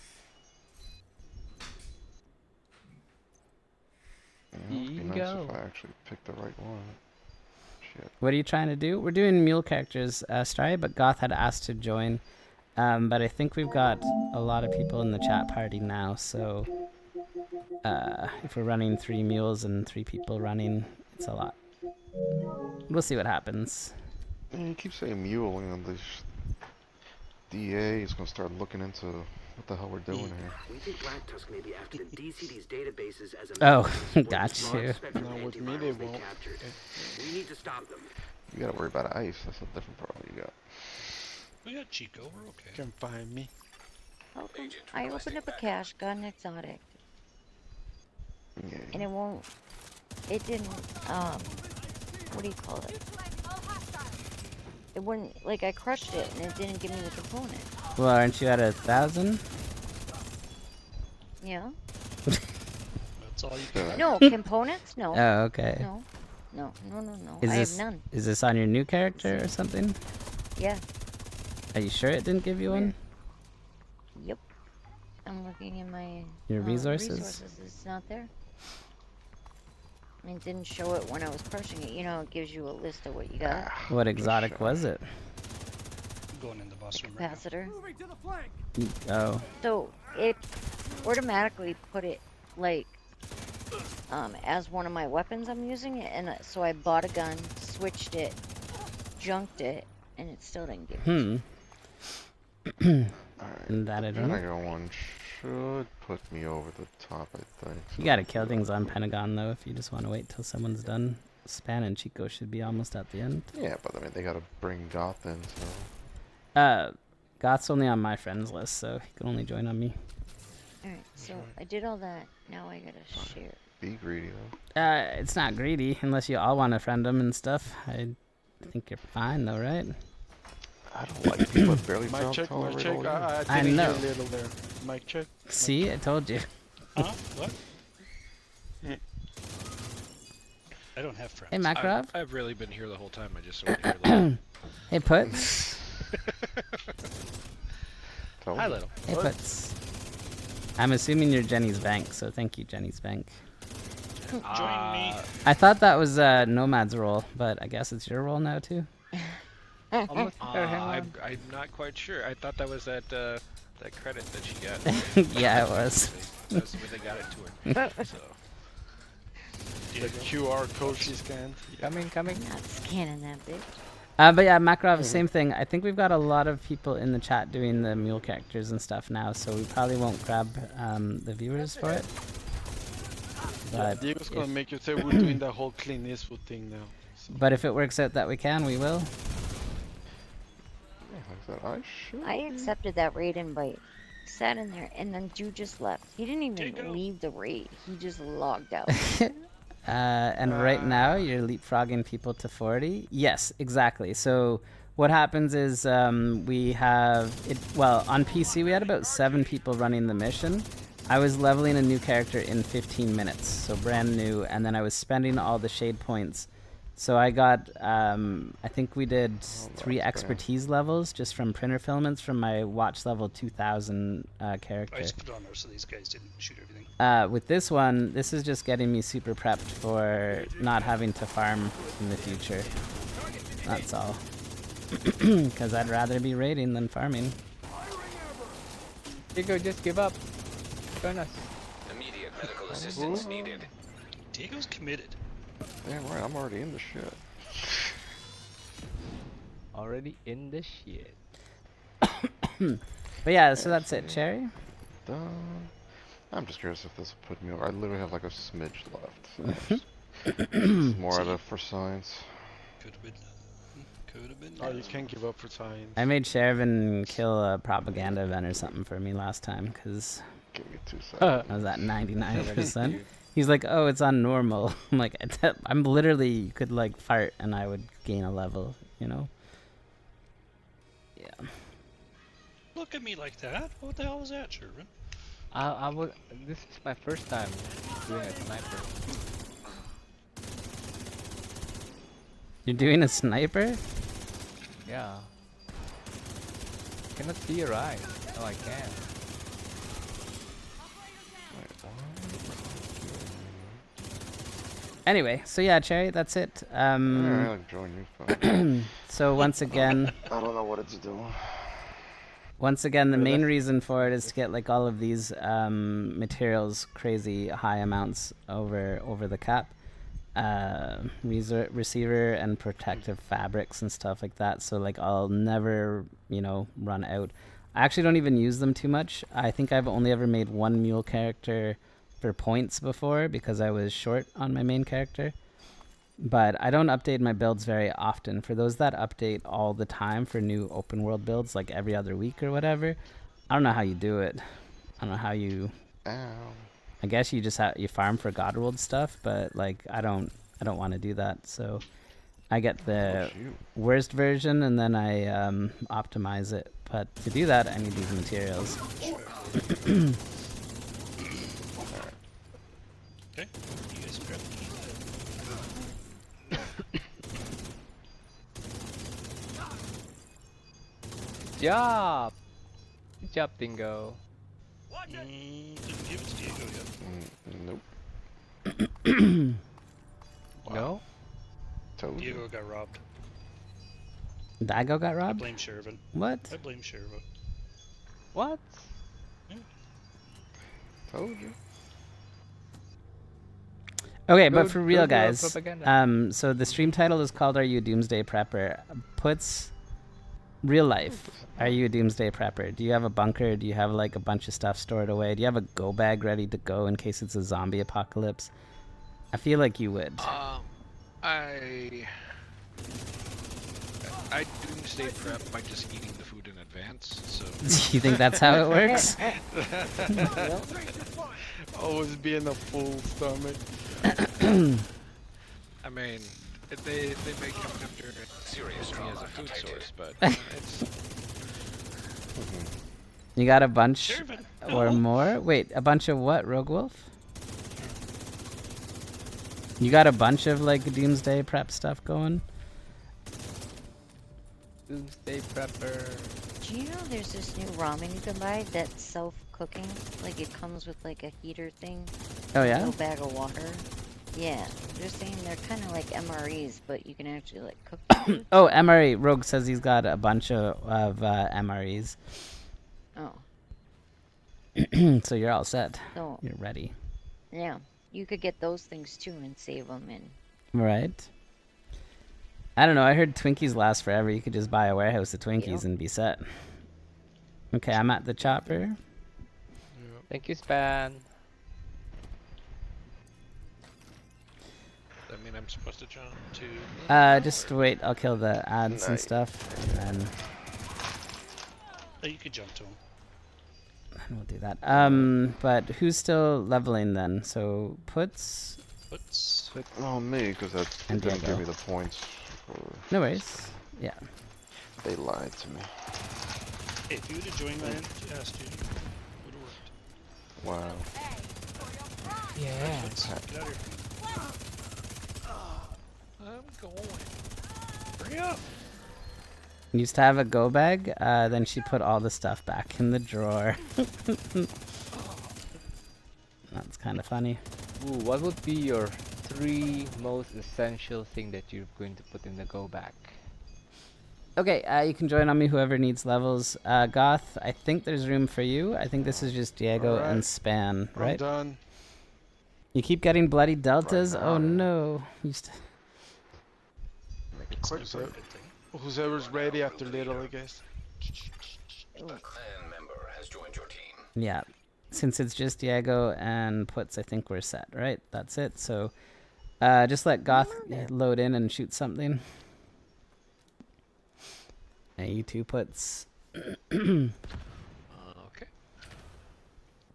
Yeah, it'd be nice Bingo. if I actually picked the right one. Shit. What are you trying to do? We're doing mule characters, Stry, but Goth had asked to join. But I think we've got a lot of people in the chat party now, so if we're running 3 mules and 3 people running, it's a lot. We'll see what happens. Yeah, you keep saying mule, and this DA is gonna start looking into what the hell we're doing here. We think Black Tusk may be after the DCD's databases as a Oh, means to got exploit you. the spectrum No, with me antivirals they they won't. captured. We need to stop them. You gotta worry about ice. That's a different problem you got. We got Chico. We're okay. You can find me. I opened up a cache, got an exotic, Yeah. and it didn't, what do you call it? It wouldn't, like, I crushed it and it didn't give me the component. Well, aren't you at 1,000? Yeah. That's all you can. No, components? No. Oh, okay. No. No, no, no, no. Is I this, have none. Is this on your new character or something? Yeah. Are you sure it didn't give you one? Yep. I'm looking in my Your resources? It's not there. It didn't show it when I was crushing it. You know, it gives you a list of what you got. What exotic was it? I'm going in the boss room right Capacitor. Moving to the flank. Oh. So it automatically put it like as one of my weapons I'm using it, and so I bought a gun, switched it, junked it, and it still didn't give me. And that I don't know. Pentagon one should put me over the top, I think. You gotta kill things on Pentagon though if you just want to wait till someone's done. Span and Chico should be almost at the end. Yeah, but I mean they gotta bring Goth in, so. Goth's only on my friends list, so he can only join on me. Alright, so I did all that. Now I gotta share. Be greedy though. It's not greedy unless you all want to friend them and stuff. I think you're fine though, right? I don't like people that barely Mic check, mic check. I didn't know. hear a little there. Mic check. See, I told you. Huh? What? I don't have friends. Hey, Makarov. I've really been here the whole time. I just want to hear Little. Hey, Puts. Hi, Little. Hey, Puts. I'm assuming you're Jenny's bank, so thank you, Jenny's bank. Join me. I thought that was Nomad's role, but I guess it's your role now too. I'm not quite sure. I thought that was that credit that she got. Yeah, it was. That's when they got it to her. So. The QR code she scanned. Coming. Not scanning that bitch. But yeah, Makarov, same thing. I think we've got a lot of people in the chat doing the mule characters and stuff now, so we probably won't grab the viewers for it. But Diego's gonna make you say we're doing the whole Clint Eastwood thing now. So. But if it works out that we can, we will. I accepted that raid invite. Sat in there, and then dude just left. He didn't even leave the raid. He just logged out. And right now you're leapfrogging people to 40. Yes, exactly. So what happens is we have it. Well, on PC we had about 7 people running the mission. I was leveling a new character in 15 minutes, so brand new, and then I was spending all the shade points. So I got, I think we did 3 expertise levels just from printer filaments from my watch level 2000 character. I just put it on there so these guys didn't shoot everything. With this one, this is just getting me super prepped for not having to farm in the future. That's all. Because I'd rather be raiding than farming. Diego, just give up. Join us. Immediate medical assistance needed. Diego's committed. Damn right, I'm already in the shit. Already in the shit. But yeah, so that's it, Cherry. I'm just curious if this will put me over. I literally have like a smidge left. So more out of for science. Could have been. Could have been. Oh, you can't give up for science. I made Shervin kill a propaganda event or something for me last time because I was at 99%. He's like, oh, it's on normal. I'm like, I'm literally, you could like fart and I would gain a level, you know? Yeah. Look at me like that. What the hell is that, Shervin? This is my first time doing a sniper. You're doing a sniper? Yeah. I cannot see your eyes. Oh, I can. Anyway, so yeah, Cherry, that's it. I'll join you. So once again, I don't know what it's doing. Once again, the main reason for it is to get like all of these materials crazy high amounts over the cap. Receiver and protective fabrics and stuff like that. So like I'll never, run out. I actually don't even use them too much. I think I've only ever made 1 mule character for points before because I was short on my main character. But I don't update my builds very often. For those that update all the time for new open world builds, like every other week or whatever, I don't know how you do it. I don't know how you. I guess you just you farm for Godworld stuff, but like I don't want to do that. So I get the worst version and then I optimize it. But to do that, I need these materials. Okay, you guys grab Job! Good job, Dingo. Didn't give it to Diego yet. Nope. No? Told you. Diego got robbed. Diego got I robbed? blame Shervin. What? I blame Shervin. What? Told you. Okay, but Good- for real, good work, guys. propaganda. So the stream title is called "Are You a Doomsday Prepper?" Puts real life. Are you a Doomsday Prepper? Do you have a bunker? Do you have like a bunch of stuff stored away? Do you have a go bag ready to go in case it's a zombie apocalypse? I feel like you would. I doomsday prep by just eating the food in advance. So. You think that's how it works? Always be in a full stomach. I mean, they may come after Serious me trauma as a food detected. source, but it's. You got a bunch Shervin. or more? Wait, a bunch of what, Rogue Wolf? You got a bunch of like Doomsday Prep stuff going? Doomsday Prepper. Do you know there's this new ramen you can buy that's self-cooking? Like it comes with like a heater thing. Oh, yeah? A little bag of water. Yeah, they're saying they're kind of like MREs, but you can actually like cook the food. Oh, MRE. Rogue says he's got a bunch of MREs. Oh, So you're all set. So- You're ready. yeah. You could get those things too and save them and Right. I don't know. I heard Twinkies last forever. You could just buy a warehouse of Twinkies and be set. Okay, I'm at the chopper. Thank you, Span. I mean, I'm supposed to jump to. Just wait. I'll kill the ads and stuff, and Oh, you could jump to him. we'll do that. But who's still leveling then? So puts. Oh, me, because that And didn't Diego. give me the points. For... No worries. Yeah. They lied to me. Hey, if you would have joined my asked you, would have worked. Wow. Yeah. Get out of here. I'm going. Hurry up. Used to have a go bag. Then she put all the stuff back in the drawer. That's kind of funny. Ooh, what would be your 3 most essential thing that you're going to put in the go back? Okay, you can join on me, whoever needs levels. Goth, I think there's room for you. I think this is just Diego Alright. and Span, I'm right? done. You keep getting bloody deltas? Right now, Oh yeah. no. Make it quick, So, whoever's ready after little, I guess. A clan member has joined your team. Yeah. Since it's just Diego and Puts, I think we're set, right? That's it. So just let Goth load in and shoot something. And you two Puts. Okay.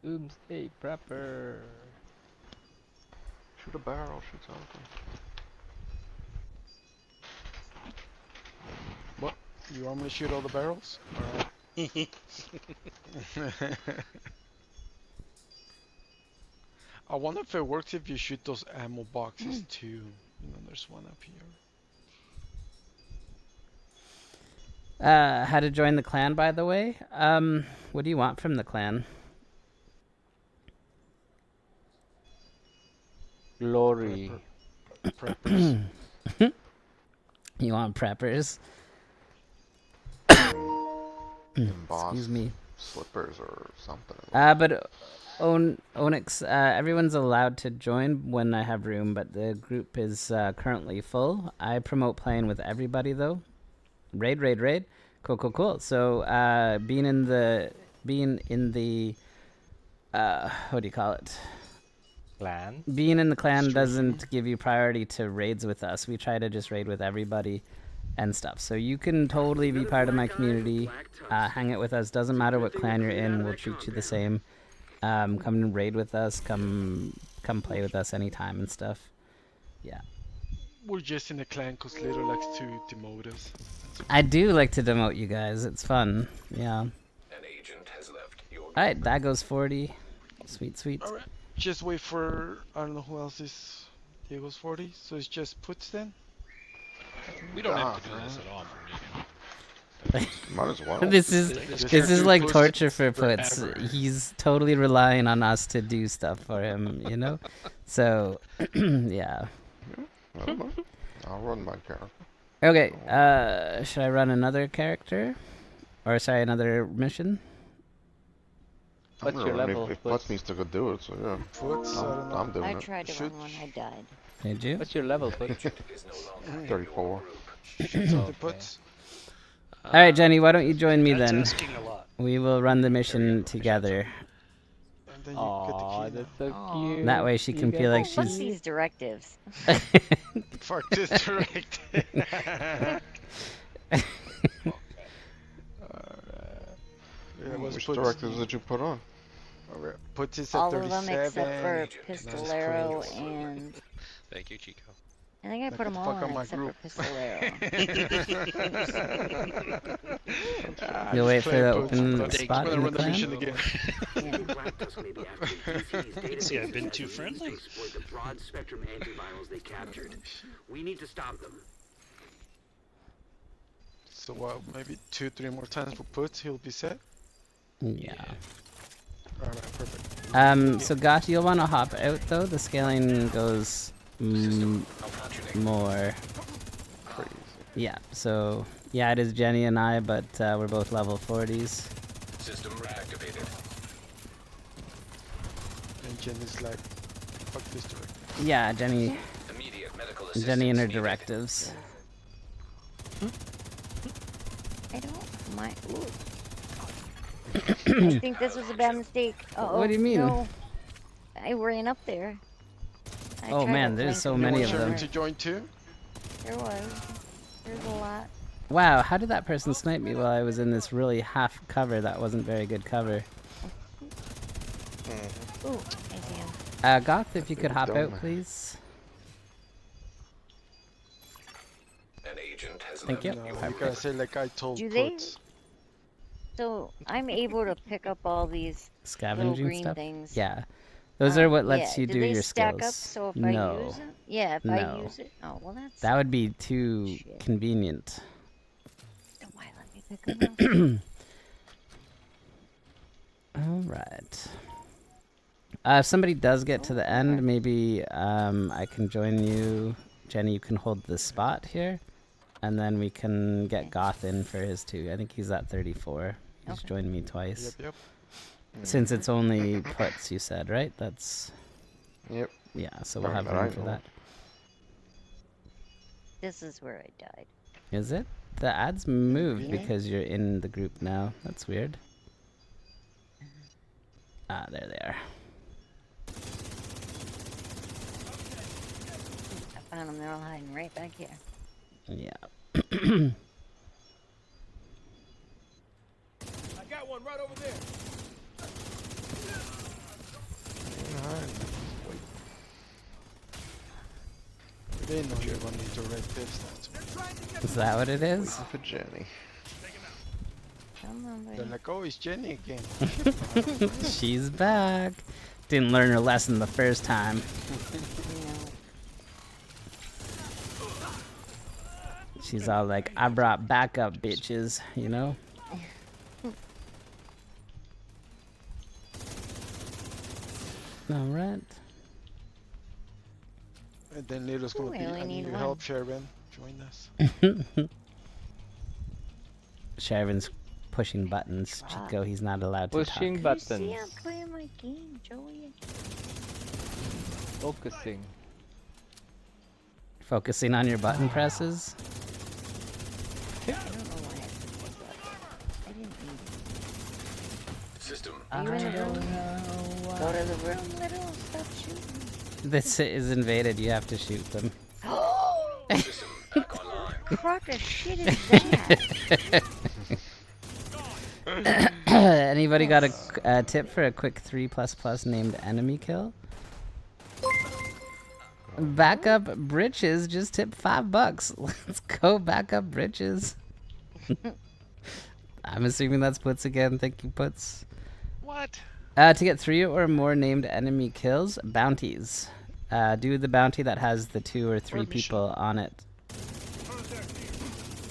Doomsday Prepper. Shoot a barrel, shoot something. What? You want me to shoot all the barrels? Alright. I wonder if it works if you shoot those ammo boxes too. You know, there's one up here. How to join the clan, by the way. What do you want from the clan? Glory. Preppers. You want preppers? Boss Excuse me. slippers or something. But Onyx, everyone's allowed to join when I have room, but the group is currently full. I promote playing with everybody though. Raid. Cool. So being in the what do you call it? Clan. Being in the clan doesn't give you priority to raids with us. We try to just raid with everybody and stuff. So you can totally be part of my community, hang out with us. Doesn't matter what clan you're in, we'll treat you the same. Come and raid with us. Come play with us anytime and stuff. Yeah. We're just in a clan because Little likes to demote us. I do like to demote you guys. It's fun. Yeah. An agent has left your Alright, that goes 40. Sweet, sweet. Alright, just wait for, I don't know who else is Diego's 40, so it's just puts then? We don't have to do this at all for me. Might as well. This is like torture for Puts. He's totally relying on us to do stuff for him, you know? So, yeah. I don't know. I'll run my character. Okay, should I run another character? Or sorry, another mission? What's your level? If Putz needs to go do it, so yeah. I'm doing it. I tried to run one, I died. Did you? What's your level, Putz? 34. Alright, Jenny, why don't you join me That's then? asking a lot. We will run the mission together. Aw, that's so cute. That way she can feel like What's she's... these directives? Fuck this directive. Which directives did you put on? Put this at All 37. of them except for Pistolero and... Thank you, Chico. I think I put them all on except for Pistolero. You'll wait for the open spot in the clan? See, I've been too friendly. Exploit the broad spectrum antivirals they captured. We need to stop them. So what, maybe 2-3 more times for puts, he'll be set? Yeah. Alright, perfect. So Goth, you'll want to hop out though. The scaling goes more crazy. Yeah, so yeah, it is Jenny and I, but we're both level 40s. System reactivated. And Jen is like, fuck this directive. Yeah, Jenny. Immediate medical Jenny and her directives. I don't mind. I think this was a bad mistake. Uh-oh, What do you mean? No. I ran up there. Oh man, there's so many of them. To join too? There was. There's a lot. Wow, how did that person snipe me while I was in this really half cover that wasn't very good cover? Ooh, I see him. Goth, if you could hop out, please. An agent has Thank you. No, you gotta say like I told Do they? puts. So I'm able to pick up all these little Scavenging green stuff? things. Yeah. Those are what lets yeah. you do they your stack skills. Up, so if no. I use it? Yeah, if I use it. Oh, well, that's. That would be too convenient. Then why let me pick them up? Alright. If somebody does get to the end, maybe I can join you. Jenny, you can hold this spot here. And then we can get Goth in for his 2. I think he's at 34. He's joined me twice. Yep. Since it's only puts, you said, right? That's... Yep. Yeah, so we'll have room for that. This is where I died. Is it? The ads moved because you're in the group now. That's weird. Ah, there they are. I found them. They're all hiding right back here. Yeah. I got one right over there. They know you're running directives. Is that what it is? Waiting for Jenny. Come on, buddy. They're like, oh, it's Jenny again. She's back. Didn't learn her lesson the first time. She's all like, I brought backup, bitches, you know? Alright. And then Little's gonna be, I need your help, Sharon. Join us. Sharon's pushing buttons. Chico, he's not allowed to Pushing talk. buttons. See, I'm playing my game, Joey. Focusing. Focusing on your button presses? I don't know why I put this up. I didn't need it. System. Are you in the room? Go to the room, Little. Stop shooting. This is invaded. You have to shoot them. System back online. Crock of shit is that? Anybody got a tip for a quick 3++ named enemy kill? Backup Britches just tipped $5. Let's go, Backup Britches. I'm assuming that's Puts again. Thank you, Puts. What? To get 3 or more named enemy kills, bounties. Do the bounty that has the 2 or 3 people on it.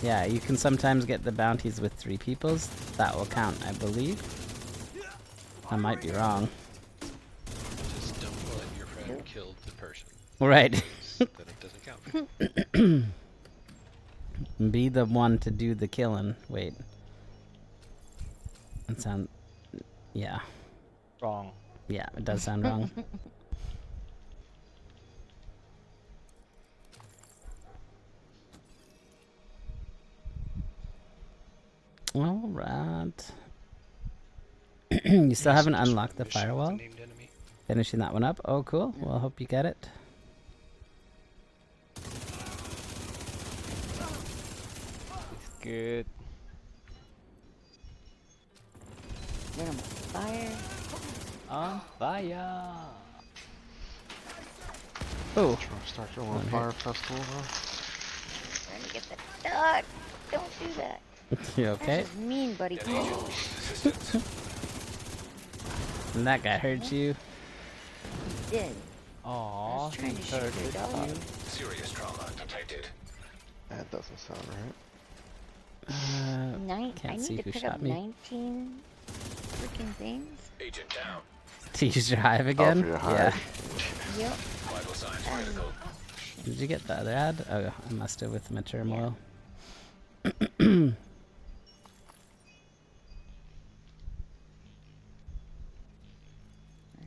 Yeah, you can sometimes get the bounties with 3 peoples. That will count, I believe. I might be wrong. Just don't let your friend kill the person. Right. Then it doesn't count. Be the one to do the killing. Wait. That sound... Yeah. Wrong. Yeah, it does sound wrong. Alright. You still haven't unlocked the firewall? Finishing that one up? Oh, cool. Well, I hope you get it. It's good. Then I'm on fire. On fire. Oh. Start your own fire festival, huh? Trying to get the dog. Don't do that. You okay? That's just mean, buddy. And that guy hurt you? He did. Aww, trying to shoot the dog. Serious trauma detected. That doesn't sound right. I Can't see need who to pick shot up me. 19 freaking things. Agent down. To use your hive again? for your hive. Yeah. Yep. Vital signs critical. Did you get the other ad? Oh, I must have with my turmoil.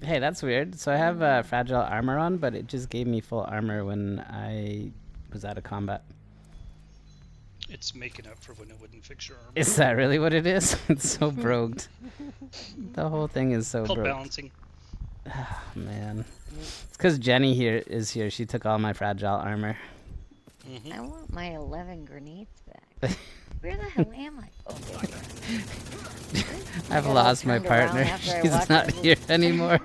Hey, that's weird. So I have fragile armor on, but it just gave me full armor when I was out of combat. It's making up for when it wouldn't fix your armor. Is that really what it is? It's so brogued. The whole thing is so Called broke. balancing. Oh, man. It's because Jenny here is here. She took all my fragile armor. I want my 11 grenades back. Where the hell am I? Oh, there you are. I've I got lost all my turned around partner. after I She's watched not the here movie. anymore.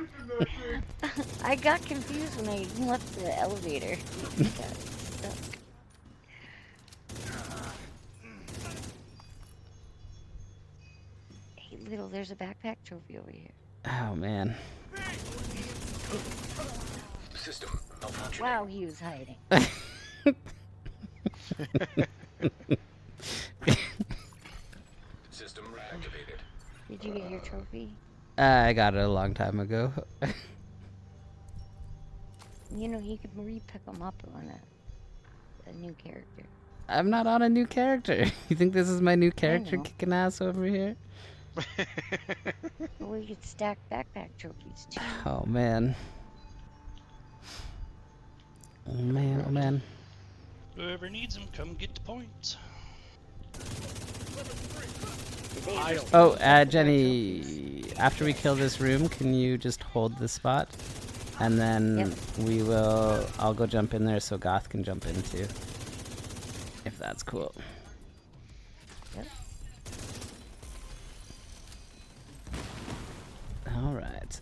I got confused when I left the elevator. I got stuck. Hey, Little, there's a backpack trophy over here. Oh, man. System malfunctioning. Wow, he was hiding. System reactivated. Did you get your trophy? I got it a long time ago. You know, you can re-pick them up on a new character. I'm not on a new character. You think this is my new character know. kicking ass over here? Or we could stack backpack trophies too. Oh, man. Oh, man. Oh, man. Whoever needs them, come get the points. Oh, Jenny, after we kill this room, can you just hold the spot? And then I'll go jump in there so Goth can jump in too. If that's cool. Yep. Alright.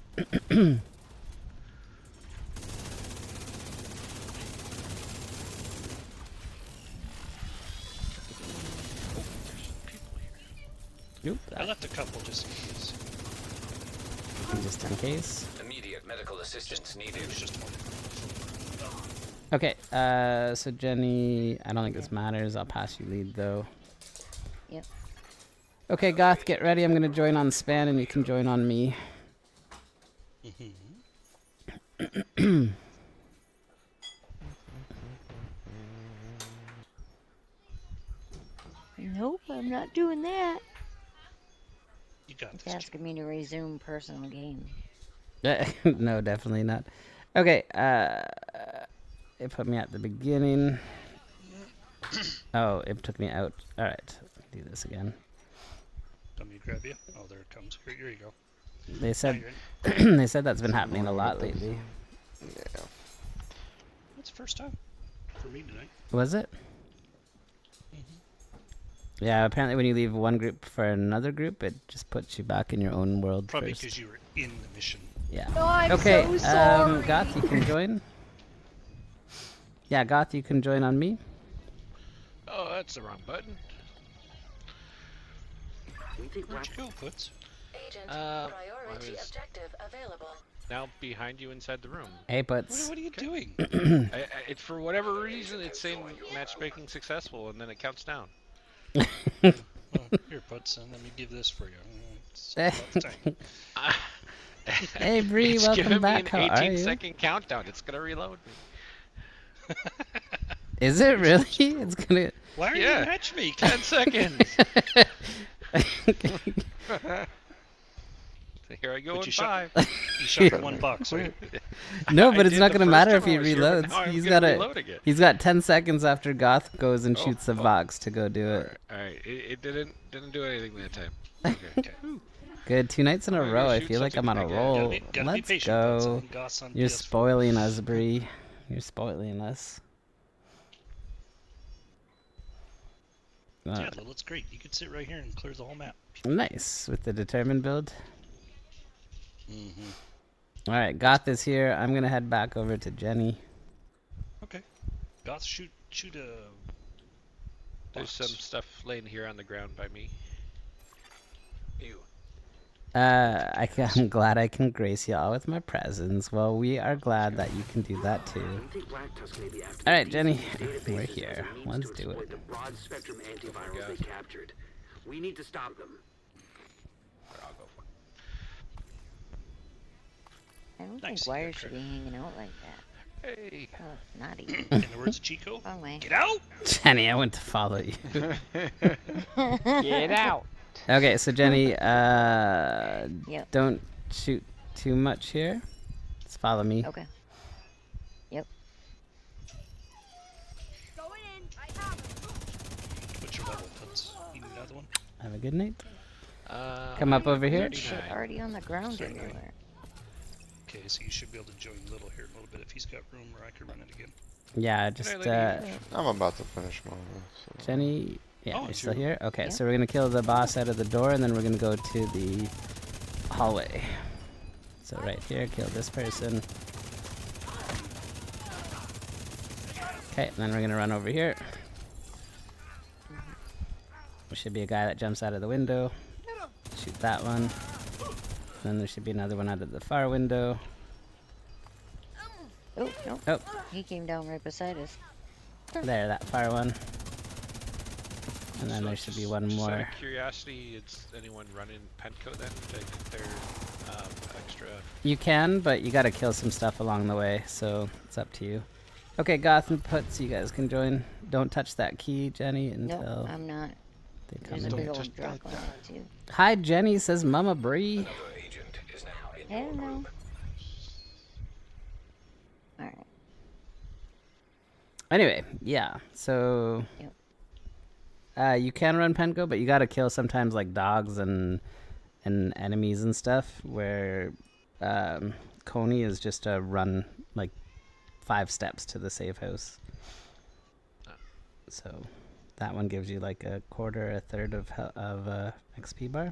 Nope. I left a couple just in case. Just in case. Immediate medical assistance needed. Okay, so Jenny, I don't think this matters. I'll pass you lead though. Yep. Okay, Goth, get ready. I'm gonna join on Span and you can join on me. Nope, I'm not doing that. You got It's this. asking me to resume personal game. No, definitely not. Okay, it put me at the beginning. Oh, it took me out. Alright, do this again. Let me grab you. Oh, there it comes. Here you go. They said they said that's been happening a lot lately. Yeah. That's the first time for me tonight. Was it? Yeah, apparently when you leave one group for another group, it just puts you back in your own world Probably first. because you were in the mission. Yeah. Oh, I'm okay, so sorry. Goth, you can join. Yeah, Goth, you can join on me. Oh, that's the wrong button. We think Where'd you go, Puts? Agent, I priority was objective available. now behind you inside the room. Hey, Puts. What are you doing? It, for whatever reason, it's saying matchmaking successful, and then it counts down. Here, Puts, and let me give this for you. It's about time. Hey, Bree, It's welcome giving back. me an How are you? 18-second countdown. It's gonna reload me. Is it really? It's gonna. Why are you match me? 10 seconds. Here I go in 5. You shot $1, right? No, but I it's did not the gonna first matter if time he I was here, but reloads. now I'm He's gonna got reload again. He's got 10 seconds after Goth goes and shoots the box to go do it. Alright, it didn't do anything that time. Okay. Good, 2 nights in a I'm gonna row. I shoot feel like I'm on a something roll. Gotta be Let's patient, go. Puts, Goth's on You're PS4. spoiling us, Bree. You're spoiling us. Yeah, that looks great. You could sit right here and clear the whole map. Nice with the determined build. Mm-hmm. All right, Goth is here. I'm gonna head back over to Jenny. Okay. Goth, shoot a. There's some stuff laying here on the ground by me. I'm glad I can grace you all with my presence. Well, we are glad that you can do that too. All right, Jenny, we're here. Let's do it. The broad spectrum antivirals they captured. We need to stop them. I'll go for it. I don't Nice, think wires should be hanging out like that. Hey. Oh, naughty. In the words of Chico, Wrong way. get out! Jenny, I went to follow you. Get out. Okay, so Jenny, Yep. don't shoot too much here. Just follow me. Okay. Yep. What's your level, Puts? You need another one? Have a good night. Come up over here. Shit already on the ground everywhere. Okay, so you should be able to join Little here in a little bit if he's got room, or I could run it again. Yeah, just I'm about to finish mine. So. Jenny. Yeah, Oh, you're still two. here? Okay, Yeah. so we're gonna kill the boss out of the door, and then we're gonna go to the hallway. So right here, kill this person. Okay, and then we're gonna run over here. There should be a guy that jumps out of the window. Shoot that one. Then there should be another one out of the far window. Oh, no. Oh. He came down right beside us. There, that far one. And then So there should be just- one just out more. of curiosity, is anyone running Penco then to get their extra? You can, but you gotta kill some stuff along the way, so it's up to you. Okay, Goth and Puts, you guys can join. Don't touch that key, Jenny, until No, I'm not. they come There's a in. big old drunk on it, too. Hi, Jenny, says Mama Bree. Hello. Alright. Anyway, yeah, so... you can run Penco, but you gotta kill sometimes like dogs and enemies and stuff, where Coney is just a run like 5 steps to the safe house. So that one gives you like a quarter, a third of XP bar.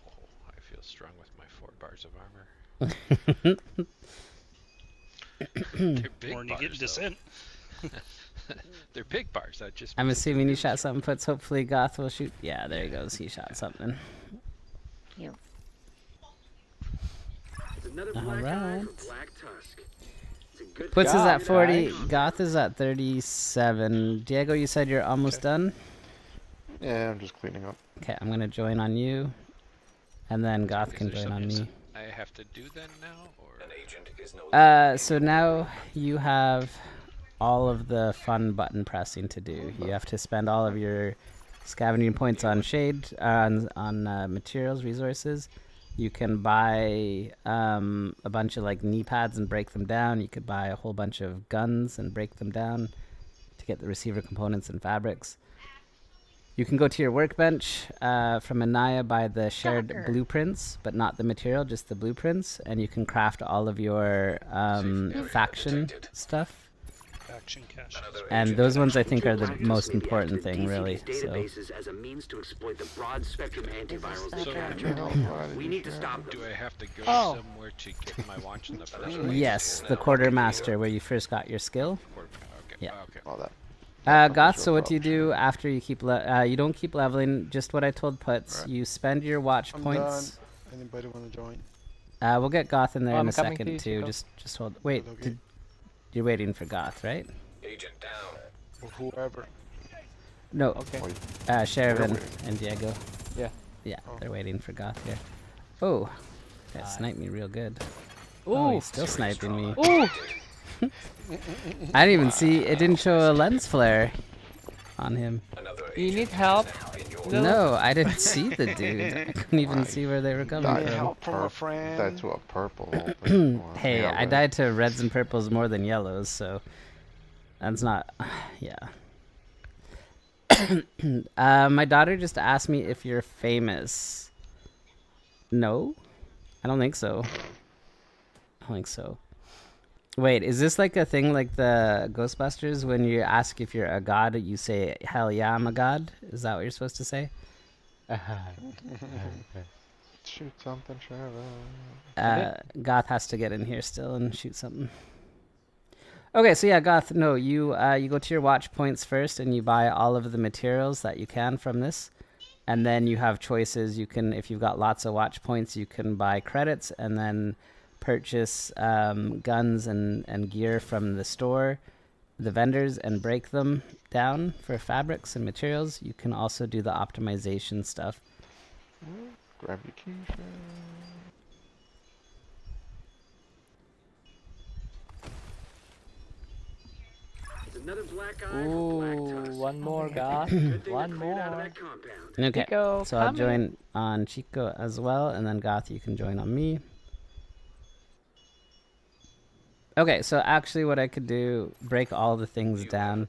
Oh, I feel strong with my 4 bars of armor. They're big Or when you get bars, descent. They're big bars. That just. I'm means that assuming you shot something, Puts. Hopefully Goth will shoot. Yeah, there he goes. He shot something. Yep. Another All black eye right. for Black Tusk. It's a good Puts is at job, 40. guys. Goth is at 37. Diego, you said you're almost done? Yeah, I'm just cleaning up. Okay, I'm gonna join on you. And then Goth Is can there join on something me. I have to do then now, or an agent is no. So now you have all of the fun button pressing to do. You have to spend all of your scavenging points on shade, on materials, resources. You can buy a bunch of like knee pads and break them down. You could buy a whole bunch of guns and break them down to get the receiver components and fabrics. You can go to your workbench from Anaya, buy the shared blueprints, but not the material, just the blueprints, and you can craft all of your faction stuff. faction caches. And those ones I think are the Practice most may be important active thing, DCD's really. So. databases as a means to exploit the broad-spectrum antivirals they So- captured. Why did We you need to share stop Do them. I have to go Oh. somewhere to get my watch in the first place? Yes, the quartermaster where you first got your skill. Okay. Yeah. Okay. All that. Goth, so what do you do after you keep you don't keep leveling, just what I told Putz. Right. You spend your watch I'm points. done. Anybody want to join? We'll get Goth in there Oh, in I'm a coming to second you, too. Chico. Just hold. Wait, Okay. you're waiting for Goth, right? Agent down. Or whoever. No. Okay. Sheridan and Diego. Yeah. Yeah, Oh. they're waiting for Goth here. Oh, that sniped me real good. Ooh. Oh, he's still sniping me. Ooh. I didn't even see. It didn't show a lens flare on him. You need help? No, I didn't see the dude. I couldn't even see where they were coming Need from. help from a friend. Died to a purple. Well, Hey, yeah, I but- died to reds and purples more than yellows, so that's not. Yeah. My daughter just asked me if you're famous. No, I don't think so. I don't think so. Wait, is this like a thing like the Ghostbusters when you ask if you're a god, you say, "Hell yeah, I'm a god"? Is that what you're supposed to say? Shoot something, Shadow. Goth has to get in here still and shoot something. Okay, so yeah, Goth, no, you go to your watch points first and you buy all of the materials that you can from this. And then you have choices. You can, if you've got lots of watch points, you can buy credits and then purchase guns and gear from the store, the vendors, and break them down for fabrics and materials. You can also do the optimization stuff. Grab your keys. Another black eye Ooh, for black tusk. one more, God. Good thing One I cleared out of more. that compound. Okay, Chico, so I'll come join on Chico as well, and then Goth, you can join on me. Okay, so actually what I could do, break all the things down.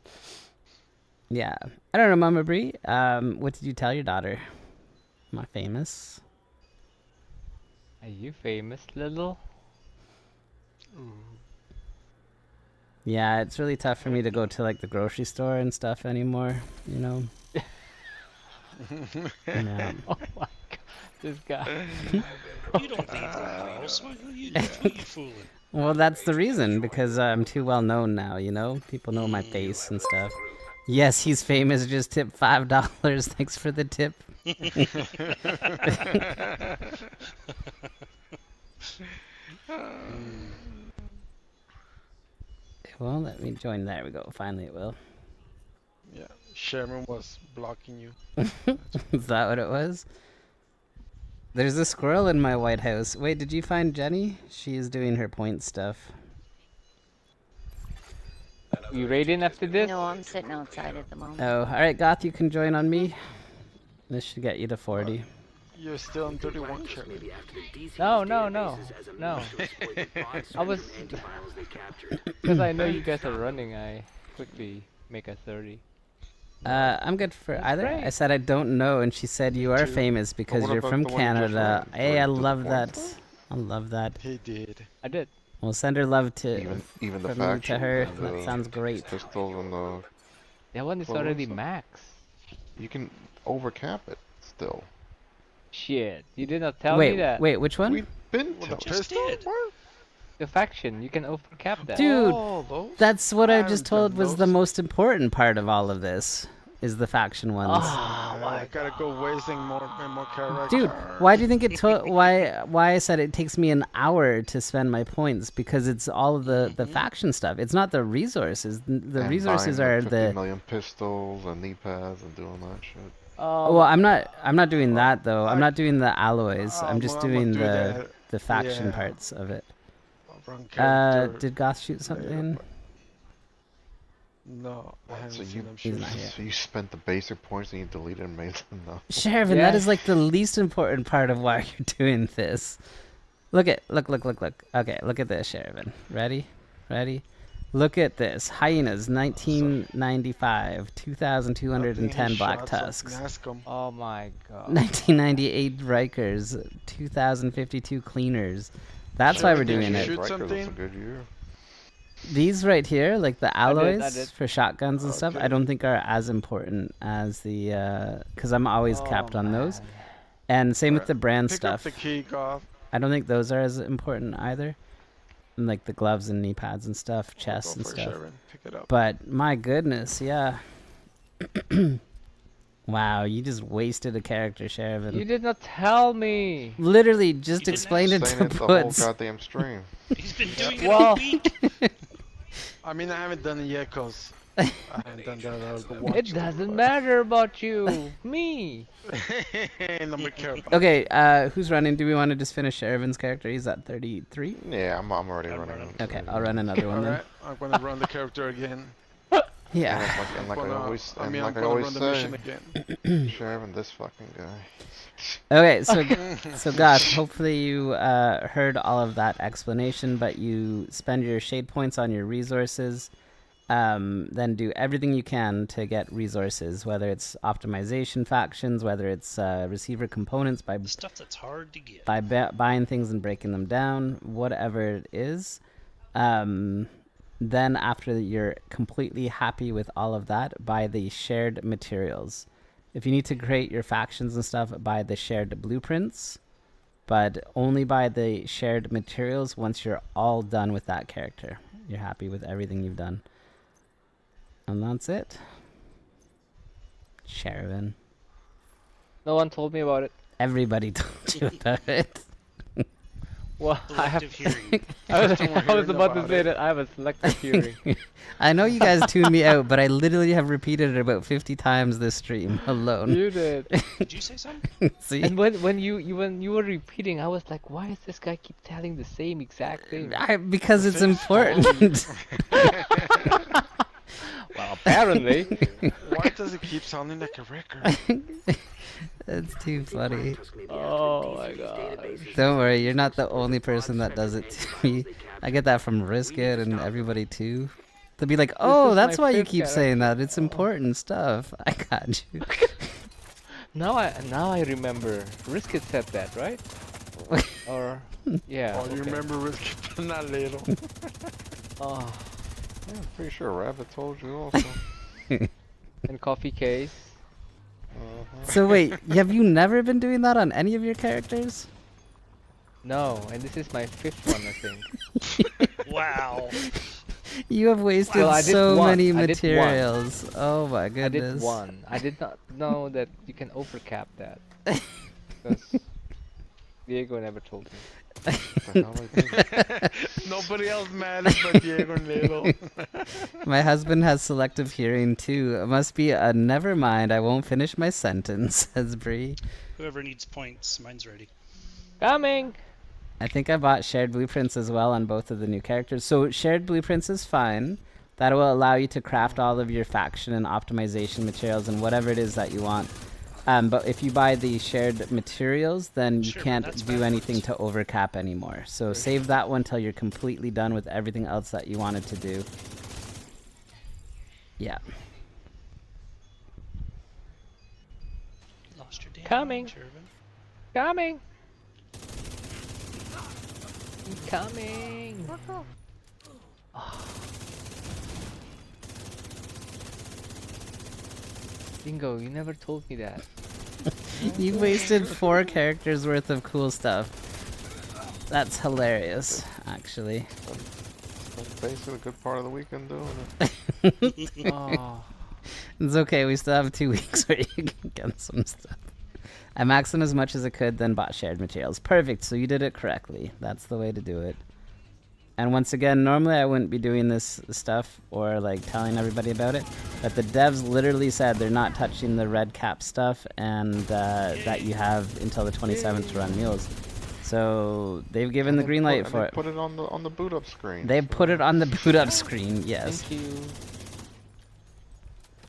Yeah. I don't know, Mama Bree, what did you tell your daughter? Am I famous? Are you famous, little? Yeah, it's really tough for me to go to like the grocery store and stuff anymore, you know? Yeah. Oh my god, this guy. You don't need girls. Why are you fooling? Well, that's the reason, because I'm too well known now, you know? People know my face and stuff. Yes, he's famous, just tip $5. Thanks for the tip. Well, let me join. There we go. Finally it will. Yeah, Sherman was blocking you. Is that what it was? There's a squirrel in my White House. Wait, did you find Jenny? She is doing her point stuff. You raiding after this? No, I'm sitting outside at the moment. Oh, alright, Goth, you can join on me. This should get you to 40. You're still on 31, Sherman. No. I was... Because I know you guys are running, I quickly make a 30. I'm good for either. great. I said I don't know, and she said you are famous because what you're about from the one you just Canada. ran? Hey, I Did the love points that. I love that. He did. I did. We'll send her love to Even the from me to faction. her. and That the sounds great. Pistols and the. That one is Well, already what's max. You can overcap it still. Shit, you did not tell me that. Wait, which one? We've been Well, the telling pistol? What? The faction, you can overcap that. Dude, Oh, those? that's what I just haven't told done was the those. most important part of all of this, is the faction ones. I gotta go wasting more characters. Dude, why do you think it took? Why I said it takes me an hour to spend my points? Because it's all of the faction stuff. It's not the resources. The and resources buying are like 50 the. million pistols and knee pads and doing that shit. Well, I'm not doing that though. I'm not doing the alloys. I'm just I'ma doing do the that. faction Yeah. parts of it. Run character Did Goth shoot something? No, I haven't So seen you, them He's shoot. not here. so you spent the basic points and you deleted and made them now. Sheridan, Yeah. that is like the least important part of why you're doing this. Look. Okay, look at this, Sheridan. Ready? Look at this. Hyenas, 1995, 2,210 black tusks. Oh my god. 1998 Rikers, 2,052 cleaners. That's why we're doing it. Rikers was a good year. These right here, like the I alloys did. for shotguns and stuff, I don't think are as important as the because I'm always capped on those. And same with the brand Pick stuff. up the key, Goth. I don't think those are as important either. And like the gloves and knee pads and stuff, chests and for stuff. Sharon. Pick it up. But my goodness, yeah. Wow, you just wasted a character, Sherivan. You did not tell me. Literally just explained it Saying to it the whole Puts. goddamn stream. He's been doing it Well- all week. I mean, I haven't done it yet because I haven't done that. It doesn't matter about you. Me. No me care about Okay, who's running? Do we want to just finish Sherivan's character? He's at 33? Yeah, I'm already running. Okay, I'll run another one then. Alright, I'm gonna run the character again. Yeah. And like I always, I mean, and like I'm I gonna always run the say, mission again. Sheriff, this fucking guy. Okay, so Goth, hopefully you heard all of that explanation, but you spend your shade points on your resources, then do everything you can to get resources, whether it's optimization factions, whether it's receiver components by The stuff that's hard to get. by buying things and breaking them down, whatever it is. Then after you're completely happy with all of that, buy the shared materials. If you need to create your factions and stuff, buy the shared blueprints, but only buy the shared materials once you're all done with that character. You're happy with everything you've done. And that's it. Sherivan. No one told me about it. Everybody told you about it. Well, I have. Hearing. I was about to say that I have a selective hearing. I know you guys tuned me out, but I literally have repeated it about 50 times this stream alone. You did. Did you say something? See? And when you were repeating, I was like, why does this guy keep telling the same exact thing? Because it's important. Well, apparently. Why does it keep sounding like a record? That's too funny. Oh my god. Don't worry, you're not the only person that does it to me. I get that from Riskit and everybody too. They'll be like, oh, that's why you keep saying that. It's important stuff. I got you. Now I remember. Riskit said that, right? Or yeah. Oh, you remember Riskit? Not little. Oh. Yeah, I'm pretty sure Rabbit told you also. And coffee case. So wait, have you never been doing that on any of your characters? No, and this is my 5th one, I think. Wow. You have wasted Well, I did so one. many I did materials. Oh my I goodness. did one. I did not know that you can overcap that. Because Diego never told me. Nobody else matters but Diego and Little. My husband has selective hearing too. It must be a never mind, I won't finish my sentence, says Bree. Whoever needs points, mine's ready. Coming! I think I bought shared blueprints as well on both of the new characters. So shared blueprints is fine. That will allow you to craft all of your faction and optimization materials and whatever it is that you want. But if you buy the shared materials, then you can't do anything to overcap anymore. So save that one till you're completely done with everything else that you wanted to do. Yeah. Lost your damn Coming. Sherivan. Coming! Coming! Bingo, you never told me that. You wasted 4 characters worth of cool stuff. That's hilarious, actually. That's basically a good part of the weekend doing it. Oh. It's okay, we still have 2 weeks where you can get some stuff. I maxed them as much as I could, then bought shared materials. Perfect, so you did it correctly. That's the way to do it. And once again, normally I wouldn't be doing this stuff or like telling everybody about it, but the devs literally said they're not touching the red cap stuff and that you have until the 27th to run mules. So they've given the green light for it. Put it on the boot up screen. They put it on the boot up screen, yes. Thank you.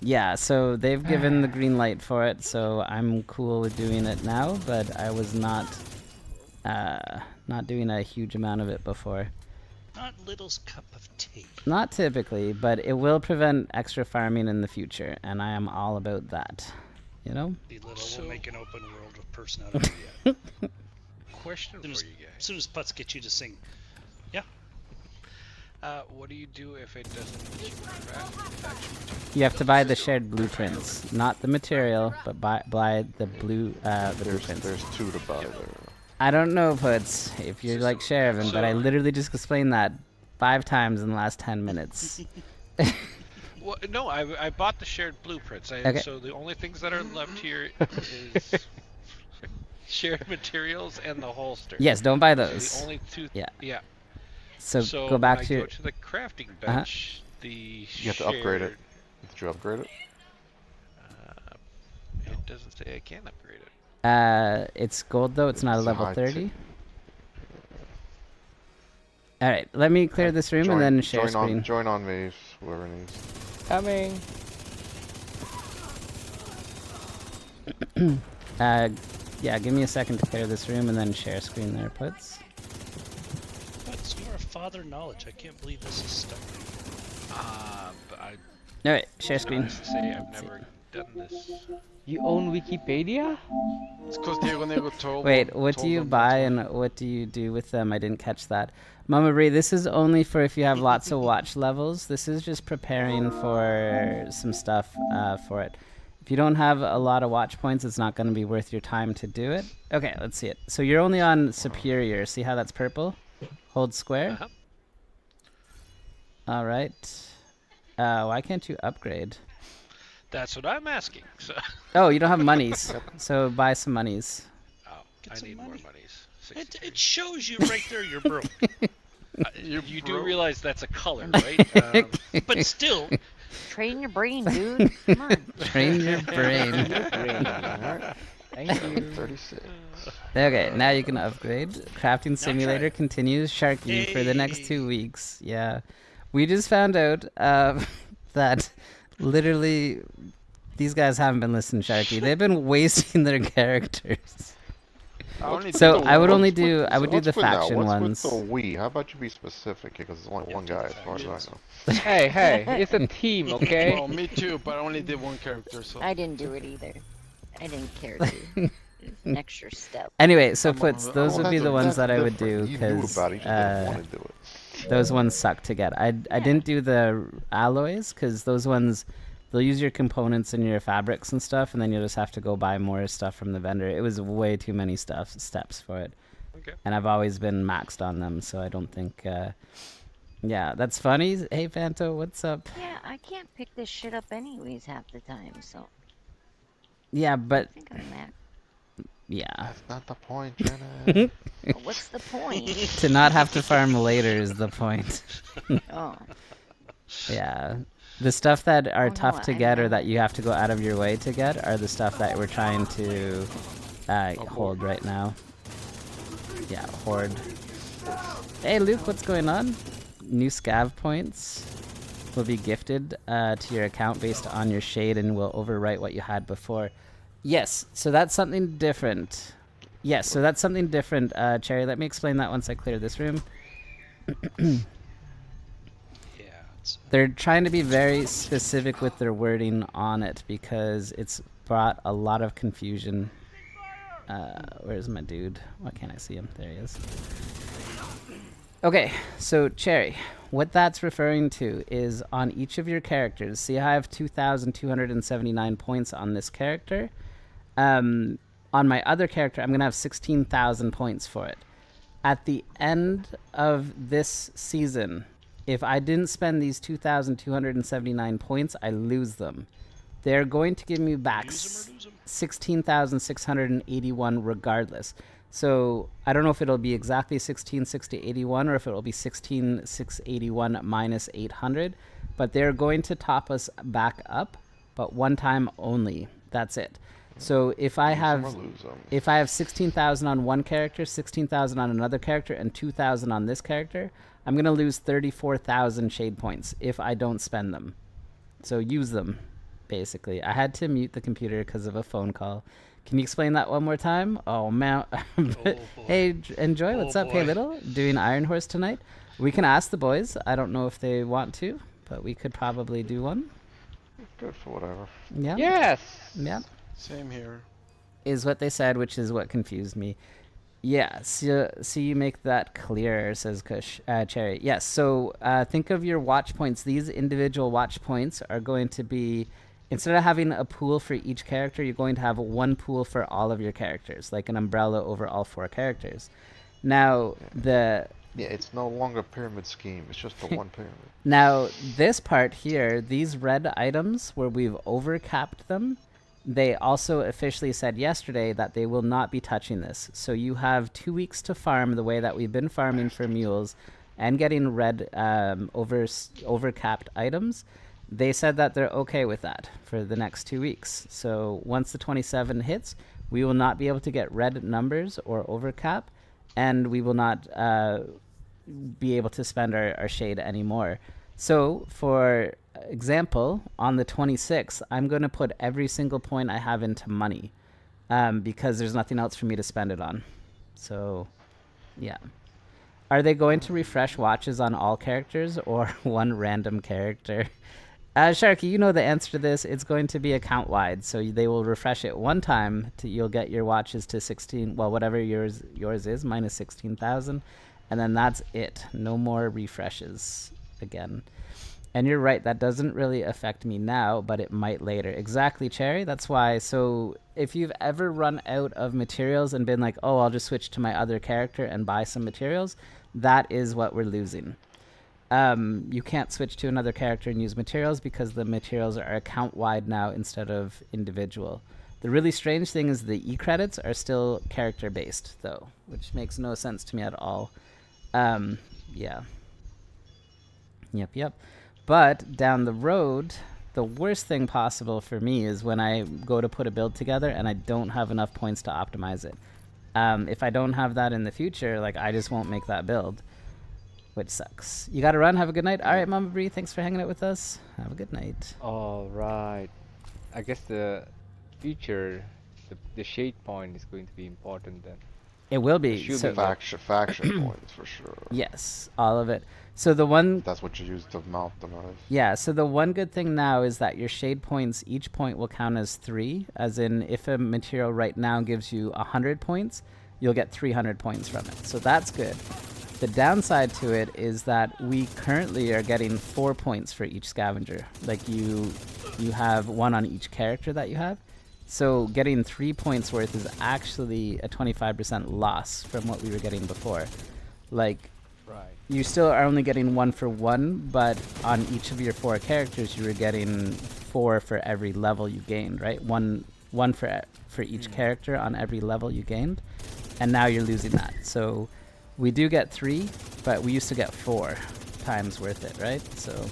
Yeah, so they've given the green light for it, so I'm cool with doing it now, but I was not doing a huge amount of it before. Not Little's cup of tea. Not typically, but it will prevent extra farming in the future, and I am all about that. You know? The Little will make an open world of person out of you. Question for you guys. As soon as Putz gets you to sing. Yeah. What do you do if it doesn't let you craft? You have to buy the shared blueprints, not the material, but buy the blueprints. There's 2 to buy there. I don't know, Puts, if you're like Sheridan, but I literally just explained that 5 times in the last 10 minutes. Well, no, I bought the shared blueprints. Okay. So the only things that are left here is shared materials and the holster. Yes, don't buy So those. the only 2. Yeah. Yeah. So go when back I to go to the crafting bench. You have to upgrade it. Did you upgrade it? It doesn't say I can upgrade it. It's gold though. It's not a level high 30. All right, let me clear this room and then share screen. Join on me, whoever needs. Coming. Yeah, give me a second to clear this room and then share screen there, Puts. Puts, you are father knowledge. I can't believe this is stuck. But I. All right, share screen. To say I've never done this. You own Wikipedia? It's because Diego Nego told. Wait, what do you buy and what do you do with them? I didn't catch that. Mama Brie, this is only for if you have lots of watch levels. This is just preparing for some stuff for it. If you don't have a lot of watch points, it's not going to be worth your time to do it. Okay, let's see it. So you're only on Superior. See how that's purple? Hold square. All right. Why can't you upgrade? That's what I'm asking. So. Oh, you don't have monies. So buy some monies. Oh, I need more monies. It shows you right there you're broke. You do realize that's a color, right? But still. Train your brain, dude. Come on. Train your brain. Thank you. 36. Okay, now you can upgrade. Crafting Simulator continues Sharky for the next 2 weeks. Yeah. We just found out that literally these guys haven't been listening to Sharky. They've been wasting their characters. So I would only do the faction ones. What's with the we? How about you be specific? Because there's only one guy as far as I know. Hey, it's a team, okay? Well, me too, but I only did one character, so. I didn't do it either. I didn't care to. It's an extra step. Anyway, so Puts, those would be the ones that I would do because those ones suck to get. I didn't do the alloys because those ones, they'll use your components and your fabrics and stuff, and then you'll just have to go buy more stuff from the vendor. It was way too many steps for it. Okay. And I've always been maxed on them, so I don't think... yeah, that's funny. Hey, Fanto, what's up? Yeah, I can't pick this shit up anyways half the time, so... Yeah, but... I think I'm at... Yeah. That's not the point, Jenna. Well, what's the point? To not have to farm later is the point. Oh. Yeah. The stuff that are tough no, to get or that you have to go out of your way to get are the stuff that we're trying to hold right now. Yeah, hoard. Hey Luke, what's going on? New scav points will be gifted to your account based on your shade and will overwrite what you had before. Yes, so that's something different. Yes, so that's something different, Cherry. Let me explain that once I clear this room. They're trying to be very specific with their wording on it because it's brought a lot of confusion. Where's my dude? Why can't I see him? There he is. Okay, so Cherry, what that's referring to is on each of your characters. See how I have 2,279 points on this character? On my other character, I'm going to have 16,000 points for it. At the end of this season, if I didn't spend these 2,279 points, I lose them. They're going to give me back 16,681 regardless. So I don't know if it'll be exactly 16,681 or if it'll be 16,681 minus 800, but they're going to top us back up, but one time only. That's it. So if I have 16,000 on one character, 16,000 on another character, and 2,000 on this character, I'm going to lose 34,000 shade points if I don't spend them. So use them, basically. I had to mute the computer because of a phone call. Can you explain that one more time? Oh, man. Hey, Enjoy, what's up? Hey, Little, doing Iron Horse tonight. We can ask the boys. I don't know if they want to, but we could probably do one. Good for whatever. Yeah. Yes. Yeah. Same here. Is what they said, which is what confused me. Yeah, so you make that clear, says Kush, Cherry. Yes, so think of your watch points. These individual watch points are going to be, instead of having a pool for each character, you're going to have one pool for all of your characters, like an umbrella over all 4 characters. Now, Yeah, it's no longer a pyramid scheme. It's just the one pyramid. Now, this part here, these red items where we've overcapped them, they also officially said yesterday that they will not be touching this. So you have 2 weeks to farm the way that we've been farming for mules and getting red overcapped items. They said that they're okay with that for the next 2 weeks. So once the 27 hits, we will not be able to get red numbers or overcap, and we will not be able to spend our shade anymore. So, for example, on the 26th, I'm going to put every single point I have into money because there's nothing else for me to spend it on. So, yeah. Are they going to refresh watches on all characters or one random character? Sharky, you know the answer to this. It's going to be account-wide, so they will refresh it one time. You'll get your watches to 16, well, whatever yours is, minus 16,000, and then that's it. No more refreshes again. And you're right, that doesn't really affect me now, but it might later. Exactly, Cherry. That's why. So if you've ever run out of materials and been like, oh, I'll just switch to my other character and buy some materials, that is what we're losing. You can't switch to another character and use materials because the materials are account-wide now instead of individual. The really strange thing is the e-credits are still character-based, though, which makes no sense to me at all. Yeah. Yep. But down the road, the worst thing possible for me is when I go to put a build together and I don't have enough points to optimize it. If I don't have that in the future, like, I just won't make that build, which sucks. You gotta run. Have a good night. All right, Mama Bree, thanks for hanging out with us. Have a good night. All right. I guess the future, the shade point is going to be important then. It will be. So faction points for sure. Yes, all of it. So the one... That's what you use to mount them as. Yeah, so the one good thing now is that your shade points, each point will count as 3. As in, if a material right now gives you 100 points, you'll get 300 points from it. So that's good. The downside to it is that we currently are getting 4 points for each scavenger. Like you have 1 on each character that you have. So getting 3 points worth is actually a 25% loss from what we were getting before. Like, you still are only getting 1 for 1, but on each of your 4 characters, you were getting 4 for every level you gained, right? One for each character on every level you gained, and now you're losing that. So we do get 3, but we used to get 4 times worth it, right? So.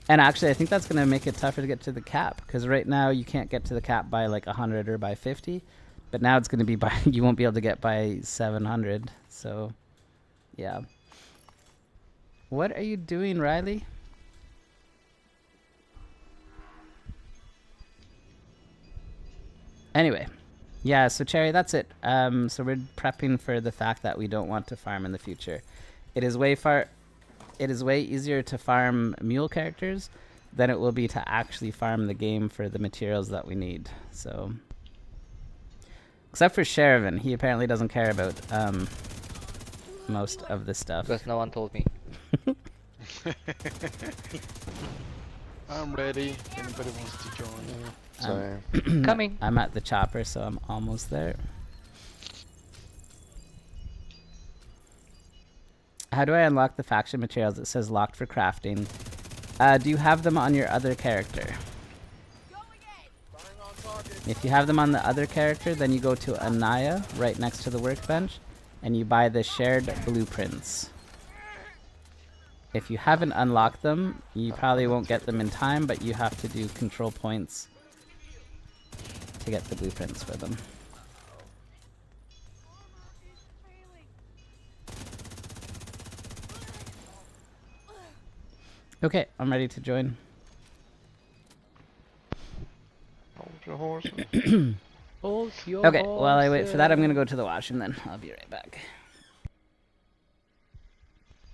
And actually, I think that's going to make it tougher to get to the cap, because right now you can't get to the cap by like 100 or by 50, but now it's going to be by, you won't be able to get by 700, so yeah. What are you doing, Riley? Anyway, yeah, so Cherry, that's it. So we're prepping for the fact that we don't want to farm in the future. It is way easier to farm mule characters than it will be to actually farm the game for the materials that we need. So, except for Sherivan, he apparently doesn't care about most of the stuff. Because no one told me. I'm ready. If anybody wants to join. Coming. I'm at the chopper, so I'm almost there. How do I unlock the faction materials? It says locked for crafting. Do you have them on your other character? If you have them on the other character, then you go to Anaya, right next to the workbench, and you buy the shared blueprints. If you haven't unlocked them, you probably won't get them in time, but you have to do control points to get the blueprints for them. Okay, I'm ready to join. Hold your horses. Hold your Okay, while I wait for that, I'm gonna go to the washroom then. I'll be right back.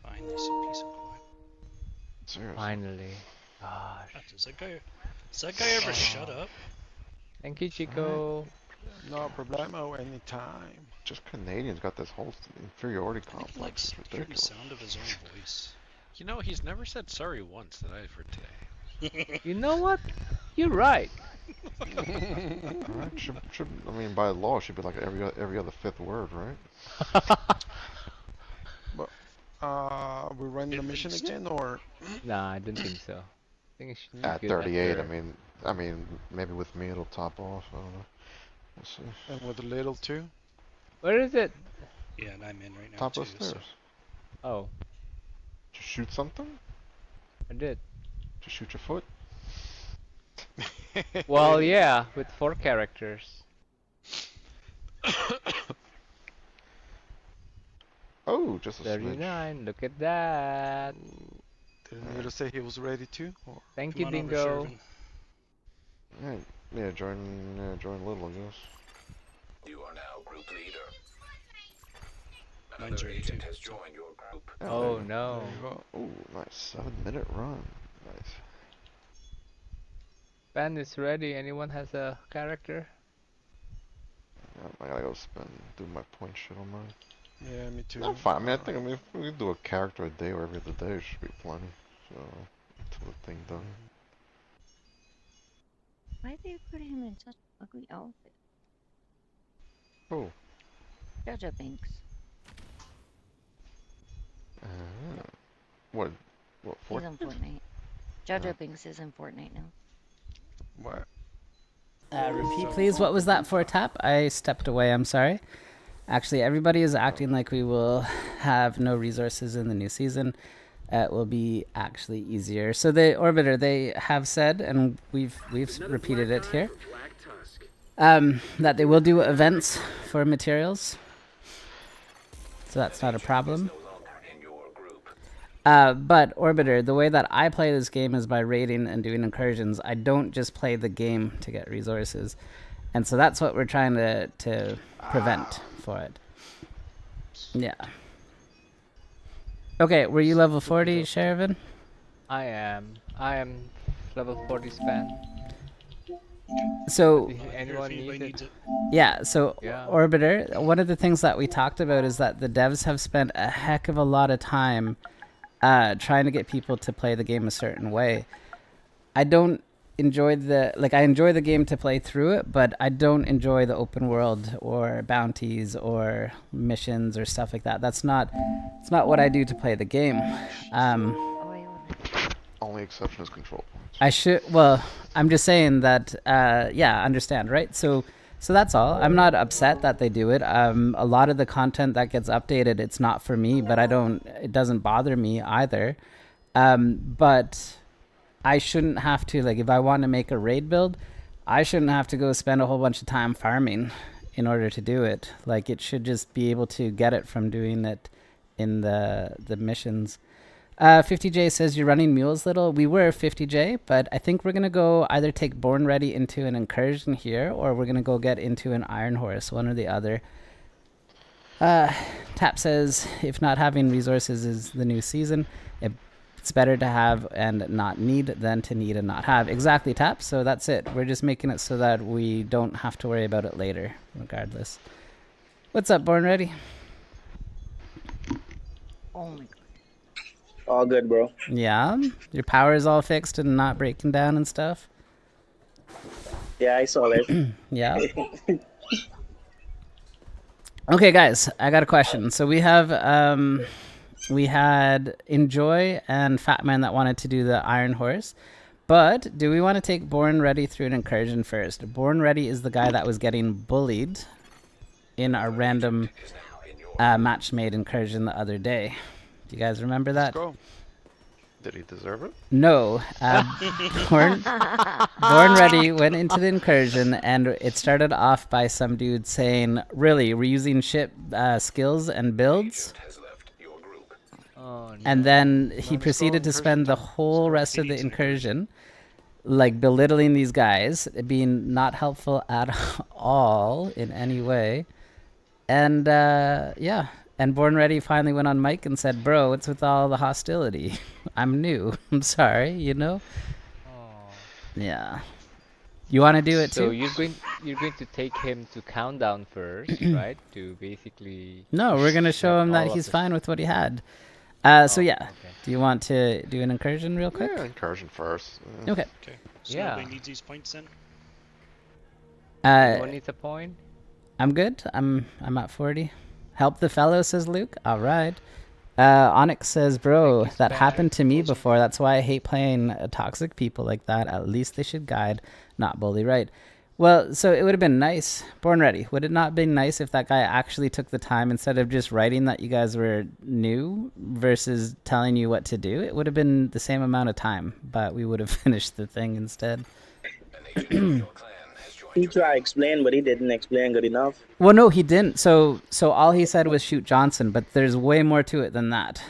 Finally, some peace and quiet. Seriously. Finally. Gosh. Does that guy ever shut up? Thank you, Chico. No problemo, anytime. Just Canadians got this whole inferiority I think he complex. likes It's hearing the ridiculous. sound of his own voice. You know, he's never said sorry once that I've heard today. You know what? You're right. Alright, should I mean by law it should be like every other fifth word, right? But we're running the mission again, or? Nah, I didn't think so. I think it should be At good 38, after. I mean, maybe with me it'll top off. I don't know. We'll see. And with a little too. Where is it? Yeah, and I'm in right now Top too. of the stairs. So. Oh, Just shoot something? I did. Just shoot your foot? Well, yeah, with 4 characters. Oh, just a 39. Look at that. Didn't Milo say he was ready to? Or? Thank Come you, on over, Dingo. Shervin. Yeah, join Little, I guess. You are now group leader. Mine's Another ready agent too. has joined your group. Oh no. Ooh, nice 7-minute run. Nice. Ben is ready. Anyone has a character? I gotta go do my point shit on mine. Yeah, me too. I'm fine. I mean, if we do a character a day or every other day, it should be plenty. So, until the thing done. Why did they put him in such an ugly outfit? Oh. Jaja Binks. What? He's in Fortnite. Jaja Binks is in Fortnite now. What? Repeat, please. What was that for, Tap? I stepped away. I'm sorry. Actually, everybody is acting like we will have no resources in the new season. It will be actually easier. So the Orbiter, they have said, and we've repeated it here, that they will do events for materials. So that's not a problem. But Orbiter, the way that I play this game is by raiding and doing incursions. I don't just play the game to get resources. And so that's what we're trying to prevent for it. Yeah. Okay, were you level 40, Shervin? I am level 40 span. So, anyone need it? Yeah, so Yeah. Orbiter, one of the things that we talked about is that the devs have spent a heck of a lot of time trying to get people to play the game a certain way. I don't enjoy I enjoy the game to play through it, but I don't enjoy the open world or bounties or missions or stuff like that. It's not what I do to play the game. Only exception is control points. I'm just saying that, yeah, understand, right? So that's all. I'm not upset that they do it. A lot of the content that gets updated, it's not for me, but it doesn't bother me either. But I shouldn't have to, if I want to make a raid build, I shouldn't have to go spend a whole bunch of time farming in order to do it. It should just be able to get it from doing it in the missions. 50J says you're running mules little. We were 50J, but I think we're going to go either take Born Ready into an incursion here, or we're going to go get into an Iron Horse, one or the other. Tap says, if not having resources is the new season, it's better to have and not need than to need and not have. Exactly, Tap. So that's it. We're just making it so that we don't have to worry about it later, regardless. What's up, Born Ready? Oh my god. All good, bro. Yeah? Your power is all fixed and not breaking down and stuff? Yeah, I saw that. Yeah. Okay, guys, I got a question. So we had Enjoy and Fat Man that wanted to do the Iron Horse. But do we want to take Born Ready through an incursion first? Born Ready is the guy that was getting bullied in a random match-made incursion the other day. Do you guys remember that? Let's go. Did he deserve it? No. Born Ready went into the incursion, and it started off by some dude saying, really, we're using ship skills and builds? Oh, no. And then he proceeded to spend the whole rest of the incursion belittling these guys, being not helpful at all in any way. And yeah. And Born Ready finally went on mic and said, bro, what's with all the hostility? I'm new. I'm sorry, you know? Oh. Yeah. You want to do it So too? you're going to take him to countdown first, right? To basically. No, we're gonna show have him that all of he's the fine with what he had. So Oh, yeah, okay. do you want to do an incursion real quick? Yeah, incursion first. Okay. Okay. So Yeah. nobody needs these points then? Anyone needs a point? I'm good. I'm at 40. Help the fellow, says Luke. All right. Onyx says, bro, that happened to me before. That's why I hate playing toxic people like that. At least they should guide, not bully. Right. Well, so it would have been nice. Born Ready. Would it not have been nice if that guy actually took the time instead of just writing that you guys were new versus telling you what to do? It would have been the same amount of time, but we would have finished the thing instead. He tried to explain, but he didn't explain good enough. Well, no, he didn't. So all he said was shoot Johnson, but there's way more to it than that.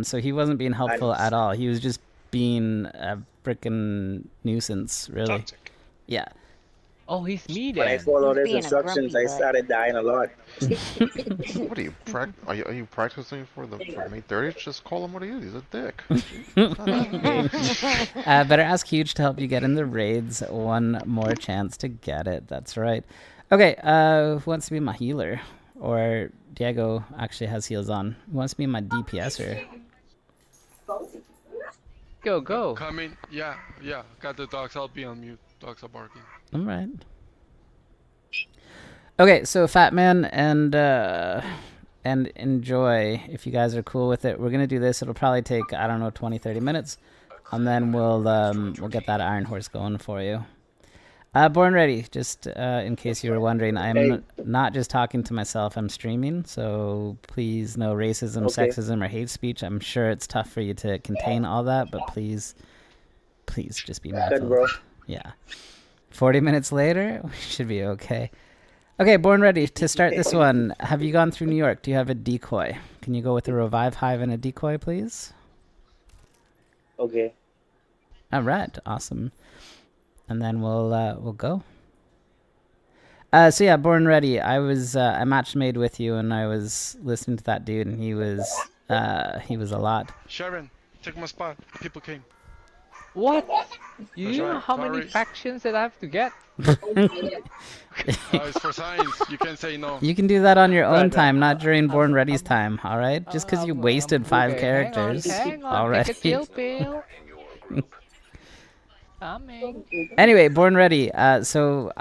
So he wasn't being helpful at all. He was just being a freaking nuisance, really. Toxic. Yeah. Oh, he's me When I then. followed his being a instructions, grumpy I butt. started dying a lot. What are you are you practicing for the 8:30? Just call him what he is. He's a dick. Better ask Huge to help you get in the raids. One more chance to get it. That's right. Okay. Who wants to be my healer? Or Diego actually has heals on. Who wants to be my DPSer? Go. Coming. Yeah. Got the dogs. I'll be on mute. Dogs are barking. All right. Okay, so Fat Man and Enjoy, if you guys are cool with it, we're gonna do this. It'll probably take, I don't know, 20-30 minutes, and then we'll get that Iron Horse going for you. Born Ready, just in case you were wondering, I'm not just talking to myself. I'm streaming, so please no racism, sexism, or hate speech. I'm sure it's tough for you to contain all that, but please just be mindful. Good, bro. Yeah. 40 minutes later, we should be okay. Okay, Born Ready, to start this one, have you gone through New York? Do you have a decoy? Can you go with a revive hive and a decoy, please? Okay. All right, awesome. And then we'll go. So yeah, Born Ready, I match made with you, and I was listening to that dude, and he was a lot. Sharon, take my spot. People came. What? You That's know right. how many Sorry. factions that I have to get? It's for science. You can't say no. You can do that on your own time, not during Born Ready's time, all right? Just because you wasted 5 characters Hang on, already. take a chill pill. Coming. Anyway, Born Ready. So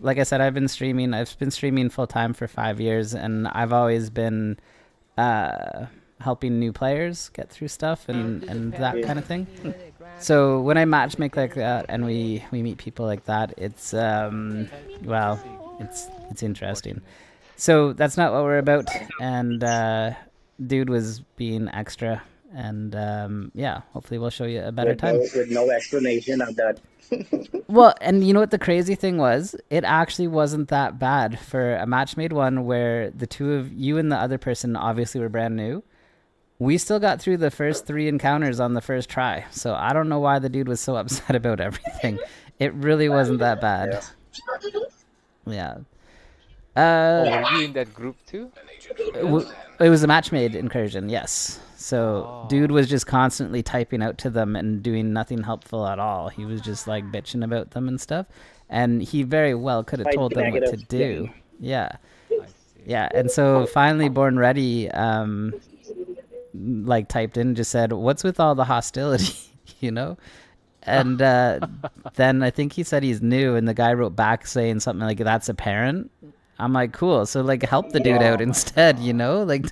like I said, I've been streaming full time for 5 years, and I've always been helping new players get through stuff and that kind of thing. So when I matchmake like that and we meet people like that, it's well, it's interesting. So that's not what we're about, and dude was being extra, and yeah, hopefully we'll show you a better time. With no explanation of that. Well, and you know what the crazy thing was? It actually wasn't that bad for a match made one where the two of you and the other person obviously were brand new. We still got through the first 3 encounters on the first try. So I don't know why the dude was so upset about everything. It really wasn't that bad. Yeah. Were you in that group too? It was a match made incursion, yes. So dude was just constantly typing out to them and doing nothing helpful at all. He was just like bitching about them and stuff. And he very well could have told them what to do. Yeah. Yeah. And so finally Born Ready like typed in, just said, what's with all the hostility, you know? And then I think he said he's new, and the guy wrote back saying something like, that's apparent. I'm like, cool. So like help the dude out instead, you know? Like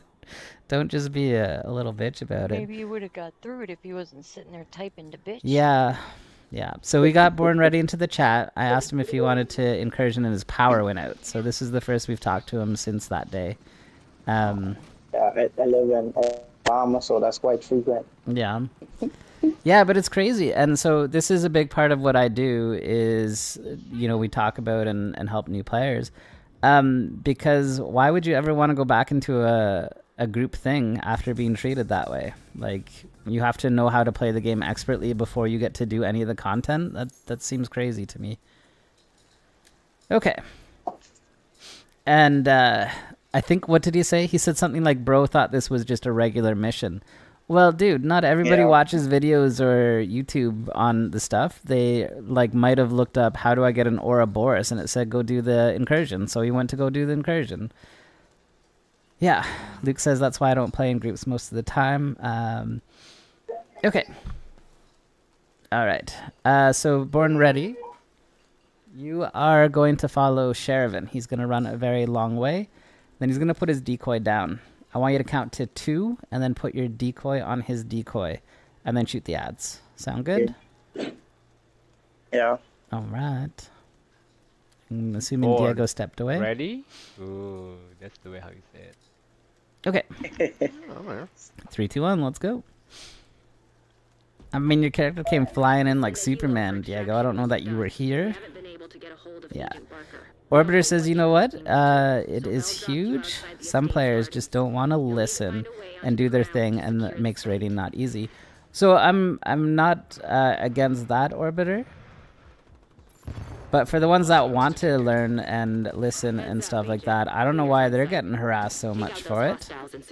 don't just be a little bitch about it. Maybe you would have got through it if he wasn't sitting there typing to bitch. Yeah. Yeah. So we got Born Ready into the chat. I asked him if he wanted to incursion, and his power went out. So this is the first we've talked to him since that day. Yeah, I live in Obama, so that's quite frequent. Yeah. Yeah, but it's crazy. And so this is a big part of what I do is, you know, we talk about and help new players. Because why would you ever want to go back into a group thing after being treated that way? Like, you have to know how to play the game expertly before you get to do any of the content. That seems crazy to me. Okay. And I think, what did he say? He said something like, bro thought this was just a regular mission. Well, dude, not everybody Yeah. watches videos or YouTube on the stuff. They like might have looked up how do I get an Ouroboros, and it said go do the incursion. So he went to go do the incursion. Yeah, Luke says that's why I don't play in groups most of the time. Okay. All right. So Born Ready, you are going to follow Sherivan. He's going to run a very long way. Then he's going to put his decoy down. I want you to count to 2 and then put your decoy on his decoy and then shoot the ads. Sound good? Yeah. All right. I'm assuming Born Diego stepped away. Ready? Ooh, that's the way how you say it. Okay. 3, 2, 1, let's go. I mean, your character came flying in like Superman, Diego. I don't know that you were here. Yeah. Orbiter says, you know what? It is huge. Some players just don't want to listen and do their thing, and that makes raiding not easy. So I'm not against that, Orbiter. But for the ones that want to learn and listen and stuff like that, I don't know why they're getting harassed so much for it.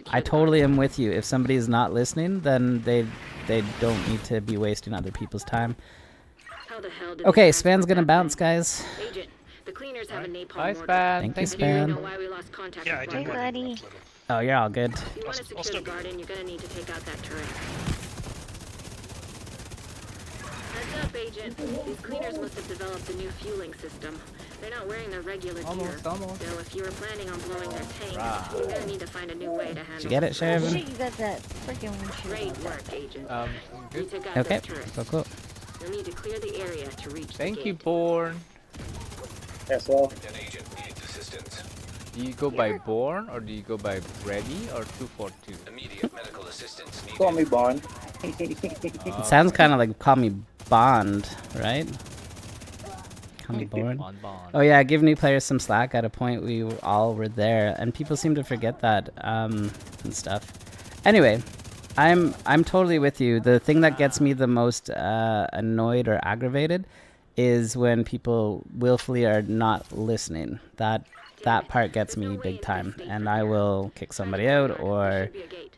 I totally am with you. If somebody's not listening, then they don't need to be wasting other people's time. Okay, Span's gonna bounce, guys. Agent, the cleaners have a napalm Hi, mortar. Span. Thank you, Do you Span. know why we lost contact Yeah, I with did. Hey, Barker? buddy. Oh, you're all good. If you want to secure the garden, you're gonna need to take out that turret. Heads up, Agent. These cleaners must have developed a new fueling system. They're not wearing their regular gear. Almost. So if you were planning on blowing their tanks, you're gonna need to find a new way to handle Did you get it, Oh Sherivan? shit, you got that freaking windshield. Great work, Agent. Good. You took out Okay, those turrets. cool. You'll need to clear the area to reach Thank the you, gate. Born. Yes, well. An agent needs assistance. Do you go by Born or do you go by Ready or 242? Immediate medical assistance needed. Call me Bond. It sounds kind of like Call Me Bond, right? Call Me Born. Bond. Oh yeah, give new players some slack. At a point, we all were there, and people seem to forget that and stuff. Anyway, I'm totally with you. The thing that gets me the most annoyed or aggravated is when people willfully are not listening. That part gets me big time, and I will kick somebody out or,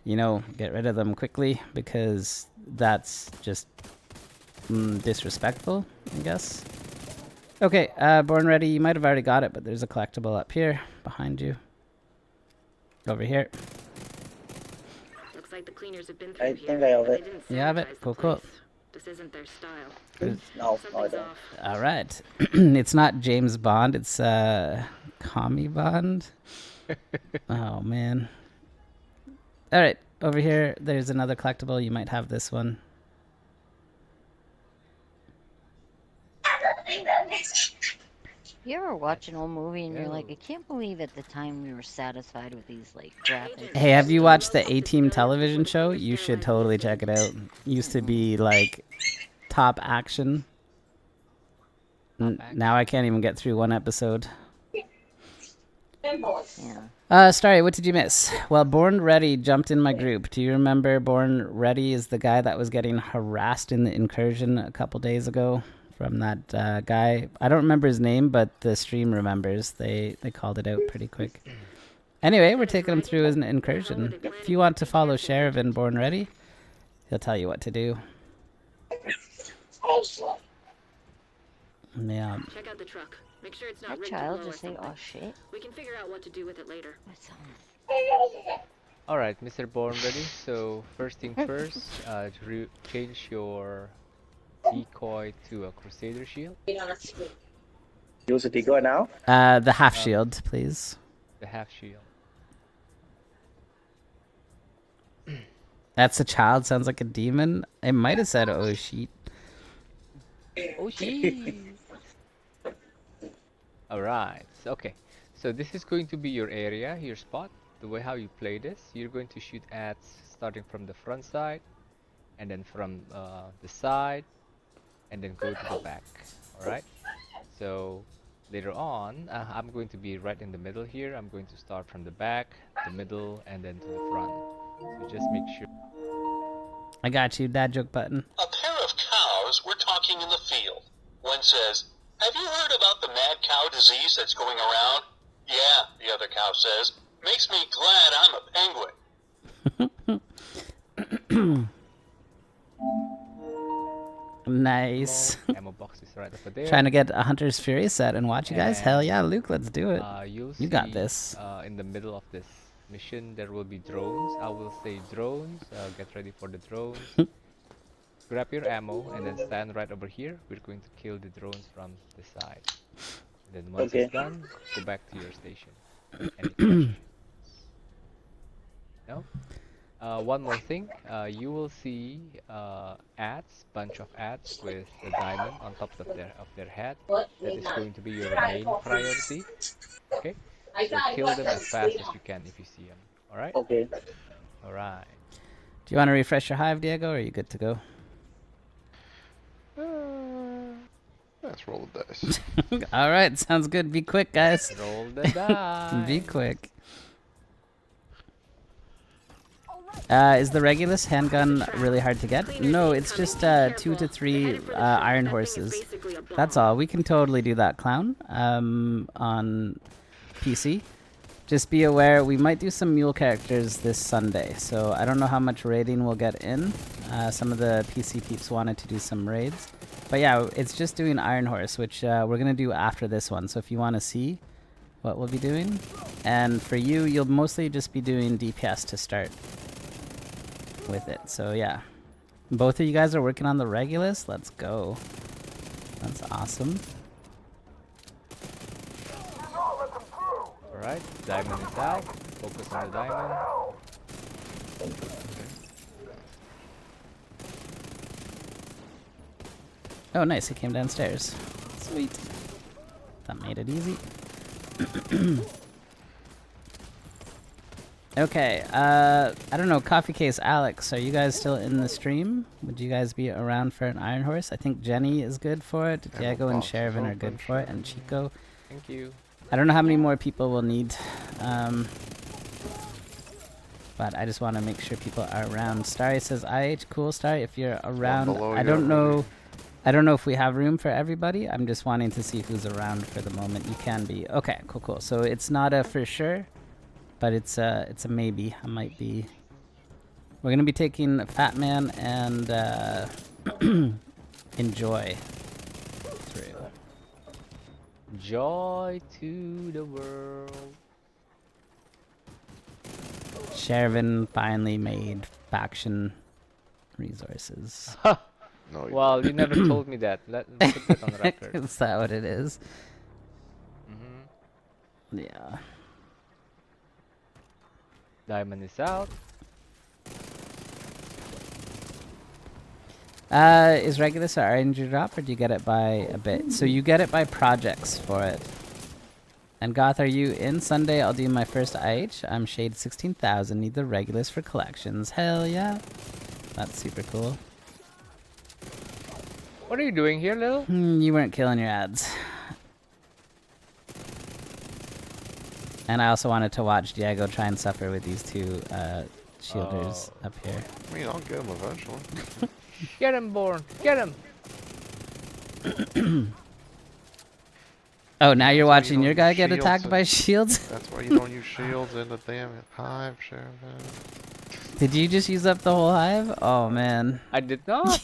you know, get rid of them quickly because that's just disrespectful, I guess. Okay, Born Ready, you might have already got it, but there's a collectible up here behind you. Over here. Looks like the cleaners have been through I here, think I have but they it. didn't You have it? sanitize the Cool. place. This isn't their style. No, I Something's don't. off. All right. It's not James Bond. It's Commie Bond. Oh, man. All right. Over here, there's another collectible. You might have this one. You ever watch an old movie and you're like, I can't believe at the time we were satisfied with these like graphics. Hey, have you watched the A-Team television show? You should totally check it out. Used to be like top action. Now I can't even get through one episode. Yeah. Starry, what did you miss? Well, Born Ready jumped in my group. Do you remember Born Ready is the guy that was getting harassed in the incursion a couple days ago from that guy? I don't remember his name, but the stream remembers. They called it out pretty quick. Anyway, we're taking him through as an incursion. If you want to follow Sheriff in Born Ready, he'll tell you what to do. Yeah. Check out the truck. Make sure it's That not rigged child to blow or just say, something. oh shit. We can figure out what to do with it later. Alright, Mr. Born Ready. So, first thing first, change your decoy to a Crusader shield. Use the decoy now? The half shield, please. The half shield. That's a child. Sounds like a demon. It might have said, oh, sheet. Oh, jeez. Alright, okay. So this is going to be your area, your spot. The way how you play this, you're going to shoot ads starting from the front side, and then from the side, and then go to the back. Alright? So later on, I'm going to be right in the middle here. I'm going to start from the back, the middle, and then to the front. So just make sure. I got you. Dad joke button. A pair of cows were talking in the field. One says, "Have you heard about the mad cow disease that's going around?" "Yeah," the other cow says. "Makes me glad I'm a penguin." Nice. Ammo box is right over there. Trying to get a Hunter's Fury set and watch you guys. Hell yeah, Luke, let's do it. You'll You got see, this. in the middle of this mission, there will be drones. I will say drones. Get ready for the drones. Grab your ammo and then stand right over here. We're going to kill the drones from the side. And then once it's done, go back to your station. Any questions? No? One more thing. You will see bunch of ads with a diamond on top of their head. That is going to be your main priority. Okay? So kill them as fast as you can if you see them. Alright? Okay. Alright. Do you want to refresh your hive, Diego, or are you good to go? Let's roll the dice. Alright, sounds good. Be quick, guys. Roll the dice. Be quick. Is the Regulus handgun really hard to get? No, it's just 2 to 3 Iron Horses. That's all. We can totally do that, Clown, on PC. Just be aware, we might do some mule characters this Sunday, so I don't know how much raiding we'll get in. Some of the PC peeps wanted to do some raids. But yeah, it's just doing Iron Horse, which we're going to do after this one, so if you want to see what we'll be doing. And for you, you'll mostly just be doing DPS to start with it, so yeah. Both of you guys are working on the Regulus? Let's go. That's awesome. Alright, diamond is out. Focus on the diamond. Oh nice, he came downstairs. Sweet. That made it easy. Okay, I don't know, Coffee Case Alex, are you guys still in the stream? Would you guys be around for an Iron Horse? I think Jenny is good for it, Diego and Sherivan are good for it, and Chico. Thank you. I don't know how many more people we'll need, but I just want to make sure people are around. Starry says, IH, cool, Starry, if you're around. I don't know if we have room for everybody. I'm just wanting to see who's around for the moment. You can be. Okay, cool. So it's not a for sure, but it's a maybe. I might be. We're gonna be taking Fat Man and Enjoy through. Joy to the world. Sherivan finally made faction resources. No, well, you never told me that. Let's put that on record. Is that what it is? Mm-hmm. Yeah. Diamond is out. Is Regulus or RNG drop, or do you get it by a bit? So you get it by projects for it. And Goth, are you in Sunday? I'll do my first IH. I'm Shade 16,000. Need the Regulus for collections. Hell yeah. That's super cool. What are you doing here, Lil? You weren't killing your ads. And I also wanted to watch Diego try and suffer with these two shielders up here. I mean, I'll get him eventually. Get him, Born. Get him. Oh, now you're watching your guy get attacked by shields? That's why you don't use shields in the damn hive, Sheriff. Did you just use up the whole hive? Oh, man. I did not.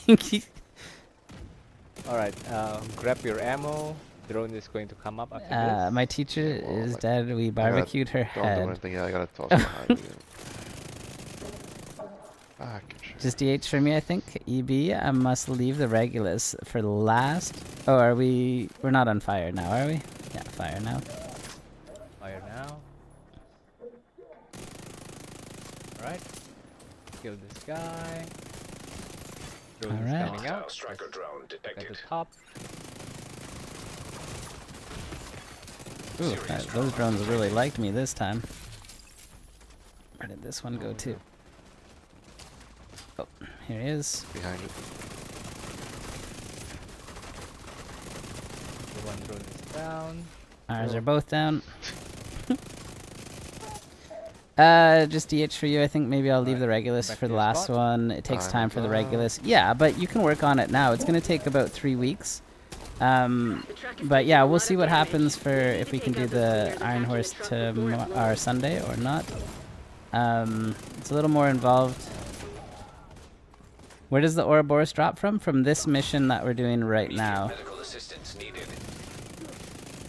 Alright, grab your ammo. Drone is going to come up after this. My teacher is dead. We barbecued her head. Don't do anything. Yeah, I gotta toss the hive again. Just DH for me, I think. EB, I must leave the Regulus for last. Oh, are we? We're not on fire now, are we? Yeah, fire now. Fire now. Alright. Kill this guy. Drone is coming out. Striker drone detected. At the top. Ooh, those drones really liked me this time. Where did this one go to? Oh, here he is. Behind it. The one drone is down. Ours are both down. Just DH for you. I think maybe I'll leave the Regulus for the last one. It takes time for the Regulus. Yeah, but you can work on it now. It's going to take about 3 weeks. But yeah, we'll see what happens for if we can do the Iron Horse to our Sunday or not. It's a little more involved. Where does the Ouroboros drop from? From this mission that we're doing right now. Medical assistance needed.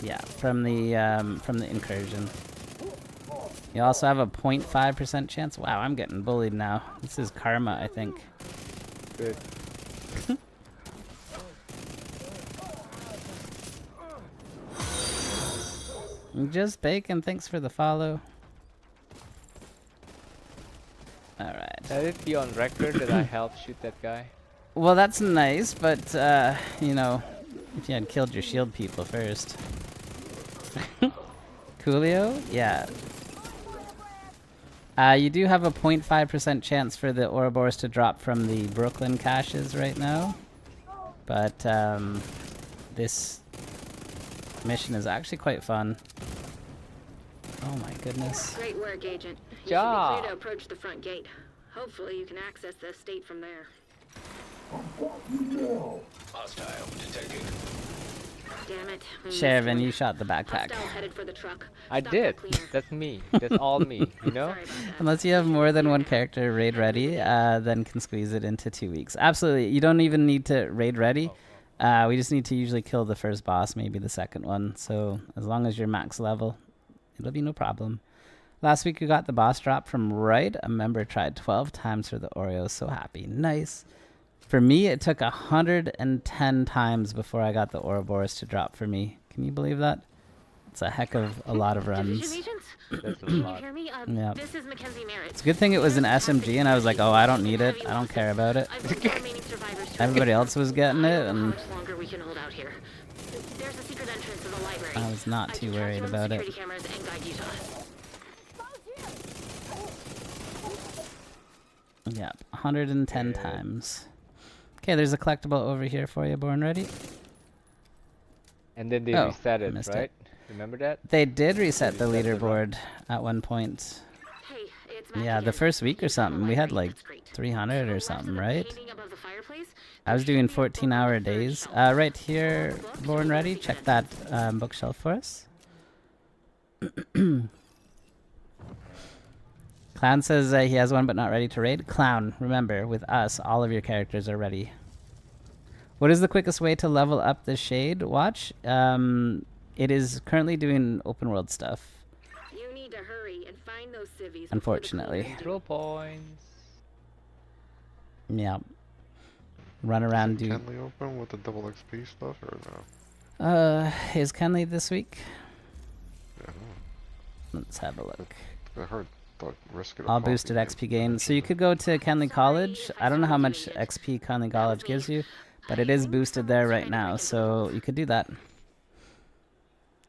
Yeah, from the incursion. You also have a 0.5% chance. Wow, I'm getting bullied now. This is karma, I think. Good. Just bacon, thanks for the follow. Alright. Let it be on record that I helped shoot that guy. Well, that's nice, but, you know, if you had killed your shield people first. Coolio? Yeah. You do have a 0.5% chance for the Ouroboros to drop from the Brooklyn caches right now. But, this mission is actually quite fun. Oh my goodness. Great work, Agent. You Job. should be clear to approach the front gate. Hopefully you can access the estate from there. Hostile detected. Damn it. Shervin, you shot the backpack. Hostile headed for the truck. I did. That's me. That's all me, you know? Unless you have more than one character raid ready, then can squeeze it into 2 weeks. Absolutely. You don't even need to raid ready. We just need to usually kill the first boss, maybe the second one. So as long as you're max level, it'll be no problem. Last week we got the boss drop from Right. A member tried 12 times for the Oreo. So happy. Nice. For me, it took 110 times before I got the Ouroboros to drop for me. Can you believe that? It's a heck of a lot of runs. That's a Can you lot. hear me? Yeah. This is Mackenzie Merritt. It's a good thing it was an SMG, and I was like, oh, I don't need it. I don't care about it. Everybody else was getting it, and How much longer we can hold out here? There's a secret entrance to the library. I was not too worried about it. Security cameras and guide you to us. Yeah, 110 times. Okay, there's a collectible over here for you, Born Ready. And then they Oh, reset it, missed right? it. Remember that? They did reset the leaderboard at one point. Yeah, the first week or something. We had like 300 or something, right? I was doing 14-hour days. Right here, Born Ready. Check that bookshelf for us. Clown says he has one but not ready to raid. Clown, remember, with us, all of your characters are ready. What is the quickest way to level up the Shade Watch? It is currently doing open world stuff. You need to hurry and find those civvies. Unfortunately. Draw points. Yeah. Run around, do. Kenley open with the double XP stuff or no? Is Kenley this week? Yeah. Let's have a look. I heard the risk it. All boosted XP gain. So you could go to Kenley College. I don't know how much XP Kenley College gives you, but it is boosted there right now, so you could do that.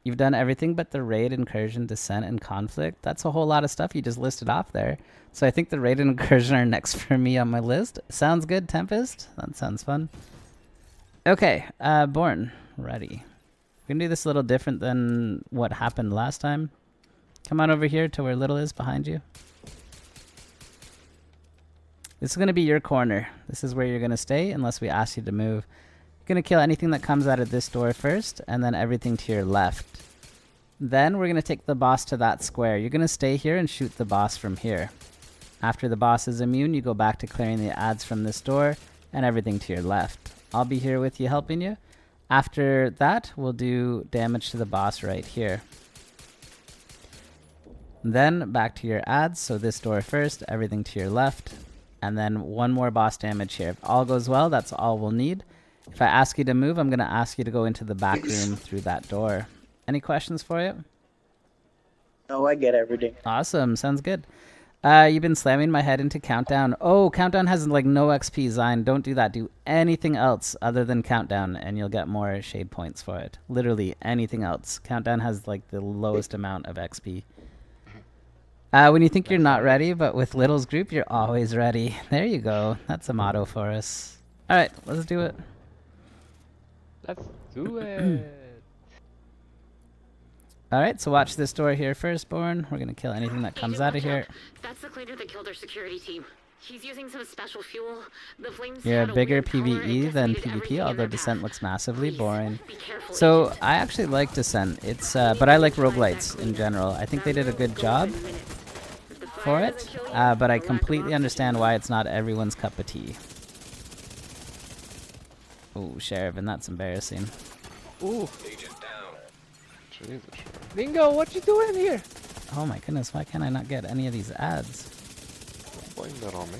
You've done everything but the raid, incursion, descent, and conflict. That's a whole lot of stuff you just listed off there. So I think the raid and incursion are next for me on my list. Sounds good, Tempest? That sounds fun. Okay, Born, ready. We're gonna do this a little different than what happened last time. Come on over here to where Little is behind you. This is gonna be your corner. This is where you're gonna stay unless we ask you to move. You're gonna kill anything that comes out of this door first, and then everything to your left. Then we're gonna take the boss to that square. You're gonna stay here and shoot the boss from here. After the boss is immune, you go back to clearing the ads from this door and everything to your left. I'll be here with you helping you. After that, we'll do damage to the boss right here. Then back to your ads, so this door first, everything to your left, and then one more boss damage here. If all goes well, that's all we'll need. If I ask you to move, I'm going to ask you to go into the back room through that door. Any questions for you? No, I get everything. Awesome, sounds good. You've been slamming my head into Countdown. Oh, Countdown has like no XP, Zine. Don't do that. Do anything else other than Countdown, and you'll get more shade points for it. Literally anything else. Countdown has like the lowest amount of XP. When you think you're not ready, but with Little's group, you're always ready. There you go. That's a motto for us. All right, let's do it. Let's do it. All right, so watch this door here first, Born. We're going to kill anything that comes out of here. That's the cleaner that killed our security team. He's using some special fuel. The flames You're a had bigger weird color and PvE than decimated everything PvP, in although their Descent path. looks massively boring. Be careful, So Agent. I actually like Descent. It's but I like roguelites in general. I think they did a good job for it, but I completely understand why it's not everyone's cup of tea. Oh, Sheriff, and that's embarrassing. Ooh. Agent down. Jesus. Bingo, what you doing here? Oh my goodness, why can't I not get any of these ads? Blame that on me.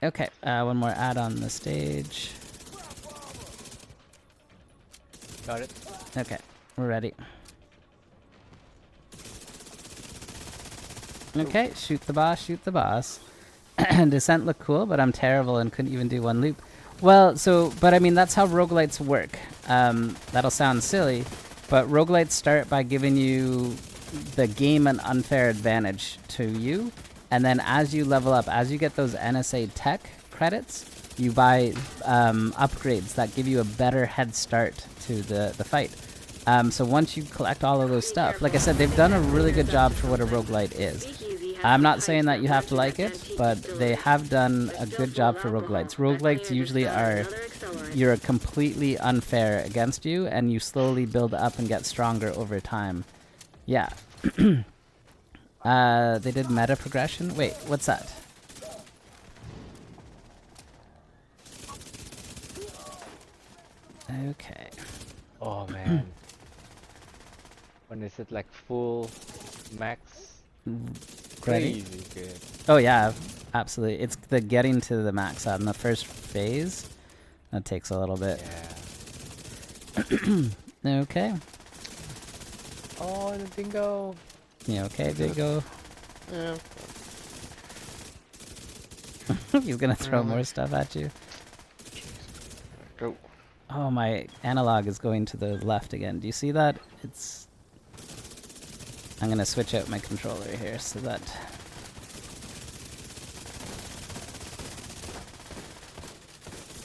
Okay, one more ad on the stage. Got it. Okay, we're ready. Okay, shoot the boss, shoot the boss. Descent looked cool, but I'm terrible and couldn't even do one loop. Well, but I mean, that's how roguelites work. That'll sound silly, but roguelites start by giving you the game an unfair advantage to you, and then as you level up, as you get those NSA tech credits, you buy upgrades that give you a better head start to the fight. So once you collect all of those stuff, like I said, they've done a really good job for what a roguelite is. I'm not saying that you have to like it, but they have done a good job for roguelites. Roguelites usually are, you're completely unfair against you, and you slowly build up and get stronger over time. Yeah. They did meta progression? Wait, what's that? Okay. Oh man. When is it like full max? Ready? Crazy good. Oh yeah, absolutely. It's the getting to the max on the first phase. That takes a little bit. Yeah. Okay. Oh, the bingo. You okay, Bingo? Yeah. He's gonna throw more stuff at you. Go. Oh, my analog is going to the left again. Do you see that? It's... I'm gonna switch out my controller here so that...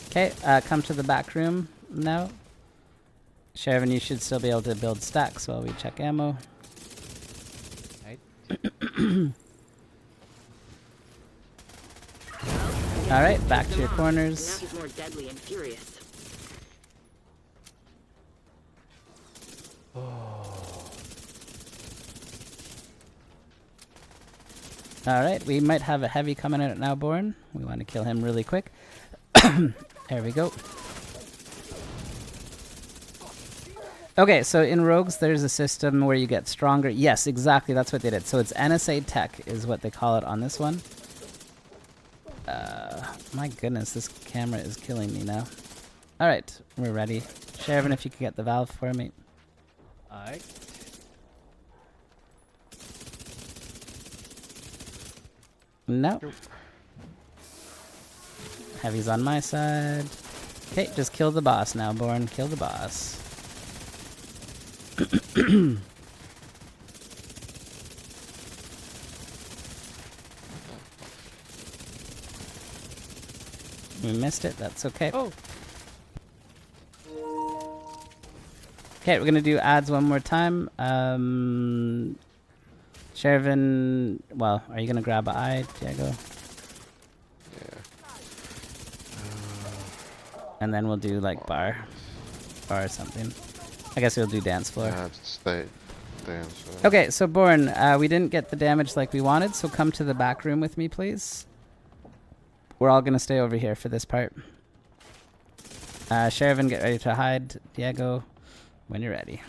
Okay, come to the back room now. Shervin, you should still be able to build stacks while we check ammo. Alright, back to your corners. Now he's more deadly and furious. Alright, we might have a heavy coming out now, Born. We want to kill him really quick. There we go. Okay, so in Rogues, there's a system where you get stronger. Yes, exactly, that's what they did. So it's NSA Tech is what they call it on this one. My goodness, this camera is killing me now. Alright, we're ready. Shervin, if you could get the valve for me. Alright. No. Heavy's on my side. Okay, just kill the boss now, Born. Kill the boss. We missed it, that's okay. Oh. Okay, we're gonna do ads one more time. Shervin, well, are you gonna grab an eye, Diego? Yeah. And then we'll do like bar or something. I guess we'll do dance floor. Stay. Dance. Okay, so Born, we didn't get the damage like we wanted, so come to the back room with me, please. We're all gonna stay over here for this part. Shervin, get ready to hide. Diego, when you're ready.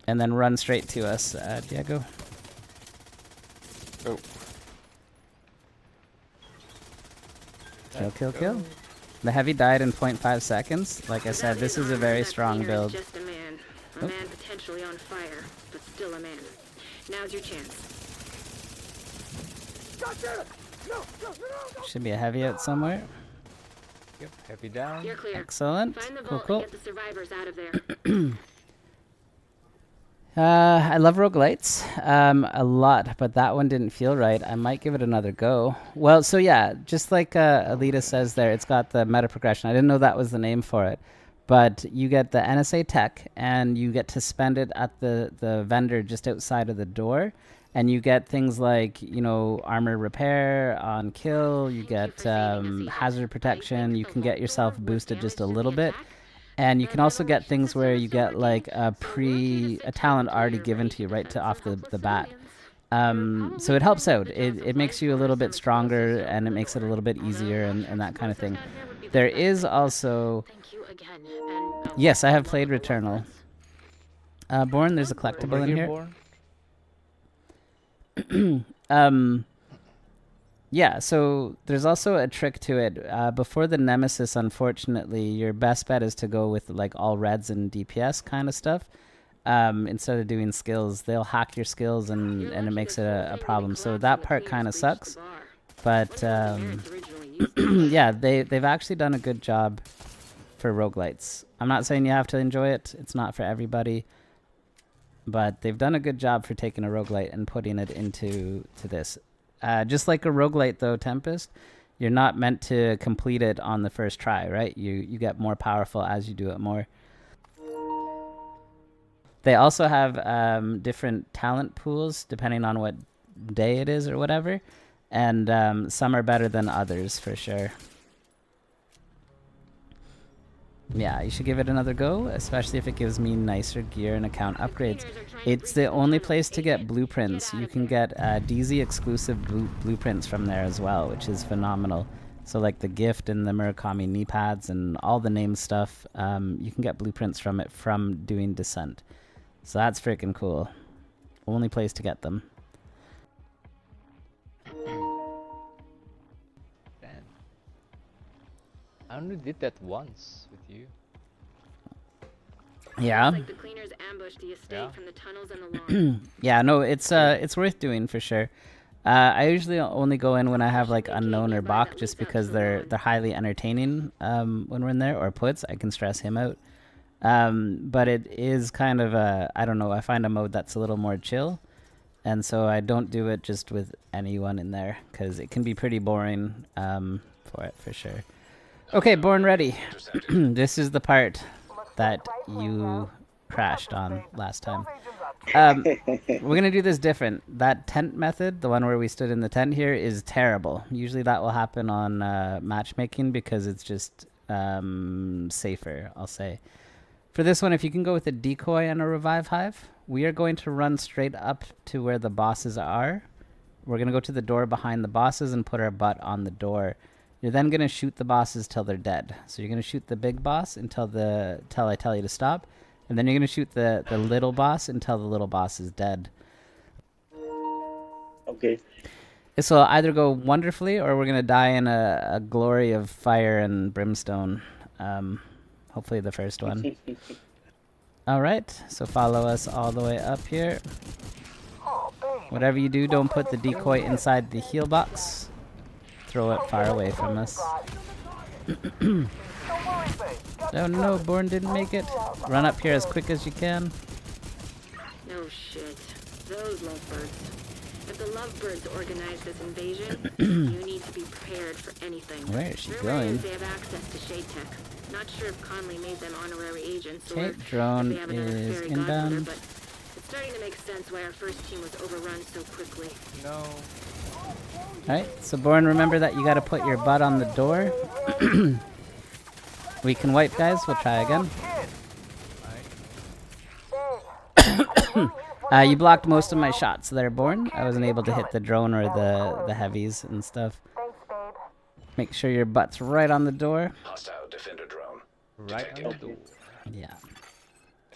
And then run straight to us, Diego. Oh. Kill, kill, kill. The heavy died in 0.5 seconds. Like I said, this is a very strong build. Just a man. A man potentially on fire, but still a man. Now's your chance. Should be a heavy out somewhere. Yep, heavy down. You're clear. Excellent. Find the Cool, vault cool. and get the survivors out of there. I love roguelites a lot, but that one didn't feel right. I might give it another go. Well, so yeah, just like Alita says there, it's got the meta progression. I didn't know that was the name for it. But you get the NSA tech, and you get to spend it at the vendor just outside of the door. And you get things like, you know, armor repair on kill. You get hazard protection. You can get yourself boosted just a little bit. And you can also get things where you get like a talent already given to you right off the bat. So it helps out. It makes you a little bit stronger, and it makes it a little bit easier, and that kind of thing. There is also... Yes, I have played Returnal. Born, there's a collectible in here. Yeah, so there's also a trick to it. Before the Nemesis, unfortunately, your best bet is to go with like all reds and DPS kind of stuff. Instead of doing skills, they'll hack your skills and it makes it a problem. So that part kind of sucks. But yeah, they've actually done a good job for roguelites. I'm not saying you have to enjoy it. It's not for everybody. But they've done a good job for taking a roguelite and putting it into this. Just like a roguelite, though, Tempest, you're not meant to complete it on the first try, right? You get more powerful as you do it more. They also have different talent pools depending on what day it is or whatever. And some are better than others, for sure. Yeah, you should give it another go, especially if it gives me nicer gear and account upgrades. It's the only place to get blueprints. You can get DZ exclusive blueprints from there as well, which is phenomenal. So like the gift and the Murakami knee pads and all the name stuff, you can get blueprints from it from doing Descent. So that's freaking cool. Only place to get them. I only did that once with you. Yeah. Like the cleaners ambushed the estate from the tunnels and the lawn. Yeah, no, it's worth doing for sure. I usually only go in when I have like unknown or Bach, just because they're highly entertaining when we're in there, or Puts. I can stress him out. But it is kind of I don't know, I find a mode that's a little more chill, and so I don't do it just with anyone in there because it can be pretty boring for it for sure. Okay, Born ready. This is the part that you crashed on last time. We're gonna do this different. That tent method, the one where we stood in the tent here, is terrible. Usually that will happen on matchmaking because it's just safer, I'll say. For this one, if you can go with a decoy and a revive hive, we are going to run straight up to where the bosses are. We're gonna go to the door behind the bosses and put our butt on the door. You're then going to shoot the bosses till they're dead. So you're going to shoot the big boss until I tell you to stop. And then you're going to shoot the little boss until the little boss is dead. Okay. This will either go wonderfully or we're going to die in a glory of fire and brimstone. Hopefully the first one. Alright, so follow us all the way up here. Whatever you do, don't put the decoy inside the heal box. Throw it far away from us. Oh no, Born didn't make it. Run up here as quick as you can. No shit. Those lovebirds. If the lovebirds organize this invasion, you need to be prepared for anything. Where is she Rumor going? is they have access to shade tech. Not sure if Conley made them honorary agents or Okay, if drone they have another is fairy godmother, inbound. but it's starting to make sense why our first team was overrun so quickly. No. Alright, so Born, remember that you gotta put your butt on the door. We can wipe, guys. We'll try again. You blocked most of my shots there, Born. I wasn't able to hit the drone or the heavies and stuff. Make sure your butt's right on the door. Hostile defender drone. Right on the door. Yeah.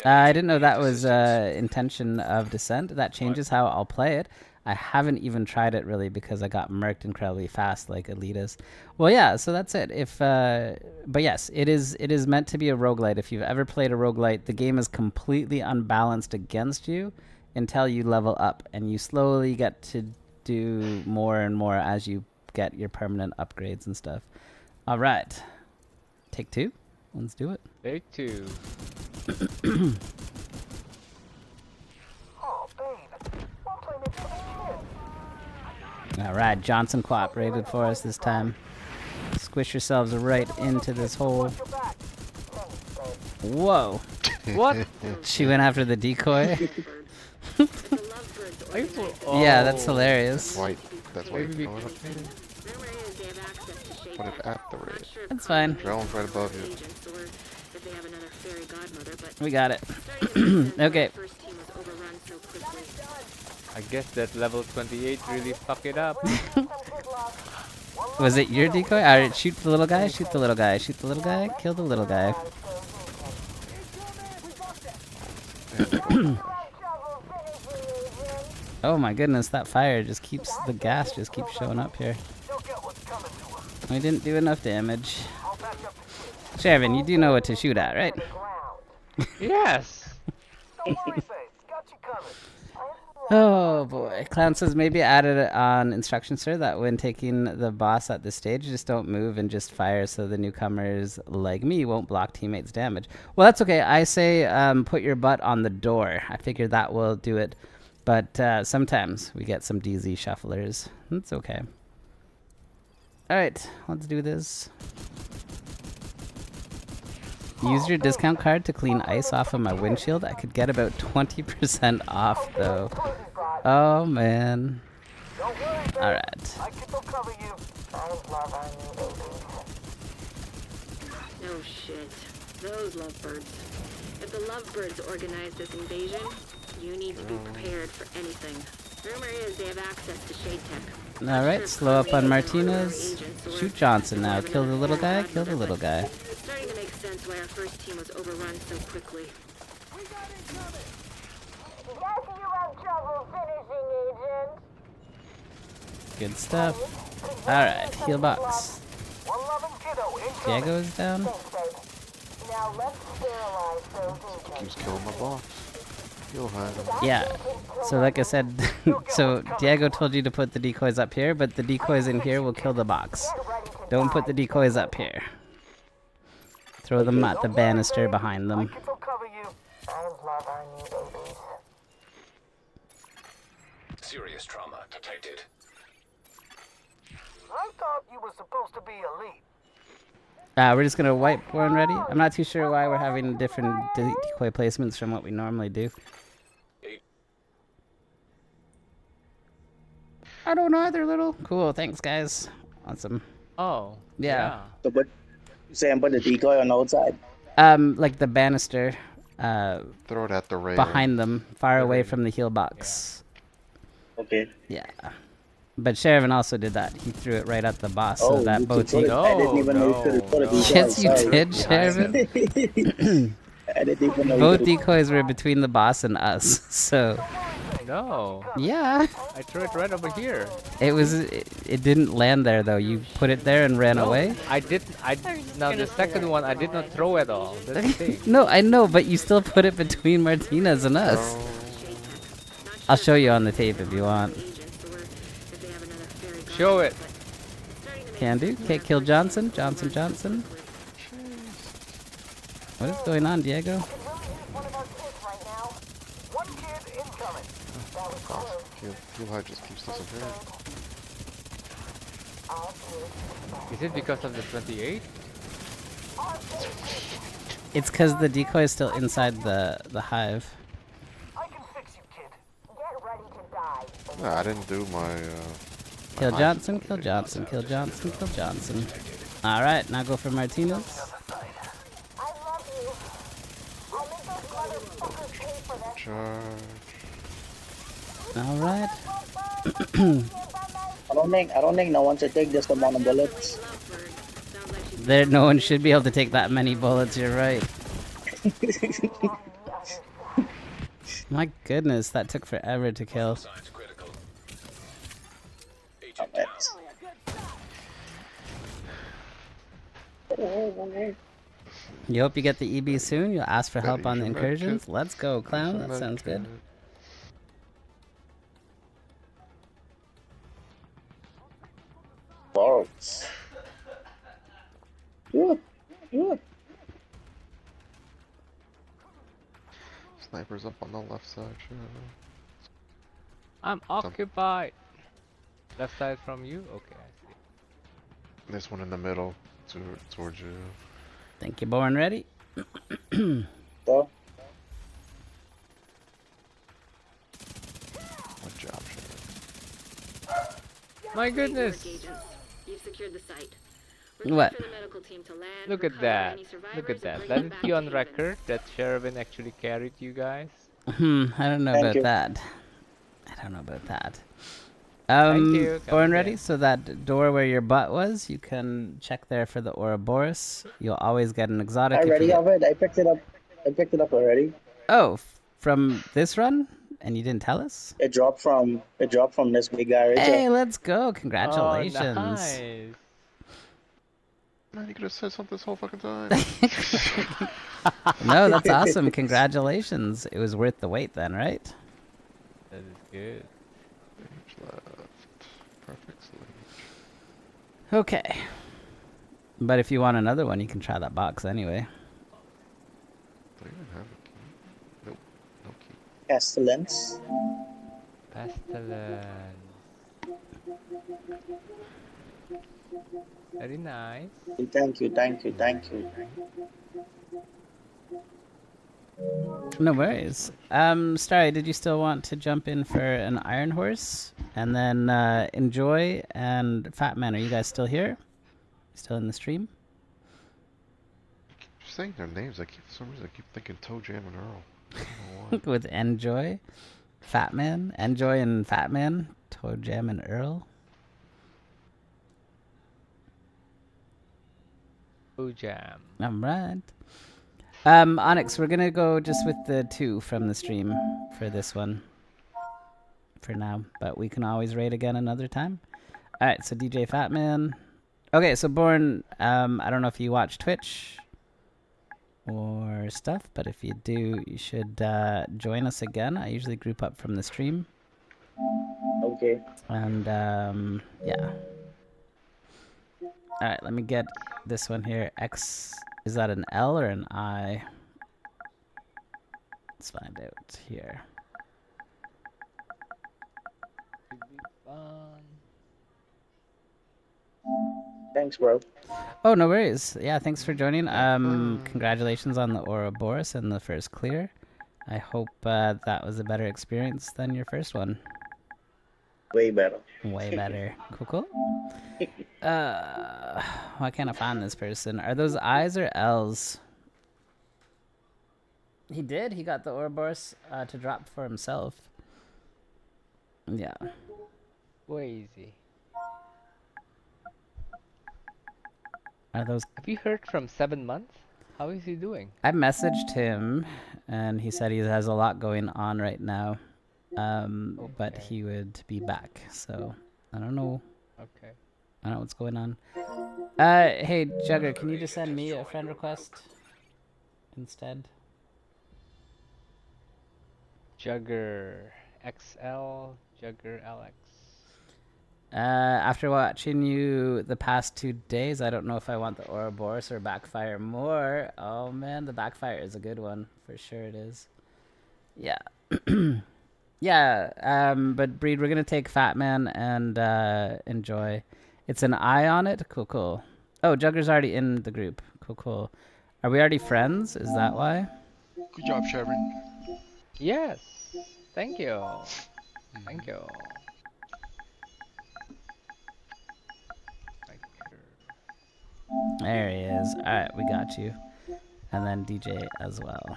I didn't know that was intention of Descent. That changes how I'll play it. I haven't even tried it really because I got murked incredibly fast like Elitas. Well, yeah, so that's it. But yes, it is meant to be a roguelite. If you've ever played a roguelite, the game is completely unbalanced against you until you level up, and you slowly get to do more and more as you get your permanent upgrades and stuff. All right. Take two. Let's do it. Take two. All right, Johnson cooperated for us this time. Squish yourselves right into this hole. Whoa. What? She went after the decoy. Yeah, that's hilarious. That's white. Put it at the red. That's fine. Drone's right above you. We got it. Okay. I guess that level 28 really fucked it up. Was it your decoy? Alright, shoot the little guy, shoot the little guy, shoot the little guy, kill the little guy. Oh my goodness, that fire just keeps, the gas just keeps showing up here. We didn't do enough damage. Shervin, you do know what to shoot at, right? Yes! Oh boy. Clown says maybe added it on instruction, sir, that when taking the boss at this stage, just don't move and just fire so the newcomers like me won't block teammates' damage. Well, that's okay. I say put your butt on the door. I figure that will do it. But sometimes we get some DZ shufflers. That's okay. Alright, let's do this. Use your discount card to clean ice off of my windshield. I could get about 20% off though. Oh man. Alright. No shit. Those lovebirds. If the lovebirds organize this invasion, you need to be prepared for anything. Rumor is they have access to shade tech. Alright, slow up on Martinez. Shoot Johnson now. Kill the little guy, kill the little guy. It's starting to make sense why our first team was overrun so quickly. Good stuff. Alright, heal box. Diego is down. Keeps killing my boss. You'll hide him. Yeah. So like I said, so Diego told you to put the decoys up here, but the decoys in here will kill the box. Don't put the decoys up here. Throw them at the banister behind them. Serious trauma detected. I thought you were supposed to be elite. We're just gonna wipe Born ready. I'm not too sure why we're having different decoy placements from what we normally do. I don't know either, little. Cool, thanks guys. Awesome. Oh. Yeah. So but you saying put the decoy on the outside? Like the banister. Throw it at the rail. Behind them, far away from the heal box. Okay. Yeah. But Shervin also did that. He threw it right at the boss, so that both decoys. I didn't even know you could have put a decoy. Yes, you did, Shervin. I didn't even know. Both decoys were between the boss and us, so. No. Yeah. I threw it right over here. It was. It didn't land there though. You put it there and ran away. I did. Now the second one, I did not throw at all. That's the thing. No, I know, but you still put it between Martinez and us. I'll show you on the tape if you want. Show it. Can do. Okay, kill Johnson. Johnson. What is going on, Diego? Fuel hide just keeps disappearing. Is it because of the 28? It's because the decoy is still inside the hive. No, I didn't do my. Kill Johnson. Alright, now go for Martinez. Charge. Alright. I don't think no one should take this amount of bullets. No one should be able to take that many bullets, you're right. My goodness, that took forever to kill. You hope you get the EB soon? You'll ask for help on the incursions? Let's go, clown. That sounds good. Balls. Yeah. Sniper's up on the left side. Sure. I'm occupied. Left side from you? Okay, I see. This one in the middle, towards you. Think you're born ready? Go. Good job, My goodness! You've secured the site. What? Look at that. Look at that. Let it be on record that Shervin actually carried you guys. I don't know about that. I don't know about that. Thank you. Come Born again. ready? So that door where your butt was, you can check there for the Ouroboros. You'll always get an exotic I if you already get... have it. I picked it up. I picked it up already. Oh, from this run? And you didn't tell us? It dropped from this big garage. Hey, let's go. Oh, Congratulations. nice. Man, you could have said something this whole fucking time. No, that's awesome. Congratulations. It was worth the wait then, right? That is good. Stage left. Perfect sleep. Okay. But if you want another one, you can try that box anyway. Do I even have a key? Nope. No key. Pestilence. Pestilence. Very nice. Thank you, thank you, thank you. No worries. Starry, did you still want to jump in for an Iron Horse? And then Enjoy and Fat Man, are you guys still here? Still in the stream? Just saying their names, for some reason I keep thinking Toe Jam and Earl. I don't know why. With Enjoy, Fat Man, Enjoy and Fat Man, Toe Jam and Earl. Toe Jam. Alright. Onyx, we're gonna go just with the 2 from the stream for this one. For now. But we can always raid again another time. Alright, so DJ Fatman. Okay, so Born, I don't know if you watch Twitch or stuff, but if you do, you should join us again. I usually group up from the stream. Okay. And yeah. Alright, let me get this one here. X, is that an L or an I? Let's find out here. Should be fun. Thanks, bro. Oh, no worries. Yeah, thanks for joining. Congratulations on the Ouroboros and the first clear. I hope that was a better experience than your first one. Way better. Way better. Cool. Why can't I find this person? Are those I's or L's? He did. He got the Ouroboros to drop for himself. Yeah. Way easy. Are those? Have you heard from 7 months? How is he doing? I messaged him, and he said he has a lot going on right now. But he would be back. So I don't know. Okay. I don't know what's going on. Hey Jugger, can you just send me a friend request instead? Jugger XL, Jugger LX. After watching you the past 2 days, I don't know if I want the Ouroboros or Backfire more. Oh man, the Backfire is a good one. For sure it is. Yeah. Yeah, but Breed, we're going to take Fat Man and Enjoy. It's an I on it? Cool. Oh, Jugger's already in the group. Cool. Are we already friends? Is that why? Good job, Sharon. Yes. Thank you. Thank you. There he is. Alright, we got you. And then DJ as well.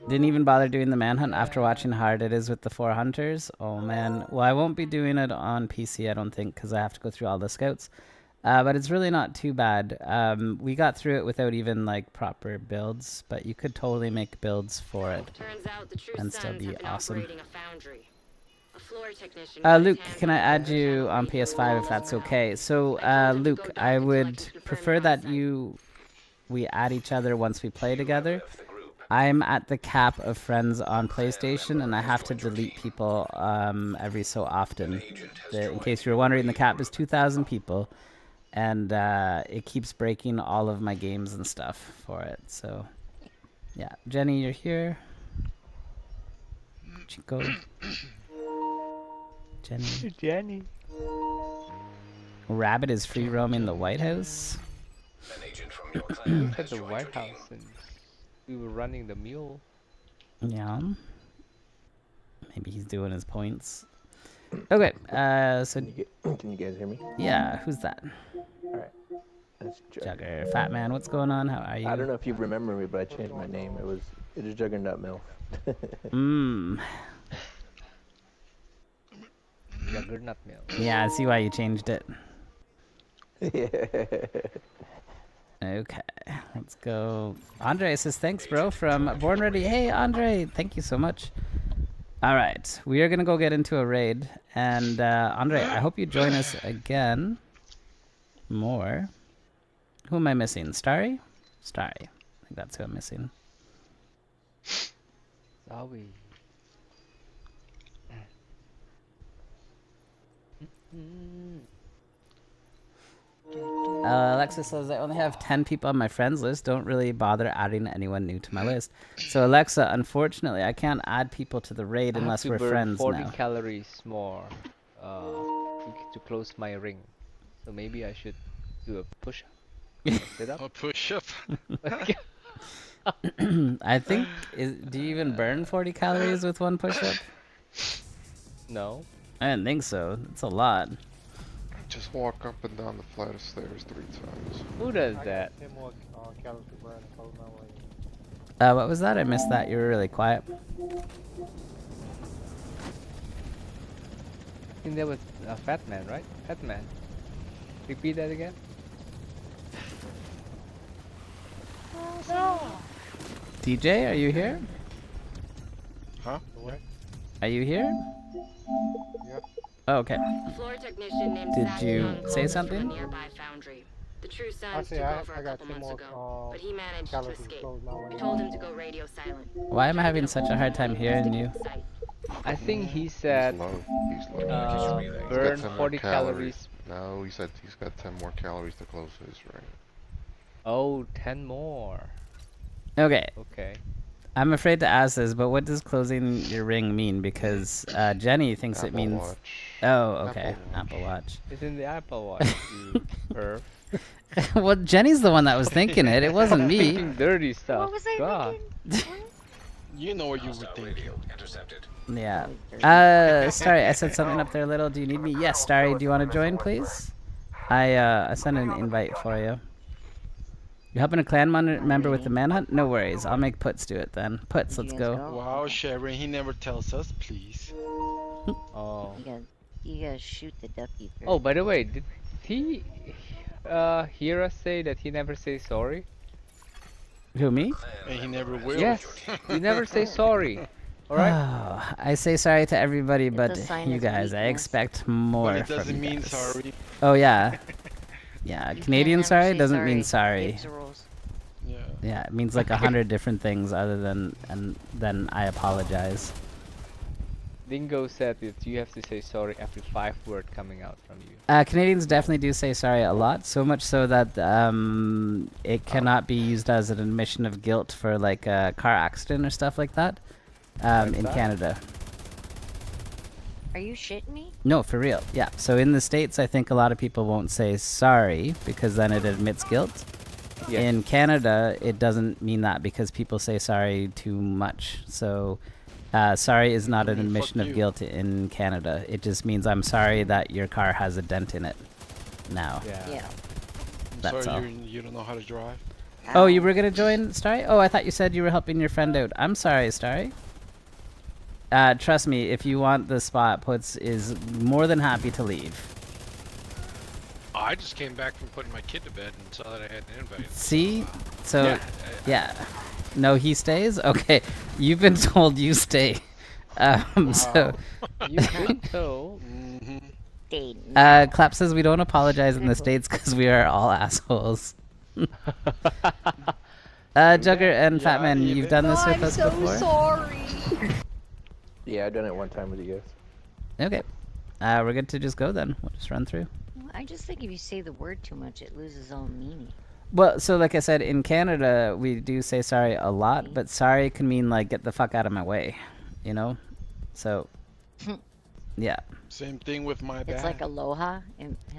Didn't even bother doing the manhunt after watching how hard it is with the 4 hunters. Oh man. Well, I won't be doing it on PC, I don't think, because I have to go through all the scouts. But it's really not too bad. We got through it without even like proper builds, but you could totally make builds for it and still be awesome. Luke, can I add you on PS5 if that's okay? So, Luke, I would prefer that we add each other once we play together. I'm at the cap of friends on PlayStation, and I have to delete people every so often. In case you were wondering, the cap is 2,000 people, and it keeps breaking all of my games and stuff for it. So, yeah. Jenny, you're here. Chico. Jenny. Rabbit is free roaming the White House. Look at the White House, and we were running the mule. Yeah. Maybe he's doing his points. Okay. So Can you guys hear me? yeah. Who's that? All right. That's Jugger. Fat Man, what's going on? How are you? I don't know if you remember me, but I changed my name. It is Juggernaut Milf. Mmm. Juggernaut Mill. Yeah, I see why you changed it. Yeah. Okay, let's go. Andre says, thanks, bro, from Born Ready. Hey, Andre, thank you so much. All right, we are going to go get into a raid. And, Andre, I hope you join us again. More. Who am I missing? Starry? Starry. I think that's who I'm missing. Sorry. Alexa says, I only have 10 people on my friends list. Don't really bother adding anyone new to my list. So, Alexa, unfortunately, I can't add people to the raid I unless have to we're burn friends 40 now. calories more to close my ring. So maybe I should do a push-up. Sit up. A push-up? I think, do you even burn 40 calories with one push-up? No. I didn't think so. It's a lot. Just walk up and down the flight of stairs 3 times. Who does that? What was that? I missed that. You were really quiet. I think that was Fat Man, right? Fat Man. Repeat that again. DJ, are you here? Huh? What? Are you here? Yep. Oh, okay. Floor technician named Did Zach you Young say called something? From a nearby foundry. The True Sons took over a couple months ago, but he managed to escape. I told him to go radio silent. Why am I having such a hard time hearing you? I think he said He's low. He's burn got 10 more 40 calories. No, he said he's got 10 more calories to close his ring. Oh, 10 more. Okay. Okay. I'm afraid to ask this, but what does closing your ring mean? Because Jenny thinks it Apple means... Watch. Oh, okay. Apple Watch. It's in the Apple Watch, you perv. Well, Jenny's the one that was thinking it. It wasn't me. Thinking dirty stuff. What was I God. thinking? You know what you were thinking. Intercepted. Yeah. Starry, I said something up there a little. Do you need me? Yes, Starry, do you want to join, please? I sent an invite for you. You helping a clan member with the manhunt? No worries. I'll make Puts do it then. Puts, let's go. Wow, Sharon, he never tells us, please. Oh. You gotta shoot the ducky first. Oh, by the way, did he hear us say that he never says sorry? Who, me? And he never will. Yes, you never say sorry. Alright? Oh, I say sorry to everybody, but sign you of guys, I weakness. expect more But it from doesn't you mean guys. sorry. Oh, yeah. Yeah, You Canadian can't never sorry say doesn't mean sorry. Apes are rules. Yeah. Yeah, it means like 100 different things other than then I apologize. Dingo said that you have to say sorry after 5 words coming out from you. Canadians definitely do say sorry a lot, so much so that it cannot be used as an admission of guilt for like a car accident or stuff like that in Canada. Are you shitting me? No, for real. Yeah. So in the States, I think a lot of people won't say sorry because then it admits guilt. Yes. In Canada, it doesn't mean that because people say sorry too much. So sorry is not an admission of guilt in Canada. It just means I'm sorry that your car has a dent in it now. Yeah. That's all. Sorry, you don't know how to drive? Oh, you were going to join, Starry? Oh, I thought you said you were helping your friend out. I'm sorry, Starry. Trust me, if you want the spot, Puts is more than happy to leave. I just came back from putting my kid to bed and saw that I had an invite. See? So, yeah. No, he stays? Okay. You've been told you stay. So... You've been told. Clap says we don't apologize in the States because we are all assholes. Jugger and Fat Man, you've done this with us before? Sorry. Yeah, I've done it one time with you guys. Okay. We're good to just go then. We'll just run through. I just think if you say the word too much, it loses all meaning. Well, so like I said, in Canada, we do say sorry a lot, but sorry can mean like get the fuck out of my way, you know? So, yeah. Same thing with my bad. It's like aloha.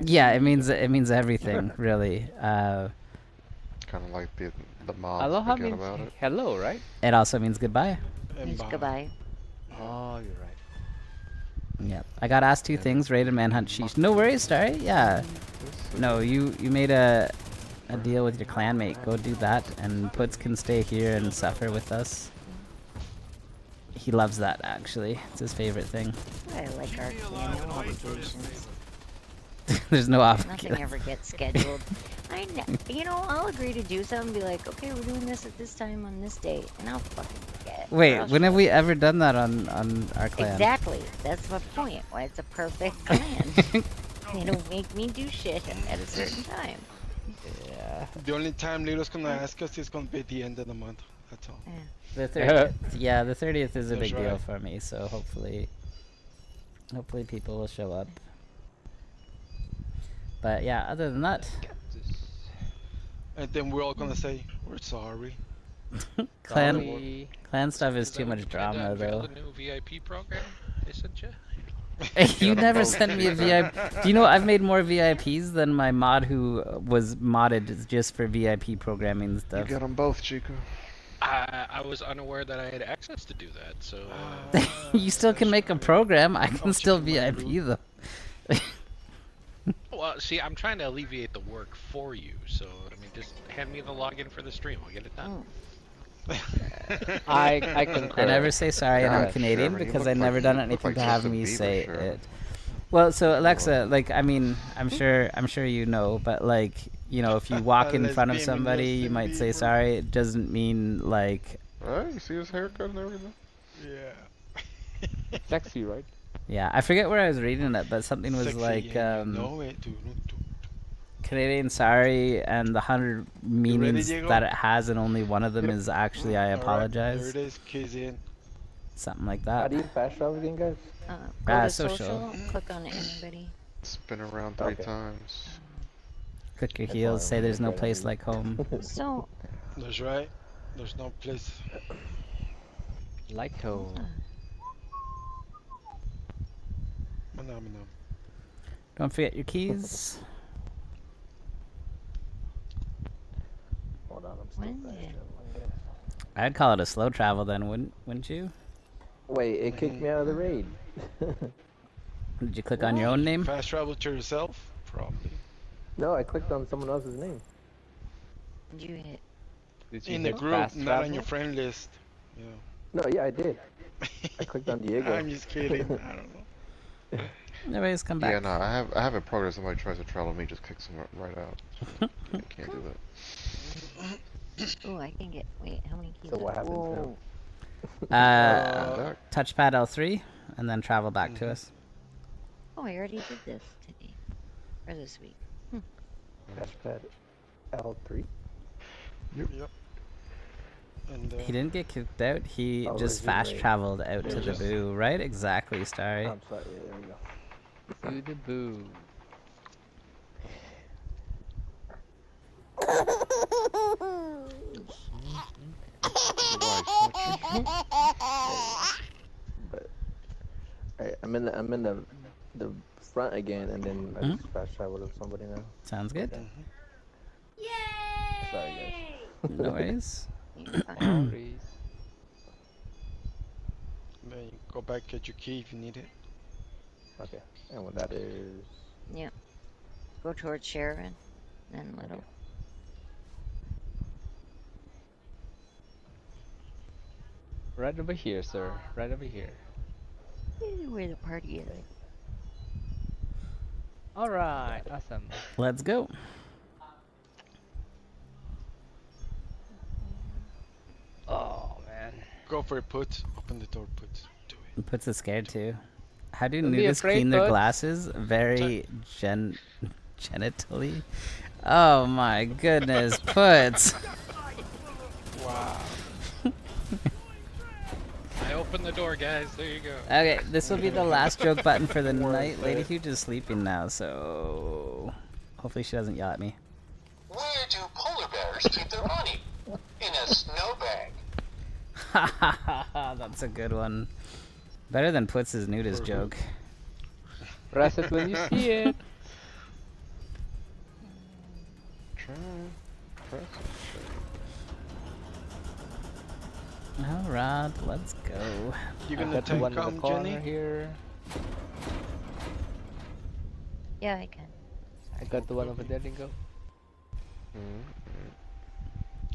Yeah, it means everything, really. Kind of like the mob. Aloha forget means about it. hello, right? It also means goodbye. Means goodbye. Oh, you're right. Yeah, I got asked 2 things: raid and manhunt. Sheesh. No worries, Starry. Yeah. No, you made a a deal with your clanmate, go do that, and Puts can stay here and suffer with us. He loves that, actually. It's his favorite thing. I like our clan, no obligations. There's no obligation. Nothing ever gets scheduled. You know, I'll agree to do something, be like, okay, we're doing this at this time on this date, and I'll fucking forget. Wait, when have we ever done that on our clan? Exactly. That's my point. Why it's a perfect clan. They don't make me do shit at a certain time. Yeah. The only time Lilo's gonna ask us is gonna be at the end of the month. That's all. The 30th. Yeah, the 30th is a That's big deal right. for me, so hopefully people will show up. But yeah, other than that, And then we're all gonna say, we're sorry. clan stuff is too much drama, though. The new VIP program they sent you? You never sent me a VIP. Do you know I've made more VIPs than my mod who was modded just for VIP programming and stuff. You got them both, Chico. I was unaware that I had access to do that, so... You still can make a program. I can still VIP though. Well, see, I'm trying to alleviate the work for you, so, I mean, just hand me the login for the stream. I'll get it done. I concur. I never say sorry and I'm Canadian because I never done anything to have me say it. Well, so Alexa, like, I mean, I'm sure you know, but like, you know, if you walk in front of somebody, you might say sorry. It doesn't mean like. Right? You see his haircut and everything? Yeah. Sexy, right? Yeah, I forget where I was reading it, but something was like Canadian sorry and the 100 meanings that it has, and only one of them is actually I apologize. There it is, keys in. Something like that. How do you fast travel again, guys? Go to social. Click on anybody. Spin around 3 times. Click your heels, say there's no place like home. So. That's right. There's no place. Like home. Don't forget your keys. Hold on, I'm still fast traveling. I'd call it a slow travel then, wouldn't you? Wait, it kicked me out of the raid. Did you click on your own name? Fast travel to yourself? Probably. No, I clicked on someone else's name. Did you hit? In the group, not on your friend list. Yeah. No, yeah, I did. I clicked on Diego. I'm just kidding. I don't know. Nobody's come back. Yeah, no, I have it programmed. Somebody tries to travel me, just kicks them right out. I can't do that. Oh, I can get. Wait, how many keys? So what happens Whoa. now? Touchpad L3, and then travel back to us. Oh, I already did this today. Or this week. Touchpad L3? Yep. And, He didn't get kicked out. He just resume fast raid. traveled out to the boo, right? Exactly, Starry. I'm sorry, yeah, there we go. To the boo. But I'm in the front again, and then I just fast travel to somebody now. Sounds good. Sorry, guys. No worries. Then you go back, get your key if you need it. Okay, and what that is? Yep. Go towards Sharon, then little. Right over here, sir. Right over here. Where the party is. Alright, awesome. Let's go. Oh, man. Go for it, Put. Open the door, Put. Do it. Puts is scared too. How do Don't be nudists afraid, clean their Puts. glasses? Very genitally. Oh my goodness, Puts. Wow. I opened the door, guys. There you go. Okay, this will be the last joke button for the night. Lady Huge is sleeping now, so hopefully she doesn't yell at me. Where do polar bears keep their money? In a snow bag. Ha ha ha ha, that's a good one. Better than Puts' nudist joke. Press it when you see it. Press Alright, let's go. You I gonna got the take one in the come, corner Jenny? here. Yeah, I can. I got the one over there, Dingo.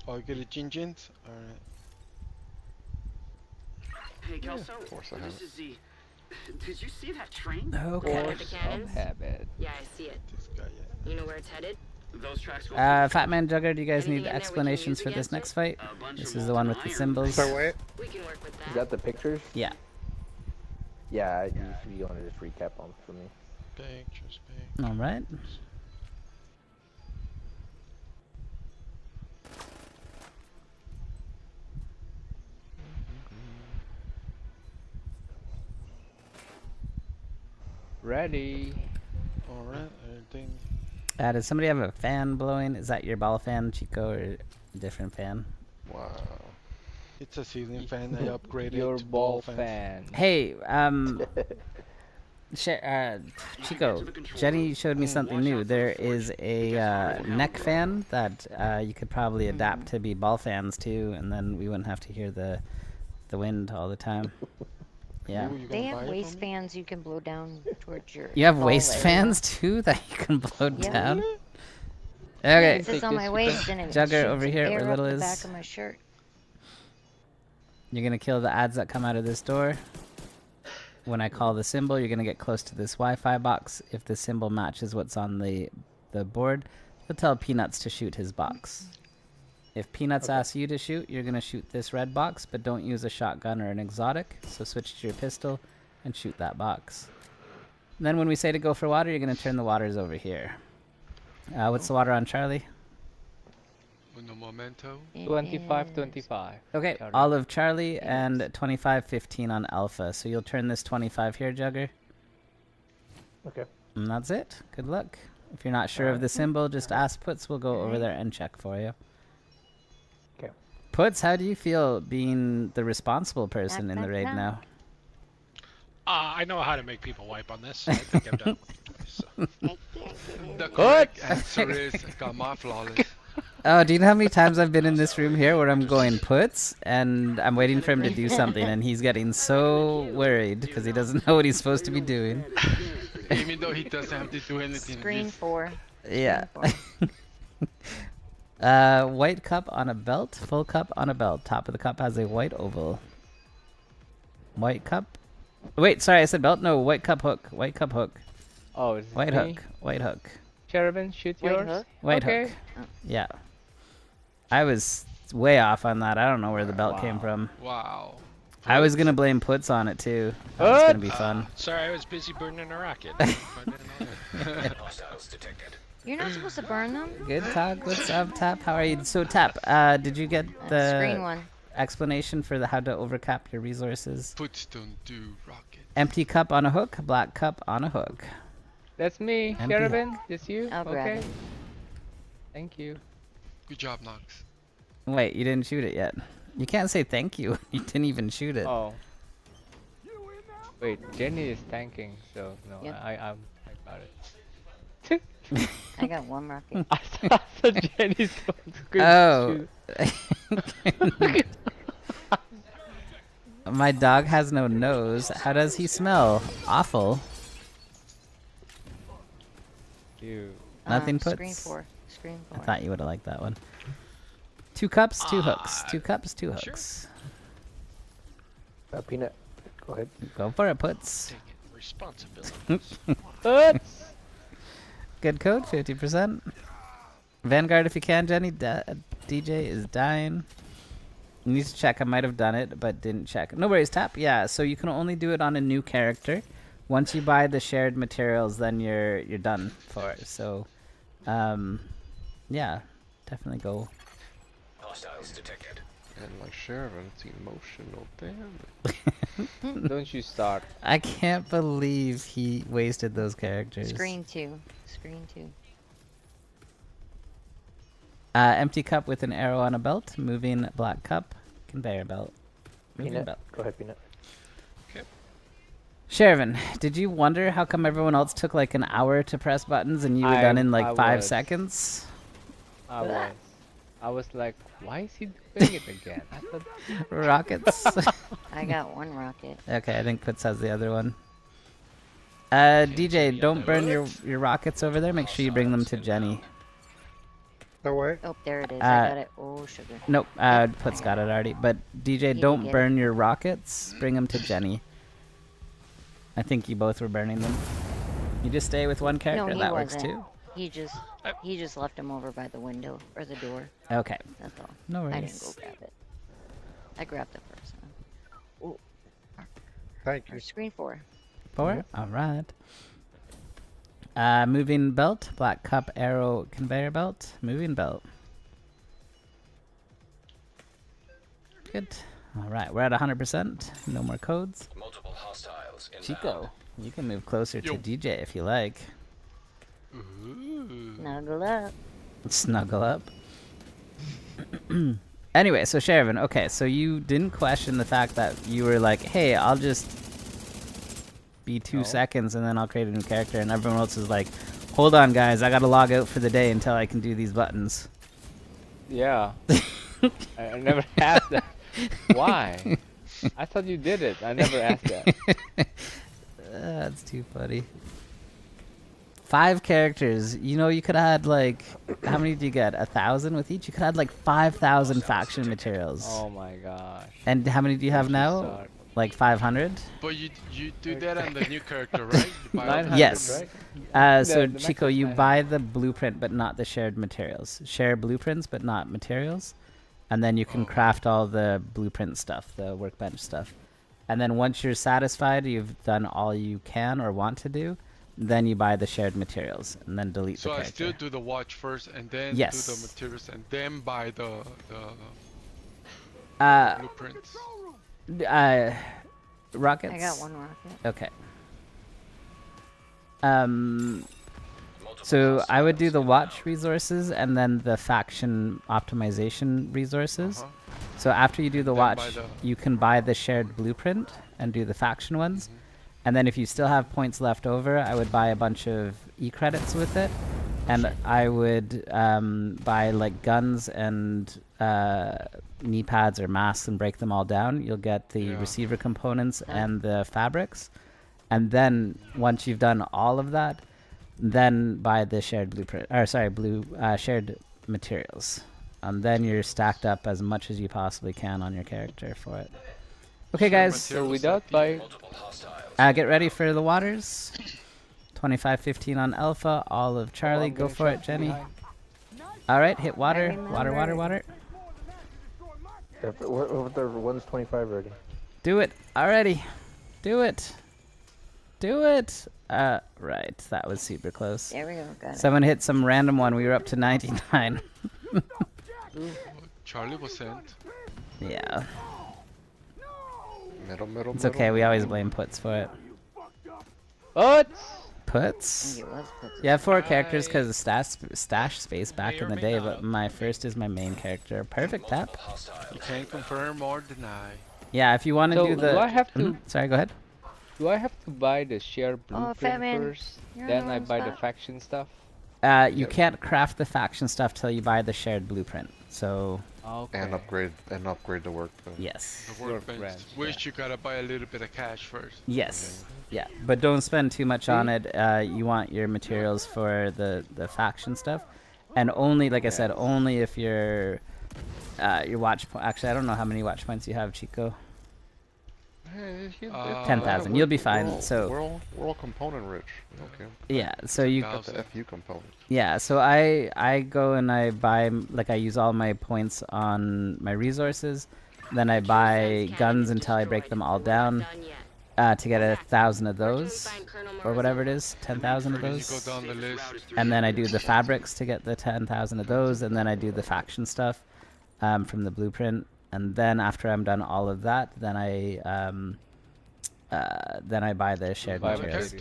Oh, you get a Jinjins? Alright. Hey, Kelso. Of course I have This it. is the. Did you see that train? Okay. Look at the cannons? Habit. Yeah, I see it. This guy, yeah. You know where it's headed? Those tracks go. Fat Man Jugger, do you guys Anything need in there we can explanations use for this against next it? fight? A bunch This of is the one with the molten symbols. So wait. We can work with You that. got the pictures? Yeah. Yeah, you want to just recap them for me? Pictures, All right. Ready. Alright, everything. Does somebody have a fan blowing? Is that your ball fan, Chico, or a different fan? Wow. It's a ceiling fan. I upgraded Your to ball fan. fan. Hey, Chico, Jenny showed me something new. There is a neck fan that you could probably adapt to be ball fans too, and then we wouldn't have to hear the wind all the time. Yeah. Ooh, you They gonna have buy it waist for me? fans you can blow down towards your. You have ball waist area. fans too that you can blow Yeah. down? Yeah, Okay. it sits on my waist and it Jugger shoots over here air where up Little the is. back of my shirt. You're gonna kill the ads that come out of this door. When I call the symbol, you're gonna get close to this Wi-Fi box. If the symbol matches what's on the board, you'll tell Peanuts to shoot his box. If Peanuts asks you to shoot, you're gonna shoot this red box, but don't use a shotgun or an exotic. So switch to your pistol and shoot that box. And then when we say to go for water, you're gonna turn the waters over here. What's the water on Charlie? Uno momento. 25-25. Okay, Charlie. Olive Charlie and 25-15 on Alpha. So you'll turn this 25 here, Jugger. Okay. And that's it. Good luck. If you're not sure of the symbol, just ask Puts. We'll go over there and check for you. Okay. Puts, how do you feel being the responsible person in the raid now? I know how to make people wipe on this. I think I've done it twice. So. The correct answer is Gamma Flawless. Oh, do you know how many times I've been in this room here where I'm going Puts and I'm waiting for him to do something and he's getting so worried because he doesn't know what he's supposed to be doing. Even though he doesn't have to do anything. Screen 4. Yeah. White cup on a belt, full cup on a belt. Top of the cup has a white oval. White cup. Wait, sorry, I said belt. No, white cup hook. White cup hook. Oh, is it White me? hook. White hook. Cherubin, shoot White yours. hook? White Okay. hook. Yeah. I was way off on that. I don't know where the belt came from. Wow. I was gonna blame Puts on it too. That's gonna be fun. Sorry, I was busy burning a rocket. Hostiles detected. You're not supposed to burn them? Good talk. What's up, Tap? How are you? So, Tap, did you get Screen the 1. explanation for how to overcap your resources? Puts don't do rocket. Empty cup on a hook, black cup on a hook. That's me, Empty Cherubin. This you? I'll grab Okay. it. Thank you. Good job, Nox. Wait, you didn't shoot it yet. You can't say thank you. You didn't even shoot it. Oh. Wait, Jenny is tanking, so no, Yep. I got it. I got 1 rocket. I thought Jenny's going to Oh. shoot. My dog has no nose. How does he smell? Awful. Ew. Nothing Puts? Screen 4. Screen 4. I thought you would have liked that one. 2 cups, 2 hooks. 2 cups, 2 hooks. Peanut, go ahead. Go for it, Puts. Taking responsibility. Puts! Good code, 50%. Vanguard if you can, Jenny. DJ is dying. You need to check. I might have done it, but didn't check. No worries, Tap. Yeah, so you can only do it on a new character. Once you buy the shared materials, then you're done for it. So, yeah, definitely go. Hostiles detected. And like Sheridan, it's emotional damage. Don't you start. I can't believe he wasted those characters. Screen 2. Screen 2. Empty cup with an arrow on a belt. Moving black cup. Conveyor belt. Moving Peanut, belt. go ahead, Peanut. Sherivan, did you wonder how come everyone else took like an hour to press buttons and you were done in like 5 was. seconds? I was like, why is he doing it again? I thought... Rockets. I got 1 rocket. Okay, I think Puts has the other one. DJ, don't burn your rockets over there. Make sure you bring them to Jenny. No way. Oh, there it is. I got it. Oh, sugar. Nope, Put's got it already. But DJ, didn't don't get burn your rockets. Bring them to Jenny. I think you both were burning them. You just stay with one character. No, he That wasn't. works too. He just left him over by the window or the door. Okay. That's all. No worries. I didn't go grab it. I grabbed the first one. Ooh. Thank you. Screen 4. 4? Alright. Moving belt. Black cup arrow conveyor belt. Moving belt. Good. Alright, we're at 100%. No more codes. Multiple hostiles inbound. Chico, you can move closer to DJ if you like. Snuggle up. Snuggle up. Anyway, so Sherivan, okay, so you didn't question the fact that you were like, hey, I'll just be 2 seconds and then I'll create a new character, and everyone else is like, hold on guys, I gotta log out for the day until I can do these buttons. Yeah. I never asked that. Why? I thought you did it. I never asked that. That's too funny. 5 characters. You know, you could have had like, how many did you get? 1,000 with each? You could have had like 5,000 faction materials. Oh my gosh. And how many do you have now? Like 500? But you do that on the new character, right? You buy all the- Yes. Right? So The Chico, you buy the blueprint but not the shared materials. Share blueprints but not materials. And then you can craft all the blueprint stuff, the workbench stuff. And then once you're satisfied, you've done all you can or want to do, then you buy the shared materials and then delete So the I character. still do the watch first, and then Yes. do the materials, and then buy the blueprints. Rockets? I got 1 rocket. Okay. So I would do the watch resources and then the faction optimization resources. So after you do the watch, you can buy the shared blueprint and do the faction ones. And then if you still have points left over, I would buy a bunch of e-credits with it. And I would buy like guns and knee pads or masks and break them all down. You'll get the receiver components and the fabrics. And then once you've done all of that, then buy the shared blueprint, or sorry, shared materials. And then you're stacked up as much as you possibly can on your character for it. Okay, guys. So without buying... Get ready for the waters. 25-15 on Alpha. All of Charlie. Go for it, Jenny. Alright, hit water. Water. What the one's 25 already? Do it already. Do it. Right. That was super close. There we go. Got it. Someone hit some random one. We were up to 99. Charlie was sent. Yeah. Middle. It's okay. We always blame Puts for it. Puts? Yeah, I have 4 characters because of stash space back in the day, but my first is my main character. Perfect tap. You can't confirm or deny. Yeah, if you want to do the... do I have to... Sorry, go ahead. Do I have to buy the share blueprint Fat Man, first? you're Then on I the buy the spot. faction stuff? You can't craft the faction stuff till you buy the shared blueprint. So... Okay. And upgrade the workbench. Yes. The workbench, which you gotta buy a little bit of cash first. Yes. Yeah, but don't spend too much on it. You want your materials for the faction stuff, and only, like I said, only if your watch. Actually, I don't know how many watch points you have, Chico. 10,000. You'll be fine. We're all component rich. Okay. Yeah. So you got the FU component. Yeah. So I go and I buy, like, I use all my points on my resources. Then I buy guns until I break them all down. To get 1,000 of those, or whatever it is, 10,000 of those. And then I do the fabrics to get the 10,000 of those, and then I do the faction stuff from the blueprint. And then after I'm done all of that, then I buy the shared materials.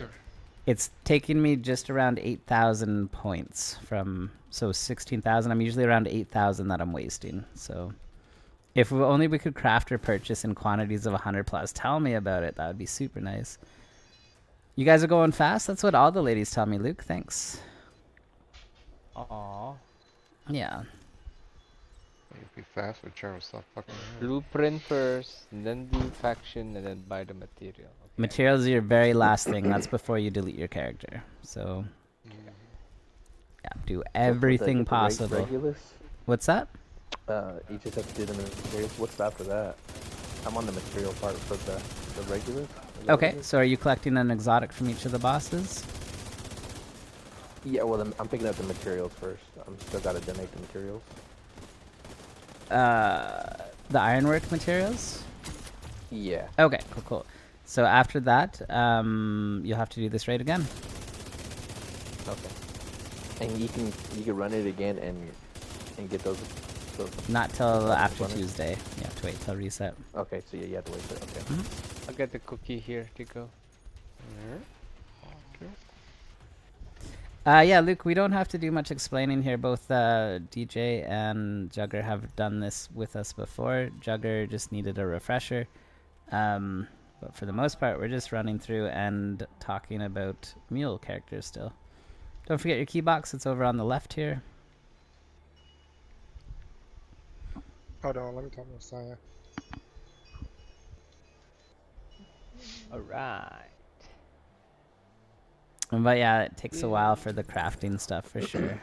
It's taking me just around 8,000 points from, so 16,000. I'm usually around 8,000 that I'm wasting. So if only we could craft or purchase in quantities of 100 plus, tell me about it. That would be super nice. You guys are going fast? That's what all the ladies tell me, Luke. Thanks. Aww. Yeah. You'd be faster, Chair. Stop fucking around. Blueprint first, and then do faction, and then buy the material. Okay. Materials are your very last thing. That's before you delete your character. So Yeah, do So for everything get the possible. Regulus, What's that? you just have to do the materials. What's after that? I'm on the material part for the Regulus. Okay, so are you collecting an exotic from each of the bosses? Yeah, well, I'm picking up the materials first. I'm still gotta donate the materials. The ironwork materials? Yeah. Okay, cool. So after that, you'll have to do this raid again. Okay. And you can run it again and get those. Not till after running? Tuesday. You have to wait till reset. Okay, so yeah, you have to wait for it. Okay. I'll get the cookie here to go. Yeah, Luke, we don't have to do much explaining here. Both DJ and Jugger have done this with us before. Jugger just needed a refresher. But for the most part, we're just running through and talking about mule characters still. Don't forget your key box. It's over on the left here. Hold on, let me talk to Messiah. Alright. But yeah, it takes a while for the crafting stuff for sure.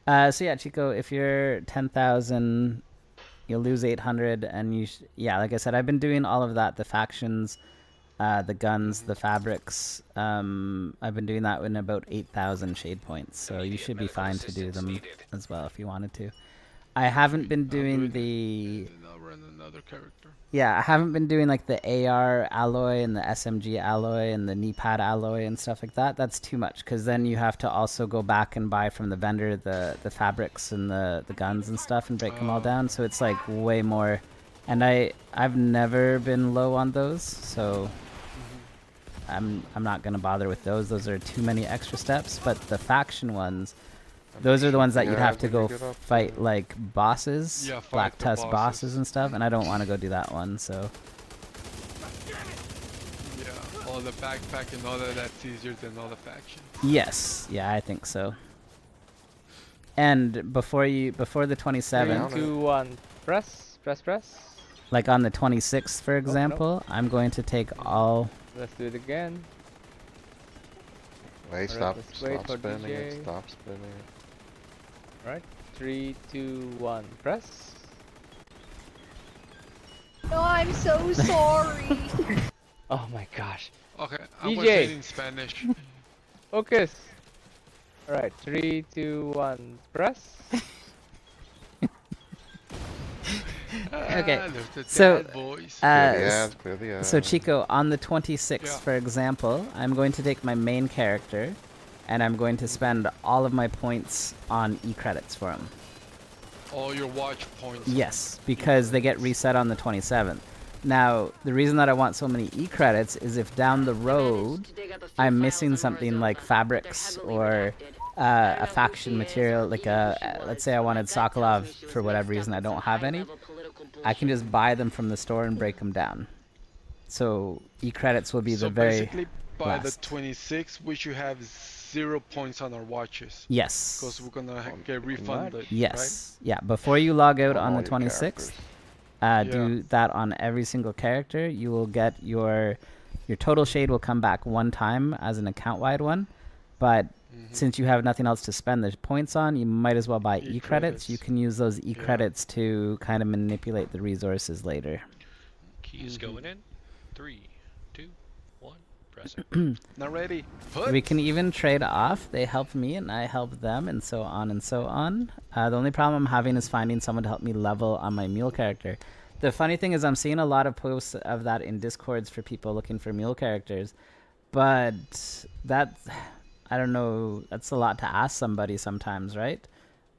So yeah, Chico, if you're 10,000, you'll lose 800, and yeah, like I said, I've been doing all of that, the factions, the guns, the fabrics. I've been doing that in about 8,000 shade points, so you should be fine to do them as well if you wanted to. I haven't been doing the... I'll run another character. Yeah, I haven't been doing like the AR alloy and the SMG alloy and the knee pad alloy and stuff like that. That's too much, because then you have to also go back and buy from the vendor the fabrics and the guns and stuff and break them all down. So it's like way more. And I've never been low on those, so I'm not gonna bother with those. Those are too many extra steps. But the faction ones, those are the ones that you'd have to go fight like bosses, Yeah, fight Black the Tusk bosses and stuff, and I don't want to go do that one, so. Yeah, all the backpack and all that's easier than all the factions. Yes, yeah, I think so. And before the 27th, 3, 2, 1, press. like on the 26th, for example, I'm going to take all. Let's do it again. Wait, Alright, stop wait for spinning DJ. it, stop spinning it. Right, 3, 2, 1, press. No, I'm so sorry. Oh my gosh. Okay, I'm DJ. in Spanish. Focus. Alright, 3, 2, 1, press. Okay, There's the so dad voice. Clear the ads. so Chico, on the 26th, for example, I'm going to take my main character, and I'm going to spend all of my points on e-credits for him. All your watch points. Yes, because they get reset on the 27th. Now, the reason that I want so many e-credits is if down the road I'm missing something like fabrics or a faction material, like let's say I wanted Sokolov for whatever reason, I don't have any, I can just buy them from the store and break them down. So e-credits will be the very basically by last. the 26th, we should have 0 points on our watches. Yes. Because we're gonna get refunded. Yes. Yeah, before you log out on the 26th, Yeah. do that on every single character. You will get your total shade will come back one time as an account-wide one, but since you have nothing else to spend the points on, you might as well buy e-credits. You can use those e-credits to kind of manipulate the resources later. Keys going in. 3, 2, 1, press it. Not ready. We can even trade off. They help me and I help them, and so on and so on. The only problem I'm having is finding someone to help me level on my mule character. The funny thing is I'm seeing a lot of posts of that in Discords for people looking for mule characters, but that's, I don't know, that's a lot to ask somebody sometimes, right?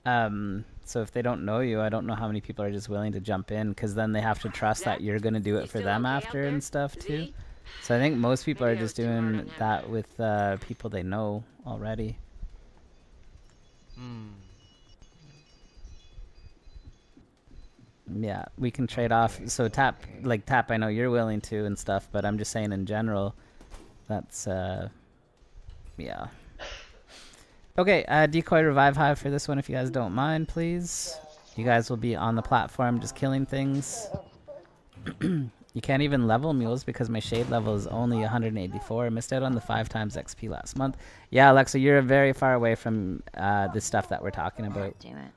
So if they don't know you, I don't know how many people are just willing to jump in, because then they have to trust that you're going to do it for them after and stuff too. So I think most people are just doing that with people they know already. Yeah, we can trade off. So Tap, I know you're willing to and stuff, but I'm just saying in general, that's, yeah. Okay, Decoy Revive Hive for this one if you guys don't mind, please. You guys will be on the platform just killing things. You can't even level mules because my shade level is only 184. I missed out on the 5 times XP last month. Yeah, Alexa, you're very far away from the stuff that we're talking about. Damn it.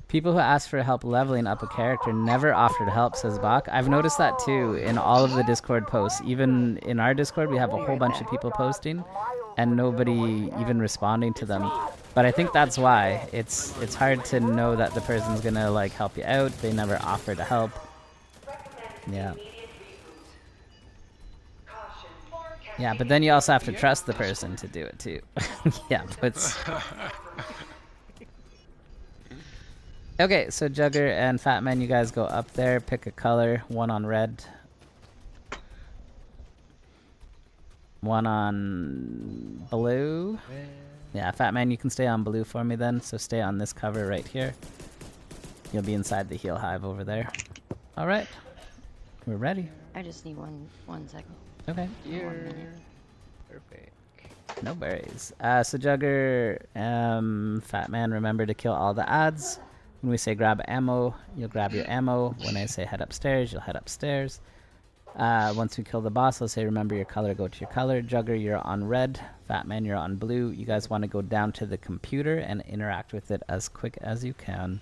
People who ask for help leveling up a character never offer to help, says Bach. I've noticed that too in all of the Discord posts. Even in our Discord, we have a whole bunch of people posting and nobody even responding to them. But I think that's why. It's hard to know that the person's gonna like help you out. They never offer to help. Yeah. Yeah, but then you also have to trust the person to do it too. Yeah, but... Okay, so Jugger and Fat Man, you guys go up there, pick a color, one on red. One on blue. Yeah, Fat Man, you can stay on blue for me then, so stay on this cover right here. You'll be inside the heal hive over there. Alright, we're ready. I just need one second. Okay. Here. Perfect. No worries. So Jugger, Fat Man, remember to kill all the ads. When we say grab ammo, you'll grab your ammo. When I say head upstairs, you'll head upstairs. Once we kill the boss, I'll say remember your color, go to your color. Jugger, you're on red. Fat Man, you're on blue. You guys want to go down to the computer and interact with it as quick as you can.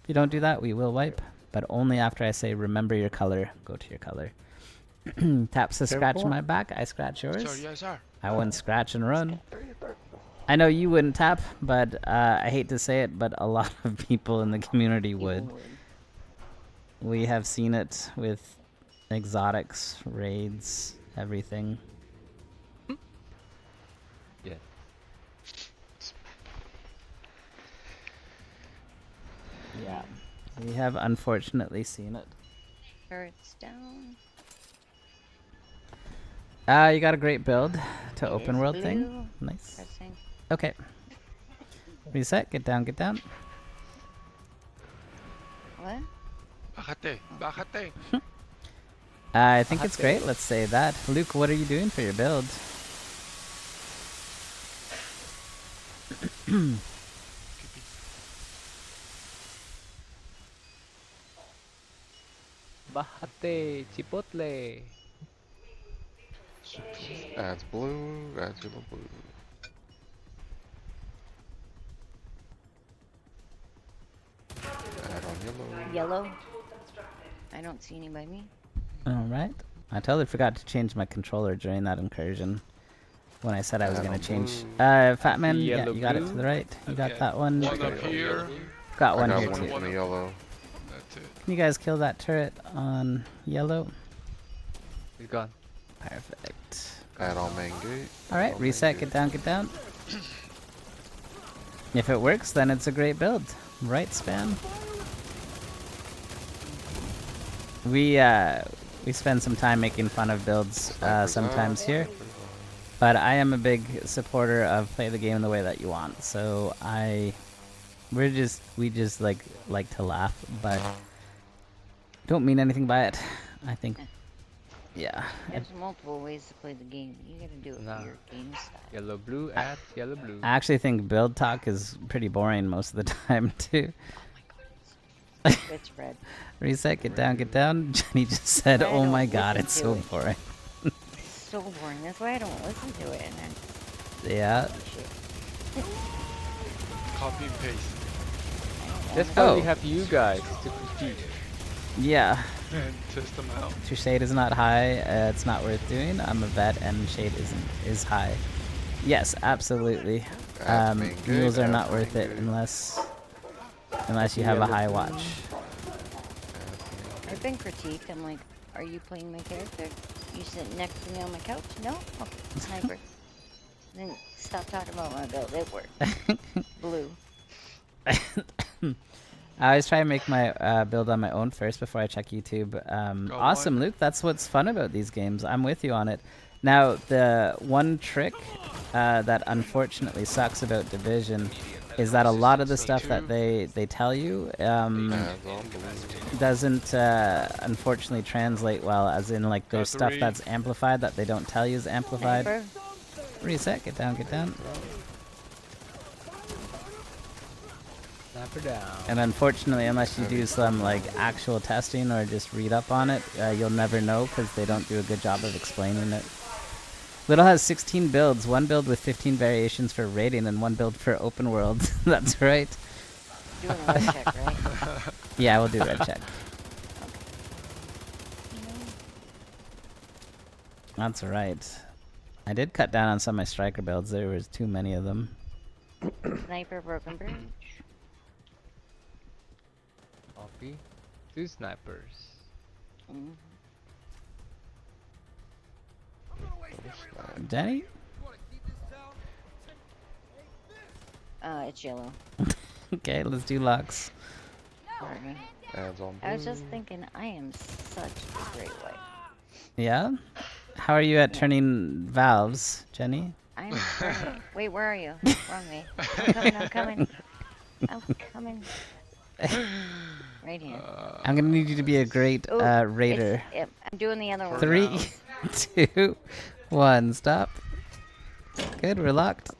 If you don't do that, we will wipe. But only after I say remember your color, go to your color. Taps to scratch my back, I scratch yours. Sir, yes, sir. I wouldn't scratch and run. I know you wouldn't tap, but I hate to say it, but a lot of people in the community would. We have seen it with exotics, raids, everything. Yeah. Yeah. We have unfortunately seen it. Turrets down. You got a great build to open world blue. thing. Nice. Pressing. Okay. Reset, get down, get down. What? Bakate. I think it's great, let's say that. Luke, what are you doing for your build? Bajate, chipotle. Adds blue, adds yellow blue. Add on yellow. Yellow. I don't see any by me. Alright. I totally forgot to change my controller during that incursion. When I said I was going to change. Fat Man, yeah, you got it to the right. You got that one. One up here. Got one I here got too. one in the yellow. That's it. Can you guys kill that turret on yellow? He's gone. Perfect. Add on main gate. Alright, reset, get down, get down. If it works, then it's a great build. Right, Span? We spend some time making fun of builds sometimes here. But I am a big supporter of play the game the way that you want. So we just like to laugh, but don't mean anything by it. I think, yeah. There's multiple ways to play the game. You gotta do it for your game style. Yellow blue, ads, yellow blue. I actually think build talk is pretty boring most of the time too. It's red. Reset, get down, get down. Jenny just said, "Oh my God, it's so boring." So boring. That's why I don't listen to it. And then Yeah. Copy and paste. That's why we have you guys to critique. Yeah. And test them out. Your shade is not high. It's not worth doing. I'm a vet, and shade is high. Yes, absolutely. Mules are not worth it unless you have a high watch. I've been critiqued. I'm like, are you playing my character? You sit next to me on my couch? No? Okay, sniper. Then stop talking about my build. It worked. Blue. I always try and make my build on my own first before I check YouTube. Awesome, Luke. That's what's fun about these games. I'm with you on it. Now, the one trick that unfortunately sucks about Division is that a lot of the stuff that they tell you doesn't unfortunately translate well, as in like there's stuff that's amplified that they don't tell you is amplified. Sniper. Reset, get down, get down. Sniper down. And unfortunately, unless you do some like actual testing or just read up on it, you'll never know because they don't do a good job of explaining it. Little has 16 builds, one build with 15 variations for raiding and one build for open world. That's right. Doing a red check, right? Yeah, we'll do red check. That's right. I did cut down on some of my striker builds. There was too many of them. Sniper broken bridge. Copy. 2 snipers. Jenny? It's yellow. Okay, let's do locks. Sorry. Ads on I was blue. just thinking, I am such a great wife. Yeah? How are you at turning valves, Jenny? I'm turning. Wait, where are you? Wrong way. I'm coming, I'm coming. I'm coming. Right here. I'm gonna need you to be a great Ooh, raider. I'm doing the other one. 3, 2, 1, stop. Good, we're locked.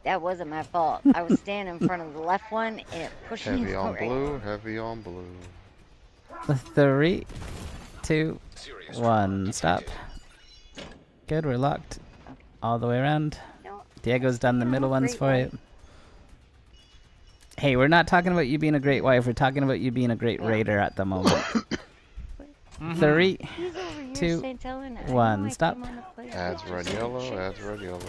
That wasn't my fault. I was standing in front of the left one and it pushed me Heavy on forward. blue, heavy on blue. 3, 2, 1, stop. Good, we're locked. All the way around. Diego's done the middle ones for you. Hey, we're not talking about you being a great wife. We're talking about you being a great raider at the moment. 3, 2, 1, stop. Ads red yellow, ads red yellow.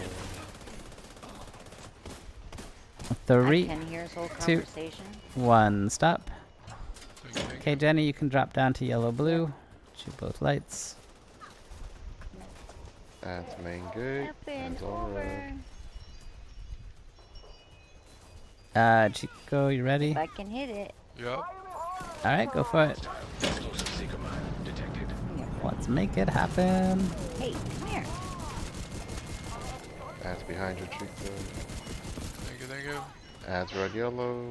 3, can hear his whole 2, conversation. 1, stop. Okay, Jenny, you can drop down to yellow blue. Shoot both lights. Ads main gate, ads on red. Chico, you ready? If I can hit it. Yep. Alright, go for it. Let's make it happen. Hey, come here. Ads behind you, Chico. Thank you, thank you. Ads red yellow.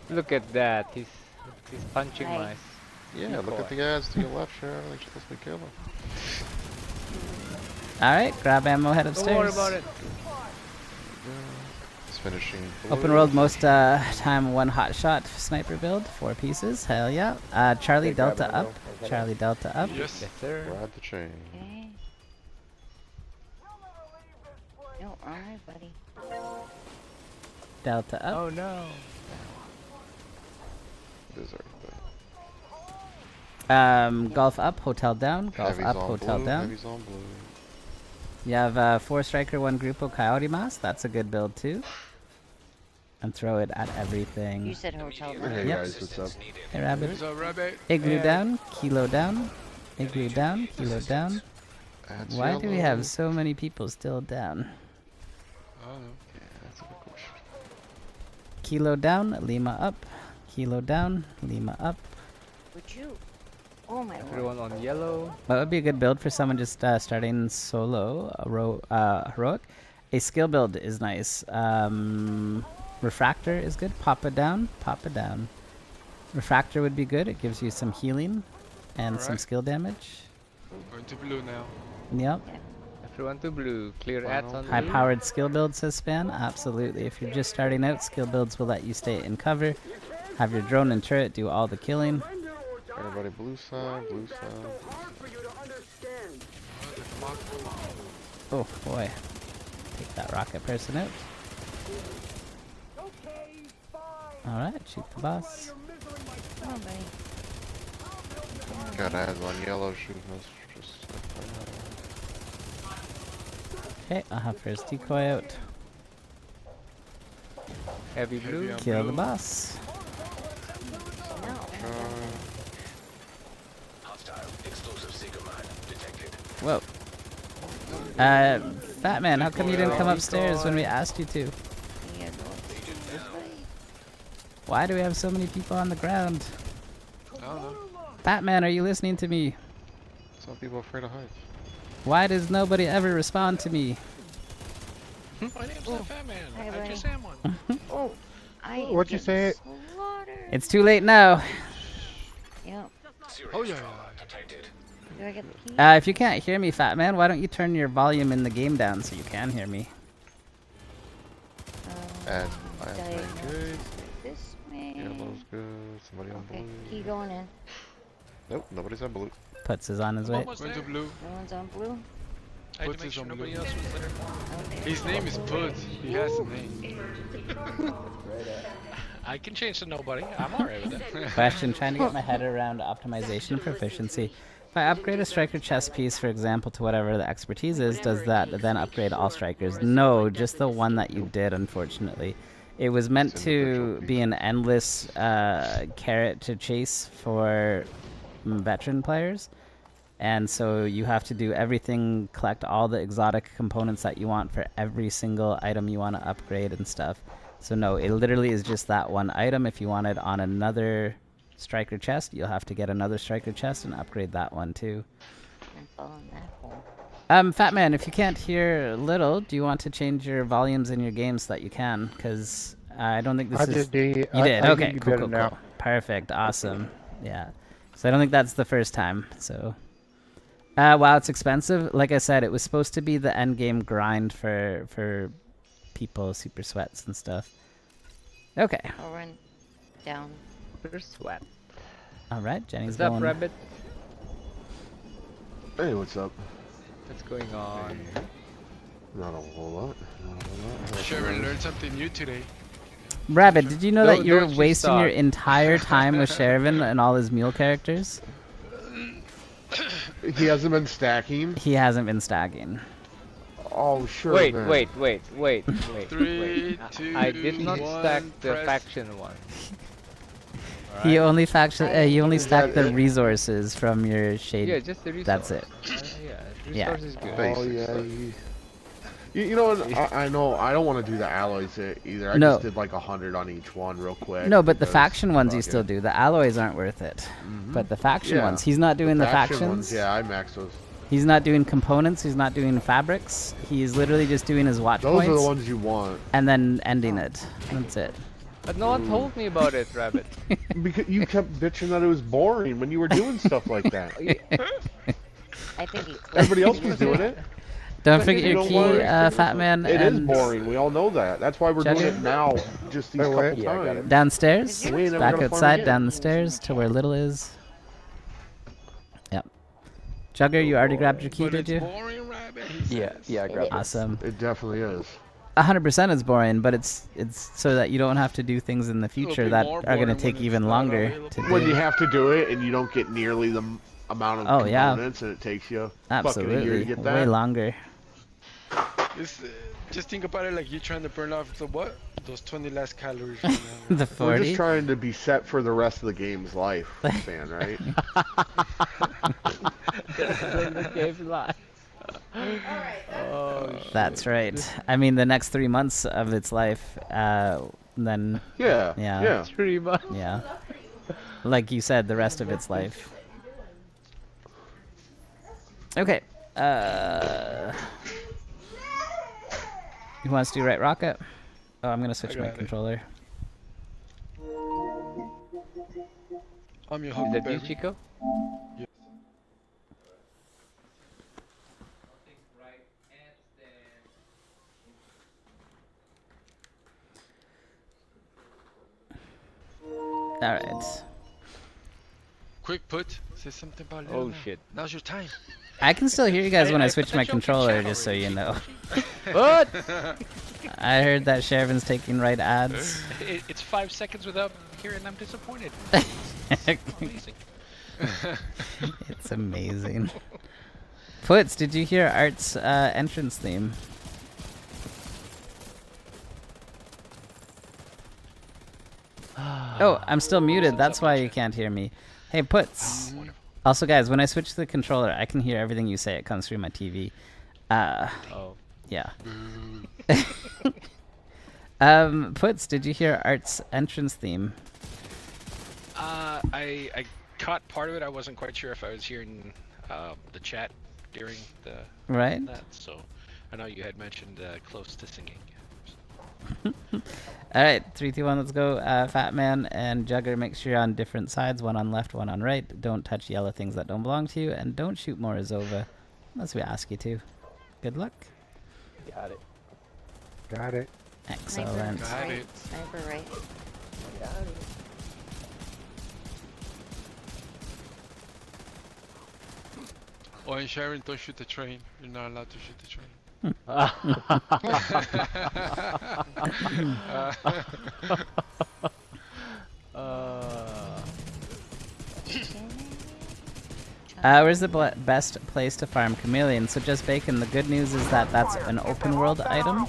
Look at that. He's punching my. Yeah, look at the ads to your left, Sharon. They're supposed to be killing. Alright, grab ammo, head upstairs. Don't worry about it. It's finishing blue. Open world, most time one hot shot sniper build, 4 pieces. Hell yeah. Charlie Okay, grab Delta ammo. up. Charlie Delta up. Yes, sir. Ride the chain. Okay. No, alright, buddy. Delta up. Oh no. Deserve Golf up, hotel down. Golf Heavy's up, on hotel blue, down. heavy's on blue. You have 4 striker, 1 Grupo Coyote Mass. That's a good build too. And throw it at everything. You said hotel down. Hey Yep. guys, what's up? Hey rabbit. What's up, rabbit? Igloo Hey. down, kilo down, igloo down, kilo down. Ads Why do we yellow. have so many people still down? I don't know. Yeah, that's a good question. Kilo down, Lima up. Kilo down, Lima up. Would you? Oh my lord. Everyone on yellow. That would be a good build for someone just starting solo, heroic. A skill build is nice. Refractor is good. Papa down, Papa down. Refractor would be good. It gives you some healing and some Alright. skill damage. Going to blue now. Yep. Everyone to blue. Clear ads on blue. High-powered skill build, says Span. Absolutely. If you're just starting out, skill builds will let you stay in cover. Have your drone and turret do all the killing. Everybody blue side, blue side. Oh boy. Take that rocket person out. Alright, shoot the boss. Come on, buddy. Got ads on yellow shooting us. Just Okay, I'll have first decoy out. Heavy blue. on Kill the blue. boss. Hostile explosive seeker mine detected. Whoa. Fat man, how come you didn't come upstairs when we asked you to? Why do we have so many people on the ground? I don't know. Batman, are you listening to me? some people are afraid of heights. Why does nobody ever respond to me? My name's not Fat Man. Hey, I buddy. just am one. Oh, I am What'd you getting say? slaughtered. It's too late now. Yep. Oh yeah. Do I get the key? If you can't hear me, Fat Man, why don't you turn your volume in the game down so you can hear me? Ads, diagnose good. Somebody on Okay, blue. key going in. Nope, nobody's on blue. Puts is on his way. Went to blue. No one's on blue. I had Puts to make is sure on nobody blue. else was there. Okay. His name is Puts. He has a name. I can change to nobody. I'm alright with that. Question, trying to get my head around optimization proficiency. If I upgrade a striker chest piece, for example, to whatever the expertise is, does that then upgrade all strikers? No, just the one that you did, unfortunately. It was meant to be an endless carrot to chase for veteran players. And so you have to do everything, collect all the exotic components that you want for every single item you want to upgrade and stuff. So no, it literally is just that one item. If you want it on another striker chest, you'll have to get another striker chest and upgrade that one too. I'm following that hole. Fat Man, if you can't hear little, do you want to change your volumes in your game so that you can? Because I don't think this is... You did? Okay, cool. Perfect, awesome. Yeah. So I don't think that's the first time, so... wow, it's expensive. Like I said, it was supposed to be the end game grind for people, super sweats and stuff. Okay. I'll run down. Super sweat. All right, Jenny's What's going. up, Rabbit? Hey, what's up? What's going on? Not a whole lot. Sherman learned something new today. Rabbit, did you know that you're don't you wasting your start. entire time with Shervin and all his mule characters? He hasn't been stacking? He hasn't been stacking. Oh, sure. Wait. Three, two, I did not one, stack the press. faction one. He only he only stacked the resources from your shade. Yeah, just the resource. That's it. Yeah, resource is good. Oh, yeah. You know what? I know. I don't want to do the alloys either. I No. just did like 100 on each one real quick. No, but the because- faction ones you fuck still it. do. The alloys aren't worth it. But the faction Yeah. ones, he's not doing the faction factions. ones, yeah, I maxed those. He's not doing components. He's not doing fabrics. He's literally just doing his watch Those points. are the ones you want. And then ending it. That's it. But no one told me about it, Rabbit. Because you kept bitching that it was boring when you were doing stuff like that. I think he Everybody else was doing it. Don't forget You your know key, what? Fat Man. It is and boring. We all know that. That's why we're doing Jugger? it now, just these couple times. Downstairs. We ain't never Back gonna farm outside, again. down the stairs to where Little is. Yep. Jugger, you already grabbed your key, did you? Yeah, I grabbed it. Awesome. It definitely is. 100% is boring, but it's so that you don't have to do things in the future be that more are going to boring take when even longer to When do. you have to do it and you don't get nearly the amount of Oh, yeah. components and it takes you fucking a year to Absolutely. get Way that. longer. Just think about it like you're trying to burn off the what? Those 20 last calories. Right now. The We're 40? just trying to be set for the rest of the game's life, fan, right? The game's live. Oh, That's right. I mean, the next 3 months of its life, then... Yeah. 3 months. Yeah. Like you said, the rest of its life. Okay. Who wants to do right rocket? Oh, I'm gonna switch I my got it. controller. I'm your Is that you, huckleberry. Chico? Yes. All right. Quick put. Say something about Oh, Luna. shit. Now's your time. I can still hear you guys when I switch my controller, just so you know. What? I heard that Shervin's taking right ads. It's 5 seconds without hearing I'm disappointed. Amazing. It's amazing. Foots, did you hear Art's entrance theme? Oh, I'm still muted. That's why you can't hear me. Hey, Puts. Also, guys, when I switch to the controller, I can hear everything you say. It comes through my TV. Oh. Yeah. Puts, did you hear Art's entrance theme? I caught part of it. I wasn't quite sure if I was hearing the chat during the Right. that. So I know you had mentioned close to singing. All right, 3, 2, 1, let's go. Fat Man and Jugger, make sure you're on different sides, one on left, one on right. Don't touch yellow things that don't belong to you, and don't shoot Morozova unless we ask you to. Good luck. Got it. Got it. Excellent. Sniper right. Sniper right. Got it. Oh, and Sharon, don't shoot the train. You're not allowed to shoot the train. Where's the best place to farm chameleon? So just bacon. The good news is that that's an open world item.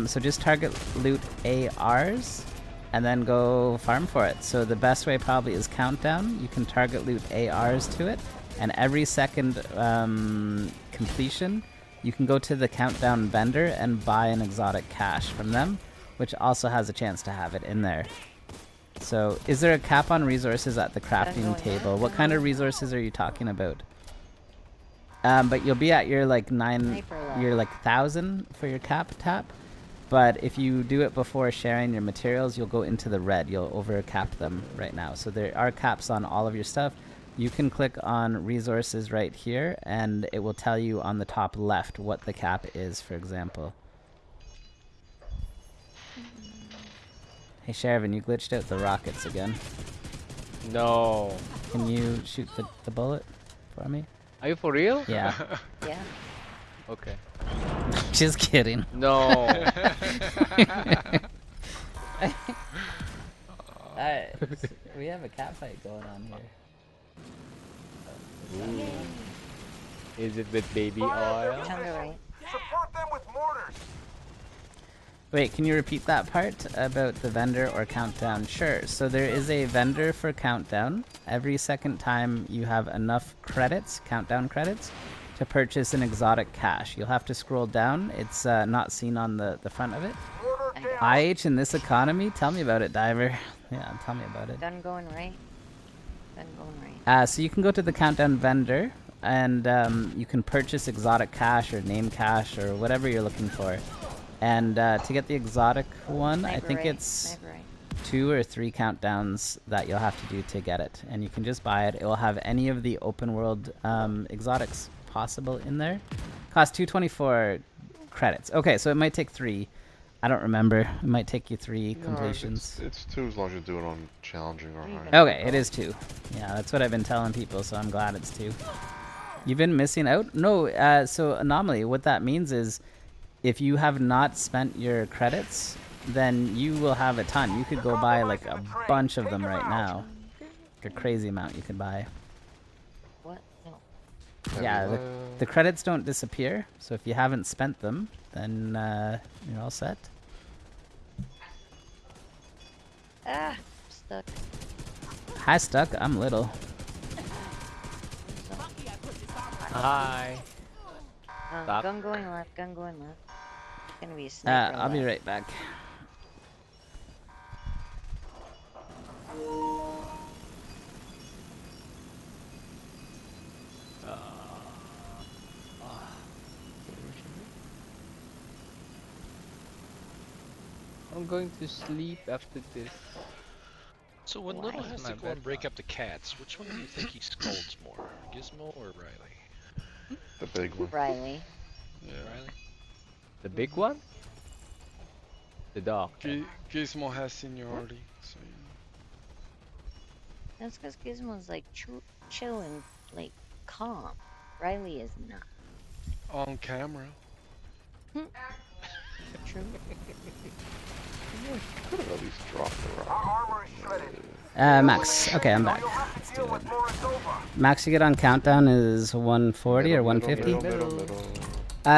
So just target loot ARs and then go farm for it. So the best way probably is countdown. You can target loot ARs to it, and every second completion, you can go to the countdown vendor and buy an exotic cache from them, which also has a chance to have it in there. So, is there a cap on resources at the crafting table? What kind of resources are you talking about? But you'll be at your like 1,000 for your cap tap. But if you do it before sharing your materials, you'll go into the red. You'll over cap them right now. So there are caps on all of your stuff. You can click on resources right here, and it will tell you on the top left what the cap is, for example. Hey, Shervin, you glitched out the rockets again. No. Can you shoot the bullet for me? Are you for real? Yeah. Yeah. Okay. Just kidding. No. Alright, we have a cat fight going on here. Ooh. Is it with baby oil? Support them with mortars. Wait, can you repeat that part about the vendor or countdown? Sure. So there is a vendor for countdown. Every second time you have enough credits, countdown credits, to purchase an exotic cache. You'll have to scroll down. It's not seen on the front of it. IH in this economy? Tell me about it, Diver. Yeah, tell me about it. Gun going right. Gun going right. So you can go to the countdown vendor, and you can purchase exotic cache or name cache or whatever you're looking for. And to get the exotic one, I think it's 2 or 3 countdowns that you'll have to do to get it. And you can just buy it. It will have any of the open world exotics possible in there. Cost 224 credits. Okay, so it might take 3. I don't remember. It might take you 3 completions. It's 2 as long as you do it on challenging or hard. Okay, it is 2. Yeah, that's what I've been telling people, so I'm glad it's 2. You've been missing out? No, so Anomaly, what that means is if you have not spent your credits, then you will have a ton. You could go buy like a bunch of them right now. Like a crazy amount you could buy. What? No. Yeah, the credits don't disappear, so if you haven't spent them, then you're all set. Ah, stuck. Hi, Stuck. I'm little. Hi. Stop. Gun going left, gun going left. It's gonna be a sniper. I'll be right back. I'm going to sleep after this. So when Little has to go and break up the cats, which one do you think he scolds more, Gizmo or Riley? The big one. Riley. Yeah, Riley. The big one? The dog. Gizmo has seniority, so That's because Gizmo's like chill and like calm. Riley is not. on camera. True. Could have at least dropped the rock. Our armor is shredded. Max. Okay, I'm back. Let's do it. Max you get on countdown is 140 or 150?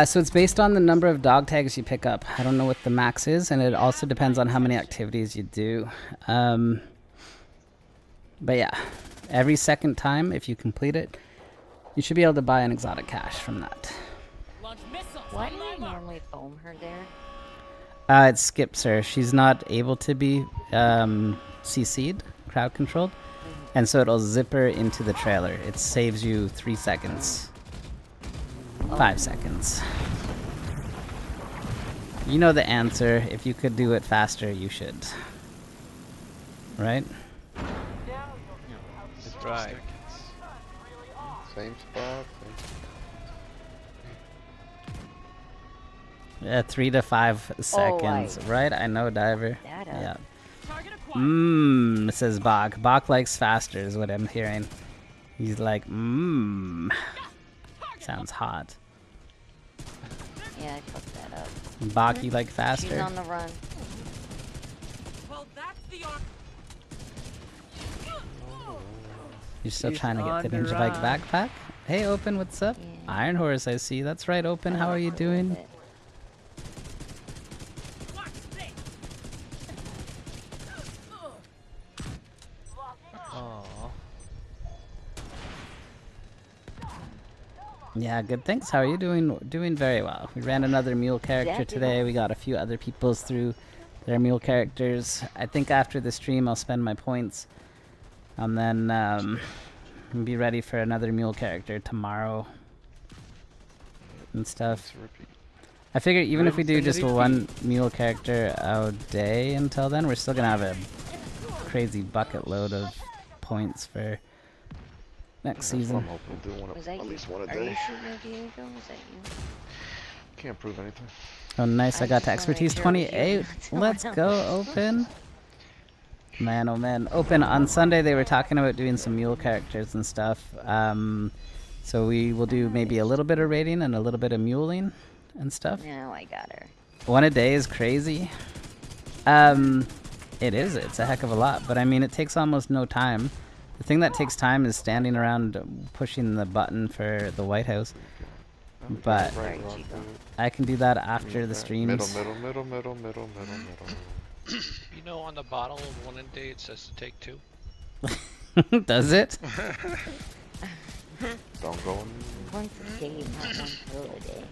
So it's based on the number of dog tags you pick up. I don't know what the max is, and it also depends on how many activities you do. But yeah, every second time, if you complete it, you should be able to buy an exotic cache from that. Why do you normally foam her there? It skips her. She's not able to be CC'd, crowd controlled, and so it'll zip her into the trailer. It saves you 3 seconds. 5 seconds. You know the answer. If you could do it faster, you should. Right? That's right. Same spot. Yeah, 3 to 5 seconds. Right? I know, Diver. Yeah. Says Bach. Bach likes faster is what I'm hearing. He's like, Sounds hot. Yeah, I fucked that up. Bach, you like faster? She's on the run. Well, that's the You're still She's trying to get the on the Ninja Bike run. backpack? Hey, Open, what's up? Iron Horse, I see. That's right, Open. How are you doing? Yeah, good. Thanks. How are you doing? Doing very well. We ran another mule character today. We got a few other people's through their mule characters. I think after the stream, I'll spend my points, and then be ready for another mule character tomorrow and stuff. I figure even if we do just one mule character a day until then, we're still gonna have a crazy bucket load of points for next season. I'm hoping to do one Was that at you? least one a Are day. you shooting at Diego? Was that you? Can't prove anything. Oh, nice. I got to just wanna make expertise sure it was you, 28. not someone Let's else. go, Open. Man, oh man. Open, on Sunday they were talking about doing some mule characters and stuff. So we will do maybe a little bit of raiding and a little bit of muling and stuff. No, I got her. One a day is crazy. It is. It's a heck of a lot. But I mean, it takes almost no time. The thing that takes time is standing around pushing the button for the White House. But I can do that after the streams. Middle. You know, on the bottle of one a day, it says to take 2. Does it? Don't go in. Once a day, not one pill a day.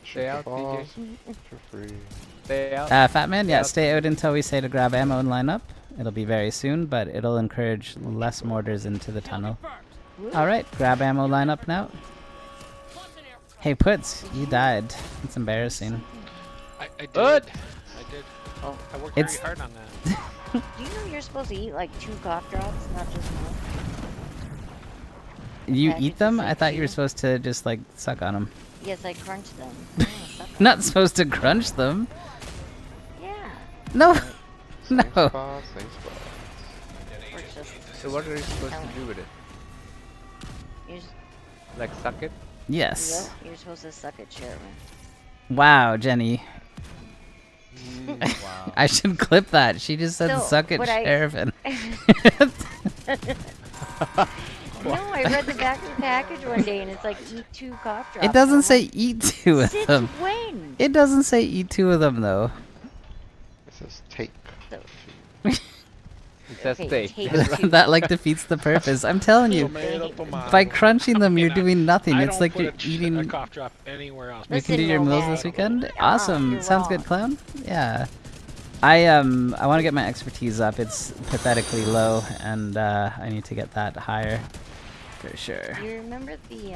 Stay out, Boss, PJ. for free. Stay out. Fat Man, yeah, stay out until we say to grab ammo and line up. It'll be very soon, but it'll encourage less mortars into the tunnel. Alright, grab ammo, line up now. Hey, Puts, you died. It's embarrassing. I did. Good. I did. Oh, I worked It's- very hard on that. do you know you're supposed to eat like 2 cough drops, not just one? You Package eat them? is I like thought you were 2. supposed to just like suck on them. Yes, I crunched them. Not supposed to crunch them. Yeah. No. Same No. spot, same spot. Or it's just So what are you supposed to do with it? You're just, Like suck it? Yes. yep, you're supposed to suck it, Sherman. Wow, Jenny. Wow. I should clip that. She just said So, suck it, what I- Sheriffin. No, I read the back of the package one day and it's like eat 2 cough drops. It doesn't say eat 2 of Since them. when? It doesn't say eat 2 of them though. It says take. So, It says okay, stay. take 2. That like defeats the purpose. I'm telling you, by crunching them, you're doing nothing. I It's don't like put you're a eating. cough drop anywhere else. We can do Listen, your meals Nomad. this weekend. Ah, Awesome. you're Sounds wrong. good, Clown. Yeah. I want to get my expertise up. It's pathetically low, and I need to get that higher, for sure. Do you remember the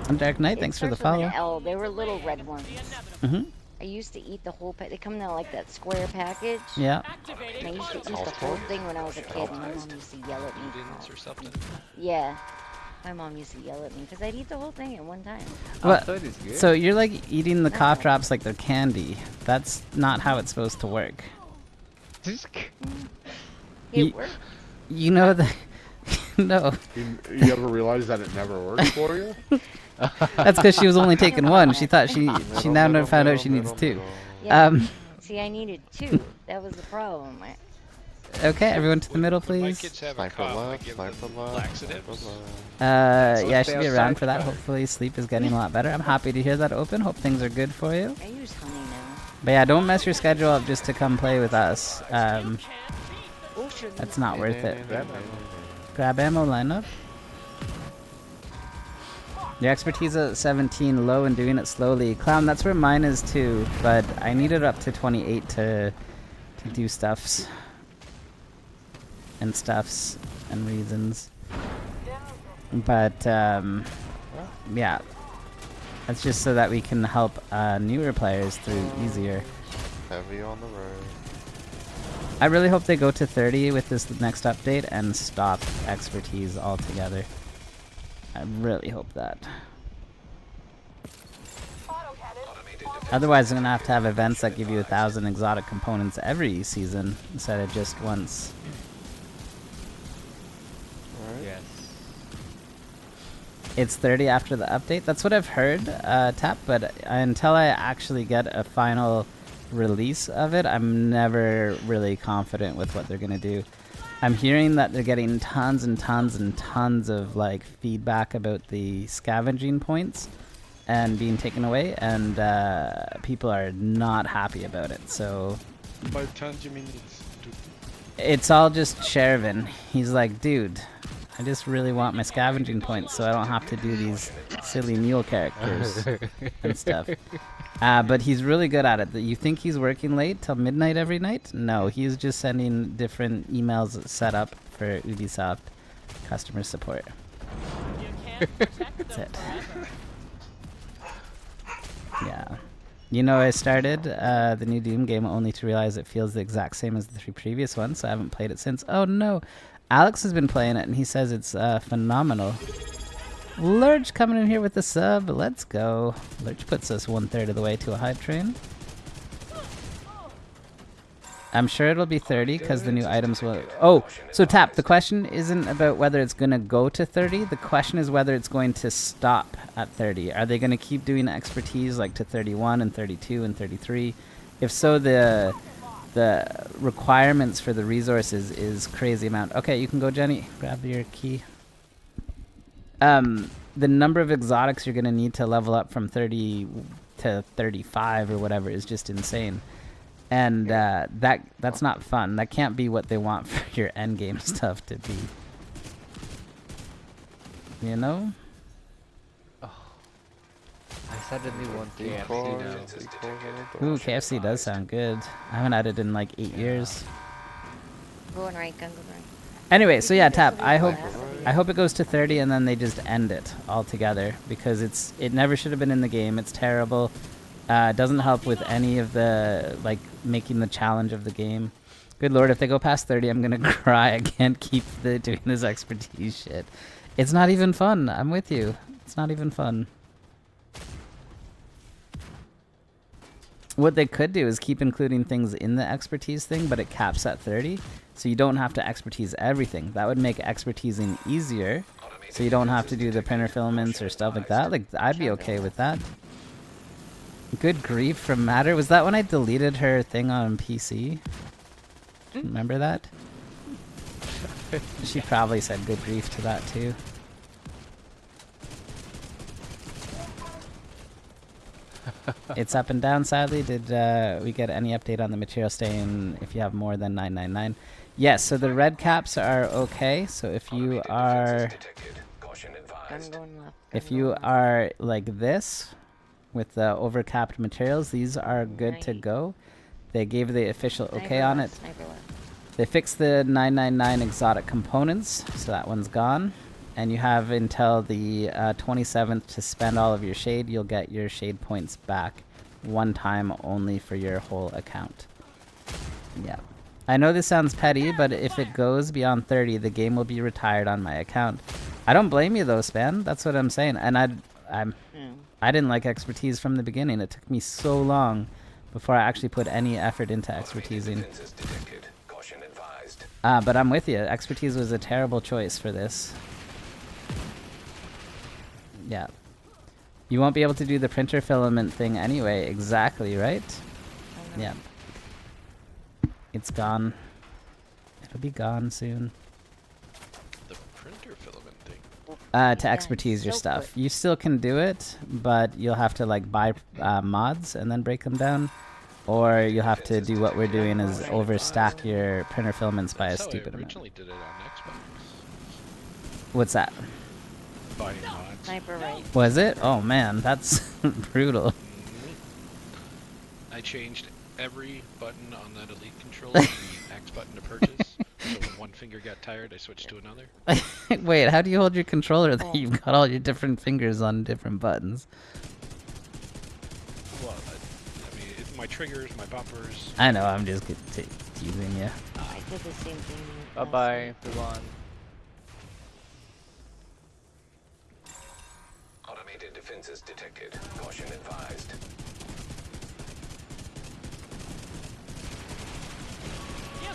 I'm Dark Knight. it Thanks for the starts with follow. an L. They were little red ones. Mhm. I used to eat the whole they come in like that square package. Yeah. And I used to eat the whole thing when I was a kid. And my mom used to yell at me. Or something. Yeah. My mom used to yell at me because I'd eat the whole thing at one time. What? So it is good. So you're like eating the cough drops like they're candy. That's not how it's supposed to work. It You- worked. You know the. No. You ever realize that it never works for you? That's because she was only taking one. She thought she now found out she needs 2. Yeah. See, I needed 2. That was the problem. Okay, everyone to the middle, My please. kids have a Sniper cough. I left, give them sniper left, laxatives. sniper left. Yeah, I stay should be outside around for that. better. Hopefully, sleep is getting a lot better. I'm happy to hear that, Open. Hope things are good for you. I use honey now. But yeah, don't mess your schedule up just to come play with us. Oh, sure. That's not worth it. Grab ammo, line up. Your expertise at 17, low and doing it slowly. Clown, that's where mine is too, but I need it up to 28 to do stuffs. And stuffs and reasons. But, yeah. That's just so that we can help newer players through easier. Heavy on the road. I really hope they go to 30 with this next update and stop expertise altogether. I really hope that. Otherwise, I'm gonna have to have events that give you 1,000 exotic components every season instead of just once. Yes. It's 30 after the update. That's what I've heard, Tap, but until I actually get a final release of it, I'm never really confident with what they're going to do. I'm hearing that they're getting tons and tons and tons of like feedback about the scavenging points and being taken away, and people are not happy about it. So By tons, you mean it's all just Shervin. He's like, dude, I just really want my scavenging points so I don't have to do these silly mule characters and stuff. But he's really good at it. You think he's working late till midnight every night? No, he's just sending different emails set up for Ubisoft customer support. That's it. Yeah. You know, I started the new Doom game only to realize it feels the exact same as the 3 previous ones, so I haven't played it since. Oh no! Alex has been playing it and he says it's phenomenal. Lurch coming in here with the sub. Let's go. Lurch puts us 1/3 of the way to a hype train. I'm sure it'll be 30 because the new items will... Oh, so Tap, the question isn't about whether it's going to go to 30. The question is whether it's going to stop at 30. Are they going to keep doing expertise like to 31 and 32 and 33? If so, the requirements for the resources is crazy amount. Okay, you can go, Jenny. Grab your key. The number of exotics you're going to need to level up from 30 to 35 or whatever is just insane. And that's not fun. That can't be what they want for your endgame stuff to be. You know? Oh, I suddenly want KFC now. Ooh, KFC does sound good. I haven't had it in like 8 years. Going right, gun going right. Anyway, so yeah, Tap. I hope it goes to 30 and then they just end it altogether because it never should have been in the game. It's terrible. Doesn't help with any of the like making the challenge of the game. Good lord, if they go past 30, I'm gonna cry. I can't keep doing this expertise shit. It's not even fun. I'm with you. It's not even fun. What they could do is keep including things in the expertise thing, but it caps at 30, so you don't have to expertise everything. That would make expertising easier, so you don't have to do the printer filaments or stuff like that. Like, I'd be okay with that. Good grief from Matter. Was that when I deleted her thing on PC? Remember that? She probably said good grief to that too. It's up and down, sadly. Did we get any update on the material staying if you have more than 999? Yes, so the red caps are okay. So if you are... If you are like this, with the overcapped materials, these are good to go. They gave the official okay on it. They fixed the 999 exotic components, so that one's gone. And you have until the 27th to spend all of your shade. You'll get your shade points back one time only for your whole account. Yeah. I know this sounds petty, but if it goes beyond 30, the game will be retired on my account. I don't blame you though, Span. That's what I'm saying. And I didn't like expertise from the beginning. It took me so long before I actually put any effort into expertising. But I'm with you. Expertise was a terrible choice for this. Yeah. You won't be able to do the printer filament thing anyway. Exactly, right? Yeah. It's gone. It'll be gone soon. The printer filament thing? To expertise your stuff. You still can do it, but you'll have to like buy mods and then break them down. Or you'll have to do what we're doing is overstack your printer filaments by a stupid amount. Originally did it on Xbox. What's that? Buying mods. Sniper right. Was it? Oh man, that's brutal. I changed every button on that Elite controller to the X button to purchase. So when one finger got tired, I switched to another. Wait, how do you hold your controller that you've got all your different fingers on different buttons? Well, I mean, my triggers, my bumpers. I know, I'm just teasing you. I did the same thing. Bye-bye, everyone. Automated defenses detected. Caution advised.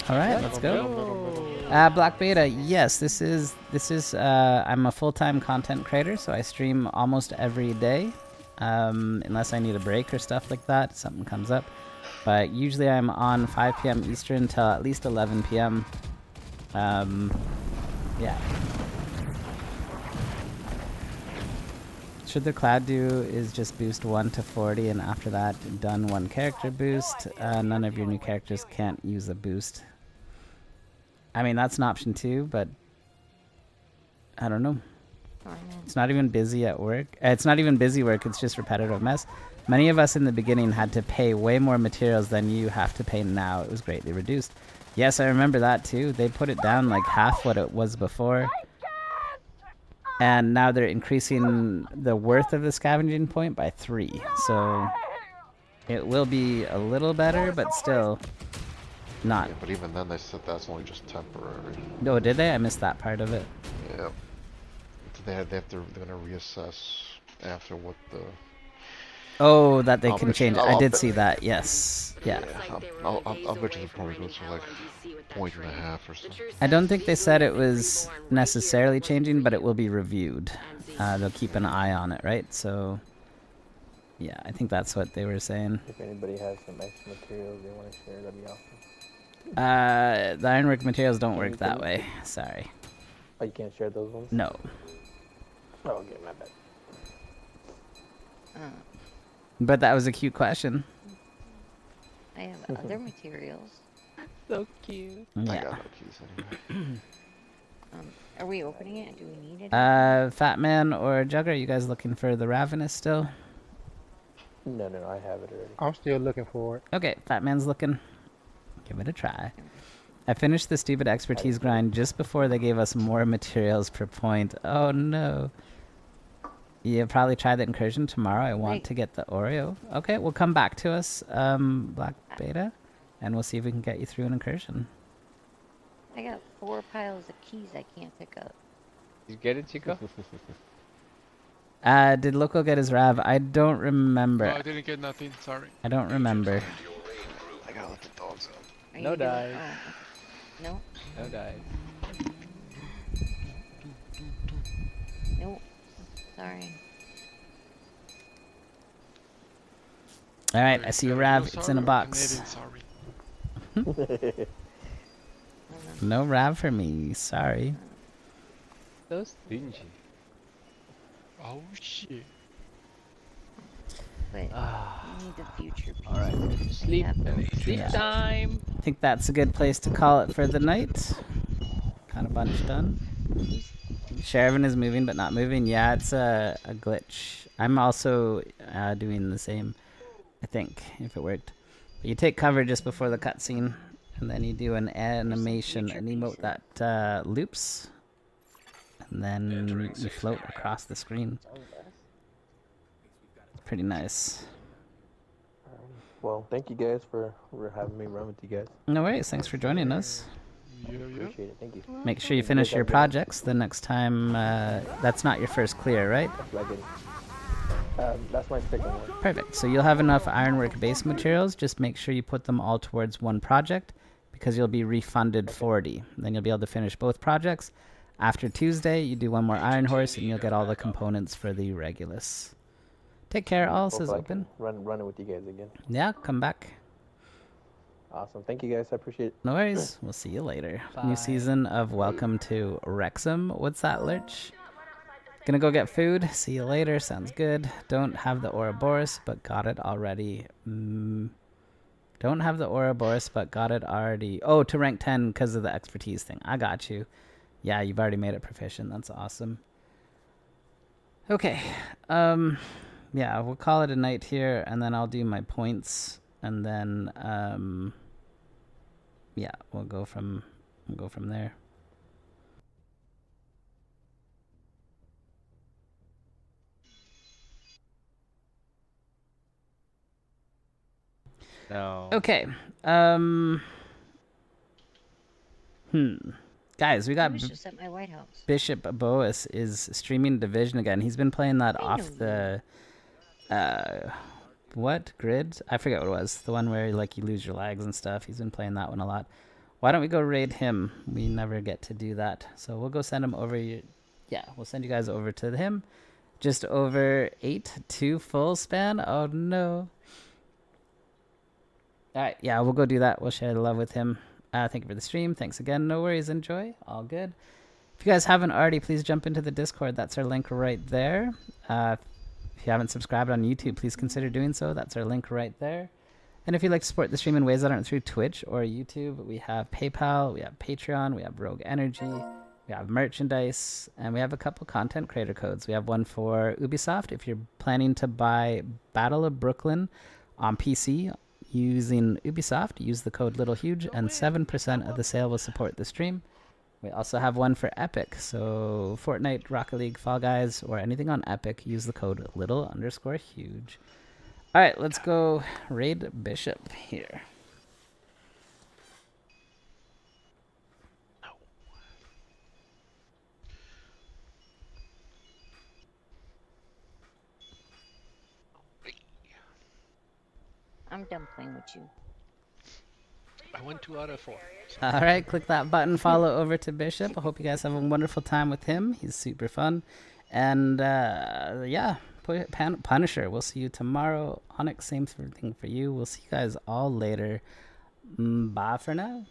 Alright, let's go. Black Beta, yes, this is I'm a full-time content creator, so I stream almost every day, unless I need a break or stuff like that, something comes up. But usually I'm on 5 p.m. Eastern till at least 11 p.m. Yeah. Should the cloud do is just boost 1 to 40, and after that, done 1 character boost. None of your new characters can't use a boost. I mean, that's an option too, but I don't know. It's not even busy at work. It's not even busy work, it's just repetitive mess. Many of us in the beginning had to pay way more materials than you have to pay now. It was greatly reduced. Yes, I remember that too. They put it down like half what it was before. And now they're increasing the worth of the scavenging point by 3. So it will be a little better, but still not. Yeah, but even then they said that's only just temporary. Oh, did they? I missed that part of it. Yeah. They're gonna reassess after what the... Oh, that they can change it. I did see that, yes. Yeah. I'll bet you the probably goes to like 1.5 or something. I don't think they said it was necessarily changing, but it will be reviewed. They'll keep an eye on it, right? So, yeah, I think that's what they were saying. If anybody has some extra materials they want to share, that'd be awesome. The ironwork materials don't work that way. Sorry. Oh, you can't share those ones? No. Oh, okay, my bad. But that was a cute question. I have other materials. So cute. Yeah. I got no keys anyway. Are we opening it? Do we need it? Fat Man or Jugger, are you guys looking for the Ravenous still? No, I have it already. I'm still looking for it. Okay, Fat Man's looking. Give it a try. I finished the stupid expertise grind just before they gave us more materials per point. Oh no. Yeah, probably try the incursion tomorrow. I want to get the Oreo. Okay, well come back to us, Black Beta, and we'll see if we can get you through an incursion. I got 4 piles of keys I can't pick up. Did you get it, Chico? Did Loco get his Rav? I don't remember. No, I didn't get nothing. Sorry. I don't remember. I gotta let the dogs out. No dice. No. No dice. Nope. Sorry. Alright, I see a Rav. It's in a box. No Rav for me. Sorry. So stingy. Oh shit. But you need the future piece. Alright, sleep. Sleep time. I think that's a good place to call it for the night. Kind of bunch done. Sherivan is moving but not moving. Yeah, it's a glitch. I'm also doing the same, I think, if it worked. But you take cover just before the cutscene, and then you do an animation, an emote that loops, and then you float across the screen. Pretty nice. Well, thank you guys for having me run with you guys. No worries. Thanks for joining us. Appreciate it. Thank you. Make sure you finish your projects the next time. That's not your first clear, right? That's my second one. Perfect. So you'll have enough ironwork base materials. Just make sure you put them all towards one project, because you'll be refunded 40. Then you'll be able to finish both projects. After Tuesday, you do one more Iron Horse, and you'll get all the components for the Regulus. Take care, all says open. Run it with you guys again. Yeah, come back. Awesome. Thank you guys. I appreciate it. No worries. We'll see you later. Bye. New season of Welcome to Wrexham. What's that, Lurch? Gonna go get food. See you later. Sounds good. Don't have the Ouroboros, but got it already. Don't have the Ouroboros, but got it already. Oh, to rank 10 because of the expertise thing. I got you. Yeah, you've already made it proficient. That's awesome. Okay. Yeah, we'll call it a night here, and then I'll do my points, and then yeah, we'll go from there. No. Okay. Guys, we got I just at my White House. Bishop Boas is streaming Division again. He's been playing that off the what grid? I forget what it was. The one where like you lose your lags and stuff. He's been playing that one a lot. Why don't we go raid him? We never get to do that. So we'll go send him over. Yeah, we'll send you guys over to him. Just over 8 to full span. Oh no. Alright, yeah, we'll go do that. We'll share the love with him. Thank you for the stream. Thanks again. No worries. Enjoy. All good. If you guys haven't already, please jump into the Discord. That's our link right there. If you haven't subscribed on YouTube, please consider doing so. That's our link right there. And if you'd like to support the stream in ways that aren't through Twitch or YouTube, we have PayPal, we have Patreon, we have Rogue Energy, we have merchandise, and we have a couple content creator codes. We have one for Ubisoft. If you're planning to buy Battle of Brooklyn on PC using Ubisoft, use the code LittleHuge, and 7% of the sale will support the stream. We also have one for Epic. So Fortnite, Rocket League, Fall Guys, or anything on Epic, use the code little_huge. All right, let's go raid Bishop here. I'm done playing with you. I went 2 out of 4. All right, click that button, follow over to Bishop. I hope you guys have a wonderful time with him. He's super fun. And yeah, Punisher, we'll see you tomorrow. Onyx, same thing for you. We'll see you guys all later. Bye for now.